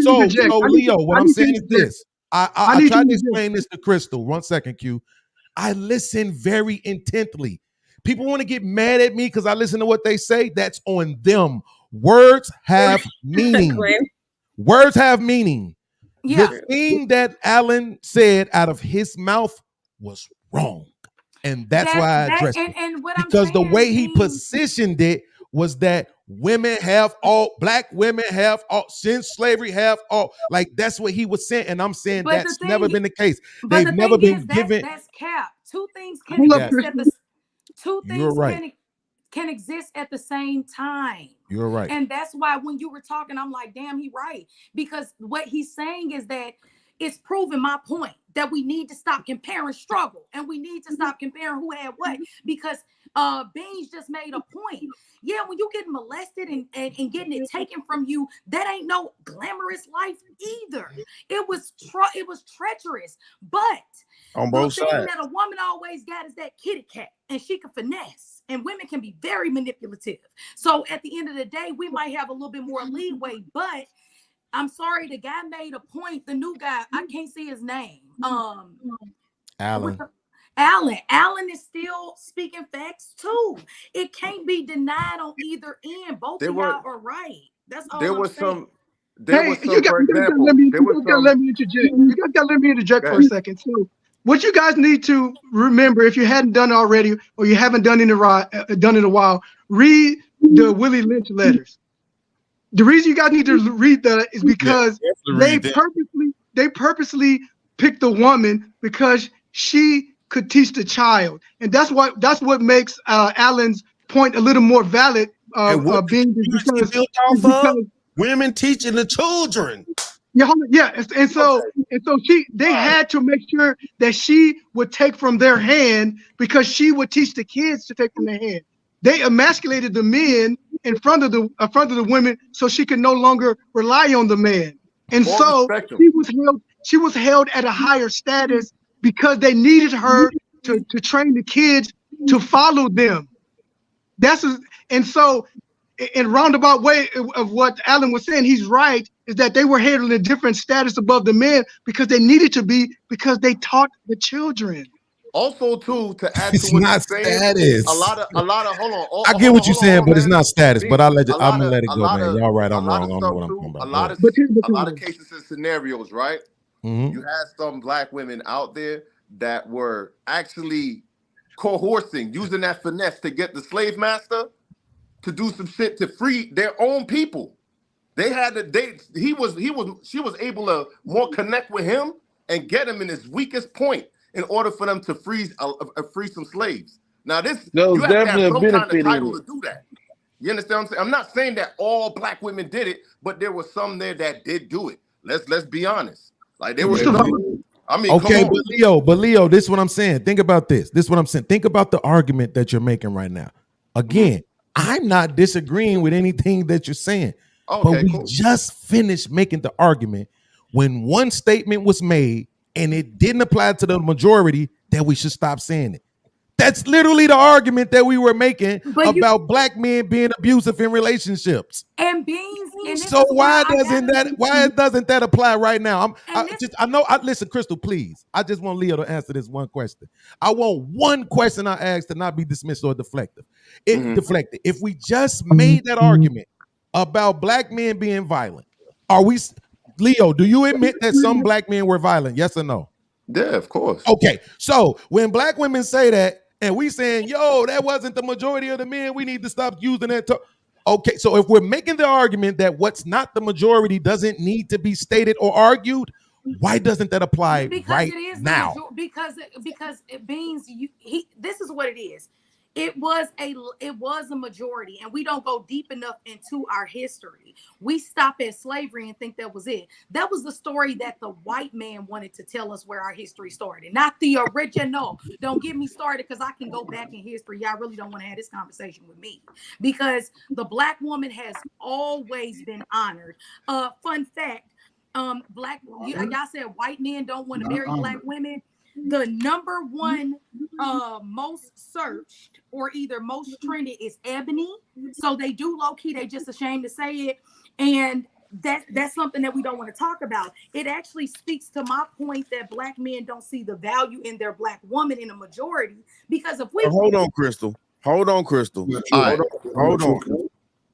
So Leo, what I'm saying is this. I tried to explain this to Crystal. 1 second, Q. I listen very intently. People want to get mad at me because I listen to what they say. That's on them. Words have meaning. Words have meaning. Yeah. The thing that Alan said out of his mouth was wrong. And that's why I addressed it. And what because the way he positioned it was that women have all, black women have all, since slavery have all, like that's what he was saying. And I'm saying that's never been the case. They've never been given. That's cap. Two things can exist at the two things can exist at the same time. You're right. And that's why when you were talking, I'm like, damn, he right. Because what he's saying is that it's proving my point that we need to stop comparing struggle and we need to stop comparing who had what, because Beans just made a point. Yeah, when you get molested and getting it taken from you, that ain't no glamorous life either. It was treacherous. But on both the thing sides that a woman always got is that kitty cat, and she can finesse. And women can be very manipulative. So at the end of the day, we might have a little bit more leeway, but I'm sorry, the guy made a point. The new guy, I can't see his name. Alan. Alan is still speaking facts too. It can't be denied on either end. Both of y'all are right. That's all I'm saying. You gotta let me interject. You gotta let me interject for a second. So what you guys need to remember, if you hadn't done it already or you haven't done it in a while, read the Willie Lynch letters. The reason you guys need to read that is because they purposely picked the woman because she could teach the child, and that's what makes Alan's point a little more valid. Being because women teaching the children. And so they had to make sure that she would take from their hand because she would teach the kids to take from their hand. They emasculated the men in front of the women so she could no longer rely on the man. And so she was held at a higher status because they needed her to train the kids to follow them. And so in roundabout way of what Alan was saying, he's right, is that they were held in a different status above the men because they needed to be, because they taught the children. Also, too, to add it's to what not you're saying, status. a lot of hold on. I get what you're saying, but it's not status. But I'm gonna let it go, man. Of, Y'all right, I'm wrong. A lot of cases and scenarios, right? You had some black women out there that were actually coercing, using that finesse to get the slave master to do some shit to free their own people. They had she was able to more connect with him and get him in his weakest point in order for them to free some slaves. Now you have to have some kind of title to do that. You understand what I'm saying? I'm not saying that all black women did it, but there were some there that did do it. Let's be honest. Like there was okay, but Leo, this is what I'm saying. Think about this. This is what I'm saying. Think about the argument that you're making right now. Again, I'm not disagreeing with anything that you're saying. But we just finished making the argument when one statement was made and it didn't apply to the majority that we should stop saying it. That's literally the argument that we were making about black men being abusive in relationships. And Beans. And So why doesn't that apply right now? Listen, Crystal, please. I just want Leo to answer this one question. I want one question I asked to not be dismissed or deflected. Deflected. If we just made that argument about black men being violent, Leo, do you admit that some black men were violent? Yes or no? Yeah, of course. Okay, so when black women say that, and we saying, yo, that wasn't the majority of the men, we need to stop using that. Okay, so if we're making the argument that what's not the majority doesn't need to be stated or argued, why doesn't that apply right now? Because it means this is what it is. It was a majority, and we don't go deep enough into our history. We stop at slavery and think that was it. That was the story that the white man wanted to tell us where our history started, not the original. Don't get me started, because I can go back in history. Y'all really don't want to have this conversation with me, because the black woman has always been honored. Fun fact, y'all said white men don't want to marry black women. The number one most searched or either most trended is ebony. So they do low key, they just ashamed to say it. And that's something that we don't want to talk about. It actually speaks to my point that black men don't see the value in their black woman in a majority, because if we hold on, Crystal. Hold on.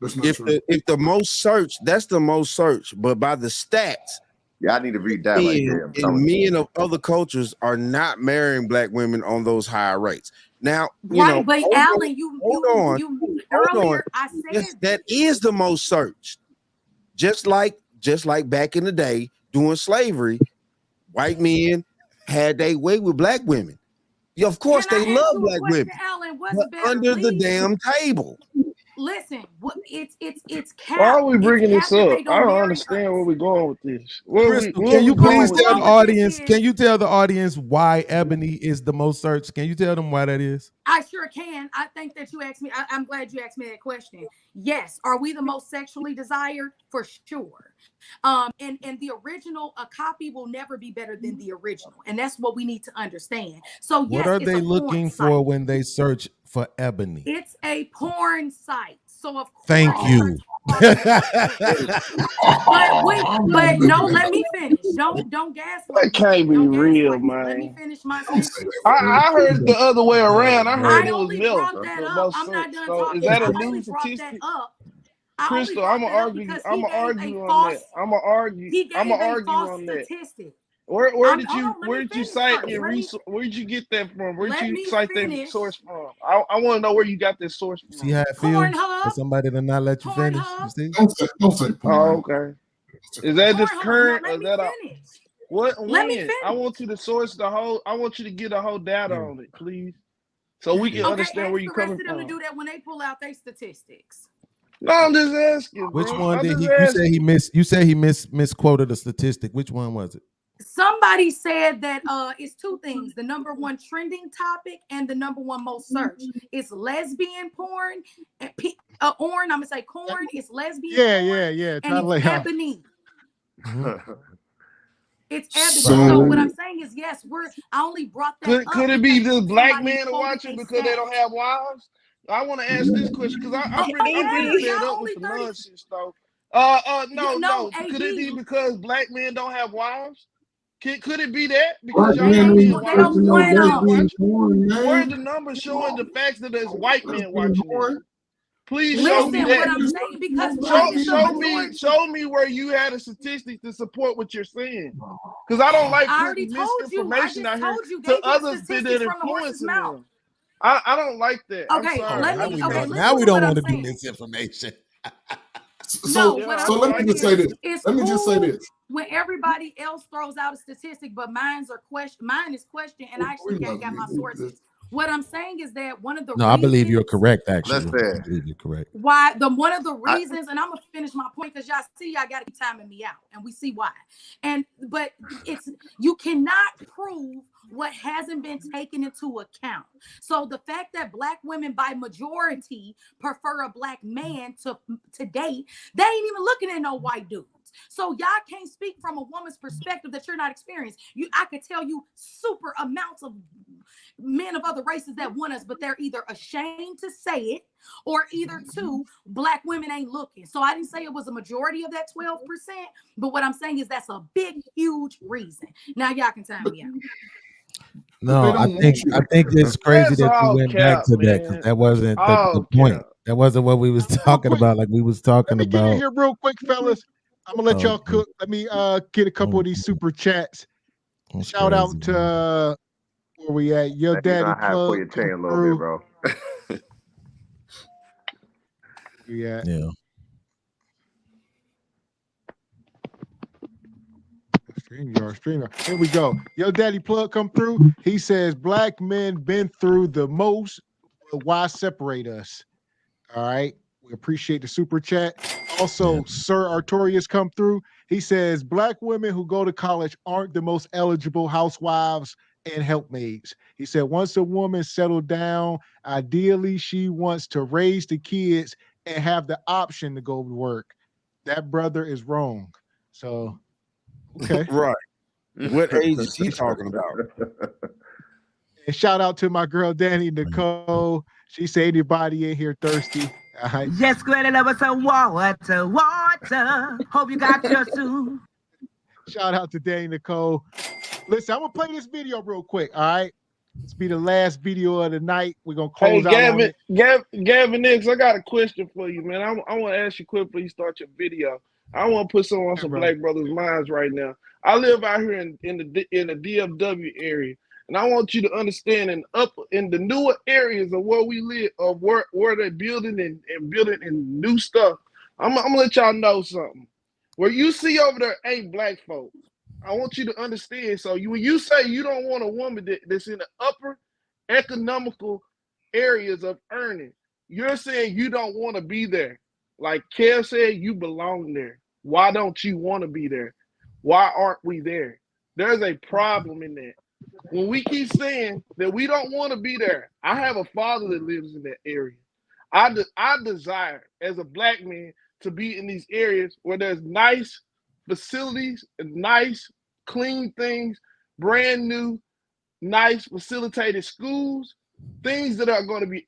If the most search, that's the most search, but by the stats, I need to read that right there. And men of other cultures are not marrying black women on those higher rates. Now, but Alan, I said that is the most searched. Just like back in the day during slavery, white men had their way with black women. Yeah, of course they love black women, Alan, but under the damn table. Listen, it's capped. Why are we bringing this up? I don't understand where we're going with this. Can you please tell the audience? Can you tell the audience why ebony is the most searched? Can you tell them why that is? I sure can. I think that you asked me. I'm glad you asked me that question. Yes, are we the most sexually desired? For sure. And the original, a copy will never be better than the original, and that's what we need to understand. So what are they looking for when they search for ebony? It's a porn site. So of course, thank you. but no, let me finish. Don't gaslight. That can't be real, man. Let me finish my sentence. I heard it the other way around. I heard it was milk. I'm not done talking. Is that a new statistic? Crystal, I'm gonna argue on that. I'm gonna argue on that. Where did you cite your resource? Where did you get that from? Where did you cite that source from? I want to know where you got this source from. See how it feels for somebody to not let you finish. You see? Don't say okay. Is that just current? Or is that what? I want you to source the whole. I want you to get a whole data on it, please, so we can understand where you're coming from. To do that when they pull out their statistics. No, I'm just asking. Which one did he? You said he misquoted a statistic. Which one was it? Somebody said that it's two things: the number one trending topic and the number one most searched. It's lesbian porn. And I'm gonna say corn. It's lesbian. Yeah. And it's ebony. It's ebony. So what I'm saying is, yes, I only brought that. Could it be just black men watching because they don't have wives? I want to ask this question because I'm pretty fed up with the nonsense though. No. Could it be because black men don't have wives? Could it be that? Because y'all not being wives? Where are the numbers showing the facts that there's white men watching it? Please show me that. What I'm saying, because show me where you had a statistic to support what you're saying. Because I don't like putting misinformation out here to others that are influencing them. I don't like that. Okay, now we don't want to do misinformation. So let me just say this. When everybody else throws out a statistic, but mine is questioned, and I actually got my sources. What I'm saying is that one of the I believe you're correct. Actually, I believe you're correct. One of the reasons, and I'm gonna finish my point because y'all got to keep timing me out, and we see why. But you cannot prove what hasn't been taken into account. So the fact that black women by majority prefer a black man to date, they ain't even looking at no white dudes. So y'all can't speak from a woman's perspective that you're not experienced. I could tell you super amounts of men of other races that want us, but they're either ashamed to say it, or either two, Black women ain't looking. So I didn't say it was a majority of that 12%, but what I'm saying is that's a big, huge reason. Now y'all can time me out. No, I think it's crazy that you went back to that, because that wasn't the point. That wasn't what we was talking about. Like we was talking Let me about. get in here real quick, fellas. I'm gonna let y'all cook. Let me get a couple of these super chats. Shout out to where we at. Your Let me daddy know how to pull plug your chain a come little through. bit, bro. Yeah. StreamYard. Here we go. Your daddy plug come through. He says Black men been through the most. Why separate us? All right. We appreciate the super chat. Also, Sir Artorius come through. He says Black women who go to college aren't the most eligible housewives and helpmaids. He said once a woman settled down, ideally she wants to raise the kids and have the option to go to work. That brother is wrong. So, okay. Right. What age is he talking about? And shout out to my girl Danny Nicole. She said anybody in here thirsty. Just go ahead and have some water. Hope you got your soup. Shout out to Danny Nicole. Listen, I'm gonna play this video real quick. All right, this be the last video of the night. We're gonna close out on it. Gavin X, I got a question for you, man. I want to ask you quick before you start your video. I want to put some on some Black brothers' minds right now. I live out here in the DFW area, and I want you to understand in the newer areas of where we live, of where they're building and building and new stuff. I'm gonna let y'all know something. Where you see over there ain't Black folks. I want you to understand. So when you say you don't want a woman that's in the upper economical areas of earning, you're saying you don't want to be there. Like Kev said, you belong there. Why don't you want to be there? Why aren't we there? There's a problem in that. When we keep saying that we don't want to be there, I have a father that lives in that area. I desire, as a Black man, to be in these areas where there's nice facilities and nice, clean things, brand new, nice, facilitated schools, things that are going to be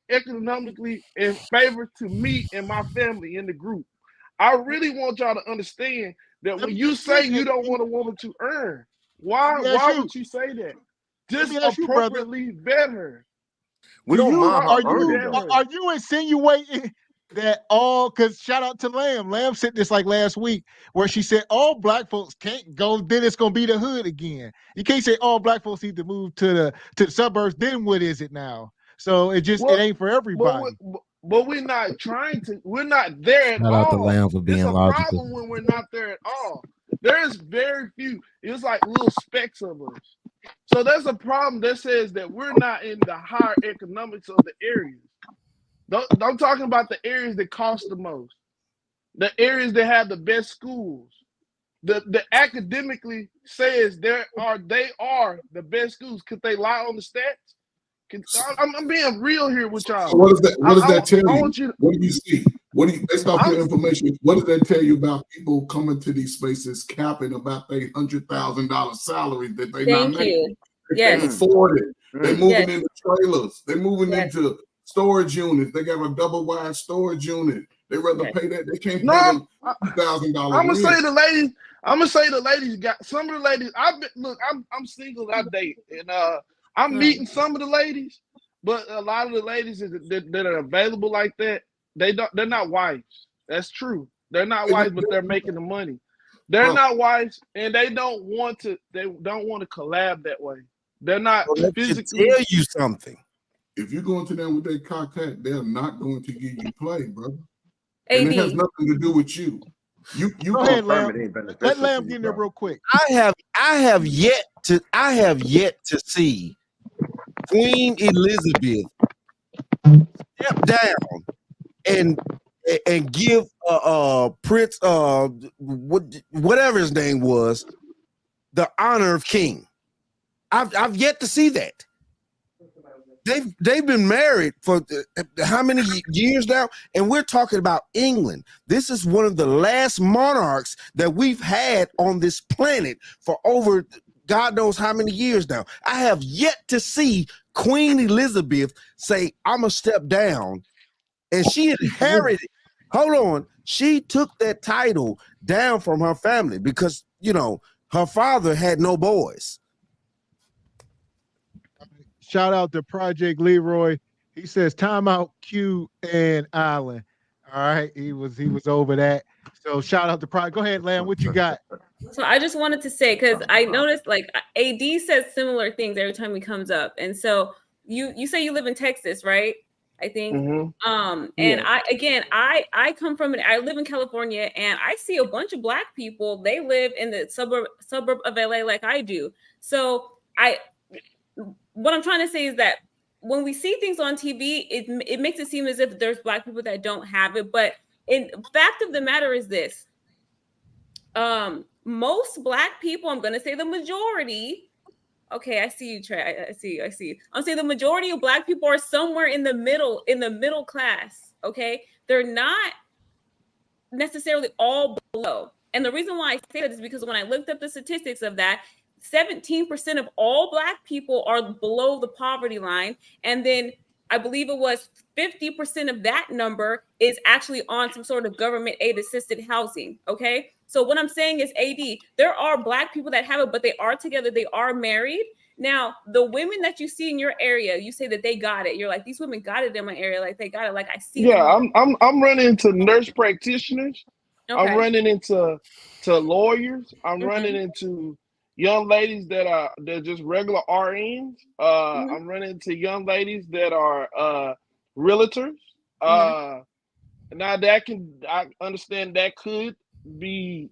economically in favor to me and my family in the group. I really want y'all to understand that when you say you don't want a woman to earn, why would you say that? Just appropriately vet her. We don't mind Are you insinuating that because shout out to Lamb. Lamb said this like last week where she said all Black folks can't go, then it's gonna be the hood again. You can't say all Black folks need to move to the suburbs, then what is it now? So it ain't for everybody. But we're not we're not there at all. Shout out to Lamb for being logical. It's a problem when we're not there at all. There's very few, it's like little specks of us. So there's a problem that says that we're not in the higher economics of the areas. I'm talking about the areas that cost the most, the areas that have the best schools. The academically says they are the best schools. Could they lie on the stats? I'm being real here with y'all. So what does that tell you? What do you see? Based off your information, what does that tell you about people coming to these spaces capping about their $100,000 salary that they not making? They can't afford it. They're moving into trailers. They're moving into storage units. They got a double wide storage unit. They rather pay that. They can't pay them $2,000. I'm gonna say the ladies got some of the ladies. I'm single. I date, and I'm meeting some of the ladies, but a lot of the ladies that are available like that, they're not wives. That's true. They're not wives, but they're making the money. They're not wives, and they don't want to collab that way. They're not physically. Tell you something. If you go into them with their contact, they're not going to give you play, brother. AD. And it has nothing to do with you. You go ahead, Lamb. Let Lamb get in there real quick. I have yet to see Queen Elizabeth step down and give Prince whatever his name was the honor of king. I've yet to see that. they've been married for how many years now? And we're talking about England. This is one of the last monarchs that we've had on this planet for over God knows how many years now. I have yet to see Queen Elizabeth say, I'm gonna step down. And she inherited, hold on, she took that title down from her family because, you know, her father had no boys. Shout out to Project Leroy. He says timeout Q and Island. All right, he was over that. So shout out to Project. Go ahead, Lamb. What you got? So I just wanted to say, because I noticed like AD says similar things every time he comes up, and so you say you live in Texas, right? I think. And I come from I live in California, and I see a bunch of Black people. They live in the suburb of LA like I do. So what I'm trying to say is that when we see things on TV, it makes it seem as if there's Black people that don't have it. But in fact of the matter is this. Most Black people, I'm going to say the majority. Okay, I see you, Trey. I see you. I'm saying the majority of Black people are somewhere in the middle class. Okay, they're not necessarily all below. And the reason why I say that is because when I looked up the statistics of that, 17% of all Black people are below the poverty line, and then I believe it was 50% of that number is actually on some sort of government aid assisted housing. Okay. So what I'm saying is, AD, there are Black people that have it, but they are together. They are married. Now, the women that you see in your area, you say that they got it. You're like, these women got it in my area. Like they got it. Like I see. Yeah, I'm running into nurse practitioners. Okay. I'm running into lawyers. I'm running into young ladies they're just regular RNs. I'm running into young ladies that are realtors. Now I understand that could be,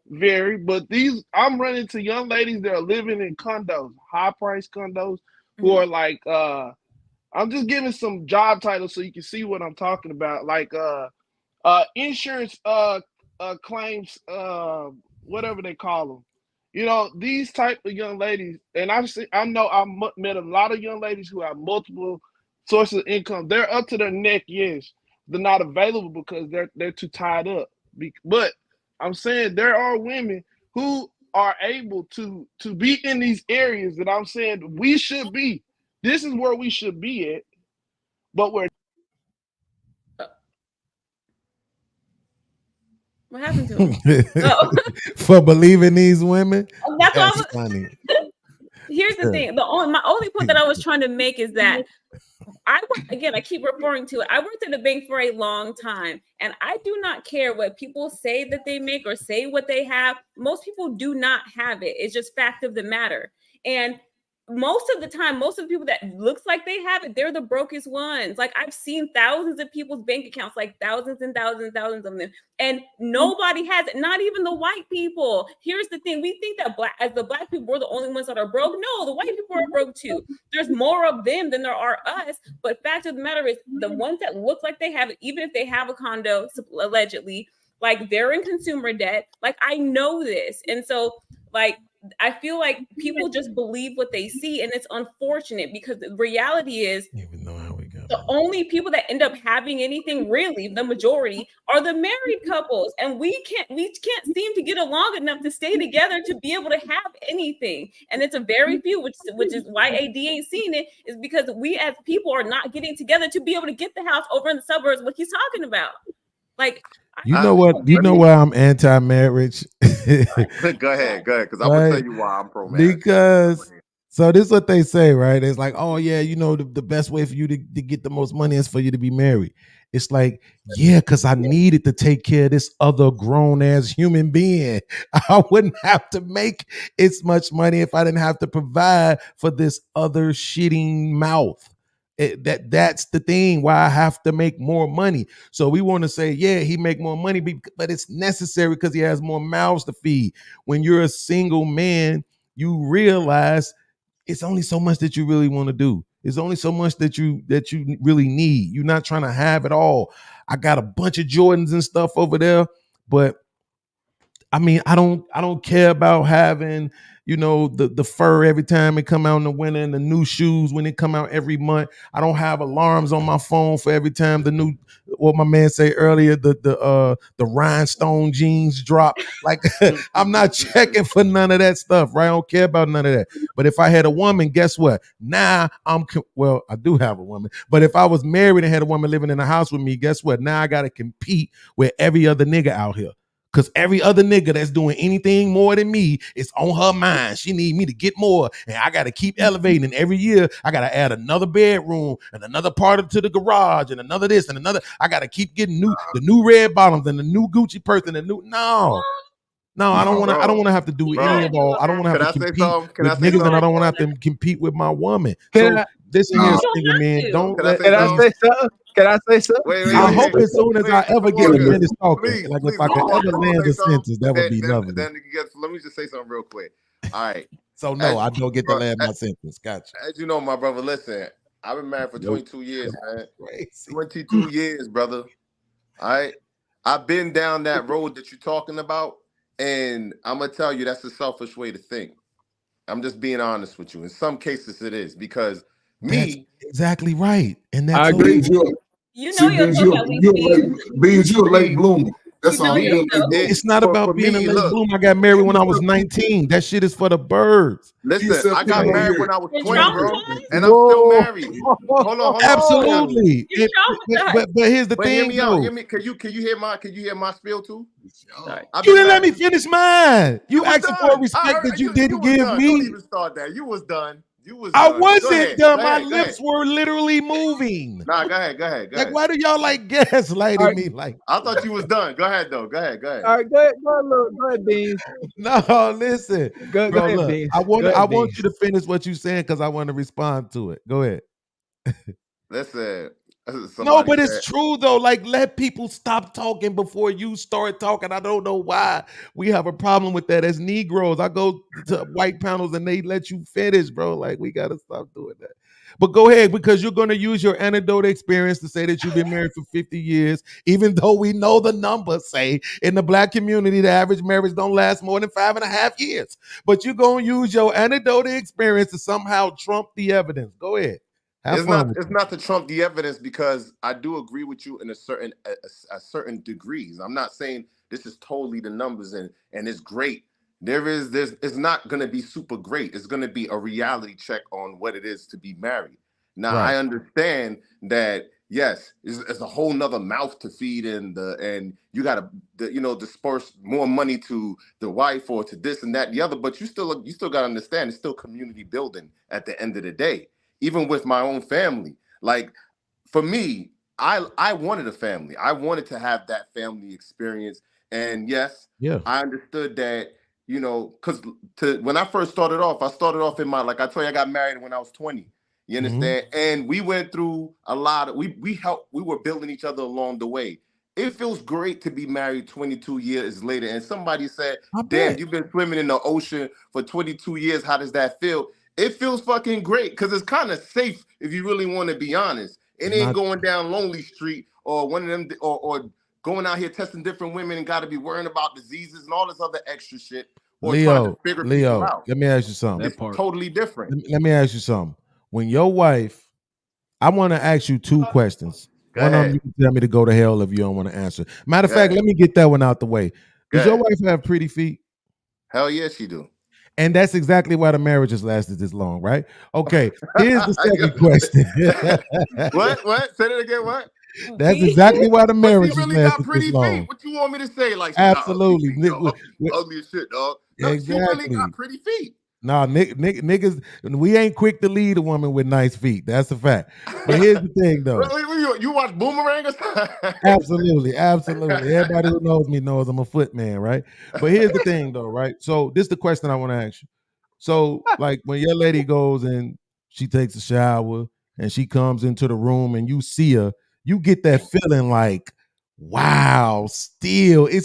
vary, but I'm running into young ladies that are living in condos, high price condos, who are like I'm just giving some job titles so you can see what I'm talking about, like insurance claims, whatever they call them. These type of young ladies, and I've met a lot of young ladies who have multiple sources of income. They're up to their neck, yes. They're not available because they're too tied up. But I'm saying there are women who are able to be in these areas that I'm saying we should be. This is where we should be at, but we're. What happened to him? For believing these women. That's funny. Here's the thing. My only point that I was trying to make is that I keep referring to it. I worked at a bank for a long time, and I do not care what people say that they make or say what they have. Most people do not have it. It's just fact of the matter. And most of the time, most of the people that looks like they have it, they're the brokest ones. Like I've seen thousands of people's bank accounts, like thousands and thousands and thousands of them, and nobody has it, not even the white people. Here's the thing. We think that the black people, we're the only ones that are broke. No, the white people are broke too. There's more of them than there are us. But fact of the matter is, the ones that look like they have it, even if they have a condo, allegedly, like they're in consumer debt. Like I know this. And so like, I feel like people just believe what they see, and it's unfortunate because the reality is the only people that end up having anything, really, the majority, are the married couples, and we can't seem to get along enough to stay together to be able to have anything. And it's a very few, which is why AD ain't seen it, is because we as people are not getting together to be able to get the house over in the suburbs. What he's talking about, like. You know what? You know why I'm anti-marriage? Go ahead, because I'm gonna tell you why I'm pro-marriage. Because so this is what they say, right? It's like, oh yeah, the best way for you to get the most money is for you to be married. It's like, yeah, because I needed to take care of this other grown-ass human being. I wouldn't have to make as much money if I didn't have to provide for this other shitting mouth. That's the thing why I have to make more money. So we want to say, yeah, he make more money, but it's necessary because he has more mouths to feed. When you're a single man, you realize it's only so much that you really want to do. It's only so much that you really need. You're not trying to have it all. I got a bunch of Jordans and stuff over there, but I mean, I don't care about having, you know, the fur every time it come out in the winter and the new shoes when it come out every month. I don't have alarms on my phone for every time the new, what my man say earlier, the rhinestone jeans drop. Like I'm not checking for none of that stuff, right? I don't care about none of that. But if I had a woman, guess what? Now well, I do have a woman, but if I was married and had a woman living in the house with me, guess what? Now I got to compete with every other nigga out here. Because every other nigga that's doing anything more than me is on her mind. She need me to get more. And I got to keep elevating. And every year, I got to add another bedroom and another part to the garage and another this and another. I got to keep getting the new red bottoms and the new Gucci purse and the new. No, I don't want to. I don't want to have to do any of all. I don't want to have to compete with niggas, and I don't want to have to compete with my woman. So listen here, single man. Don't let. Can I say something? Can I say something? I hope as soon as I ever get a finished talking, like if I could ever land a sentence, that would be lovely. Let me just say something real quick. All right. So no, I don't get to land my sentence. Gotcha. As you know, my brother, listen, I've been married for 22 years, man. 22 years, brother. All right. I've been down that road that you're talking about, and I'm gonna tell you that's a selfish way to think. I'm just being honest with you. In some cases, it is because that's exactly right, and that's I agree. You're a late bloomer. That's all. It's not about being a late bloomer. I got married when I was 19. That shit is for the birds. Listen, I got married when I was 20, bro, and I'm still married. Hold on. Absolutely. But here's the thing, hear me out. Can you hear my spiel too? You didn't let me finish mine. You asked for respect that you didn't give me. Don't even start that. You was done. I wasn't done. My lips were literally moving. Nah, go ahead. Like, why do y'all like gaslighting me? Like, I thought you was done. Go ahead, though. Go ahead. All right, go ahead, Beans. No, listen. Go ahead, Beans. I want you to finish what you're saying because I want to respond to it. Go ahead. Listen. No, but it's true though. Like, let people stop talking before you start talking. I don't know why we have a problem with that as Negroes. I go to white panels and they let you finish, bro. Like, we gotta stop doing that. But go ahead, because you're gonna use your anecdotal experience to say that you've been married for 50 years, even though we know the numbers say in the black community the average marriage don't last more than 5.5 years. But you're gonna use your anecdotal experience to somehow trump the evidence. Go ahead. It's not to trump the evidence, because I do agree with you in a certain degrees. I'm not saying this is totally the numbers and it's great. It's not going to be super great. It's going to be a reality check on what it is to be married. Now, right. I understand that, yes, it's a whole nother mouth to feed and you got to disperse more money to the wife or to this and that and the other, but you still got to understand it's still community building at the end of the day. Even with my own family, like for me, I wanted a family. I wanted to have that family experience. And yes, I understood that, because when I first started off, in my, like I told you, I got married when I was 20. You understand? Mm-hmm. And we went through a lot of, we were building each other along the way. It feels great to be married 22 years later. And somebody said, damn, you've been swimming in the ocean for 22 years. How does that feel? It feels fucking great because it's kind of safe if you really want to be honest. It ain't going down Lonely Street or one of them or going out here testing different women and got to be worrying about diseases and all this other extra shit. Or Leo, let me ask you something. It's totally different. Let me ask you something. When your wife, I want to ask you two questions. One of them you can tell me to go to hell if you don't want to answer. Matter of fact, let me get that one out the way. Does your wife have pretty feet? Hell yeah, she do. And that's exactly why the marriage has lasted this long, right? Okay, here's the second question. What? Say that again, what? That's exactly why the marriage has lasted this long. What you want me to say? Like, absolutely. Ugly as shit, dog. No, exactly. She really got pretty feet. No, niggas, we ain't quick to lead a woman with nice feet. That's a fact. But here's the thing, though. You watch Boomerang or something? Absolutely. Everybody who knows me knows I'm a foot man, right? But here's the thing, though, right? So this is the question I want to ask you. So, like, when your lady goes and she takes a shower and she comes into the room and you see her, you get that feeling like, wow, it's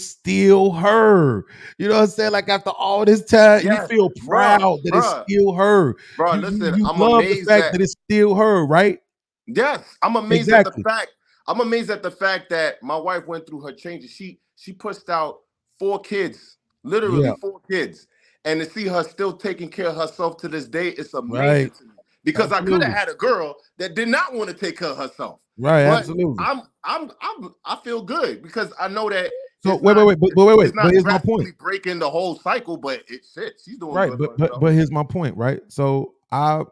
still her. You know what I'm saying? Like, after all this time, you feel proud that it's still her. Bro, listen, you I'm love amazed the fact that it's still her, right? Yes, I'm amazed at the fact. I'm amazed at the fact that my wife went through her changes. She pushed out 4 kids literally 4 kids, and to see her still taking care of herself to this day, it's amazing Right. to me. Because I could Absolutely. have had a girl that did not want to take care of herself. Right, But absolutely. I feel good because I know that. So it's wait. It's not But here's my drastically point. breaking the whole cycle, but it's shit. She's doing Right, good but for herself. but here's my point, right? So I've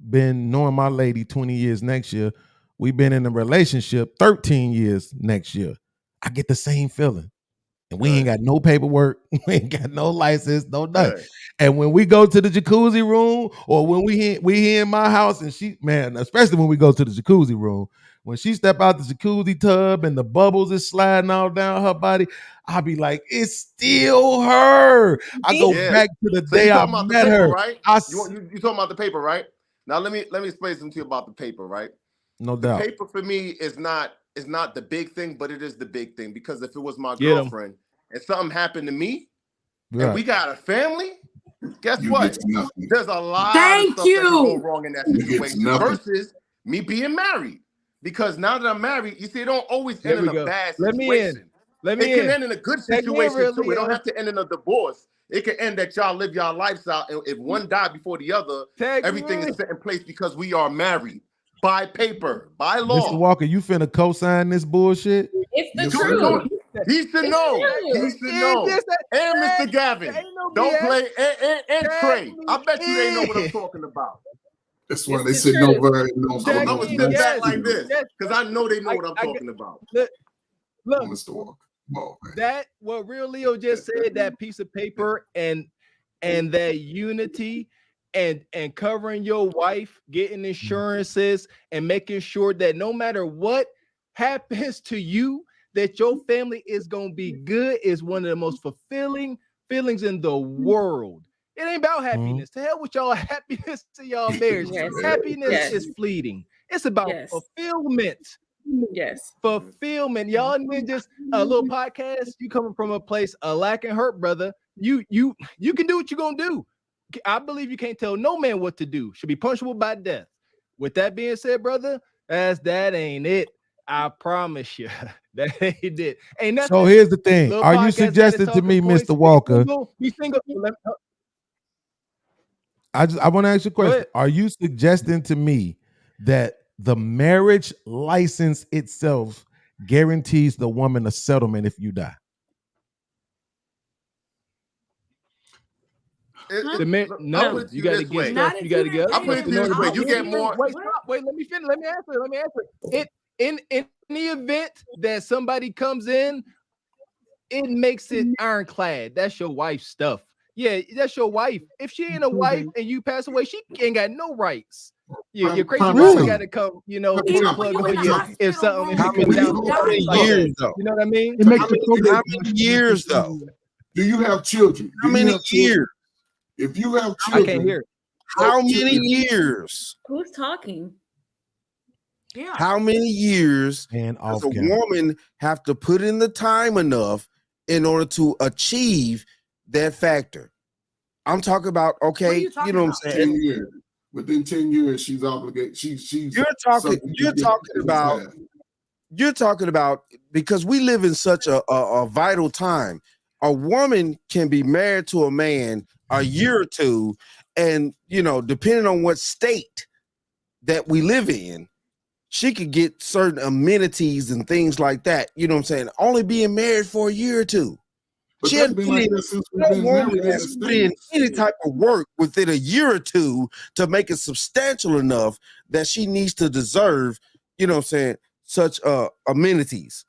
been knowing my lady 20 years next year. We've been in a relationship 13 years next year. I get the same feeling. And we ain't got no paperwork, we ain't got no license, no nothing. Good. And when we go to the jacuzzi room, or when we here in my house, and she, man, especially when we go to the jacuzzi room, when she step out the jacuzzi tub and the bubbles is sliding all down her body, I'll be like, it's still her. I go back to the So day you I talking about the met paper, her. right? You talking about the paper, right? Now let me explain something to you about the paper, right? No The doubt. paper for me is not the big thing, but it is the big thing, because if it was my Get 'em. girlfriend and something happened to me and Right. we got a family, guess You what? get to nothing. There's a lot Thank of stuff that can go you. wrong in that You get to situation nothing. versus me being married. Because now that I'm married, you see, it don't always There end in we a go. bad Let me in. situation. Let It me can in. end in a good Take me in, situation real too. It don't Leo. have to end in a divorce. It can end that y'all live y'all lives out, and if one died before the other, Tag me everything in. is set in place because we are married by paper, by Mr. law. Walker, you finna co-sign this bullshit? It's the Yes, truth. sir. He should It's know. true. He should know. And Mr. Gavin, don't play. And Trey, I bet you they know what I'm talking about. That's why It's they the sitting truth. over there and don't I'm say gonna no. sit back like Yes. this because I know they know what I'm I talking about. Look, Mr. Walker. Oh, man. that what real Leo just said, that piece of paper and that unity and covering your wife, getting insurances and making sure that no matter what happens to you, that your family is gonna be good is one of the most fulfilling feelings in the world. It ain't about happiness. To hell with y'all happiness to y'all marriage. Yes. Happiness Yes. is fleeting. It's about Yes. fulfillment. Yes. Fulfillment. Y'all ninjas, a little podcast. You coming from a place of lack and hurt, brother. You can do what you're gonna do. I believe you can't tell no man what to do. Should be punishable by death. With that being said, brother, that ain't it. I promise you. That ain't it. Ain't nothing. So here's the thing. Little Are you podcast, suggesting to talking me, points. Mr. Walker? Be single. I want to ask you a question. ahead. Are you suggesting to me that the marriage license itself guarantees the woman a settlement if you die? No, you got to get stuff. You got to get. I'll put it to you this way. You get more. Wait, stop. Wait, let me finish. Let me answer. It in the event that somebody comes in, it makes it ironclad. That's your wife's stuff. Yeah, that's your wife. If she ain't a wife and you pass away, she ain't got no rights. Your crazy wife got to come, plug for you if something. How many years though? You know what I mean? How many years though? Do you have children? How many years? If you have I children, can't hear. How many years? Who's talking? Yeah. How many years And does off a camera. woman have to put in the time enough in order to achieve that factor? I'm talking about, okay, you know what I'm 10 saying? years. Within 10 years, she's obligated. She's You're talking about because we live in such a vital time. A woman can be married to a man a year or two, and depending on what state that we live in, she could get certain amenities and things like that. You know what I'm saying? Only being married for a year or two. But She that's had been put like in, that since we've no been woman married in the has put in States. any type of work within a year or two to make it substantial enough that she needs to deserve, such amenities.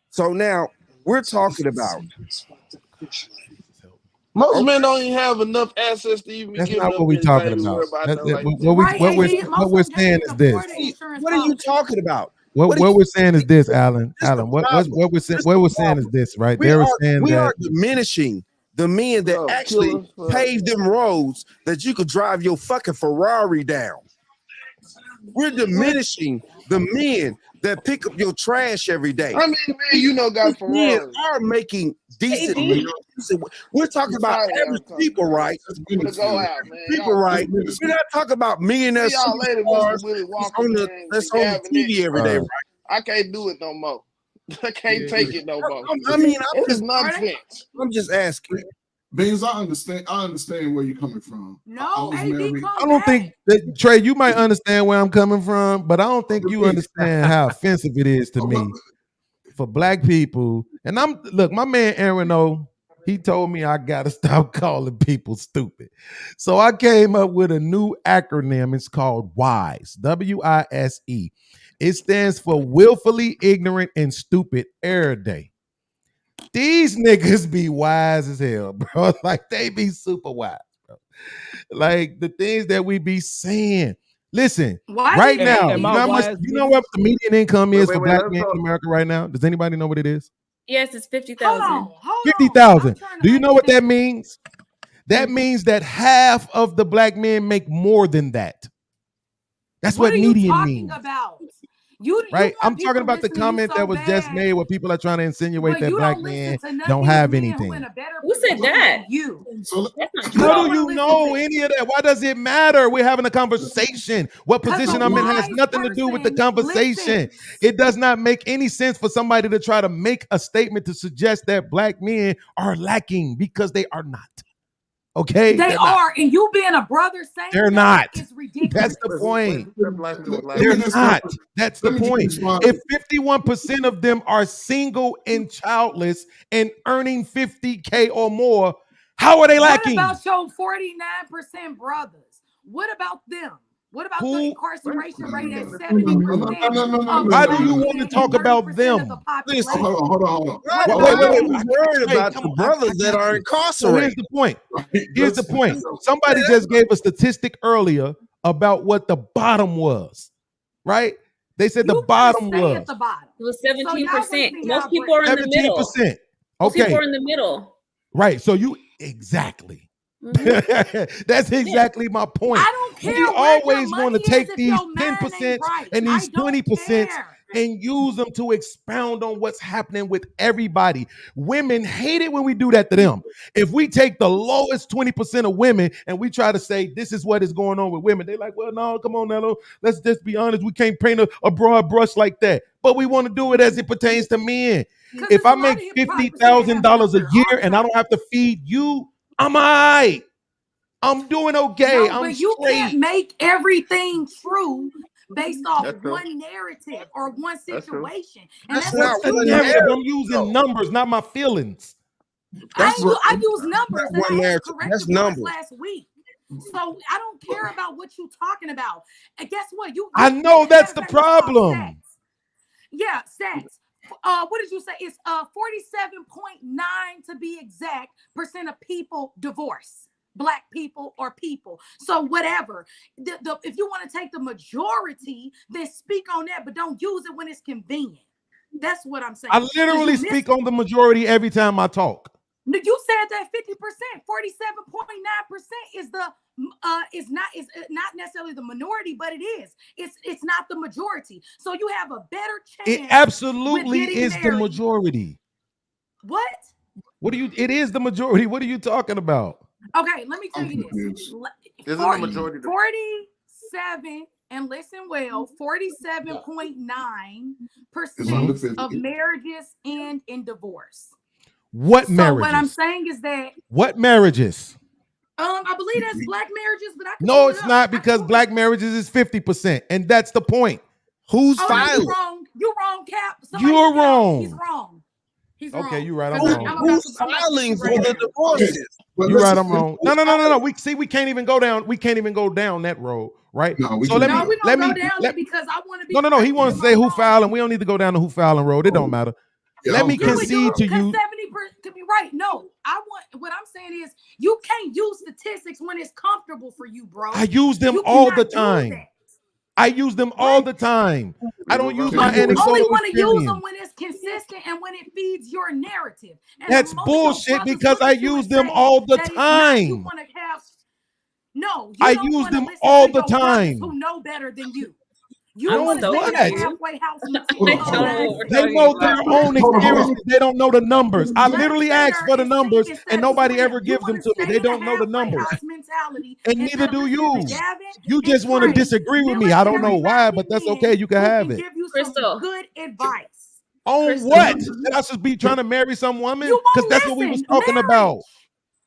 So now we're talking about Most men don't even have enough assets to even be That's giving not up what we're anything talking to about. worry about That's nothing it. like What we're saying is this. what are you talking about? What we're saying is this, Alan. Alan, what we're saying is this, right? We They were are, saying we that are diminishing the men that actually paved them roads that you could drive your fucking Ferrari down. We're diminishing the men that pick up your trash every day. I mean, man, got These men Ferraris. are making decent. Hey, We're talking about average people, right? Go out, man. People, right? We're not talking about millionaires. See y'all later, Mr. Willie Walker. That's on the TV every day, right? I can't do it no more. I can't take it no more. I mean, it's nonsense. I'm just asking. Beans, I understand where you're coming from. No, I don't think that, Trey, you might understand where I'm coming from, but I don't think you understand how offensive it is to me for black people. And look, my man Aaron O, he told me I gotta stop calling people stupid. So I came up with a new acronym. It's called WISE, WISE. It stands for willfully ignorant and stupid error day. These niggas be wise as hell, bro. Like, they be super wise, bro. Like, the things that we be saying. Listen, right now, you know what the median income is for black men in America right now? Does anybody know what it is? Yes, it's 50,000. 50,000. Do you know what that means? That means that half of the black men make more than that. That's what median means. Right? I'm talking about the comment that was just made where people are trying to insinuate that black men don't have anything. Who said that? How do you know any of that? Why does it matter? We're having a conversation. What position I'm in has nothing to do with the conversation. It does not make any sense for somebody to try to make a statement to suggest that black men are lacking, because they are not. Okay, they are, and you being a brother saying they're not. Is ridiculous. That's the point. They're not. That's the point. If 51% of them are single and childless and earning 50K or more, how are they lacking? What about your 49% brothers? What about them? What about the incarceration rate at 70%? Why do you want to talk about them? Listen, hold on. Wait. We're worried about the brothers that are incarcerated. So here's the point. Here's the point. Somebody just gave a statistic earlier about what the bottom was, right? They said the bottom was. At the bottom. It was 17%. Most people are in the middle. 17%. Okay. Most people are in the middle. Right. So exactly. Mm-hmm. That's exactly my point. I don't care. We always want to take these 10% and these 20% and use them to expound on what's happening with everybody. Women hate it when we do that to them. If we take the lowest 20% of women and we try to say this is what is going on with women, they're like, well, no, come on, Nello. Let's just be honest. We can't paint a broad brush like that. But we want to do it as it pertains to men. If I make $50,000 a year and I don't have to feed you, I'm all right. I'm doing okay. No, but you can't make everything true based off one narrative or one situation. And that's not what narrative. I'm using numbers, not my feelings. I use numbers. That's numbers last week. So I don't care about what you're talking about. And guess what? I know that's the problem. Yeah, sex. What did you say? It's 47.9 to be exact % of people divorce, black people or people. So whatever. If you want to take the majority, then speak on that, but don't use it when it's convenient. That's what I'm saying. I literally speak on the majority every time I talk. You said that 50%, 47.9% is the is not necessarily the minority, but it is. It's not the majority. So you have a better chance. It absolutely is the majority. What? It is the majority. What are you talking about? Okay, let me tell you this. 47, and listen well, 47.9% of marriages end in divorce. What marriages? So what I'm saying is that what marriages? I believe that's black marriages, but no, it's not, because black marriages is 50%, and that's the point. Who's filing? You're wrong, Cap. You're wrong. He's wrong. He's wrong. Okay, you're right. I'm wrong. Who's filing for the divorces? You're right. I'm wrong. No. We can't even go down. We can't even go down that road, right? So let me because I want to be. No. He wants to say who filing. We don't need to go down the who filing road. It don't matter. Let me concede to you. 70% could be right. No, what I'm saying is you can't use statistics when it's comfortable for you, bro. I use them all the time. I use them all the time. I don't use my anecdotal experience. You only want to use them when it's consistent and when it feeds your narrative. And that's bullshit, because I use them all the time. I use them all the time. Who know better than you? They know their own experiences. They don't know the numbers. I literally ask for the numbers, and nobody ever gives them to me. They don't know the numbers, and neither do you. You just want to disagree with me. I don't know why, but that's okay. You can have it. Crystal, good advice. On what? That I should be trying to marry some woman? Because that's what we was talking about.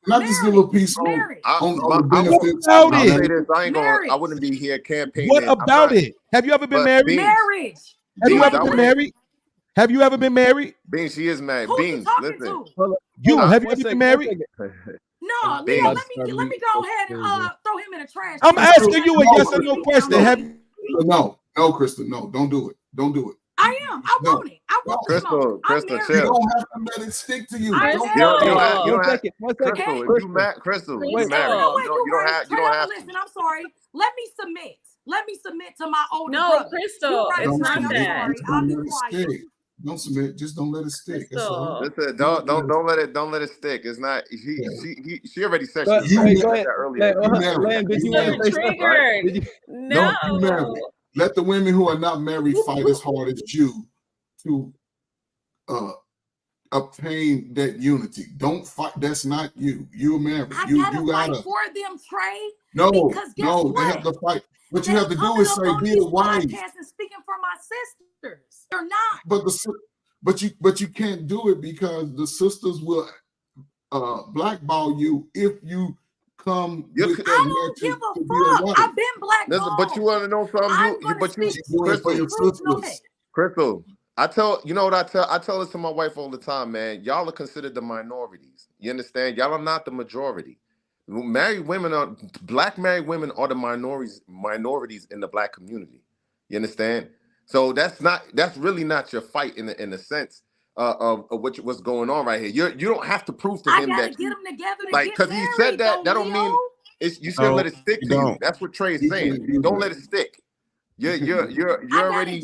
Can I just give a piece on the benefits? I'll say this. I wouldn't be here campaigning. What about it? Have you ever been married? Marriage. Have you ever been married? Have you ever been married? Beans, she is married. Who Beans, you listen. Have you ever been married? No, Leo, let me go ahead and throw him in the trash. I'm asking you a yes or no question. No, Krista, no, don't do it. Don't do it. I am. I want it. I want Crystal, You chill. don't have to let it stick to you. You don't have Crystal. You don't have. Listen, I'm sorry. Let me submit. Let me submit to my older brother. No, Crystal, it's not that. I'll be quiet. Don't submit. Just don't let it stick. Listen, don't let it stick. It's not. She already said But, she go ahead. earlier. Lamb, did you want to say something? Triggered. No. You married. Let the women who are not married fight as hard as you to obtain that unity. Don't fight. That's not you. You're married. You gotta fight for them, Trey. No, because they have to fight. What you have to do is say, be a wife. And speaking for my sisters, they're not. But you can't do it because the sisters will blackball you if you come. I don't give a fuck. I've been blackballed. But you want to know something? Crystal, I tell this to my wife all the time, man. Y'all are considered the minorities. You understand? Y'all are not the majority. Black married women are the minorities in the black community. You understand? So that's really not your fight in the sense of what's going on right here. You don't have to prove to him that get them together because he said that don't mean you should let it stick to you. That's what Trey is saying. Don't let it stick. You already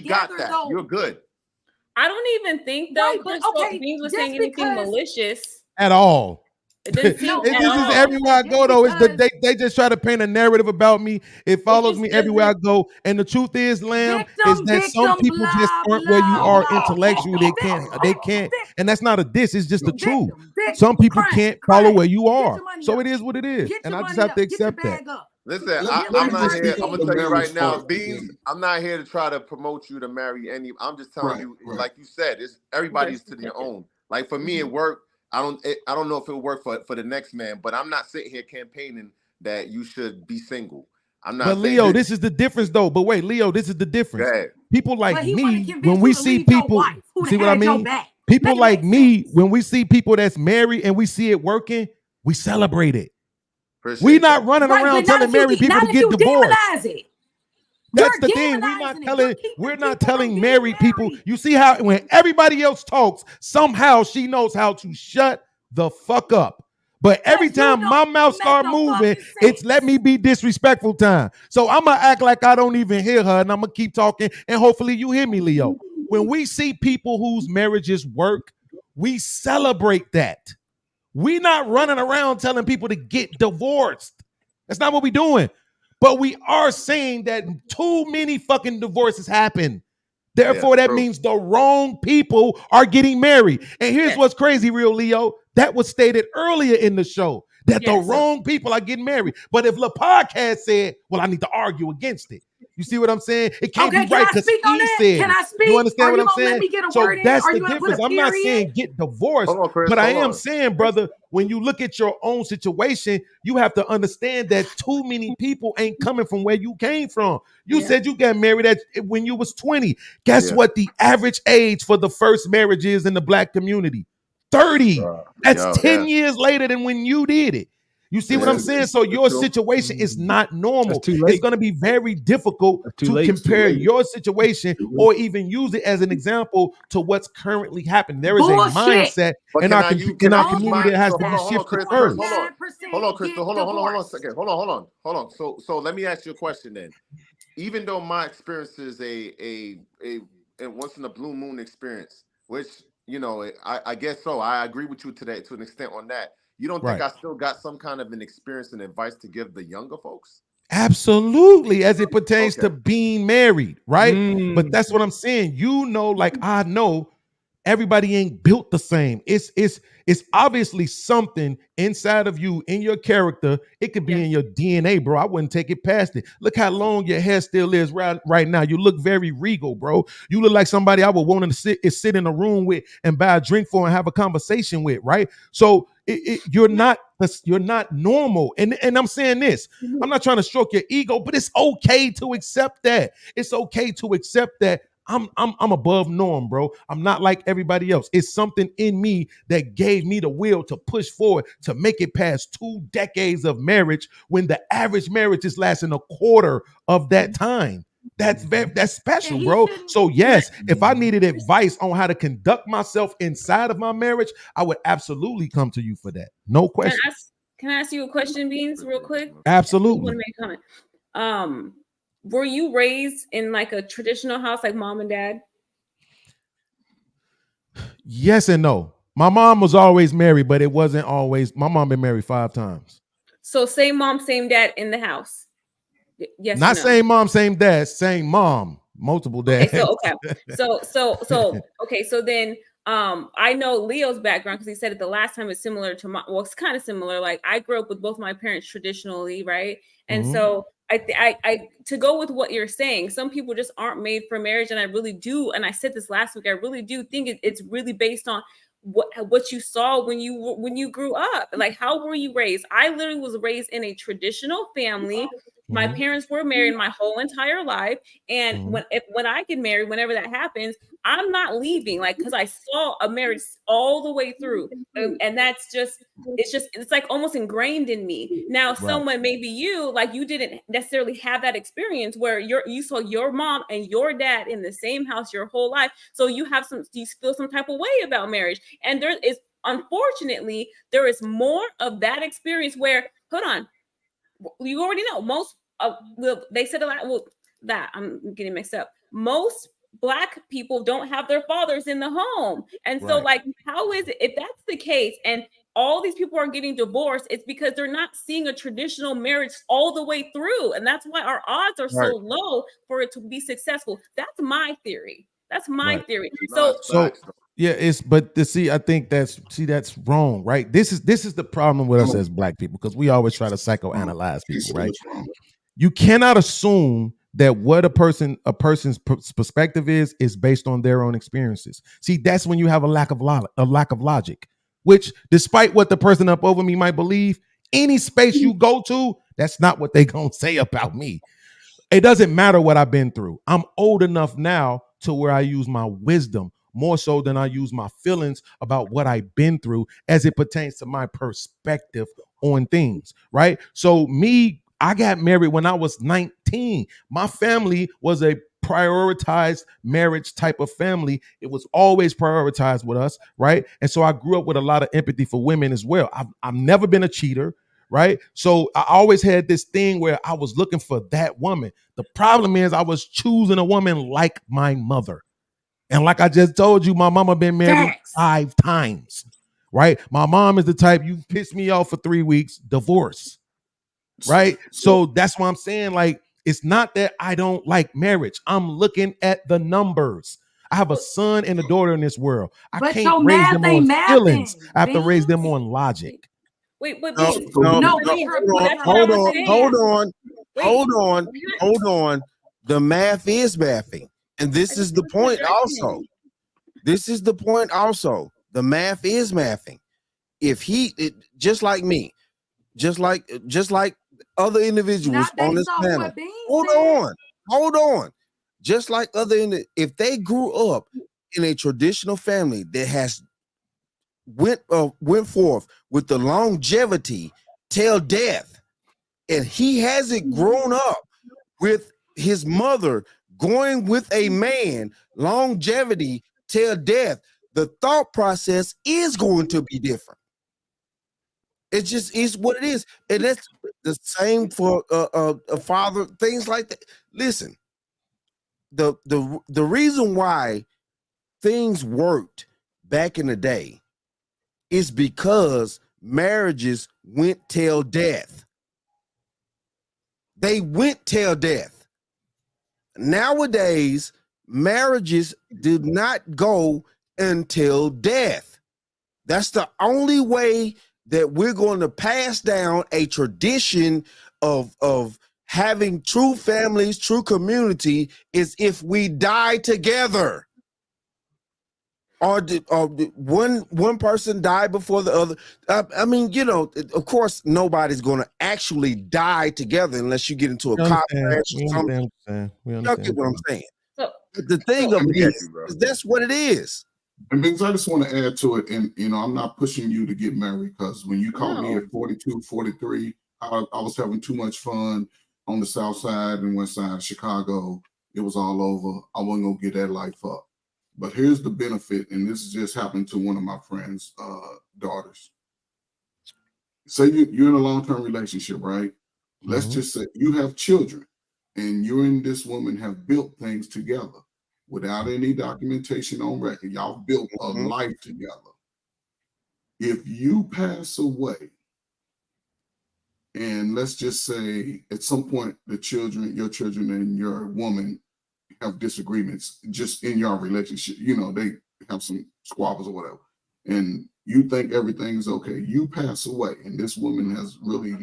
got that. Though. You're good. I don't even think though. Beans was saying anything malicious at all. It didn't seem this is everywhere I go though. They just try to paint a narrative about me. It follows me everywhere I go. And the truth is, Lamb, is that some people just aren't where you are intellectually. They can't. And that's not a diss. It's just the truth. Some people can't follow where you are. So it is what it is. And I just have to accept that. Listen, I'm not here. I'm gonna tell you right now, Beans. I'm not here to try to promote you to marry any. I'm just telling you, like you said, everybody's to their own. Like for me, it worked. I don't know if it'll work for the next man, but I'm not sitting here campaigning that you should be single. I'm not. But Leo, this is the difference, though. But wait, Leo, this is the difference. People like me, when we see people, see what I mean? People like me, when we see people that's married and we see it working, we celebrate it. We're not running around telling married people to get divorced. That's the thing. We're not telling married people. You see how when everybody else talks, somehow she knows how to shut the fuck up. But every time my mouth start moving, it's let me be disrespectful time. So I'm going to act like I don't even hear her and I'm going to keep talking and hopefully you hear me, Leo. When we see people whose marriages work, we celebrate that. We're not running around telling people to get divorced. That's not what we're doing. But we are saying that too many fucking divorces happen. Therefore, that means the wrong people are getting married. And here's what's crazy, real Leo. That was stated earlier in the show that the wrong people are getting married. But if the podcast said, well, I need to argue against it. You see what I'm saying? It can't be right because he said. Can I speak? You understand what I'm saying? So that's the difference. I'm not saying get divorced, but I am saying, brother, when you look at your own situation, you have to understand that too many people ain't coming from where you came from. You said you got married when you was 20. Guess what the average age for the first marriage is in the black community? 30. That's 10 years later than when you did it. You see what I'm saying? So your situation is not normal. It's going to be very difficult to compare your situation or even use it as an example to what's currently happening. There is a mindset in our community that has to be shifted first. Hold on, Crystal. Hold on a second. Hold on. So let me ask you a question then. Even though my experience is a once in a blue moon experience, which, you know, I guess so. I agree with you today to an extent on that. You don't think I still got some kind of an experience and advice to give the younger folks? Absolutely, as it pertains to being married, right? But that's what I'm saying. You know, like I know, everybody ain't built the same. It's obviously something inside of you, in your character. It could be in your DNA, bro. I wouldn't take it past it. Look how long your hair still is right now. You look very regal, bro. You look like somebody I would want to sit in a room with and buy a drink for and have a conversation with, right? So you're not normal. And I'm saying this. I'm not trying to stroke your ego, but it's okay to accept that. It's okay to accept that I'm above norm, bro. I'm not like everybody else. It's something in me that gave me the will to push forward to make it past 2 decades of marriage when the average marriage is lasting a quarter of that time. That's special, bro. So yes, if I needed advice on how to conduct myself inside of my marriage, I would absolutely come to you for that. No question. Can I ask you a question, Beans, real quick? Absolutely. I want to make a comment. Were you raised in like a traditional house, like mom and dad? Yes and no. My mom was always married, but it wasn't always. My mom been married 5 times. So same mom, same dad in the house. Yes. Not same mom, same dad. Same mom, multiple dads. Okay. So then, I know Leo's background because he said it the last time. It's similar to my. Well, it's kind of similar. Like I grew up with both my parents traditionally, right? And so I to go with what you're saying, some people just aren't made for marriage, and I really do. And I said this last week. I really do think it's really based on what you saw when you grew up. Like, how were you raised? I literally was raised in a traditional family. My parents were married my whole entire life, and when I get married, whenever that happens, I'm not leaving, like, because I saw a marriage all the way through, and that's it's like almost ingrained in me. Now, someone maybe you, like, you didn't necessarily have that experience where you saw your mom and your dad in the same house your whole life, so you feel some type of way about marriage, and there is, unfortunately, there is more of that experience where, hold on, you already know most they said a lot. Well, that I'm getting mixed up. Most Black people don't have their fathers in the home, and so like, how is it if that's the case? And all these people are getting divorced. It's because they're not seeing a traditional marriage all the way through, and that's why our odds are so low for it to be successful. That's my theory. That's my theory. So yeah, I think that's wrong, right? This is the problem with us as Black people, because we always try to psychoanalyze people, right? You cannot assume that what a person's perspective is based on their own experiences. See, that's when you have a lack of logic, which, despite what the person up over me might believe, any space you go to, that's not what they gonna say about me. It doesn't matter what I've been through. I'm old enough now to where I use my wisdom more so than I use my feelings about what I've been through as it pertains to my perspective on things, right? So I got married when I was 19. My family was a prioritized marriage type of family. It was always prioritized with us, right? And so I grew up with a lot of empathy for women as well. I've never been a cheater, right? So I always had this thing where I was looking for that woman. The problem is I was choosing a woman like my mother. And like I just told you, my mama been married 5 times, right? My mom is the type, you piss me off for 3 weeks, divorce. Right. So that's why I'm saying, like, it's not that I don't like marriage. I'm looking at the numbers. I have a son and a daughter in this world. I can't raise them on feelings. I have to raise them on logic. Wait, but hold on. The math is mathing. And this is the point also. The math is mathing. If just like me, just like other individuals on this panel. Hold on. Just like if they grew up in a traditional family that has went forth with the longevity till death, and he hasn't grown up with his mother going with a man longevity till death, the thought process is going to be different. It just is what it is. And that's the same for a father, things like that. Listen, the reason why things worked back in the day is because marriages went till death. They went till death. Nowadays, marriages did not go until death. That's the only way that we're going to pass down a tradition of having true families, true community, is if we die together. or did one person die before the other? I mean, you know, of course, nobody's going to actually die together unless you get into a car crash or something. You get what I'm saying? The thing of it is that's what it is. And Biggs, I just want to add to it, and you know, I'm not pushing you to get married, because when you called me at 42, 43, I was having too much fun on the south side and west side of Chicago. It was all over. I wasn't gonna get that life up. But here's the benefit, and this just happened to one of my friends' daughters. Say you're in a long-term relationship, right? Let's just say you have children, and you and this woman have built things together without any documentation on record. Y'all built a life together. If you pass away, and let's just say at some point your children and your woman have disagreements just in your relationship, you know, they have some squabbles or whatever, and you think everything's okay. You pass away, and this woman has really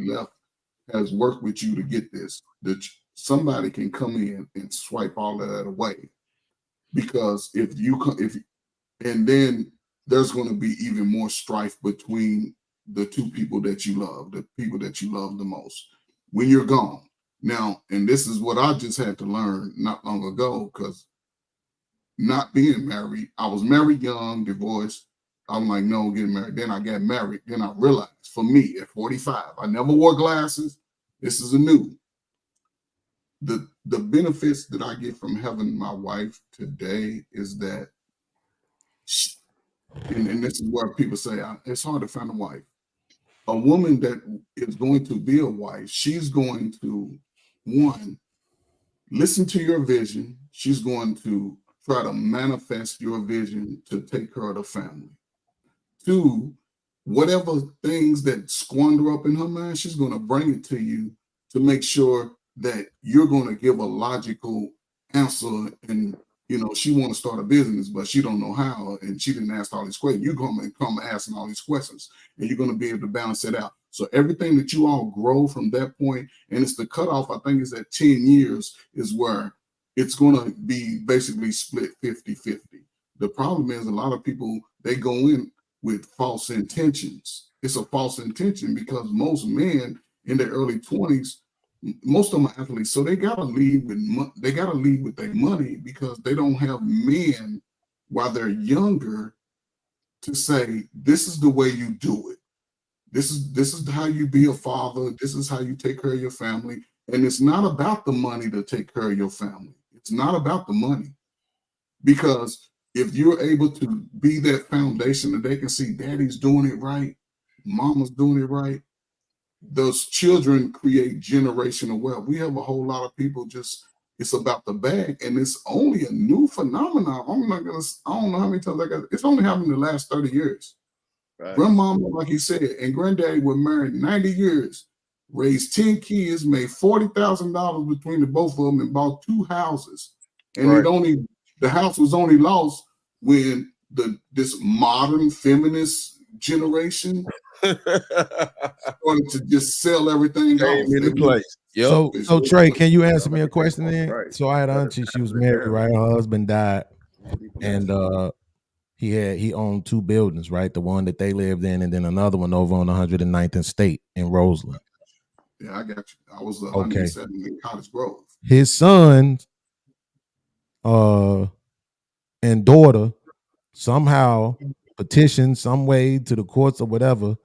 has worked with you to get this, that somebody can come in and swipe all of that away. Because and then there's going to be even more strife between the two people that you love, the people that you love the most, when you're gone. Now, and this is what I just had to learn not long ago, because not being married, I was married young, divorced. I'm like, no, getting married. Then I got married. Then I realized, for me at 45, I never wore glasses. This is a new. The benefits that I get from having my wife today is that, and this is where people say it's hard to find a wife. A woman that is going to be a wife, she's going to, one, listen to your vision. She's going to try to manifest your vision to take care of the family. Two, whatever things that squander up in her mind, she's going to bring it to you to make sure that you're going to give a logical answer. And, you know, she want to start a business, but she don't know how, and she didn't ask all these questions. You're going to come asking all these questions, and you're going to be able to balance it out. So everything that you all grow from that point, and it's the cutoff, I think, is at 10 years is where it's going to be basically split 50-50. The problem is a lot of people, they go in with false intentions. It's a false intention because most men in their early 20s, most of them are athletes, so they gotta leave with their money, because they don't have men while they're younger to say, this is the way you do it. This is how you be a father. This is how you take care of your family. And it's not about the money to take care of your family. It's not about the money, because if you're able to be that foundation that they can see daddy's doing it right, mama's doing it right, those children create generational wealth. We have a whole lot of people it's about the bag, and it's only a new phenomenon. I don't know how many times it's only happened in the last 30 years. Right. Grandmama, like he said, and granddaddy were married 90 years, raised 10 kids, made $40,000 between the both of them, and bought 2 houses. And the house was only lost when this modern feminist generation started to just sell everything into place. Yep. So Trey, can you answer me a question then? Right. So I had an auntie, she was married, right? Her husband died, and he owned 2 buildings, right? The one that they lived in, and then another one over on 109th and State in Roseland. Yeah, I got you. I was 107 in Cottage Grove. His son and daughter somehow petitioned some way to the courts or whatever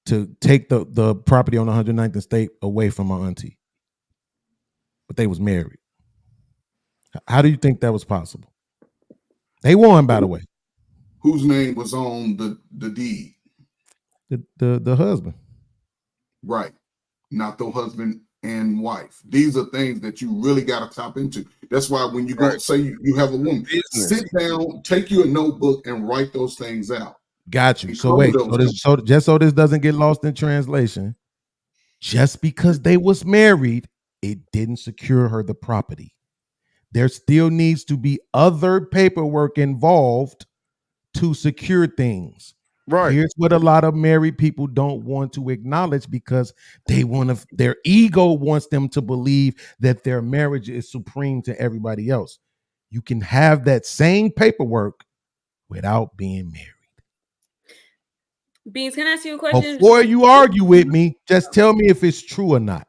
to take the property on 109th and State away from my auntie. But they was married. How do you think that was possible? They won, by the way. Whose name was on the deed? The husband. Right. Not the husband and wife. These are things that you really got to tap into. That's why when you go say you have a woman, sit down, take you a notebook, and write those things out. Got you. So wait, so this doesn't get lost in translation, just because they was married, it didn't secure her the property. There still needs to be other paperwork involved to secure things. Right. Here's what a lot of married people don't want to acknowledge, because their ego wants them to believe that their marriage is supreme to everybody else. You can have that same paperwork without being married? Beans, can I ask you a question? Before you argue with me, just tell me if it's true or not.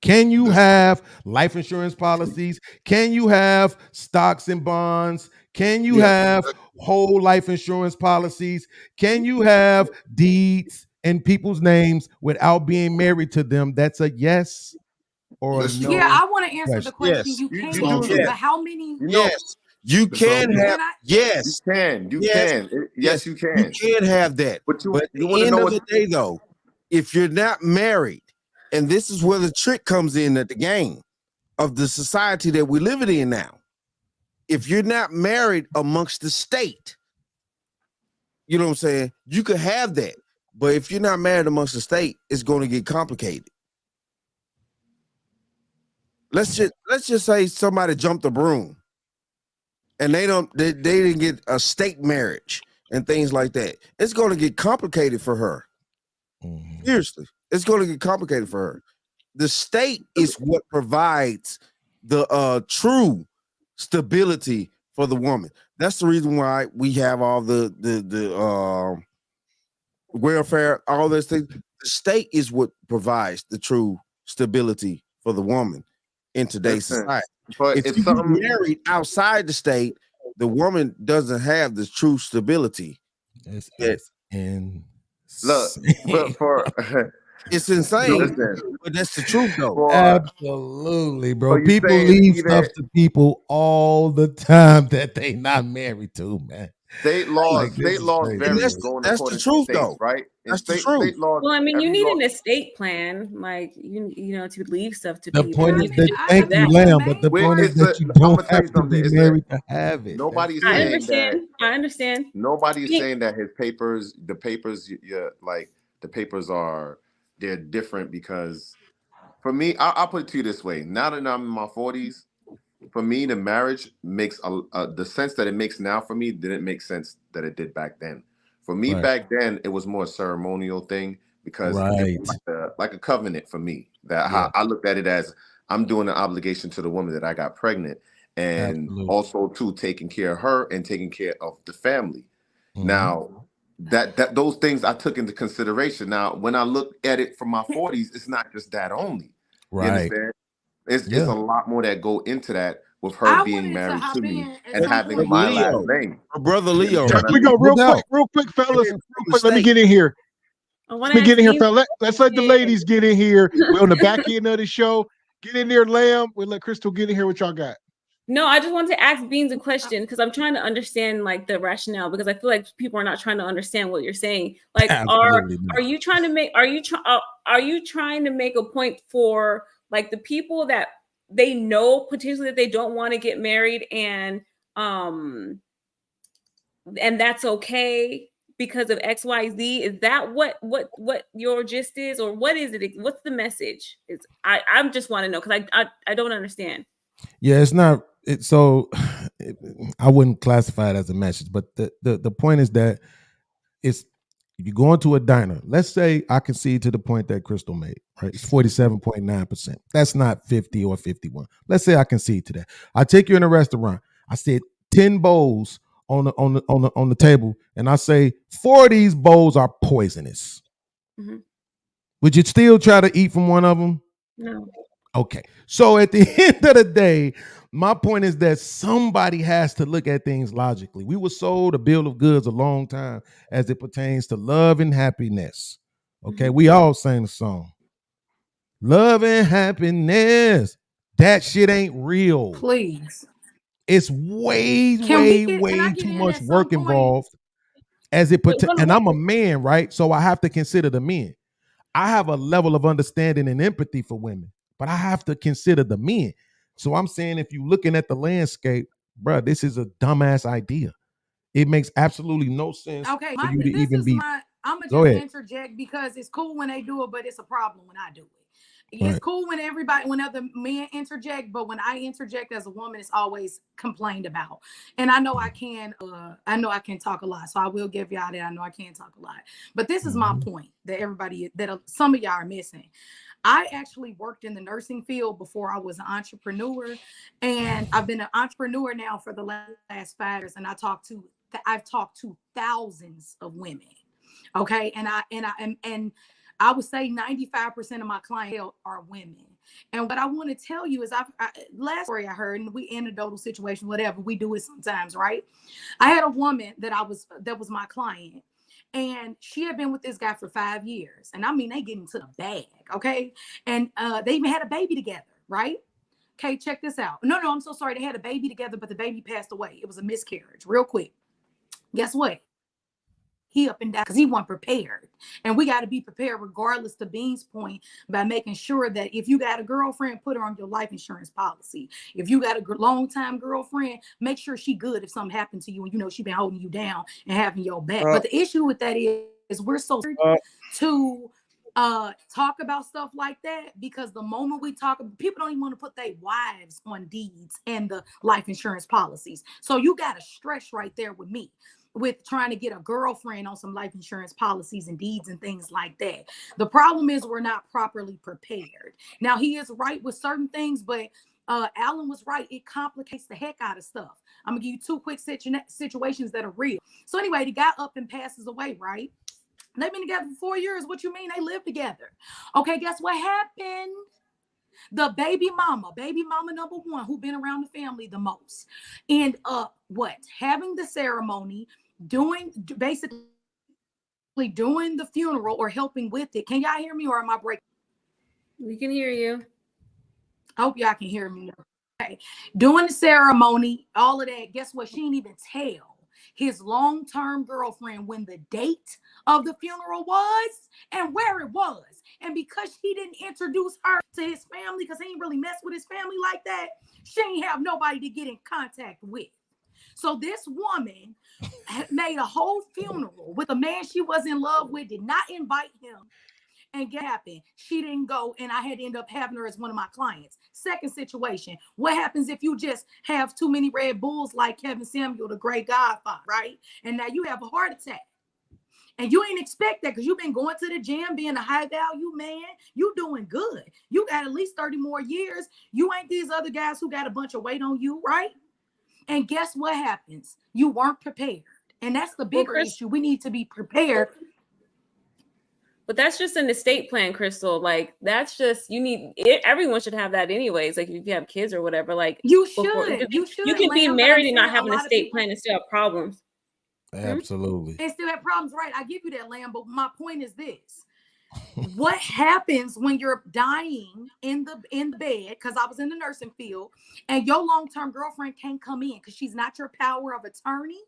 Can you have life insurance policies? Can you have stocks and bonds? Can you have whole life insurance policies? Can you have deeds in people's names without being married to them? That's a yes or a no. Yeah, I want to answer the question. Yes. You can, do. but how many? Yes, you can have. Yes, you can. Yes, you can. You can have that. But at the end of the day, though, if you're not married, and this is where the trick comes in at the game of the society that we're living in now. If you're not married amongst the state, you know what I'm saying? You could have that. But if you're not married amongst the state, it's going to get complicated. Let's just say somebody jumped a broom and they didn't get a state marriage and things like that. It's going to get complicated for her. Seriously, it's going to get complicated for her. The state is what provides the true stability for the woman. That's the reason why we have all the welfare, all those things. The state is what provides the true stability for the woman in today's society. But if you get married outside the state, the woman doesn't have the true stability. Look, but for it's insane. But that's the truth, though. Absolutely, bro. People leave stuff to people all the time that they not married to, man. State laws vary going that's the truth, states, though. Right? That's the truth. State laws, Well, I mean, you need an estate plan, like you know, to leave stuff to The people. point is that thank you, Lamb, but the point is that you don't have to be married to have it. Nobody's I saying understand. that. I understand. Nobody's saying that the papers, the papers they're different because, for me, I'll put it to you this way. Now that I'm in my 40s, for me, the marriage makes the sense that it makes now for me didn't make sense that it did back then. For me, back then, it was more a ceremonial thing because it was like a covenant for me. I looked at it as I'm doing an obligation to the woman that I got pregnant, and also too taking care of her and taking care of the family. Now, that those things I took into consideration. Now, when I look at it from my 40s, it's not just that only. You understand? It's a lot more that go into that with her being married to me and having my last name. Brother Leo. We go real quick, fellas. Real quick, let me get in here. Let me get in here, fellas. Let's let the ladies get in here. We're on the back end of the show. Get in there, Lamb. We'll let Crystal get in here. What y'all got? No, I just want to ask Beans a question because I'm trying to understand like the rationale because I feel like people are not trying to understand what you're saying. Like, are you trying to make a point for like the people that they know potentially that they don't want to get married and that's okay because of XYZ? Is that what your gist is, or what is it? What's the message? I just want to know because I don't understand. Yeah, it's not. I wouldn't classify it as a message, but the point is that it's if you go into a diner, let's say I concede to the point that Crystal made, right? It's 47.9%. That's not 50 or 51. Let's say I concede to that. I take you in a restaurant. I said 10 bowls on the table, and I say 4 of these bowls are poisonous. Mm-hmm. Would you still try to eat from one of them? No. Okay. So at the end of the day, my point is that somebody has to look at things logically. We were sold a bill of goods a long time as it pertains to love and happiness. Okay. Mm-hmm. We all sang the song. Love and happiness. That shit ain't real. Please. It's way too much work involved as it pertains. And I'm a man, right? So I have to consider the men. I have a level of understanding and empathy for women, but I have to consider the men. So I'm saying if you're looking at the landscape, bro, this is a dumbass idea. It makes absolutely no sense for you to even be. I'm gonna just interject because it's cool when they do it, but it's a problem when I do it. It's cool when when other men interject, but when I interject as a woman, it's always complained about. And I know I can talk a lot, so I will give y'all that. I know I can talk a lot, but this is my point that some of y'all are missing. I actually worked in the nursing field before I was an entrepreneur, and I've been an entrepreneur now for the last 5 years, and I've talked to thousands of women. Okay, and I would say 95% of my clientele are women. And what I want to tell you is, last story I heard, and we anecdotal situation, whatever, we do it sometimes, right? I had a woman that was my client, and she had been with this guy for 5 years. And I mean, they get into the bag, okay? And they even had a baby together, right? Okay, check this out. No, I'm so sorry. They had a baby together, but the baby passed away. It was a miscarriage, real quick. Guess what? He up and down because he wasn't prepared. And we got to be prepared regardless to Bean's point by making sure that if you got a girlfriend, put her on your life insurance policy. If you got a long-time girlfriend, make sure she good if something happened to you and you know she been holding you down and having your back. But the issue with that is we're so to talk about stuff like that, because the moment we talk, people don't even want to put their wives on deeds and the life insurance policies. So you got to stretch right there with me with trying to get a girlfriend on some life insurance policies and deeds and things like that. The problem is we're not properly prepared. Now, he is right with certain things, but Alan was right. It complicates the heck out of stuff. I'm gonna give you 2 quick situations that are real. So anyway, the guy up and passes away, right? They've been together for 4 years. What you mean they live together? Okay, guess what happened? The baby mama number one, who been around the family the most, end up having the ceremony, basically doing the funeral or helping with it. Can y'all hear me, or am I breaking? We can hear you. I hope y'all can hear me. Okay, doing the ceremony, all of that. Guess what? She didn't even tell his long-term girlfriend when the date of the funeral was and where it was. And because he didn't introduce her to his family, because he ain't really mess with his family like that, she ain't have nobody to get in contact with. So this woman made a whole funeral with a man she was in love with, did not invite him. And what happened? She didn't go, and I had to end up having her as one of my clients. Second situation, what happens if you just have too many Red Bulls like Kevin Samuel, the great Godfather, right? And now you have a heart attack. And you ain't expect that because you've been going to the gym, being a high value man. You doing good. You got at least 30 more years. You ain't these other guys who got a bunch of weight on you, right? And guess what happens? You weren't prepared. And that's the bigger issue. We need to be prepared. But that's just an estate plan, Crystal. Like, that's just, everyone should have that anyways. Like, if you have kids or whatever, like, you should. You can be married and not have an estate plan and still have problems. Absolutely. And still have problems, right? I give you that, Lamb. But my point is this. What happens when you're dying in the bed, because I was in the nursing field, and your long-term girlfriend can't come in because she's not your power of attorney?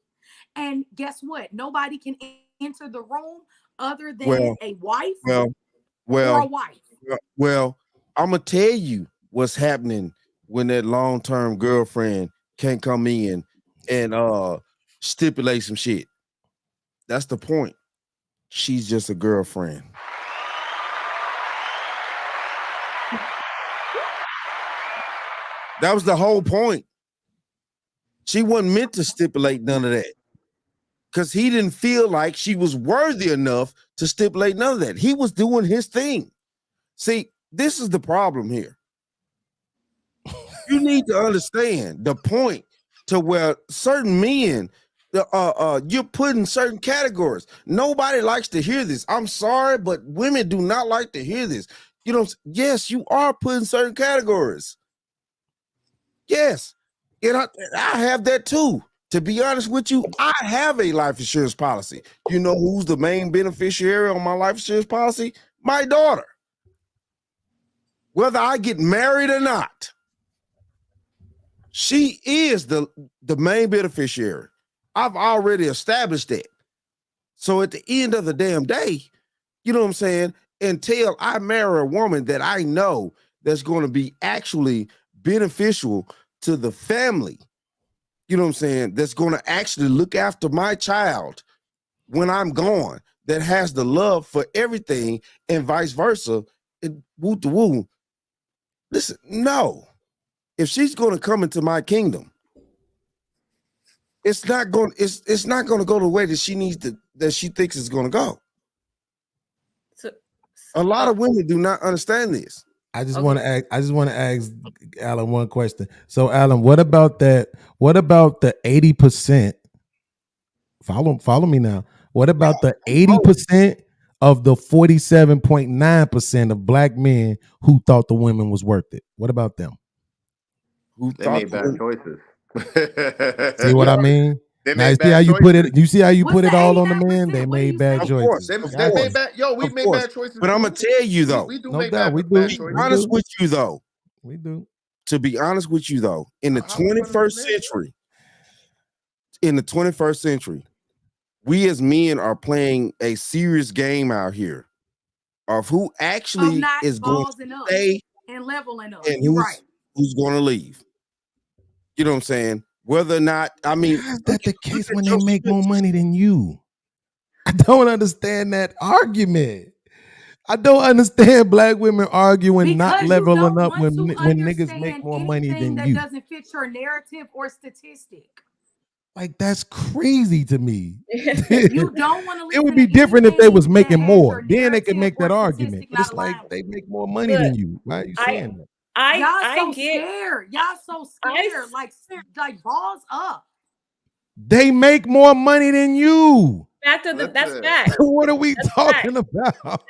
And guess what? Nobody can enter the room other than a wife or a wife. Well, I'm gonna tell you what's happening when that long-term girlfriend can't come in and stipulate some shit. That's the point. She's just a girlfriend. That was the whole point. She wasn't meant to stipulate none of that, because he didn't feel like she was worthy enough to stipulate none of that. He was doing his thing. See, this is the problem here. You need to understand the point to where certain men, you're put in certain categories. Nobody likes to hear this. I'm sorry, but women do not like to hear this. You know, yes, you are put in certain categories. Yes, and I have that too. To be honest with you, I have a life insurance policy. You know who's the main beneficiary on my life insurance policy? My daughter. Whether I get married or not, she is the main beneficiary. I've already established that. So at the end of the damn day, you know what I'm saying? Until I marry a woman that I know that's going to be actually beneficial to the family, you know what I'm saying, that's going to actually look after my child when I'm gone, that has the love for everything and vice versa, and woo to woo. Listen, no. If she's going to come into my kingdom, it's not going to go the way that she needs to, that she thinks it's going to go. A lot of women do not understand this. I just want to ask Alan one question. So, Alan, what about that? What about the 80%? Follow me now. What about the 80% of the 47.9% of black men who thought the women was worth it? What about them? They made bad choices. See what I mean? Now, see how you put it. You see how you put it all on the man. They made bad choices. They made bad. Yo, we made bad choices. But I'm gonna tell you though. We do No make doubt, bad, we do. bad We choices. Be honest with you though. We do. To be honest with you though, in the 21st century, we as men are playing a serious game out here of who actually is going to stay and leveling up. and who's going to leave. You know what I'm saying? Whether or not, I mean, how's that the case when they make more money than you? I don't understand that argument. I don't understand black women arguing not leveling up when niggas make more money than that you. Doesn't fit your narrative or statistic. Like, that's crazy to me. You don't want to. It would be different if they was making more. Then they could make that argument. But it's like they make more money than you. Why are you saying that? Y'all so scared. Y'all so scared. Like balls up. They make more money than you. That's fact. What are we talking about?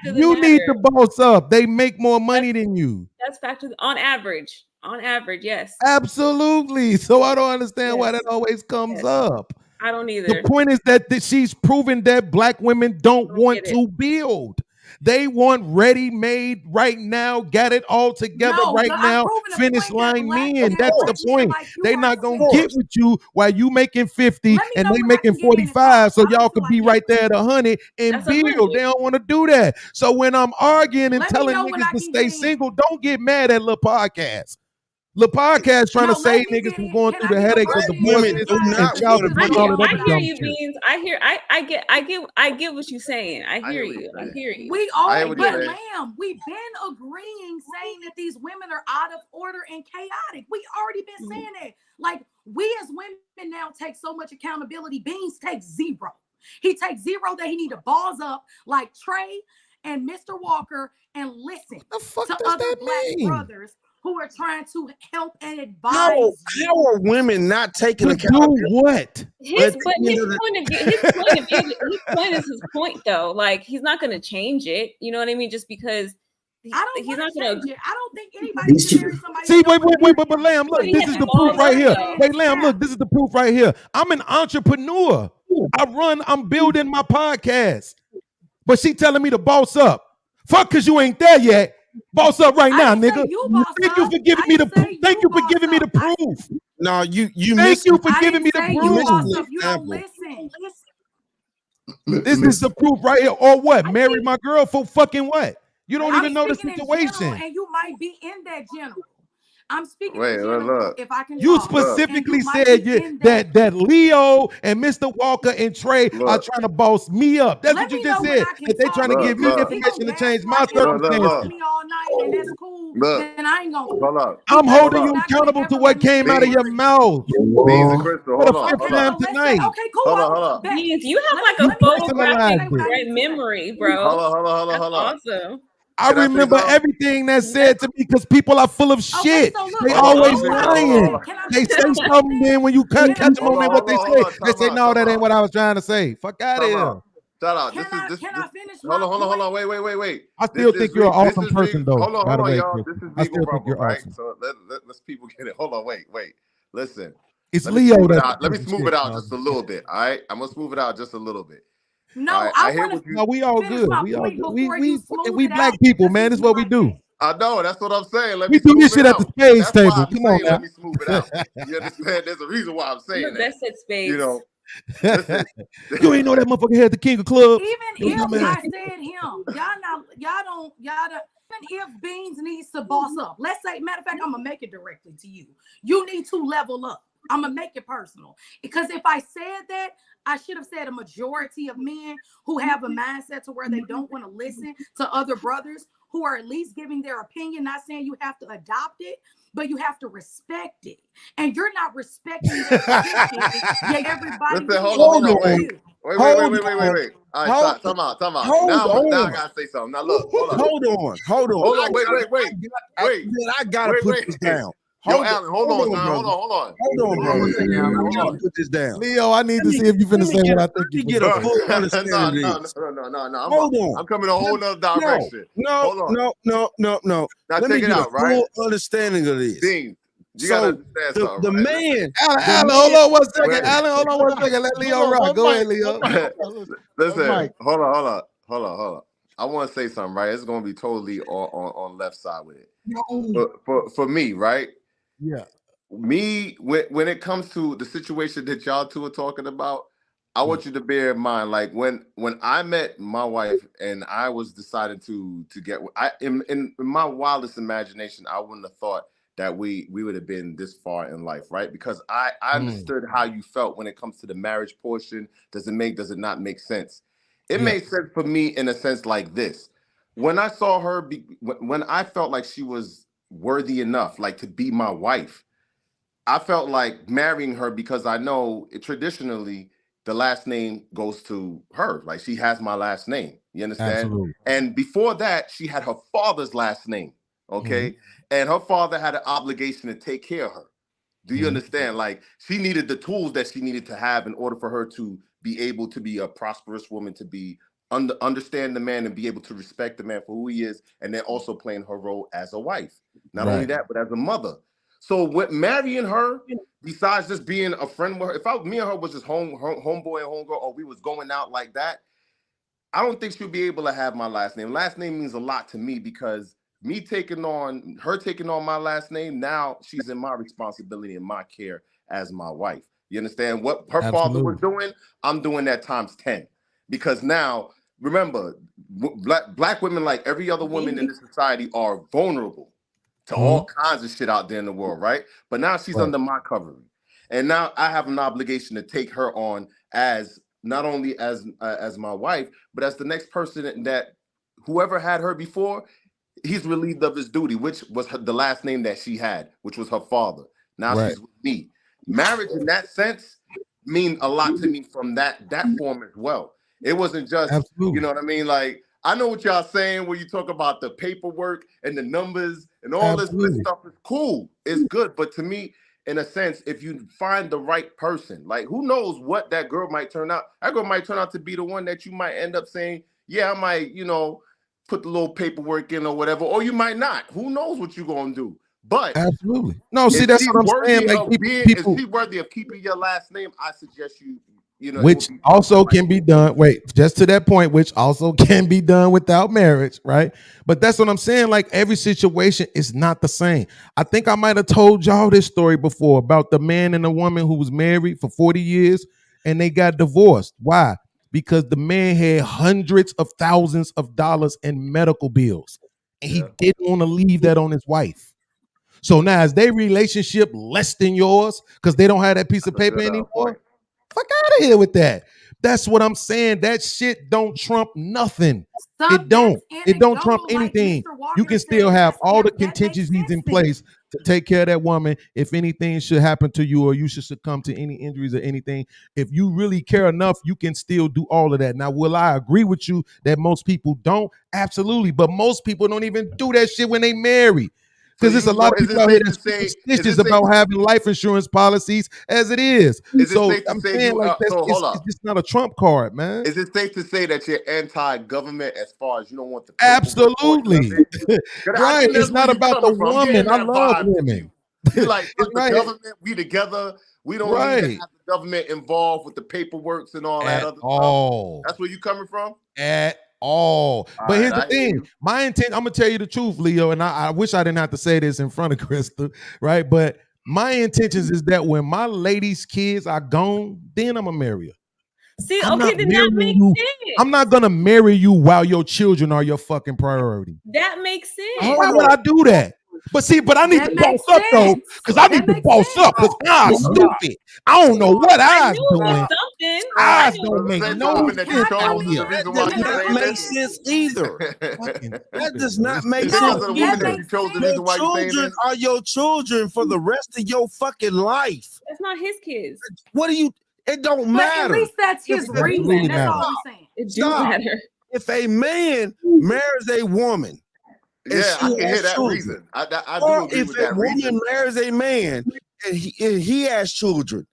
You need to boss up. They make more money than you. That's fact on average. On average, yes. Absolutely. So I don't understand why that always comes up. I don't either. The point is that she's proven that black women don't want to build. They want ready-made right now, got it all together now, finish line men. That's the point. They're not going to get with you while you making 50 and they making 45, so y'all could be right there at 100 and build. They don't want to do that. So when I'm arguing and telling niggas to stay single, don't get mad at Lil Podcast. The podcast trying to save niggas from going through the headaches of divorce and child abuse and all that other dumb shit. Beans. I get what you're saying. I hear you. We all, but ma'am, we've been agreeing, saying that these women are out of order and chaotic. We already been saying that. Like, we as women now take so much accountability. Beans takes zero. He takes zero that he need to balls up like Trey and Mr. Walker and listen to other black brothers who are trying to help and advise. How are women not taking accountability? Do what? His point is his point though. Like, he's not going to change it. You know what I mean? Just because he's not going to. I don't think anybody should marry somebody. See, wait, but Lamb, look, this is the proof right here. Wait, Lamb, look, this is the proof right here. I'm an entrepreneur. I'm building my podcast. But she telling me to boss up. Fuck, cause you ain't there yet. Boss up right now, nigga. Thank you for giving me the proof. Thank you for giving me the proof. No, you thank you for giving me the proof. You don't listen. This is the proof right here. Or what? Marry my girl for fucking what? You don't even know the situation. And you might be in that general. I'm speaking. Look. If I can, you specifically said that Leo and Mr. Walker and Trey are trying to boss me up. That's what you just said. That they trying to give me information to change my circumstances. Then I ain't gonna. I'm holding you accountable to what came out of your mouth. Beans and Crystal, hold on. Okay, cool. Hold on. Beans, you have like a photographic memory, bro. Hold on. That's awesome. I remember everything that's said to me because people are full of shit. They always lying. They say something, then when you catch them on what they say, they say, no, that ain't what I was trying to say. Fuck out of here. Shut up. Can I finish? Hold on. Wait. I still think you're an awesome person, though. Hold on, y'all. Chris. This is I still Regal think you're Rumble, right? awesome. So let's people get it. Hold on, wait. Listen. It's Leo. Let me smooth it out just a little bit. All right, I'm gonna smooth it out just a little bit. No, I hear what you. No, we all good. We all good. We black people, man. This is what we do. I know. That's what I'm saying. We do this shit at the spades table. Come on, let me smooth it out. You understand? There's a reason why I'm saying that. Best at spades. You know. You ain't know that motherfucker had the king of clubs. Even if I said him, y'all don't. Even if Beans needs to boss up, let's say, matter of fact, I'm gonna make it directly to you. You need to level up. I'm gonna make it personal. Because if I said that, I should have said a majority of men who have a mindset to where they don't want to listen to other brothers who are at least giving their opinion, not saying you have to adopt it, but you have to respect it. And you're not respecting their opinion, yet everybody. Listen, hold on. Wait. All right, time out. Now I gotta say something. Now look, hold on. Wait. I gotta put this down. Yo, Alan, hold on, bro. I gotta put this down. Leo, I need to see if you finna say what I think you get a full understanding of this. No. Hold on. I'm coming a whole nother direction. No. Now Let check me it get out, a right? full understation of this. Dean, you gotta understand something. The man. Alan, hold on one second. Alan, hold on 1 second. Let Leo rock. Go ahead, Leo. Listen, hold on. I want to say something, right? It's gonna be totally on left side with it. For me, right? Yeah. Me, when it comes to the situation that y'all two are talking about, I want you to bear in mind, like when I met my wife and I was deciding to get, in my wildest imagination, I wouldn't have thought that we would have been this far in life, right? Because I understood how you felt when it comes to the marriage portion. Does it not make sense? It made sense for me in a sense like this. When I saw her, when I felt like she was worthy enough, like to be my wife, I felt like marrying her because I know traditionally the last name goes to her. Like she has my last name. You understand? Absolutely. And before that, she had her father's last name. Okay. And her father had an obligation to take care of her. Do you understand? Like she needed the tools that she needed to have in order for her to be able to be a prosperous woman, to be understand the man and be able to respect the man for who he is, and then also playing her role as a wife. Not only that, but as a mother. So with marrying her, besides just being a friend with her, me and her was just homeboy and homegirl, or we was going out like that, I don't think she'll be able to have my last name. Last name means a lot to me because taking on my last name, now she's in my responsibility and my care as my wife. You understand? What her father was doing, I'm doing that times 10. Because now, remember, black women, like every other woman in this society, are vulnerable to all kinds of shit out there in the world, right? But now she's under my covering. And now I have an obligation to take her on as not only as my wife, but as the next person that whoever had her before, he's relieved of his duty, which was the last name that she had, which was her father. Now she's with me. Marriage in that sense mean a lot to me from that form as well. It wasn't just, you know what I mean? Like, I know what y'all saying when you talk about the paperwork and the numbers and all this stuff is cool. It's good. But to me, in a sense, if you find the right person, like who knows what that girl might turn out. That girl might turn out to be the one that you might end up saying, yeah, I might, put the little paperwork in or whatever, or you might not. Who knows what you're going to do? But absolutely. No, see, that's what I'm saying. Like is she worthy of keeping your last name? I suggest which also can be done. Wait, just to that point, which also can be done without marriage, right? But that's what I'm saying. Like every situation is not the same. I think I might have told y'all this story before about the man and the woman who was married for 40 years and they got divorced. Why? Because the man had hundreds of thousands of dollars in medical bills and he didn't want to leave that on his wife. So now is their relationship less than yours because they don't have that piece of paper anymore? Fuck out of here with that. That's what I'm saying. That shit don't trump nothing. It don't trump anything. You can still have all the contingencies in place to take care of that woman if anything should happen to you or you should succumb to any injuries or anything. If you really care enough, you can still do all of that. Now, will I agree with you that most people don't? Absolutely. But most people don't even do that shit when they marry. Because there's a lot of people out here that's superstitious about having life insurance policies as it is. So I'm saying like it's just not a trump card, man. Is it safe to say that you're anti-government as far as you don't want the absolutely right? It's not about the woman. I love women. You're like the government. We together. We don't need to have the government involved with the paperwork and all that other stuff. That's where you coming from? At all. But here's the thing. My intent, I'm gonna tell you the truth, Leo, and I wish I didn't have to say this in front of Crystal, right? But my intentions is that when my lady's kids are gone, then I'm gonna marry her. See, okay, then that makes sense. I'm not gonna marry you while your children are your fucking priority. That makes sense. Why would I do that? But see, I need to boss up though, because I need to boss up. Because I'm stupid. I don't know what I's doing. I's don't make no sense out here. That does not make sense either. That does not make sense. Your children are your children for the rest of your fucking life. That's not his kids. What do you? It don't matter. At least that's his reason. That's all I'm saying. It do matter. If a man marries a woman, yeah, I can hear that reason. I do agree with that reason. If a woman marries a man and he has children,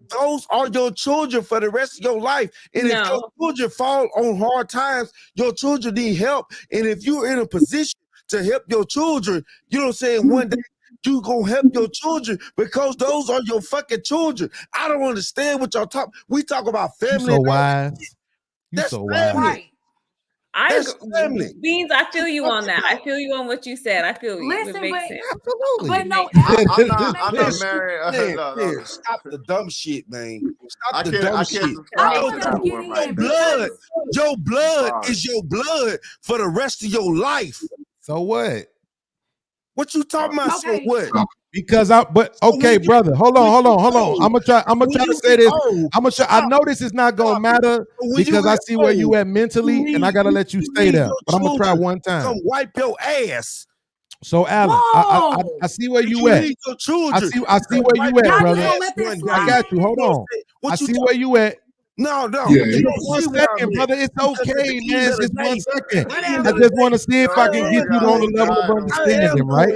those are your children for the rest of your life. And if your children fall on hard times, your children need help. And if you're in a position to help your children, you know what I'm saying, one day you gonna help your children because those are your fucking children. I don't understand what y'all talk. We talk about family. You so wise. That's so family. wise. That's family. Beans, I feel you on that. I feel you on what you said. I feel you. Listen, it makes sense. Absolutely. But no, I'm not married. No. Stop the dumb shit, man. Stop the I dumb can't shit. subscribe to that one right there. Your blood is your blood for the rest of your life. So what? What you talking about? So what? Because okay, brother, hold on. I'm gonna try to say this. I know this is not gonna matter because I see where you at mentally, and I gotta let you stay there. But I'm gonna try one time. Come wipe your ass. So Alan, I see where you at. I see where you at, brother. I got you. Hold on. I see where you at. No. One second, brother. It's okay, man. It's just 1 second. I just want to see if I can get you on the level of understanding, right?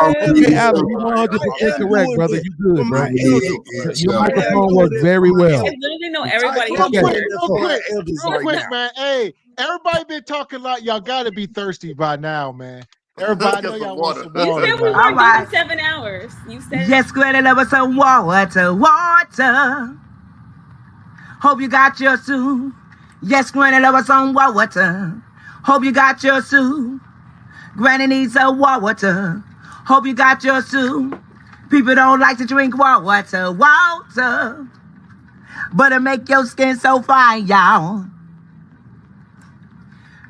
Okay, Alan, you 100% correct, brother. You good, bro. Your microphone works very well. I literally know everybody. Real quick, man. Hey, everybody been talking a lot. Y'all got to be thirsty by now, man. Everybody know y'all want some water. You said we weren't doing 7 hours. You said just going to love some water. Hope you got your soup. Yes, Granny love some water. Hope you got your soup. Granny needs a water. Hope you got your soup. People don't like to drink water. But it make your skin so fine, y'all.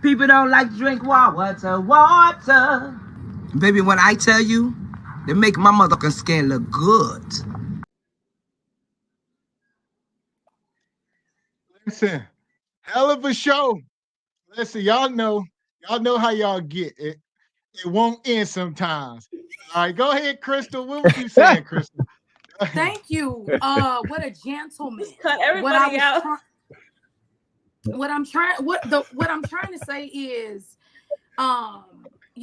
People don't like to drink water. Baby, when I tell you, they make my motherfucking skin look good. Listen, hell of a show. Listen, y'all know how y'all get it. It won't end sometimes. All right, go ahead, Crystal. What were you saying, Crystal? Thank you. What a gentleman. Cut everybody out. What I'm trying to say is, I'm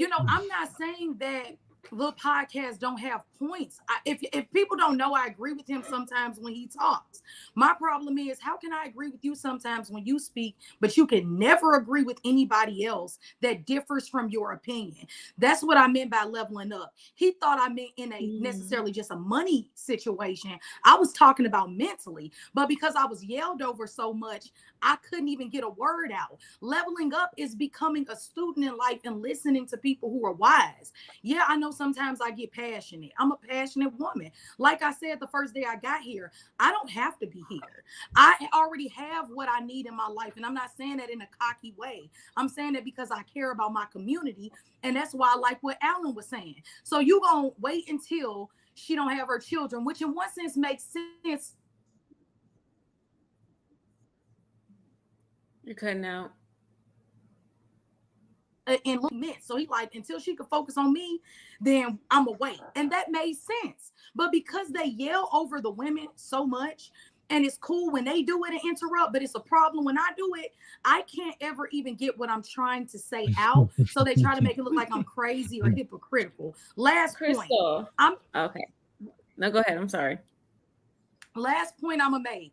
not saying that the podcast don't have points. If people don't know, I agree with him sometimes when he talks. My problem is, how can I agree with you sometimes when you speak, but you can never agree with anybody else that differs from your opinion? That's what I meant by leveling up. He thought I meant in a necessarily just a money situation. I was talking about mentally, but because I was yelled over so much, I couldn't even get a word out. Leveling up is becoming a student in life and listening to people who are wise. Yeah, I know sometimes I get passionate. I'm a passionate woman. Like I said the first day I got here, I don't have to be here. I already have what I need in my life. And I'm not saying that in a cocky way. I'm saying that because I care about my community. And that's why I like what Alan was saying. So you gonna wait until she don't have her children, which in one sense makes sense. You're cutting out. And so he like, until she could focus on me, then I'm away. And that made sense. But because they yell over the women so much, and it's cool when they do it and interrupt, but it's a problem when I do it, I can't ever even get what I'm trying to say out. So they try to make it look like I'm crazy or hypocritical. Last Crystal. point. Okay. No, go ahead. I'm sorry. Last point I'm gonna make.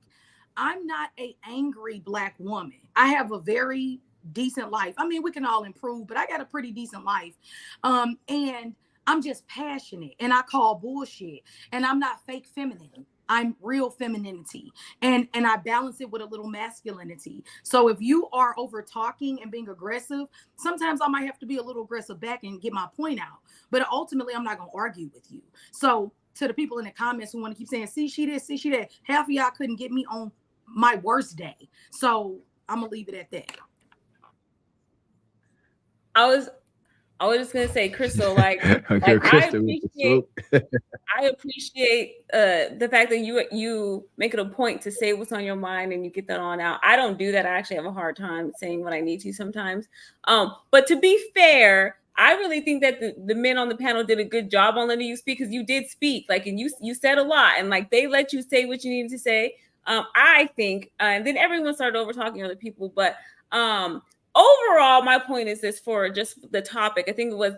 I'm not an angry Black woman. I have a very decent life. I mean, we can all improve, but I got a pretty decent life. And I'm just passionate and I call bullshit. And I'm not fake feminine. I'm real femininity. And I balance it with a little masculinity. So if you are over talking and being aggressive, sometimes I might have to be a little aggressive back and get my point out. But ultimately, I'm not going to argue with you. So to the people in the comments who want to keep saying, see, she this, see, she that, half of y'all couldn't get me on my worst day. So I'm going to leave it at that. I was just gonna say, Crystal, like Okay, Crystal, I appreciate the fact that you make it a point to say what's on your mind and you get that on out. I don't do that. I actually have a hard time saying what I need to sometimes. But to be fair, I really think that the men on the panel did a good job on letting you speak, because you did speak, like, and you said a lot, and like they let you say what you needed to say. I think, and then everyone started over talking other people, but overall, my point is this for just the topic. I think it was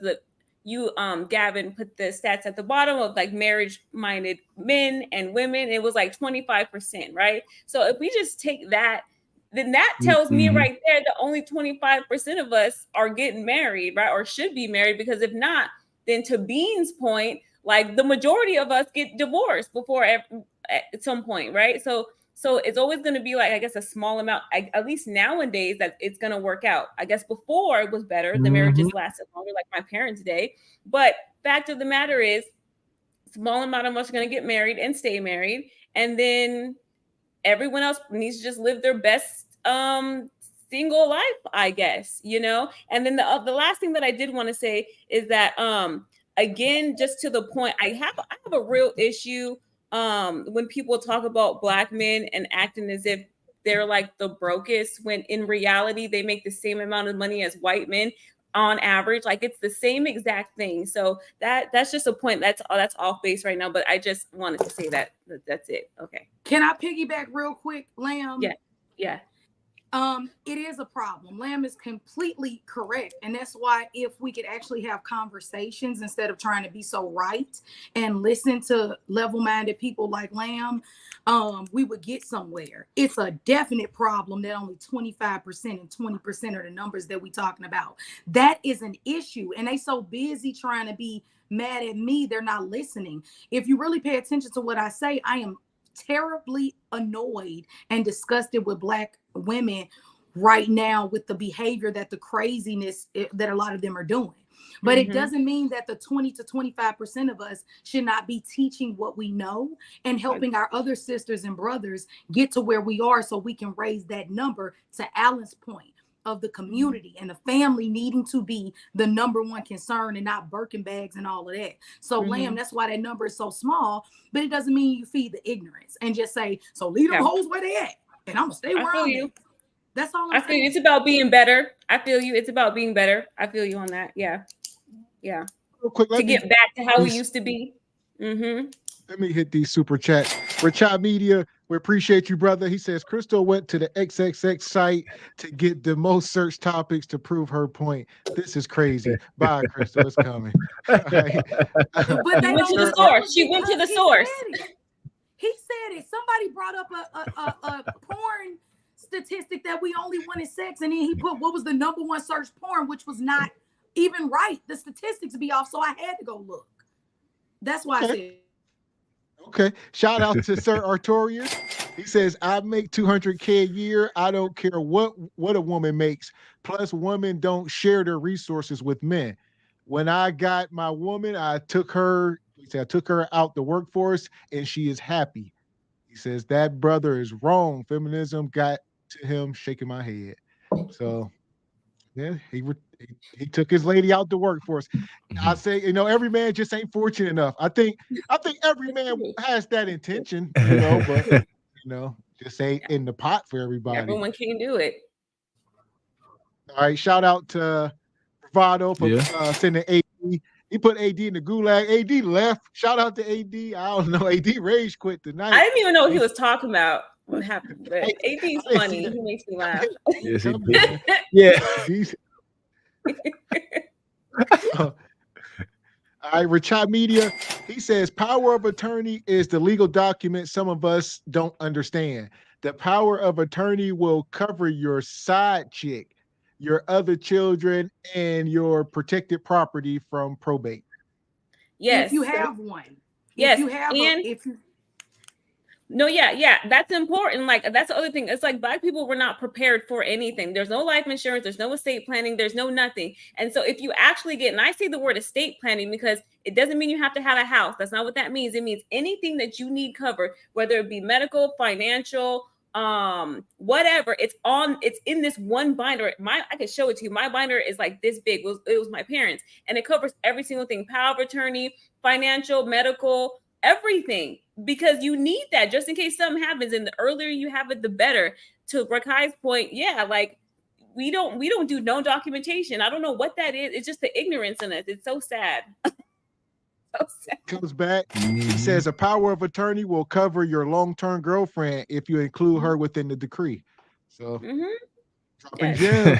Gavin put the stats at the bottom of like marriage-minded men and women. It was like 25%, right? So if we just take that, then that tells me right there that only 25% of us are getting married, right? Or should be married, because if not, then to Bean's point, like the majority of us get divorced before at some point, right? So it's always going to be like, I guess, a small amount, at least nowadays, that it's going to work out. I guess before it was better. The marriages lasted longer, like my parents' day. But fact of the matter is, small amount of us are going to get married and stay married. And then everyone else needs to just live their best single life, I guess, you know? And then the last thing that I did want to say is that, again, just to the point, I have a real issue when people talk about Black men and acting as if they're like the brokest, when in reality they make the same amount of money as white men on average. Like, it's the same exact thing. So that's just a point that's off base right now, but I just wanted to say that's it. Okay, can I piggyback real quick, Lamb? Yeah. It is a problem. Lamb is completely correct. And that's why, if we could actually have conversations instead of trying to be so right and listen to level-minded people like Lamb, we would get somewhere. It's a definite problem that only 25% and 20% are the numbers that we're talking about. That is an issue. And they so busy trying to be mad at me, they're not listening. If you really pay attention to what I say, I am terribly annoyed and disgusted with Black women right now with the behavior, that the craziness that a lot of them are doing. But it doesn't mean that the 20 to 25% of us should not be teaching what we know and helping our other sisters and brothers get to where we are, so we can raise that number, to Alan's point, of the community and the family needing to be the number one concern, and not Birkin bags and all of that. So Lamb, that's why that number is so small, but it doesn't mean you feed the ignorance and just say, so leave them hoes where they at, and I'm gonna stay where I'm at. That's all I feel you. It's about being better. I feel you. It's about being better. I feel you on that. Yeah. Real quick, to get back to how we used to be. Let me hit these super chats. Rachad Media, we appreciate you, brother. He says Crystal went to the XXX site to get the most search topics to prove her point. This is crazy. Bye, Crystal. It's coming. But they went to the source. She went to the source. He said it. Somebody brought up a porn statistic that we only wanted sex, and then he put what was the number one search porn, which was not even right. The statistics be off, so I had to go look. That's why I said. Okay. Shout out to Sir Artorius. He says, I make $200K a year. I don't care what a woman makes. Plus, women don't share their resources with men. When I got my woman, I took her out the workforce, and she is happy. He says that brother is wrong. Feminism got to him, shaking my head. So yeah, he took his lady out the workforce. I say, every man just ain't fortunate enough. I think every man has that intention, but just ain't in the pot for everybody. Everyone can't do it. All right, shout out to Bravado for sending AD. He put AD in the gulag. AD left. Shout out to AD. I don't know. AD rage quit tonight. I didn't even know what he was talking about. What happened? But AD's funny. He makes me laugh. Yes, he did. Yeah. All right, Rachad Media. He says power of attorney is the legal document some of us don't understand. The power of attorney will cover your side chick, your other children, and your protected property from probate. Yes. If you have one. Yes. If you have that's important. Like, that's the other thing. It's like Black people were not prepared for anything. There's no life insurance, there's no estate planning, there's no nothing. And so if you actually get, and I say the word estate planning because it doesn't mean you have to have a house. That's not what that means. It means anything that you need covered, whether it be medical, financial, whatever. It's in this one binder. I can show it to you. My binder is like this big. It was my parents, and it covers every single thing: power of attorney, financial, medical, everything, because you need that just in case something happens. And the earlier you have it, the better. To Rakai's point, yeah, like we don't do no documentation. I don't know what that is. It's just the ignorance in us. It's so sad. So sad. Comes back. He says a power of attorney will cover your long-term girlfriend if you include her within the decree. So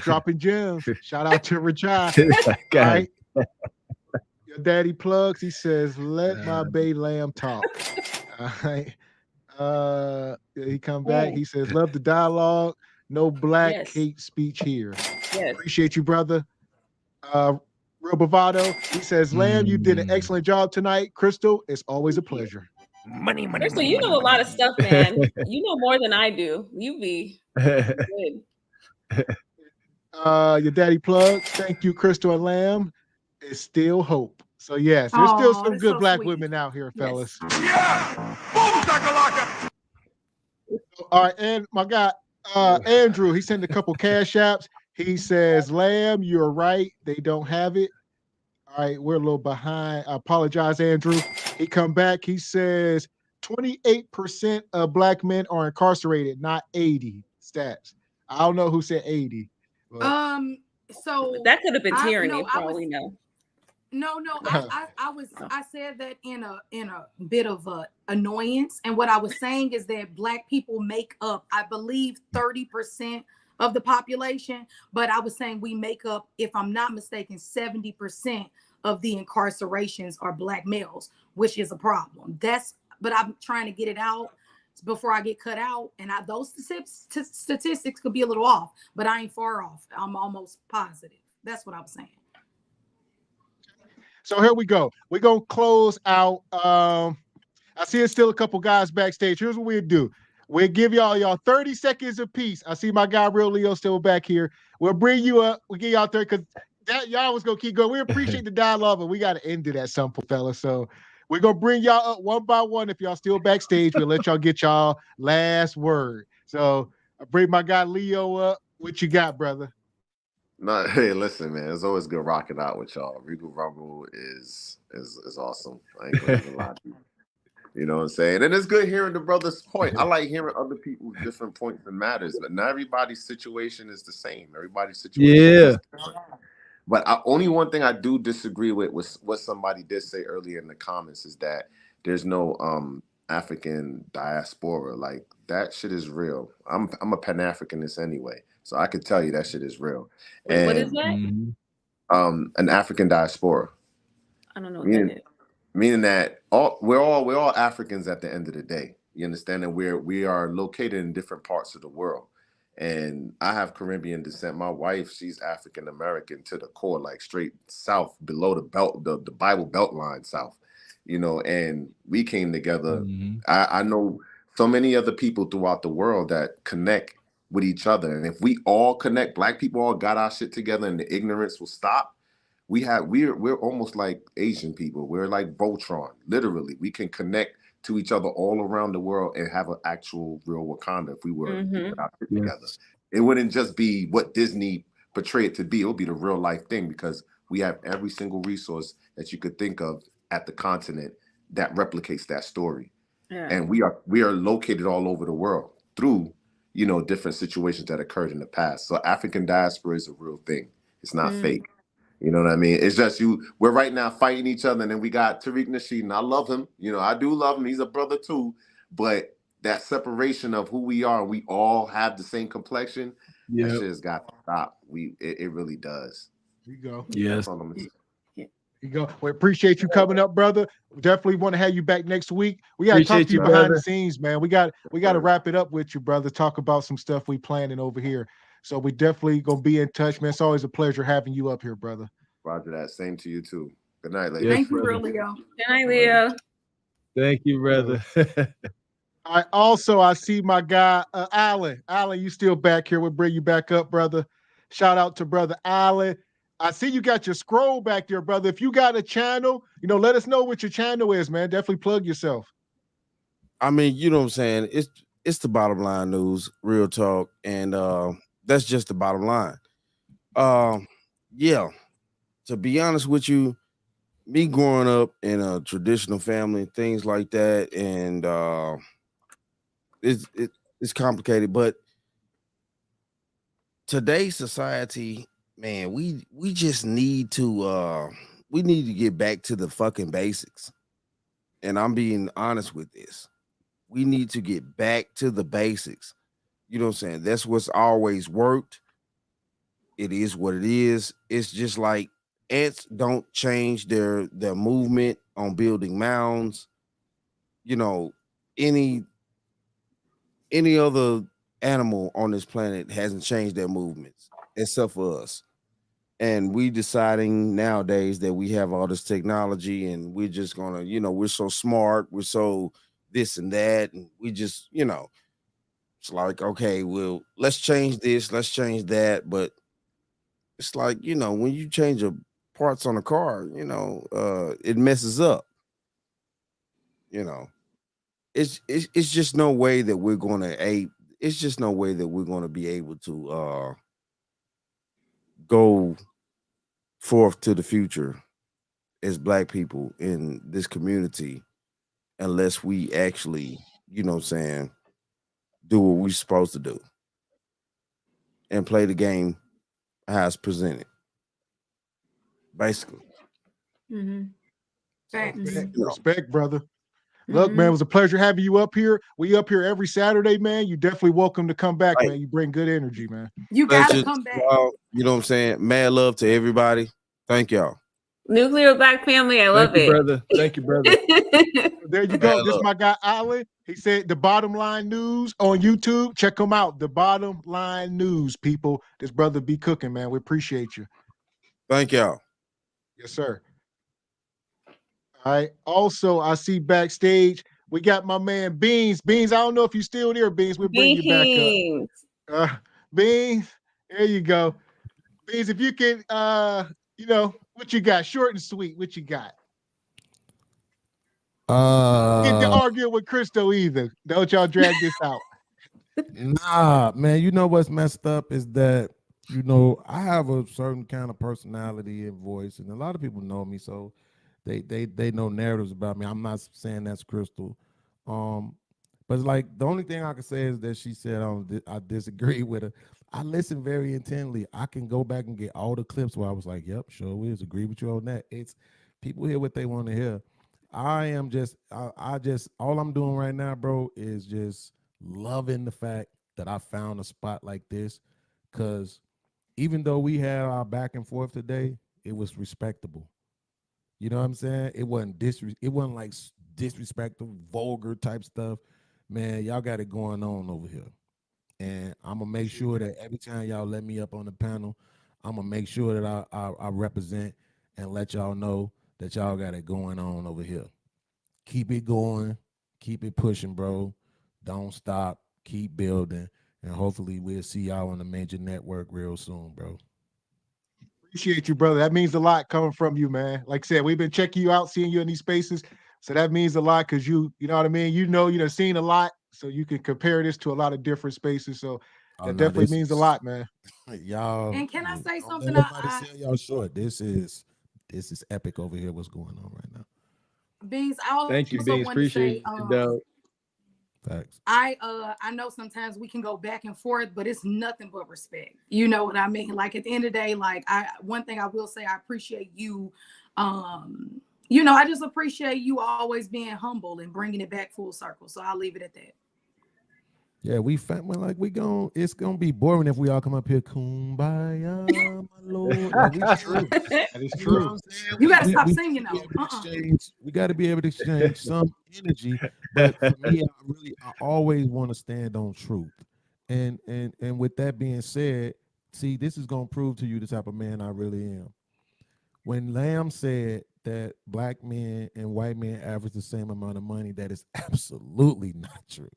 dropping gems. Shout out to Rajai. All right. Your daddy plugs. He says, "Let my bay lamb talk." All right. He come back. He says, "Love the dialogue. No black hate speech here." Yes. Appreciate you, brother. Real bravado. He says, "Lamb, you did an excellent job tonight. Crystal, it's always a pleasure." Money. Crystal, you know a lot of stuff, man. You know more than I do. You be good. Your daddy plug. Thank you, Crystal and Lamb. It's still hope. So yes, there's still some good black women out here, fellas. Yeah! Boom shakalaka! All right, and my guy Andrew, he sent a couple cash apps. He says, "Lamb, you're right. They don't have it." All right, we're a little behind. I apologize, Andrew. He come back. He says 28% of black men are incarcerated, not 80 stats. I don't know who said 80. So that could have been tyranny, for all we know. No, I said that in a bit of annoyance. And what I was saying is that black people make up, I believe, 30% of the population, but I was saying we make up, if I'm not mistaken, 70% of the incarcerations are black males, which is a problem. But I'm trying to get it out before I get cut out, and those statistics could be a little off, but I ain't far off. I'm almost positive. That's what I was saying. So here we go. We're gonna close out. I see there's still a couple guys backstage. Here's what we'll do. We'll give y'all 30 seconds apiece. I see my guy Real Leo still back here. We'll bring you up. We'll get y'all 30 because y'all was gonna keep going. We appreciate the dialogue, but we gotta end it at some point, fellas. So we're gonna bring y'all up one by one. If y'all still backstage, we'll let y'all get y'all last word. So I bring my guy Leo up. What you got, brother? No, hey, listen, man. It's always good rocking out with y'all. Regal Rumble is awesome. I ain't gonna even lie to you. You know what I'm saying? And it's good hearing the brother's point. I like hearing other people's different points and matters, but not everybody's situation is the same. Everybody's situation is different. But only one thing I do disagree with was what somebody did say earlier in the comments is that there's no African diaspora. Like that shit is real. I'm a Pan-Africanist anyway, so I could tell you that shit is real. And, what is that? An African diaspora. I don't know what that is. Meaning that we're all Africans at the end of the day. You understand that we are located in different parts of the world. And I have Caribbean descent. My wife, she's African American to the core, like straight south below the belt, the Bible belt line south. You know, and we came together. I know so many other people throughout the world that connect with each other. And if we all connect, black people all got our shit together and the ignorance will stop. We're almost like Asian people. We're like Voltron. Literally, we can connect to each other all around the world and have an actual real Wakanda if we were to put our shit together. It wouldn't just be what Disney portrayed to be. It would be the real life thing because we have every single resource that you could think of at the continent that replicates that story. Yeah. And we are located all over the world through, you know, different situations that occurred in the past. So African diaspora is a real thing. It's not fake. You know what I mean? It's just we're right now fighting each other. And then we got Tariq Nasheed, and I love him. You know, I do love him. He's a brother too. But that separation of who we are, we all have the same complexion. That shit has got to stop. It really does. Here you go. Yes. Here you go. We appreciate you coming up, brother. We definitely want to have you back next week. We got to talk to you behind the scenes, man. We got to wrap it up with you, brother. Talk about some stuff we planning over here. So we definitely gonna be in touch, man. It's always a pleasure having you up here, brother. Roger that. Same to you too. Good night, ladies. Thank you, Leo. Good night, Leo. Thank you, brother. I see my guy Alan. Alan, you still back here? We'll bring you back up, brother. Shout out to brother Alan. I see you got your scroll back there, brother. If you got a channel, you know, let us know what your channel is, man. Definitely plug yourself. I mean, you know what I'm saying? it's the bottom line news, real talk, and that's just the bottom line. Yeah, to be honest with you, me growing up in a traditional family, things like that, and it's complicated, but today's society, man, we just need to get back to the fucking basics. And I'm being honest with this. We need to get back to the basics. You know what I'm saying? That's what's always worked. It is what it is. It's just like ants don't change their movement on building mounds. You know, any other animal on this planet hasn't changed their movements except for us. And we deciding nowadays that we have all this technology and we're just gonna, we're so smart, we're so this and that, and we just, it's like, okay, well, let's change this, let's change that. But it's like, when you change the parts on a car, it messes up. It's just no way that we're gonna it's just no way that we're gonna be able to go forth to the future as Black people in this community unless we actually, do what we're supposed to do and play the game how it's presented. Basically. Respect, brother. Look, man, it was a pleasure having you up here. We up here every Saturday, man. You definitely welcome to come back, man. You bring good energy, man. You gotta come back. You know what I'm saying? Mad love to everybody. Thank y'all. Nuclear Black family, I love it. Brother. Thank you, brother. There you go. This is my guy, Alan. He said the Bottom Line News on YouTube. Check him out. The Bottom Line News, people. This brother be cooking, man. We appreciate you. Thank y'all. Yes, sir. All right. Also, I see backstage, we got my man Beans. Beans, I don't know if you're still there, Beans. We'll bring you back up. Beans, there you go. Beans, if you can, what you got? Short and sweet. What you got? Get to argue with Christo either. Don't y'all drag this out. Nah, man. You know what's messed up is that, I have a certain kind of personality and voice, and a lot of people know me, so they know narratives about me. I'm not saying that's Crystal. But it's like the only thing I can say is that she said I disagree with her. I listen very intently. I can go back and get all the clips where I was like, yep, sure is. Agree with you on that. It's people hear what they want to hear. I all I'm doing right now, bro, is just loving the fact that I found a spot like this. Cause even though we had our back and forth today, it was respectable. You know what I'm saying? It wasn't like disrespectful, vulgar type stuff. Man, y'all got it going on over here. And I'm gonna make sure that every time y'all let me up on the panel, I'm gonna make sure that I represent and let y'all know that y'all got it going on over here. Keep it going, keep it pushing, bro. Don't stop, keep building, and hopefully we'll see y'all on the major network real soon, bro. Appreciate you, brother. That means a lot coming from you, man. Like I said, we've been checking you out, seeing you in these spaces. So that means a lot because you know what I mean? You've seen a lot, so you can compare this to a lot of different spaces. So that definitely means a lot, man. Y'all. And can I say something? Sell y'all short. This is epic over here. What's going on right now? Beans, I also thank you, Beans. Appreciate it. Facts. I know sometimes we can go back and forth, but it's nothing but respect. You know what I mean? Like at the end of the day, like one thing I will say, I appreciate you. I just appreciate you always being humble and bringing it back full circle. So I'll leave it at that. Yeah, it's gonna be boring if we all come up here, kumbaya, my lord. Like, true. That is true. You gotta stop singing though. We gotta be able to exchange some energy. But for me, I always want to stand on truth. And with that being said, see, this is gonna prove to you the type of man I really am. When Lamb said that black men and white men average the same amount of money, that is absolutely not true.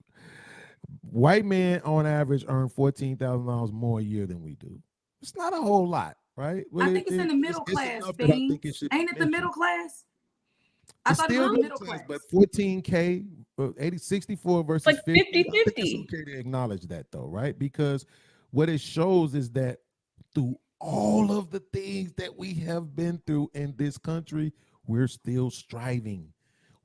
White men on average earn $14,000 more a year than we do. It's not a whole lot, right? Well, I think it's in the middle class thing. Ain't it the middle class? I thought it was the middle class. But $14K 64 versus like 50. 50-50. I think it's okay to acknowledge that though, right? Because what it shows is that through all of the things that we have been through in this country, we're still striving.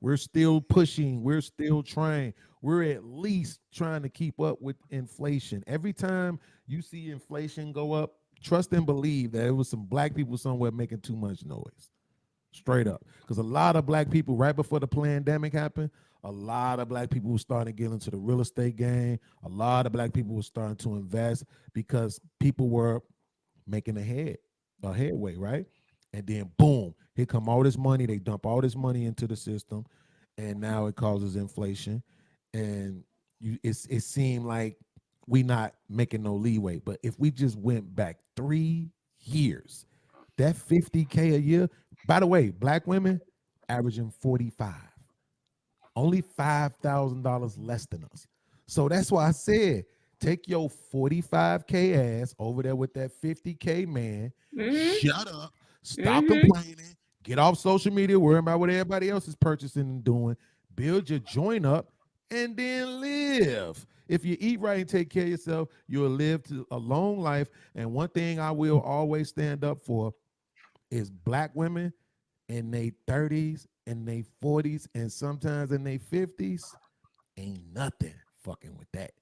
We're still pushing. We're still trying. We're at least trying to keep up with inflation. Every time you see inflation go up, trust and believe that it was some black people somewhere making too much noise. Straight up. Because a lot of black people, right before the pandemic happened, a lot of black people were starting to get into the real estate game. A lot of black people were starting to invest because people were making a headway, right? And then boom, here come all this money. They dump all this money into the system, and now it causes inflation. And it seemed like we not making no leeway. But if we just went back 3 years, that $50K a year, by the way, black women averaging 45, only $5,000 less than us. So that's why I said, take your 45K ass over there with that 50K man. Shut up. Stop complaining. Get off social media. Worry about what everybody else is purchasing and doing. Build your joint up and then live. If you eat right and take care of yourself, you'll live a long life. And one thing I will always stand up for is black women in their 30s and their 40s and sometimes in their 50s. Ain't nothing fucking with that.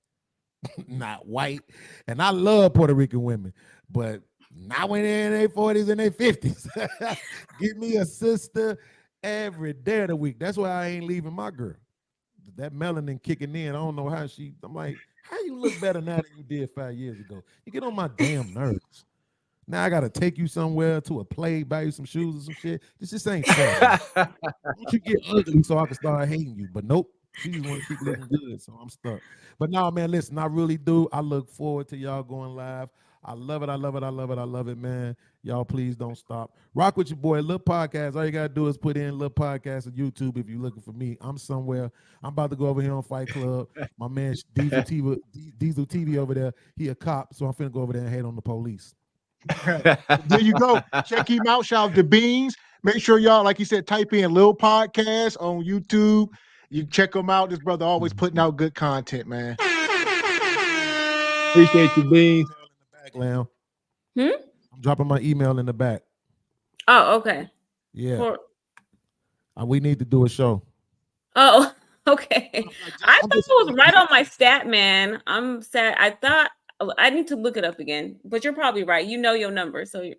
Not white. And I love Puerto Rican women, but not when they're in their 40s and their 50s. Give me a sister every day of the week. That's why I ain't leaving my girl. That melanin kicking in. I don't know how I'm like, how you look better now than you did 5 years ago? You get on my damn nerves. Now I gotta take you somewhere to a play, buy you some shoes or some shit. This just ain't fair. Don't you get ugly so I can start hating you? But nope. She just want to keep looking good, so I'm stuck. But no, man, listen, I really do. I look forward to y'all going live. I love it. I love it. I love it. I love it, man. Y'all, please don't stop. Rock with your boy, Lil Podcast. All you got to do is put in Lil Podcast on YouTube if you're looking for me. I'm somewhere. I'm about to go over here on Fight Club. My man, Diesel TV over there, he a cop, so I'm finna go over there and hate on the police. There you go. Check him out. Shout out to Beans. Make sure y'all, like you said, type in Lil Podcast on YouTube. You check him out. This brother always putting out good content, man. Appreciate you, Beans. I'm dropping my email in the back. Oh, okay. Yeah. We need to do a show. Oh, okay. I thought it was right on my stat, man. I'm sad. I thought I need to look it up again, but you're probably right. You know your number, so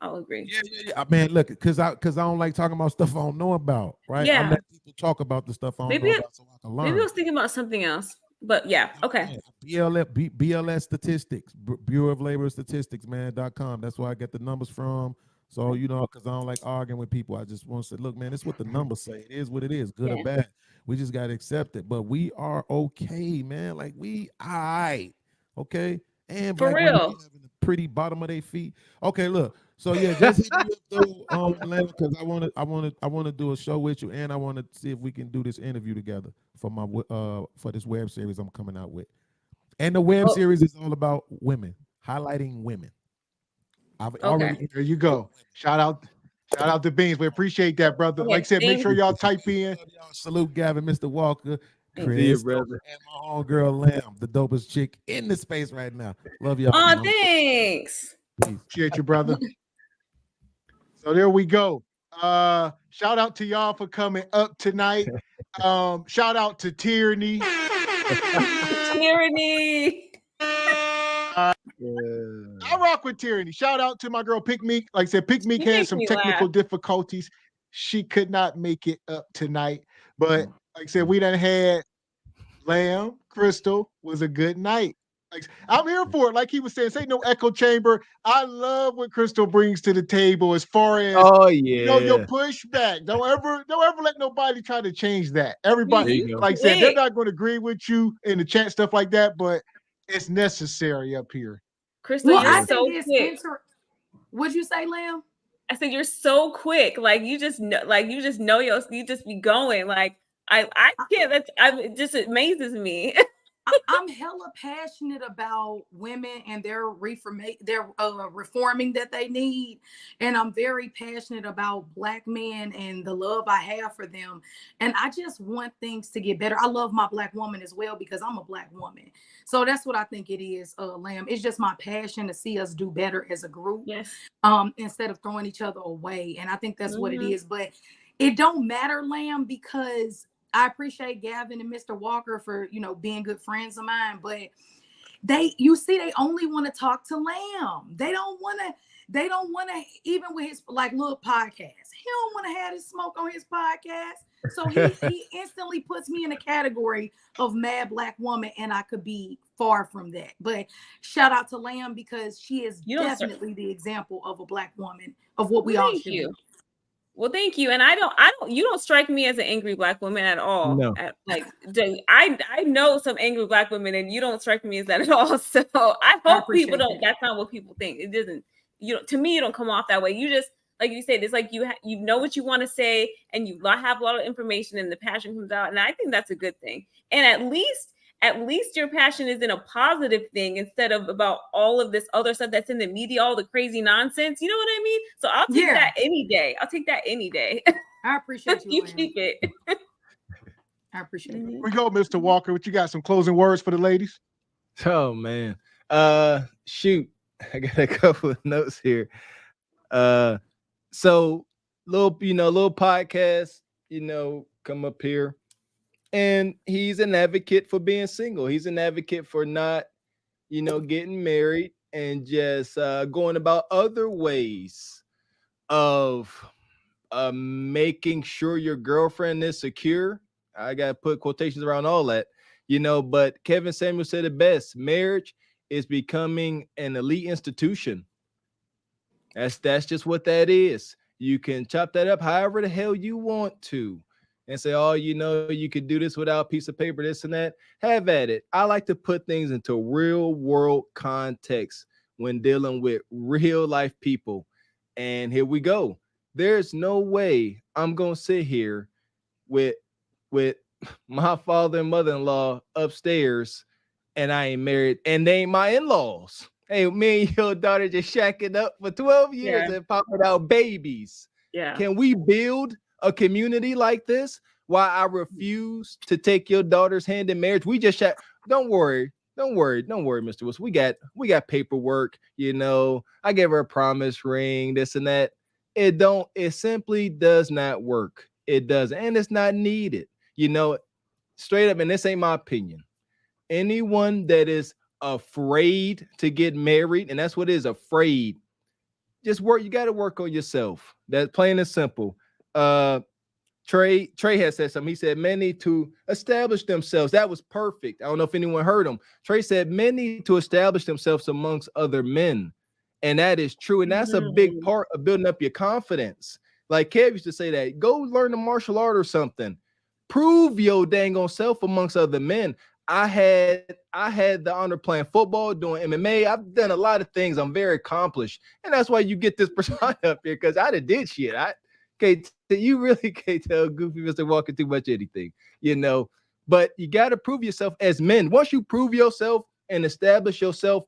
I'll agree. Yeah. Man, look, because I don't like talking about stuff I don't know about, right? Yeah. I let people talk about the stuff I don't know about so I can learn. Maybe I was thinking about something else, but yeah, okay. BLS statistics, Bureau of Labor Statistics, man.com. That's where I get the numbers from. So, because I don't like arguing with people. I just want to say, look, man, it's what the numbers say. It is what it is, good or bad. We just got to accept it. But we are okay, man. Like, we all right, okay? And for real, having the pretty bottom of their feet. Okay, look. So yeah, just hit me up though, because I want to do a show with you, and I want to see if we can do this interview together for my for this web series I'm coming out with. And the web series is all about women, highlighting women. Already. There you go. Shout out to Beans. We appreciate that, brother. Like I said, make sure y'all type in. Salute Gavin, Mr. Walker, Chris, brother, and my homegirl Lamb, the dopest chick in the space right now. Love y'all. Oh, thanks. Appreciate you, brother. So there we go. Shout out to y'all for coming up tonight. Shout out to Tyranny. Tyranny. I rock with Tyranny. Shout out to my girl Pick Meek. Like I said, Pick Meek had some technical difficulties. She could not make it up tonight. But like I said, we done had Lamb. Crystal was a good night. Like, I'm here for it. Like he was saying, say no echo chamber. I love what Crystal brings to the table as far as your pushback. Don't ever let nobody try to change that. Everybody, like I said, they're not going to agree with you in the chat, stuff like that, but it's necessary up here. Crystal, you're so quick. What'd you say, Lamb? I said you're so quick. Like you just know you just be going. Like I can't. It just amazes me. I'm hella passionate about women and their reforming that they need, and I'm very passionate about Black men and the love I have for them, and I just want things to get better. I love my Black woman as well because I'm a Black woman, so that's what I think it is. Lamb, it's just my passion to see us do better as a group, instead of throwing each other away, and I think that's what it is. But it don't matter, Lamb, because I appreciate Gavin and Mr. Walker for, being good friends of mine, but they only want to talk to Lamb. They don't want to, even with his little podcast. He don't want to have his smoke on his podcast. So he instantly puts me in a category of mad Black woman, and I could be far from that. But shout out to Lamb because she is definitely the example of a Black woman of what we all should be. Well, thank you. And you don't strike me as an angry Black woman at all. No. I know some angry Black women, and you don't strike me as that at all. So I hope people don't, that's not what people think. It doesn't, to me, you don't come off that way. You just, like you said, it's like you know what you want to say, and you have a lot of information, and the passion comes out. And I think that's a good thing. And at least your passion is in a positive thing instead of about all of this other stuff that's in the media, all the crazy nonsense. You know what I mean? So I'll take that any day. I'll take that any day. I appreciate you. You keep it. I appreciate it. Here we go, Mr. Walker. What you got? Some closing words for the ladies? Oh man. Shoot. I got a couple of notes here. So little podcast, come up here. And he's an advocate for being single. He's an advocate for not, getting married and just going about other ways of making sure your girlfriend is secure. I got to put quotations around all that, but Kevin Samuel said it best. Marriage is becoming an elite institution. That's just what that is. You can chop that up however the hell you want to. And say, oh, you could do this without a piece of paper, this and that. Have at it. I like to put things into real world context when dealing with real life people. And here we go. There's no way I'm going to sit here with my father and mother-in-law upstairs and I ain't married and they ain't my in-laws. Hey, me and your daughter just shacking up for 12 years and popping out babies. Yeah. Can we build a community like this? Why I refuse to take your daughter's hand in marriage? We just don't worry, Mr. Wilson. We got paperwork, I gave her a promise ring, this and that. It simply does not work. It doesn't, and it's not needed. Straight up, and this ain't my opinion. Anyone that is afraid to get married, and that's what it is, afraid, just work. You got to work on yourself. That's plain and simple. Trey has said something. He said men need to establish themselves. That was perfect. I don't know if anyone heard him. Trey said men need to establish themselves amongst other men. And that is true. And that's a big part of building up your confidence. Like Kev used to say that. Go learn a martial art or something. Prove your dang on self amongst other men. I had the honor of playing football, doing MMA. I've done a lot of things. I'm very accomplished. And that's why you get this persona up here, because I did shit. You really can't tell Goofy Mr. Walker too much anything, but you got to prove yourself as men. Once you prove yourself and establish yourself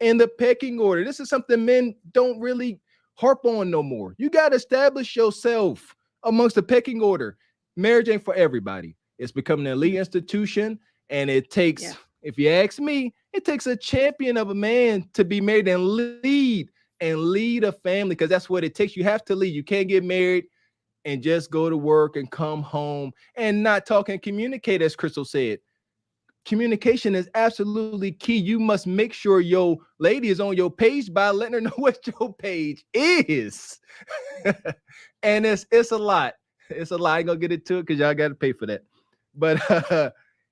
in the pecking order, this is something men don't really harp on no more. You got to establish yourself amongst the pecking order. Marriage ain't for everybody. It's becoming an elite institution, and it takes, if you ask me, it takes a champion of a man to be married and lead a family, because that's what it takes. You have to lead. You can't get married and just go to work and come home and not talk and communicate, as Crystal said. Communication is absolutely key. You must make sure your lady is on your page by letting her know what your page is. And it's a lot. It's a lot. I ain't gonna get into it because y'all got to pay for that. But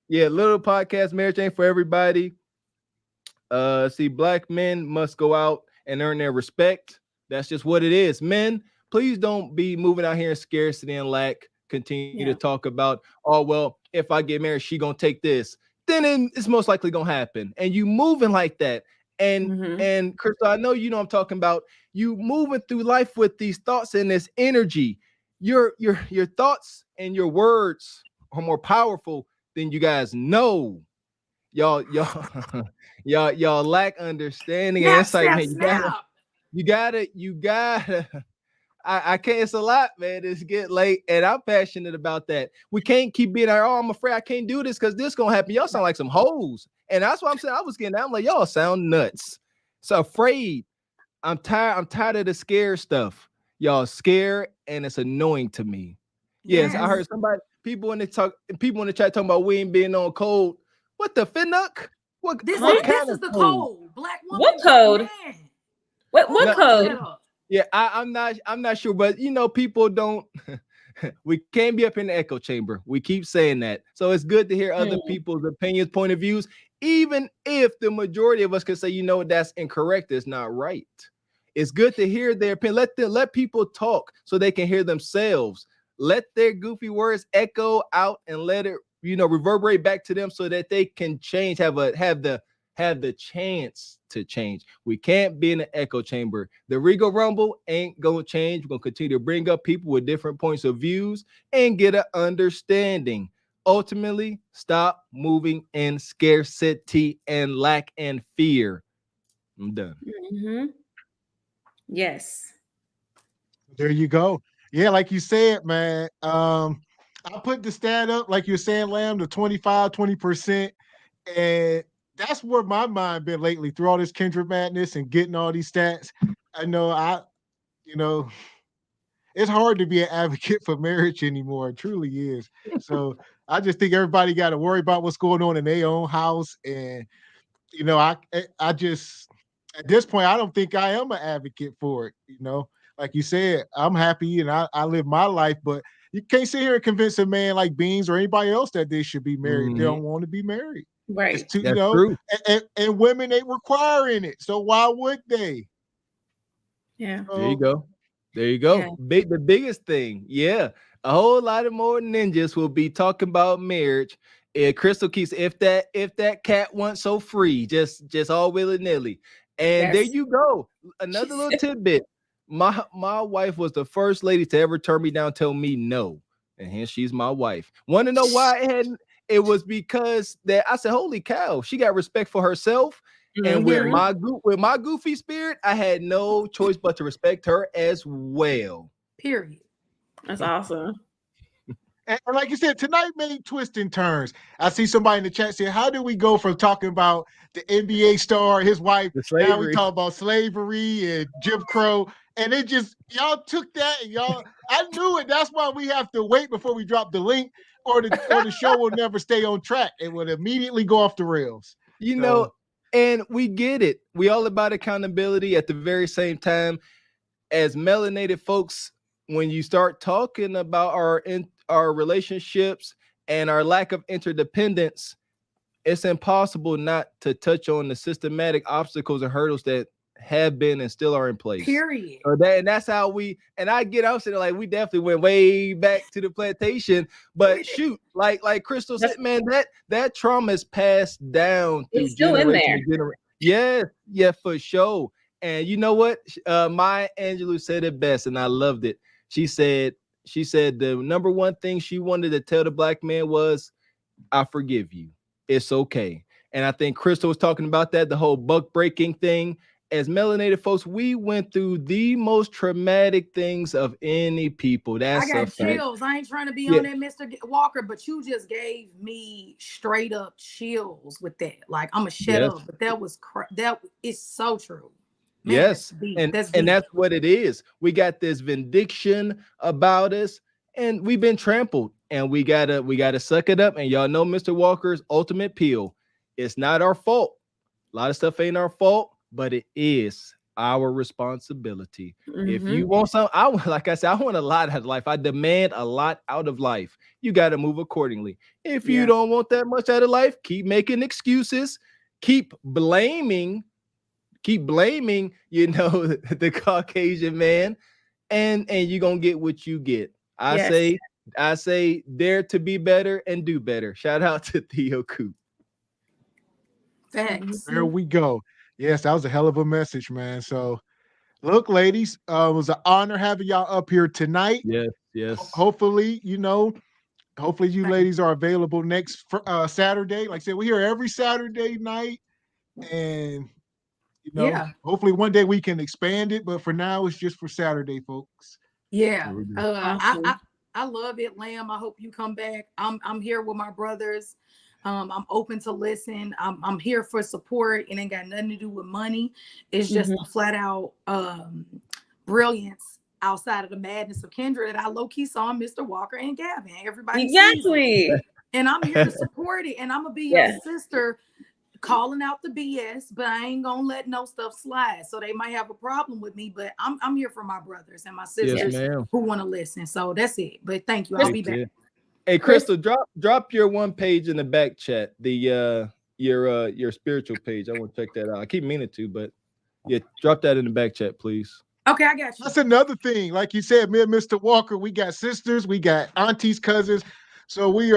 little podcast, marriage ain't for everybody. See, Black men must go out and earn their respect. That's just what it is. Men, please don't be moving out here in scarcity and lack. Continue to talk about, oh, well, if I get married, she gonna take this. Then it's most likely gonna happen. And you moving like that. And Crystal, I know I'm talking about you moving through life with these thoughts and this energy. Your thoughts and your words are more powerful than you guys know. y'all lack understanding and insight, man. You gotta. I can't. It's a lot, man. It's get late, and I'm passionate about that. We can't keep being like, oh, I'm afraid I can't do this because this gonna happen. Y'all sound like some hoes, and that's what I'm saying. I was getting. I'm like, y'all sound nuts. So afraid. I'm tired. I'm tired of the scare stuff. Y'all scared, and it's annoying to me. Yes, I heard people in the chat talking about we ain't being on code. What the finnuck? This is the code. Black woman. What code? What code? Yeah, I'm not sure, but people don't. We can't be up in the echo chamber. We keep saying that, so it's good to hear other people's opinions, point of views, even if the majority of us can say, that's incorrect. It's not right. It's good to hear their opinion. Let people talk so they can hear themselves. Let their goofy words echo out and let it, reverberate back to them so that they can change, have the chance to change. We can't be in an echo chamber. The Regal Rumble ain't gonna change. We're gonna continue to bring up people with different points of views and get an understanding. Ultimately, stop moving in scarcity and lack and fear. I'm done. Yes. There you go. Yeah, like you said, man. I put the stat up, like you're saying, Lamb, to 20%. And that's where my mind been lately through all this Kindred madness and getting all these stats. I know it's hard to be an advocate for marriage anymore. It truly is. So I just think everybody got to worry about what's going on in their own house. And, I just, at this point, I don't think I am an advocate for it. Like you said, I'm happy and I live my life, but you can't sit here and convince a man like Beans or anybody else that they should be married. They don't want to be married. Right. It's too, true. And women ain't requiring it. So why would they? Yeah. There you go. Yeah. The biggest thing. Yeah. A whole lot of more ninjas will be talking about marriage. And Crystal keeps if that cat wants so free, just all willy-nilly. And there you go. Another little tidbit. My wife was the first lady to ever turn me down, tell me no. And hence she's my wife. Want to know why it was because that I said, holy cow, she got respect for herself. And with my goofy spirit, I had no choice but to respect her as well. Period. That's awesome. And like you said, tonight made twists and turns. I see somebody in the chat say, how do we go from talking about the NBA star, his wife, now we talk about slavery and Jim Crow. And it just, y'all took that and I knew it. That's why we have to wait before we drop the link or the show will never stay on track. It would immediately go off the rails. And we get it. We all about accountability at the very same time. As melanated folks, when you start talking about our relationships and our lack of interdependence, it's impossible not to touch on the systematic obstacles and hurdles that have been and still are in place. Period. And that's how I get out saying like we definitely went way back to the plantation, but shoot, like Crystal said, man, that trauma is passed down through generation to generation. Yeah, for sure. And you know what? Maya Angelou said it best, and I loved it. She said the number one thing she wanted to tell the black man was, I forgive you. It's okay. And I think Crystal was talking about that, the whole buck breaking thing. As melanated folks, we went through the most traumatic things of any people. That's I got chills. I ain't trying to be on that Mr. Walker, but you just gave me straight up chills with that. Like, I'm gonna shut up, but that is so true. Man, yes, and that's what it is. We got this vindication about us, and we've been trampled, and we gotta suck it up. And y'all know Mr. Walker's ultimate peel. It's not our fault. A lot of stuff ain't our fault, but it is our responsibility. If you want something, like I said, I want a lot out of life. I demand a lot out of life. You got to move accordingly. If you don't want that much out of life, keep making excuses, keep blaming, the Caucasian man, and you're gonna get what you get. I say dare to be better and do better. Shout out to Theo Coop. Thanks. There we go. Yes, that was a hell of a message, man. So look, ladies, it was an honor having y'all up here tonight. Yes. Hopefully, hopefully you ladies are available next Saturday. Like I said, we're here every Saturday night, and hopefully one day we can expand it. But for now, it's just for Saturday, folks. Yeah, I love it, Lamb. I hope you come back. I'm here with my brothers. I'm open to listen. I'm here for support. It ain't got nothing to do with money. It's just a flat out brilliance outside of the madness of Kendra that I low key saw in Mr. Walker and Gavin. Everybody exactly, and I'm here to support it. And I'm gonna be your sister, calling out the BS, but I ain't gonna let no stuff slide. So they might have a problem with me, but I'm here for my brothers and my sisters who want to listen. So that's it. But thank you. I'll be back. Hey, Crystal, drop your one page in the back chat. The your spiritual page. I want to check that out. I keep meaning to, but yeah, drop that in the back chat, please. Okay, I got you. That's another thing. Like you said, me and Mr. Walker, we got sisters, we got aunties, cousins. So we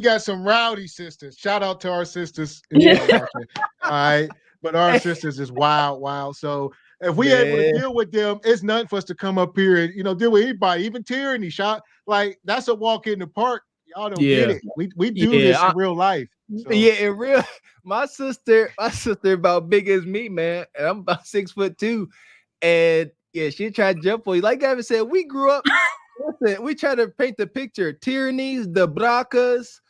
got some rowdy sisters. Shout out to our sisters. All right. But our sisters is wild. So if we able to deal with them, it's nothing for us to come up here and deal with anybody, even tyranny. That's a walk in the park. Y'all don't get it. We do this in real life. So. Yeah, in real. My sister about big as me, man. And I'm about 6'2". And yeah, she tried to jump on you. Like Gavin said, we grew up. Listen, we try to paint the picture. Tyrannies, the Bracas,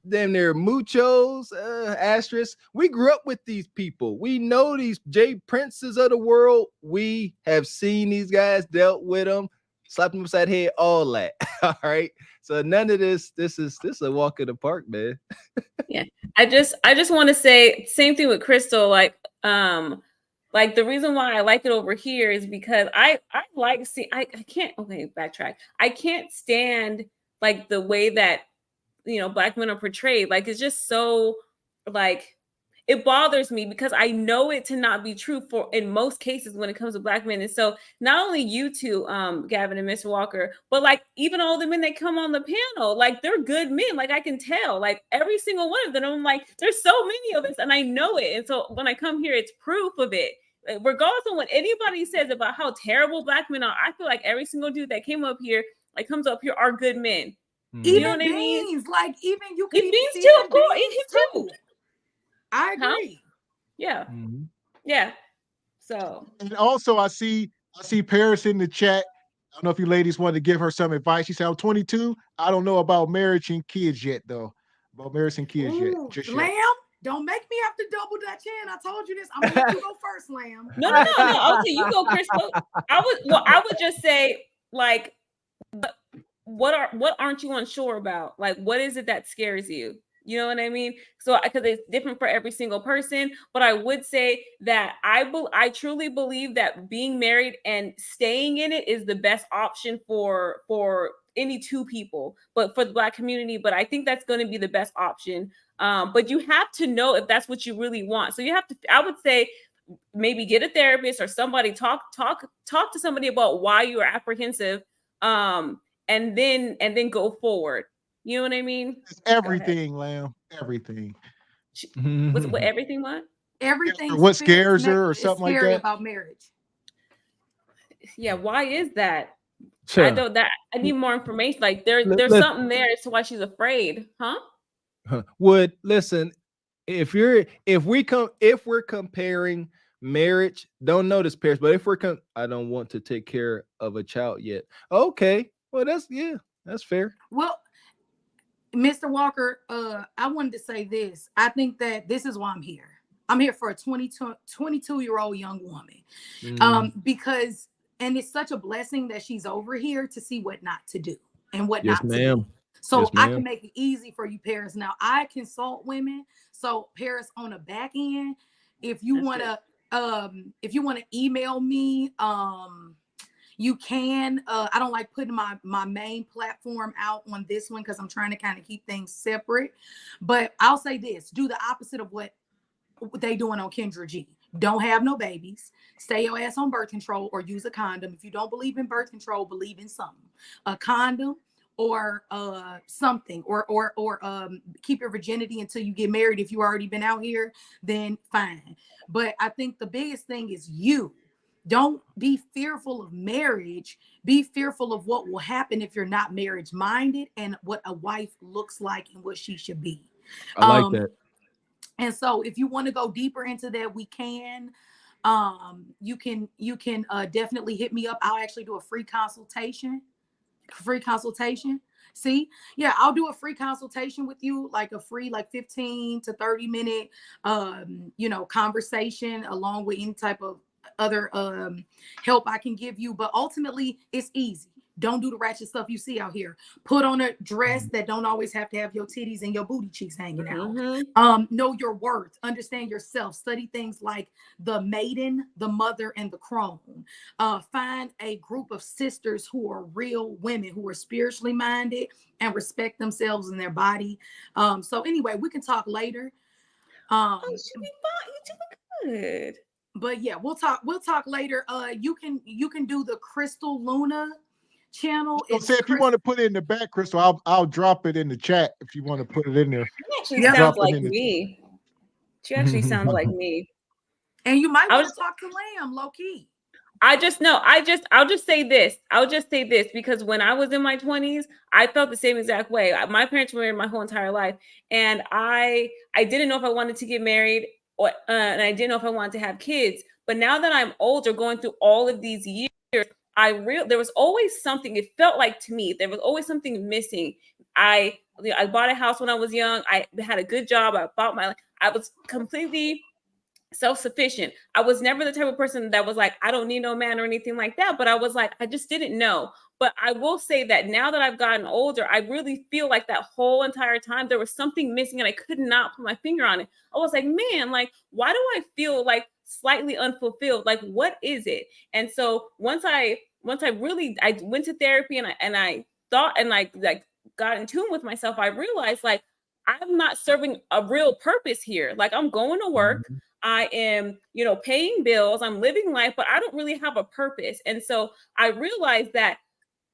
then they're muchos, asterisks. We grew up with these people. We know these J Princes of the world. We have seen these guys, dealt with them, slapped them upside the head, all that. All right. So none of this is a walk in the park, man. Yeah. I just want to say same thing with Crystal. Like the reason why I like it over here is because I like I can't backtrack. I can't stand like the way that Black men are portrayed. Like it's just so like it bothers me because I know it to not be true in most cases when it comes to Black men. And so not only you two, Gavin and Mr. Walker, but like even all the men that come on the panel, like they're good men. Like I can tell, like every single one of them. I'm like, there's so many of us, and I know it. And so when I come here, it's proof of it. Regardless of what anybody says about how terrible Black men are, I feel like every single dude that comes up here are good men. Even you know what Beans, I mean? like even you can Beans too, of course. Him too. I agree. Yeah. Yeah. So and also I see Paris in the chat. I don't know if you ladies want to give her some advice. She said, I'm 22. I don't know about marriage and kids yet, though. About marriage and kids yet. Just Lamb, yet. don't make me have to double that chin. I told you this. I'm gonna let you go first, Lamb. No. Okay, you go, Crystal. I would just say, like, what aren't you unsure about? Like, what is it that scares you? You know what I mean? So because it's different for every single person, but I would say that I truly believe that being married and staying in it is the best option for any two people, but for the Black community. But I think that's going to be the best option. But you have to know if that's what you really want. So you have to. I would say maybe get a therapist or somebody talk to somebody about why you are apprehensive, and then go forward. You know what I mean? It's everything, Lamb. Everything. What everything? What? Everything. What scares her or something like that? About marriage. Yeah. Why is that? Sure. I need more information. Like there's something there as to why she's afraid, huh? Would listen if we're comparing marriage, don't notice Paris, but if I don't want to take care of a child yet. Okay, well that's fair. Well, Mr. Walker, I wanted to say this. I think that this is why I'm here. I'm here for a 22-year-old young woman, because it's such a blessing that she's over here to see what not to do and what not to do. So I can make it easy for you, Paris. Now I consult women. So Paris, on the back end, if you want to email me, you can. I don't like putting my main platform out on this one because I'm trying to kind of keep things separate. But I'll say this: do the opposite of what they doing on Kendra G. Don't have no babies. Stay your ass on birth control or use a condom. If you don't believe in birth control, believe in something. A condom or something, or keep your virginity until you get married. If you already been out here, then fine. But I think the biggest thing is you. Don't be fearful of marriage. Be fearful of what will happen if you're not marriage minded and what a wife looks like and what she should be. I like that. And so if you want to go deeper into that, we can. You can definitely hit me up. I'll actually do a free consultation. See, yeah, I'll do a free consultation with you, like a free, like 15 to 30 minute, conversation, along with any type of other help I can give you. But ultimately, it's easy. Don't do the ratchet stuff you see out here. Put on a dress that don't always have to have your titties and your booty cheeks hanging out. Know your worth. Understand yourself. Study things like the maiden, the mother, and the crone. Find a group of sisters who are real women, who are spiritually minded and respect themselves and their body. So anyway, we can talk later. You should be fine. You doing good. But yeah, we'll talk later. You can do the Crystal Luna channel. Say if you want to put it in the back, Crystal, I'll drop it in the chat if you want to put it in there. She actually sounds like me. She actually sounds like me. And you might want to talk to Lamb, low key. I'll just say this. I'll just say this because when I was in my 20s, I felt the same exact way. My parents were married my whole entire life, and I didn't know if I wanted to get married, and I didn't know if I wanted to have kids. But now that I'm older, going through all of these years, there was always something. It felt like to me there was always something missing. I bought a house when I was young. I had a good job. I was completely self-sufficient. I was never the type of person that was like, I don't need no man or anything like that. But I was like, I just didn't know. But I will say that now that I've gotten older, I really feel like that whole entire time there was something missing and I could not put my finger on it. I was like, man, like, why do I feel like slightly unfulfilled? Like, what is it? And so once I went to therapy and I thought and like got in tune with myself, I realized like I'm not serving a real purpose here. Like I'm going to work. I am, paying bills. I'm living life, but I don't really have a purpose. And so I realized that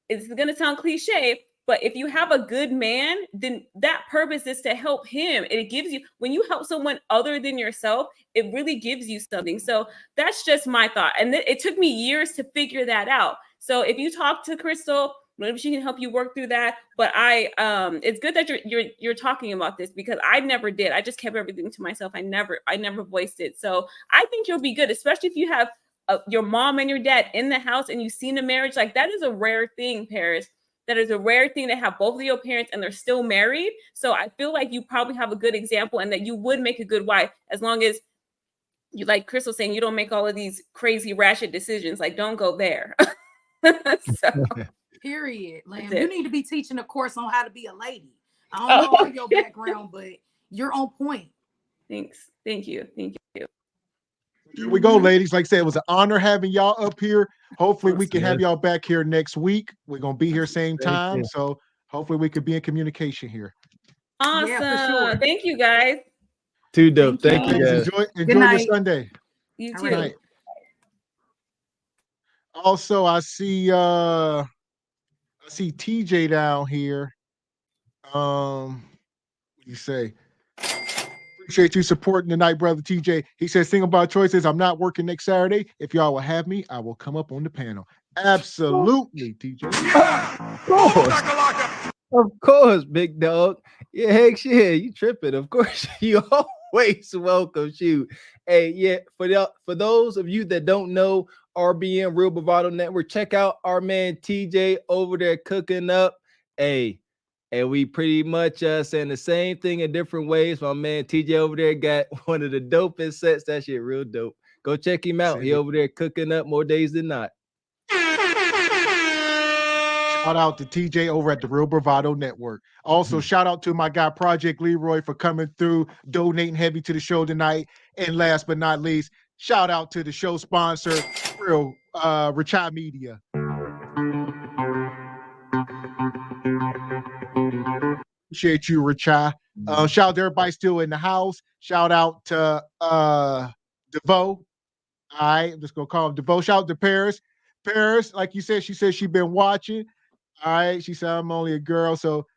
it's going to sound cliche, but if you have a good man, then that purpose is to help him. And it gives you, when you help someone other than yourself, it really gives you something. So that's just my thought. And it took me years to figure that out. So if you talk to Crystal, maybe she can help you work through that. But it's good that you're talking about this because I never did. I just kept everything to myself. I never voiced it. So I think you'll be good, especially if you have your mom and your dad in the house and you've seen a marriage. Like that is a rare thing, Paris. That is a rare thing to have both of your parents and they're still married. So I feel like you probably have a good example and that you would make a good wife as long as you, like Crystal saying, you don't make all of these crazy ratchet decisions. Like don't go there. So. Period. Lamb. You need to be teaching a course on how to be a lady. I don't know all your background, but you're on point. Thanks. Thank you. Here we go, ladies. Like I said, it was an honor having y'all up here. Hopefully we can have y'all back here next week. We're going to be here same time. So hopefully we could be in communication here. Awesome. Yeah, for sure. Thank you, guys. Too dope. Thank you guys. Enjoy your Sunday. You too. Also, I see TJ down here. What do you say? Appreciate you supporting tonight, brother TJ. He says, Single About Choices, I'm not working next Saturday. If y'all will have me, I will come up on the panel. Absolutely, TJ. Of course, big dog. Yeah, heck yeah, you tripping. Of course, you always welcome. Shoot. Hey, yeah, for those of you that don't know RBN Real Bravado Network, check out our man TJ over there cooking up. Hey, and we pretty much saying the same thing in different ways. My man TJ over there got one of the dopest sets. That shit real dope. Go check him out. He over there cooking up more days than not. Shout out to TJ over at the Real Bravado Network. Also, shout out to my guy Project Leroy for coming through, donating heavy to the show tonight. And last but not least, shout out to the show sponsor, Real Richai Media. Appreciate you, Richai. Shout out to everybody still in the house. Shout out to DeVoe. All right, I'm just gonna call him DeVoe. Shout out to Paris. Paris, like you said, she said she's been watching. All right, she said I'm only a girl, so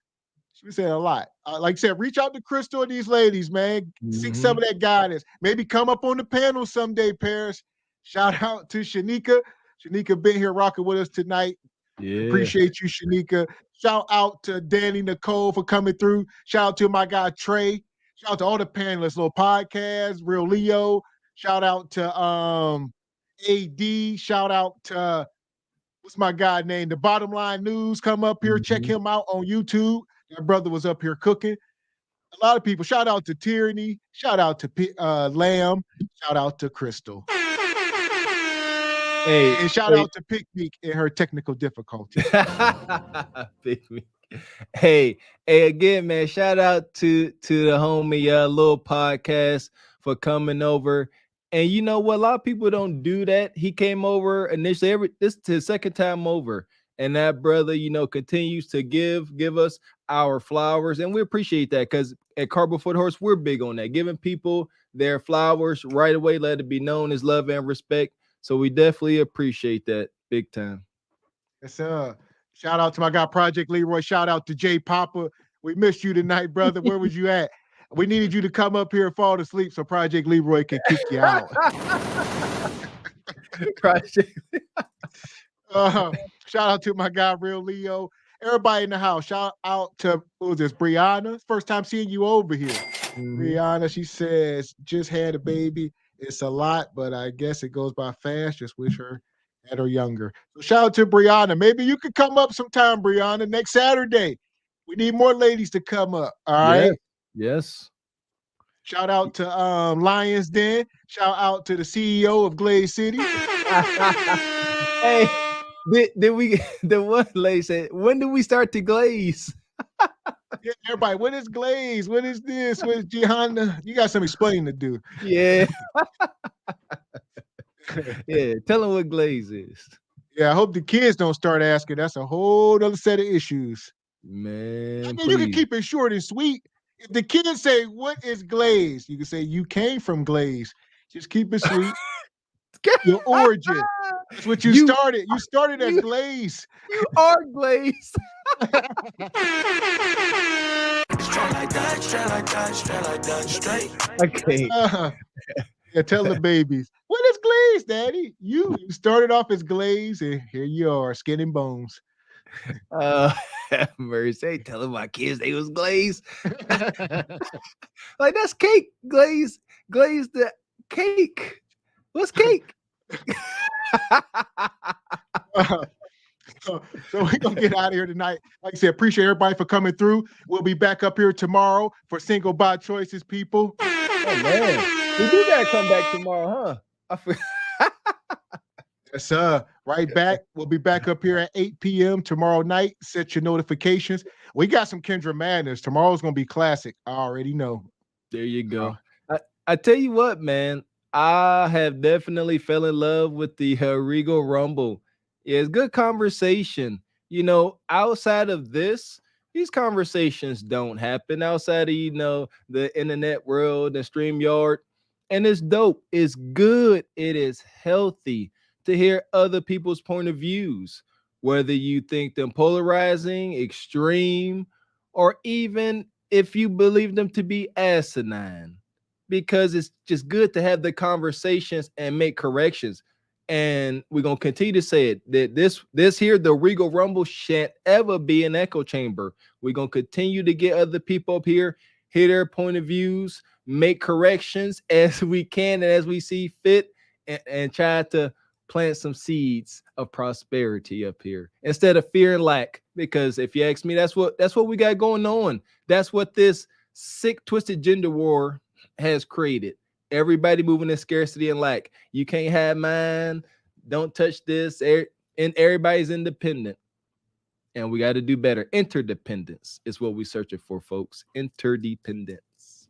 she said a lot. Like I said, reach out to Crystal and these ladies, man. Seek some of that guidance. Maybe come up on the panel someday, Paris. Shout out to Shanika. Shanika been here rocking with us tonight. Yeah. Appreciate you, Shanika. Shout out to Danny Nicole for coming through. Shout out to my guy Trey. Shout out to all the panelists, little podcast, Real Leo. Shout out to AD. Shout out to what's my guy name? The Bottom Line News. Come up here, check him out on YouTube. That brother was up here cooking. A lot of people. Shout out to Tyranny. Shout out to Lamb. Shout out to Crystal. Hey, and shout out to Picnic and her technical difficulties. Picnic. Hey, again, man, shout out to the homie little podcast for coming over. And you know what? A lot of people don't do that. He came over initially. This is his second time over. And that brother, continues to give us our flowers. And we appreciate that because at Cardboard Foot Horse, we're big on that. Giving people their flowers right away, let it be known as love and respect. So we definitely appreciate that big time. Yes, sir. Shout out to my guy, Project Leroy. Shout out to Jay Papa. We missed you tonight, brother. Where was you at? We needed you to come up here and fall asleep so Project Leroy can kick you out. Project. Shout out to my guy, Real Leo. Everybody in the house. Shout out to, who was this, Brianna? First time seeing you over here. Brianna, she says, just had a baby. It's a lot, but I guess it goes by fast. Just wish her had her younger. So shout out to Brianna. Maybe you could come up sometime, Brianna, next Saturday. We need more ladies to come up. All right. Yes. Shout out to Lions Den. Shout out to the CEO of Glaze City. Hey, did we? The one lady said, "When do we start to glaze?" Yeah, everybody, what is glaze? What is this? What is Gihanna? You got some explaining to do. Yeah. Yeah, tell them what glaze is. Yeah, I hope the kids don't start asking. That's a whole other set of issues. Man, I mean, you can keep it short and sweet. If the kids say, what is glaze? You can say, you came from glaze. Just keep it sweet. Your origin. That's what you started. You started as glaze. You are glaze. Okay. Yeah, tell the babies. What is glaze, Daddy? You started off as glaze, and here you are, skin and bones. Mercy, telling my kids they was glaze. Like, that's cake. Glaze the cake. What's cake? So we're going to get out of here tonight. Like I said, appreciate everybody for coming through. We'll be back up here tomorrow for Single by Choices, people. Oh, man. We do got to come back tomorrow, huh? Yes, sir. Right back. We'll be back up here at 8 p.m. tomorrow night. Set your notifications. We got some Kendra Madness. Tomorrow's going to be classic. I already know. There you go. I tell you what, man. I have definitely fell in love with the Regal Rumble. Yeah, it's good conversation. Outside of this, these conversations don't happen outside of, the internet world and StreamYard. And it's dope. It's good. It is healthy to hear other people's point of views, whether you think them polarizing, extreme, or even if you believe them to be asinine, because it's just good to have the conversations and make corrections. And we're going to continue to say it, that this here, the Regal Rumble, shan't ever be an echo chamber. We're going to continue to get other people up here, hear their point of views, make corrections as we can and as we see fit, and try to plant some seeds of prosperity up here instead of fear and lack. Because if you ask me, that's what we got going on. That's what this sick, twisted gender war has created. Everybody moving in scarcity and lack. You can't have mine. Don't touch this. And everybody's independent. And we got to do better. Interdependence is what we're searching for, folks. Interdependence.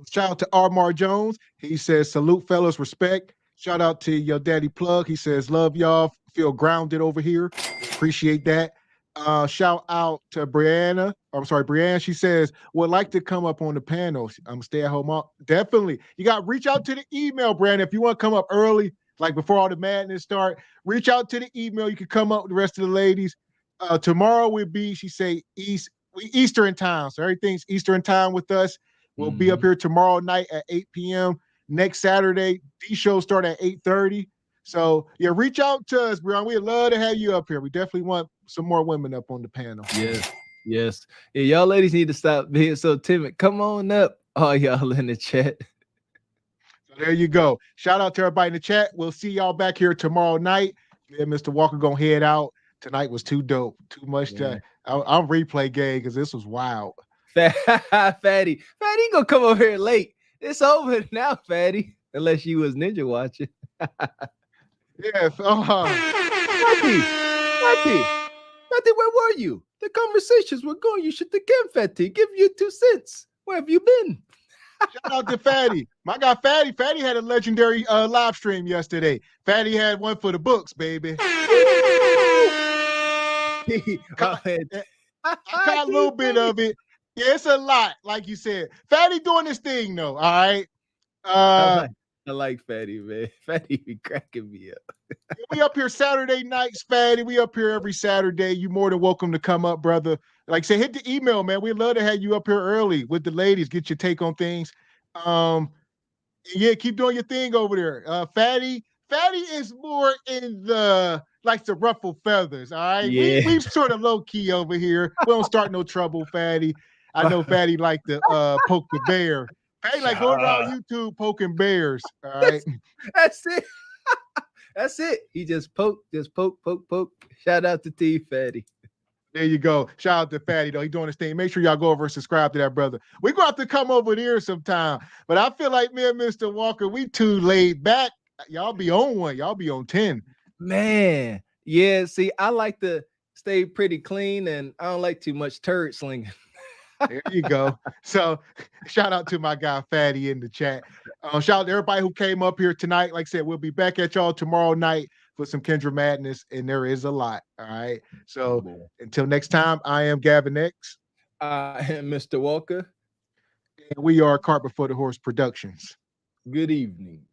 Shout out to Armar Jones. He says, salute, fellas, respect. Shout out to your daddy Plug. He says, love y'all. Feel grounded over here. Appreciate that. Shout out to Brianna. Brianna. She says, would like to come up on the panel. I'm stay at home. Definitely. You got to reach out to the email, Brianna. If you want to come up early, like before all the madness start, reach out to the email. You can come up with the rest of the ladies. Tomorrow will be, she say, Eastern time. So everything's Eastern time with us. We'll be up here tomorrow night at 8 p.m. Next Saturday, these shows start at 8:30. So yeah, reach out to us, bro. We'd love to have you up here. We definitely want some more women up on the panel. Yes. Yeah, y'all ladies need to stop being so timid. Come on up, all y'all in the chat. So there you go. Shout out to everybody in the chat. We'll see y'all back here tomorrow night. Me and Mr. Walker gonna head out. Tonight was too dope. Too much to. I'm replay game because this was wild. Fatty gonna come over here late. It's over now, Fatty. Unless you was ninja watching. Yeah. Fatty, where were you? The conversations were going. You should have came, Fatty. Give you 2 cents. Where have you been? Shout out to Fatty. My guy Fatty. Fatty had a legendary live stream yesterday. Fatty had one for the books, baby. I caught a little bit of it. Yeah, it's a lot, like you said. Fatty doing this thing, though. All right. I like Fatty, man. Fatty be cracking me up. We up here Saturday nights, Fatty. We up here every Saturday. You more than welcome to come up, brother. Like I said, hit the email, man. We'd love to have you up here early with the ladies. Get your take on things. Yeah, keep doing your thing over there. Fatty is more in the likes to ruffle feathers. All right. Yeah. We've sort of low key over here. We don't start no trouble, Fatty. I know Fatty like to poke the bear. Fatty like going around YouTube poking bears. All right. That's it. That's it. He just poke. Shout out to T Fatty. There you go. Shout out to Fatty, though. He's doing his thing. Make sure y'all go over and subscribe to that brother. We're going to have to come over there sometime. But I feel like me and Mr. Walker, we too laid back. Y'all be on one. Y'all be on 10. Man. Yeah, see, I like to stay pretty clean, and I don't like too much turd slinging. There you go. So shout out to my guy Fatty in the chat. Shout out to everybody who came up here tonight. Like I said, we'll be back at y'all tomorrow night for some Kendra Madness, and there is a lot. All right. So until next time, I am Gavin X. I am Mr. Walker. And we are Cart Before the Horse Productions. Good evening.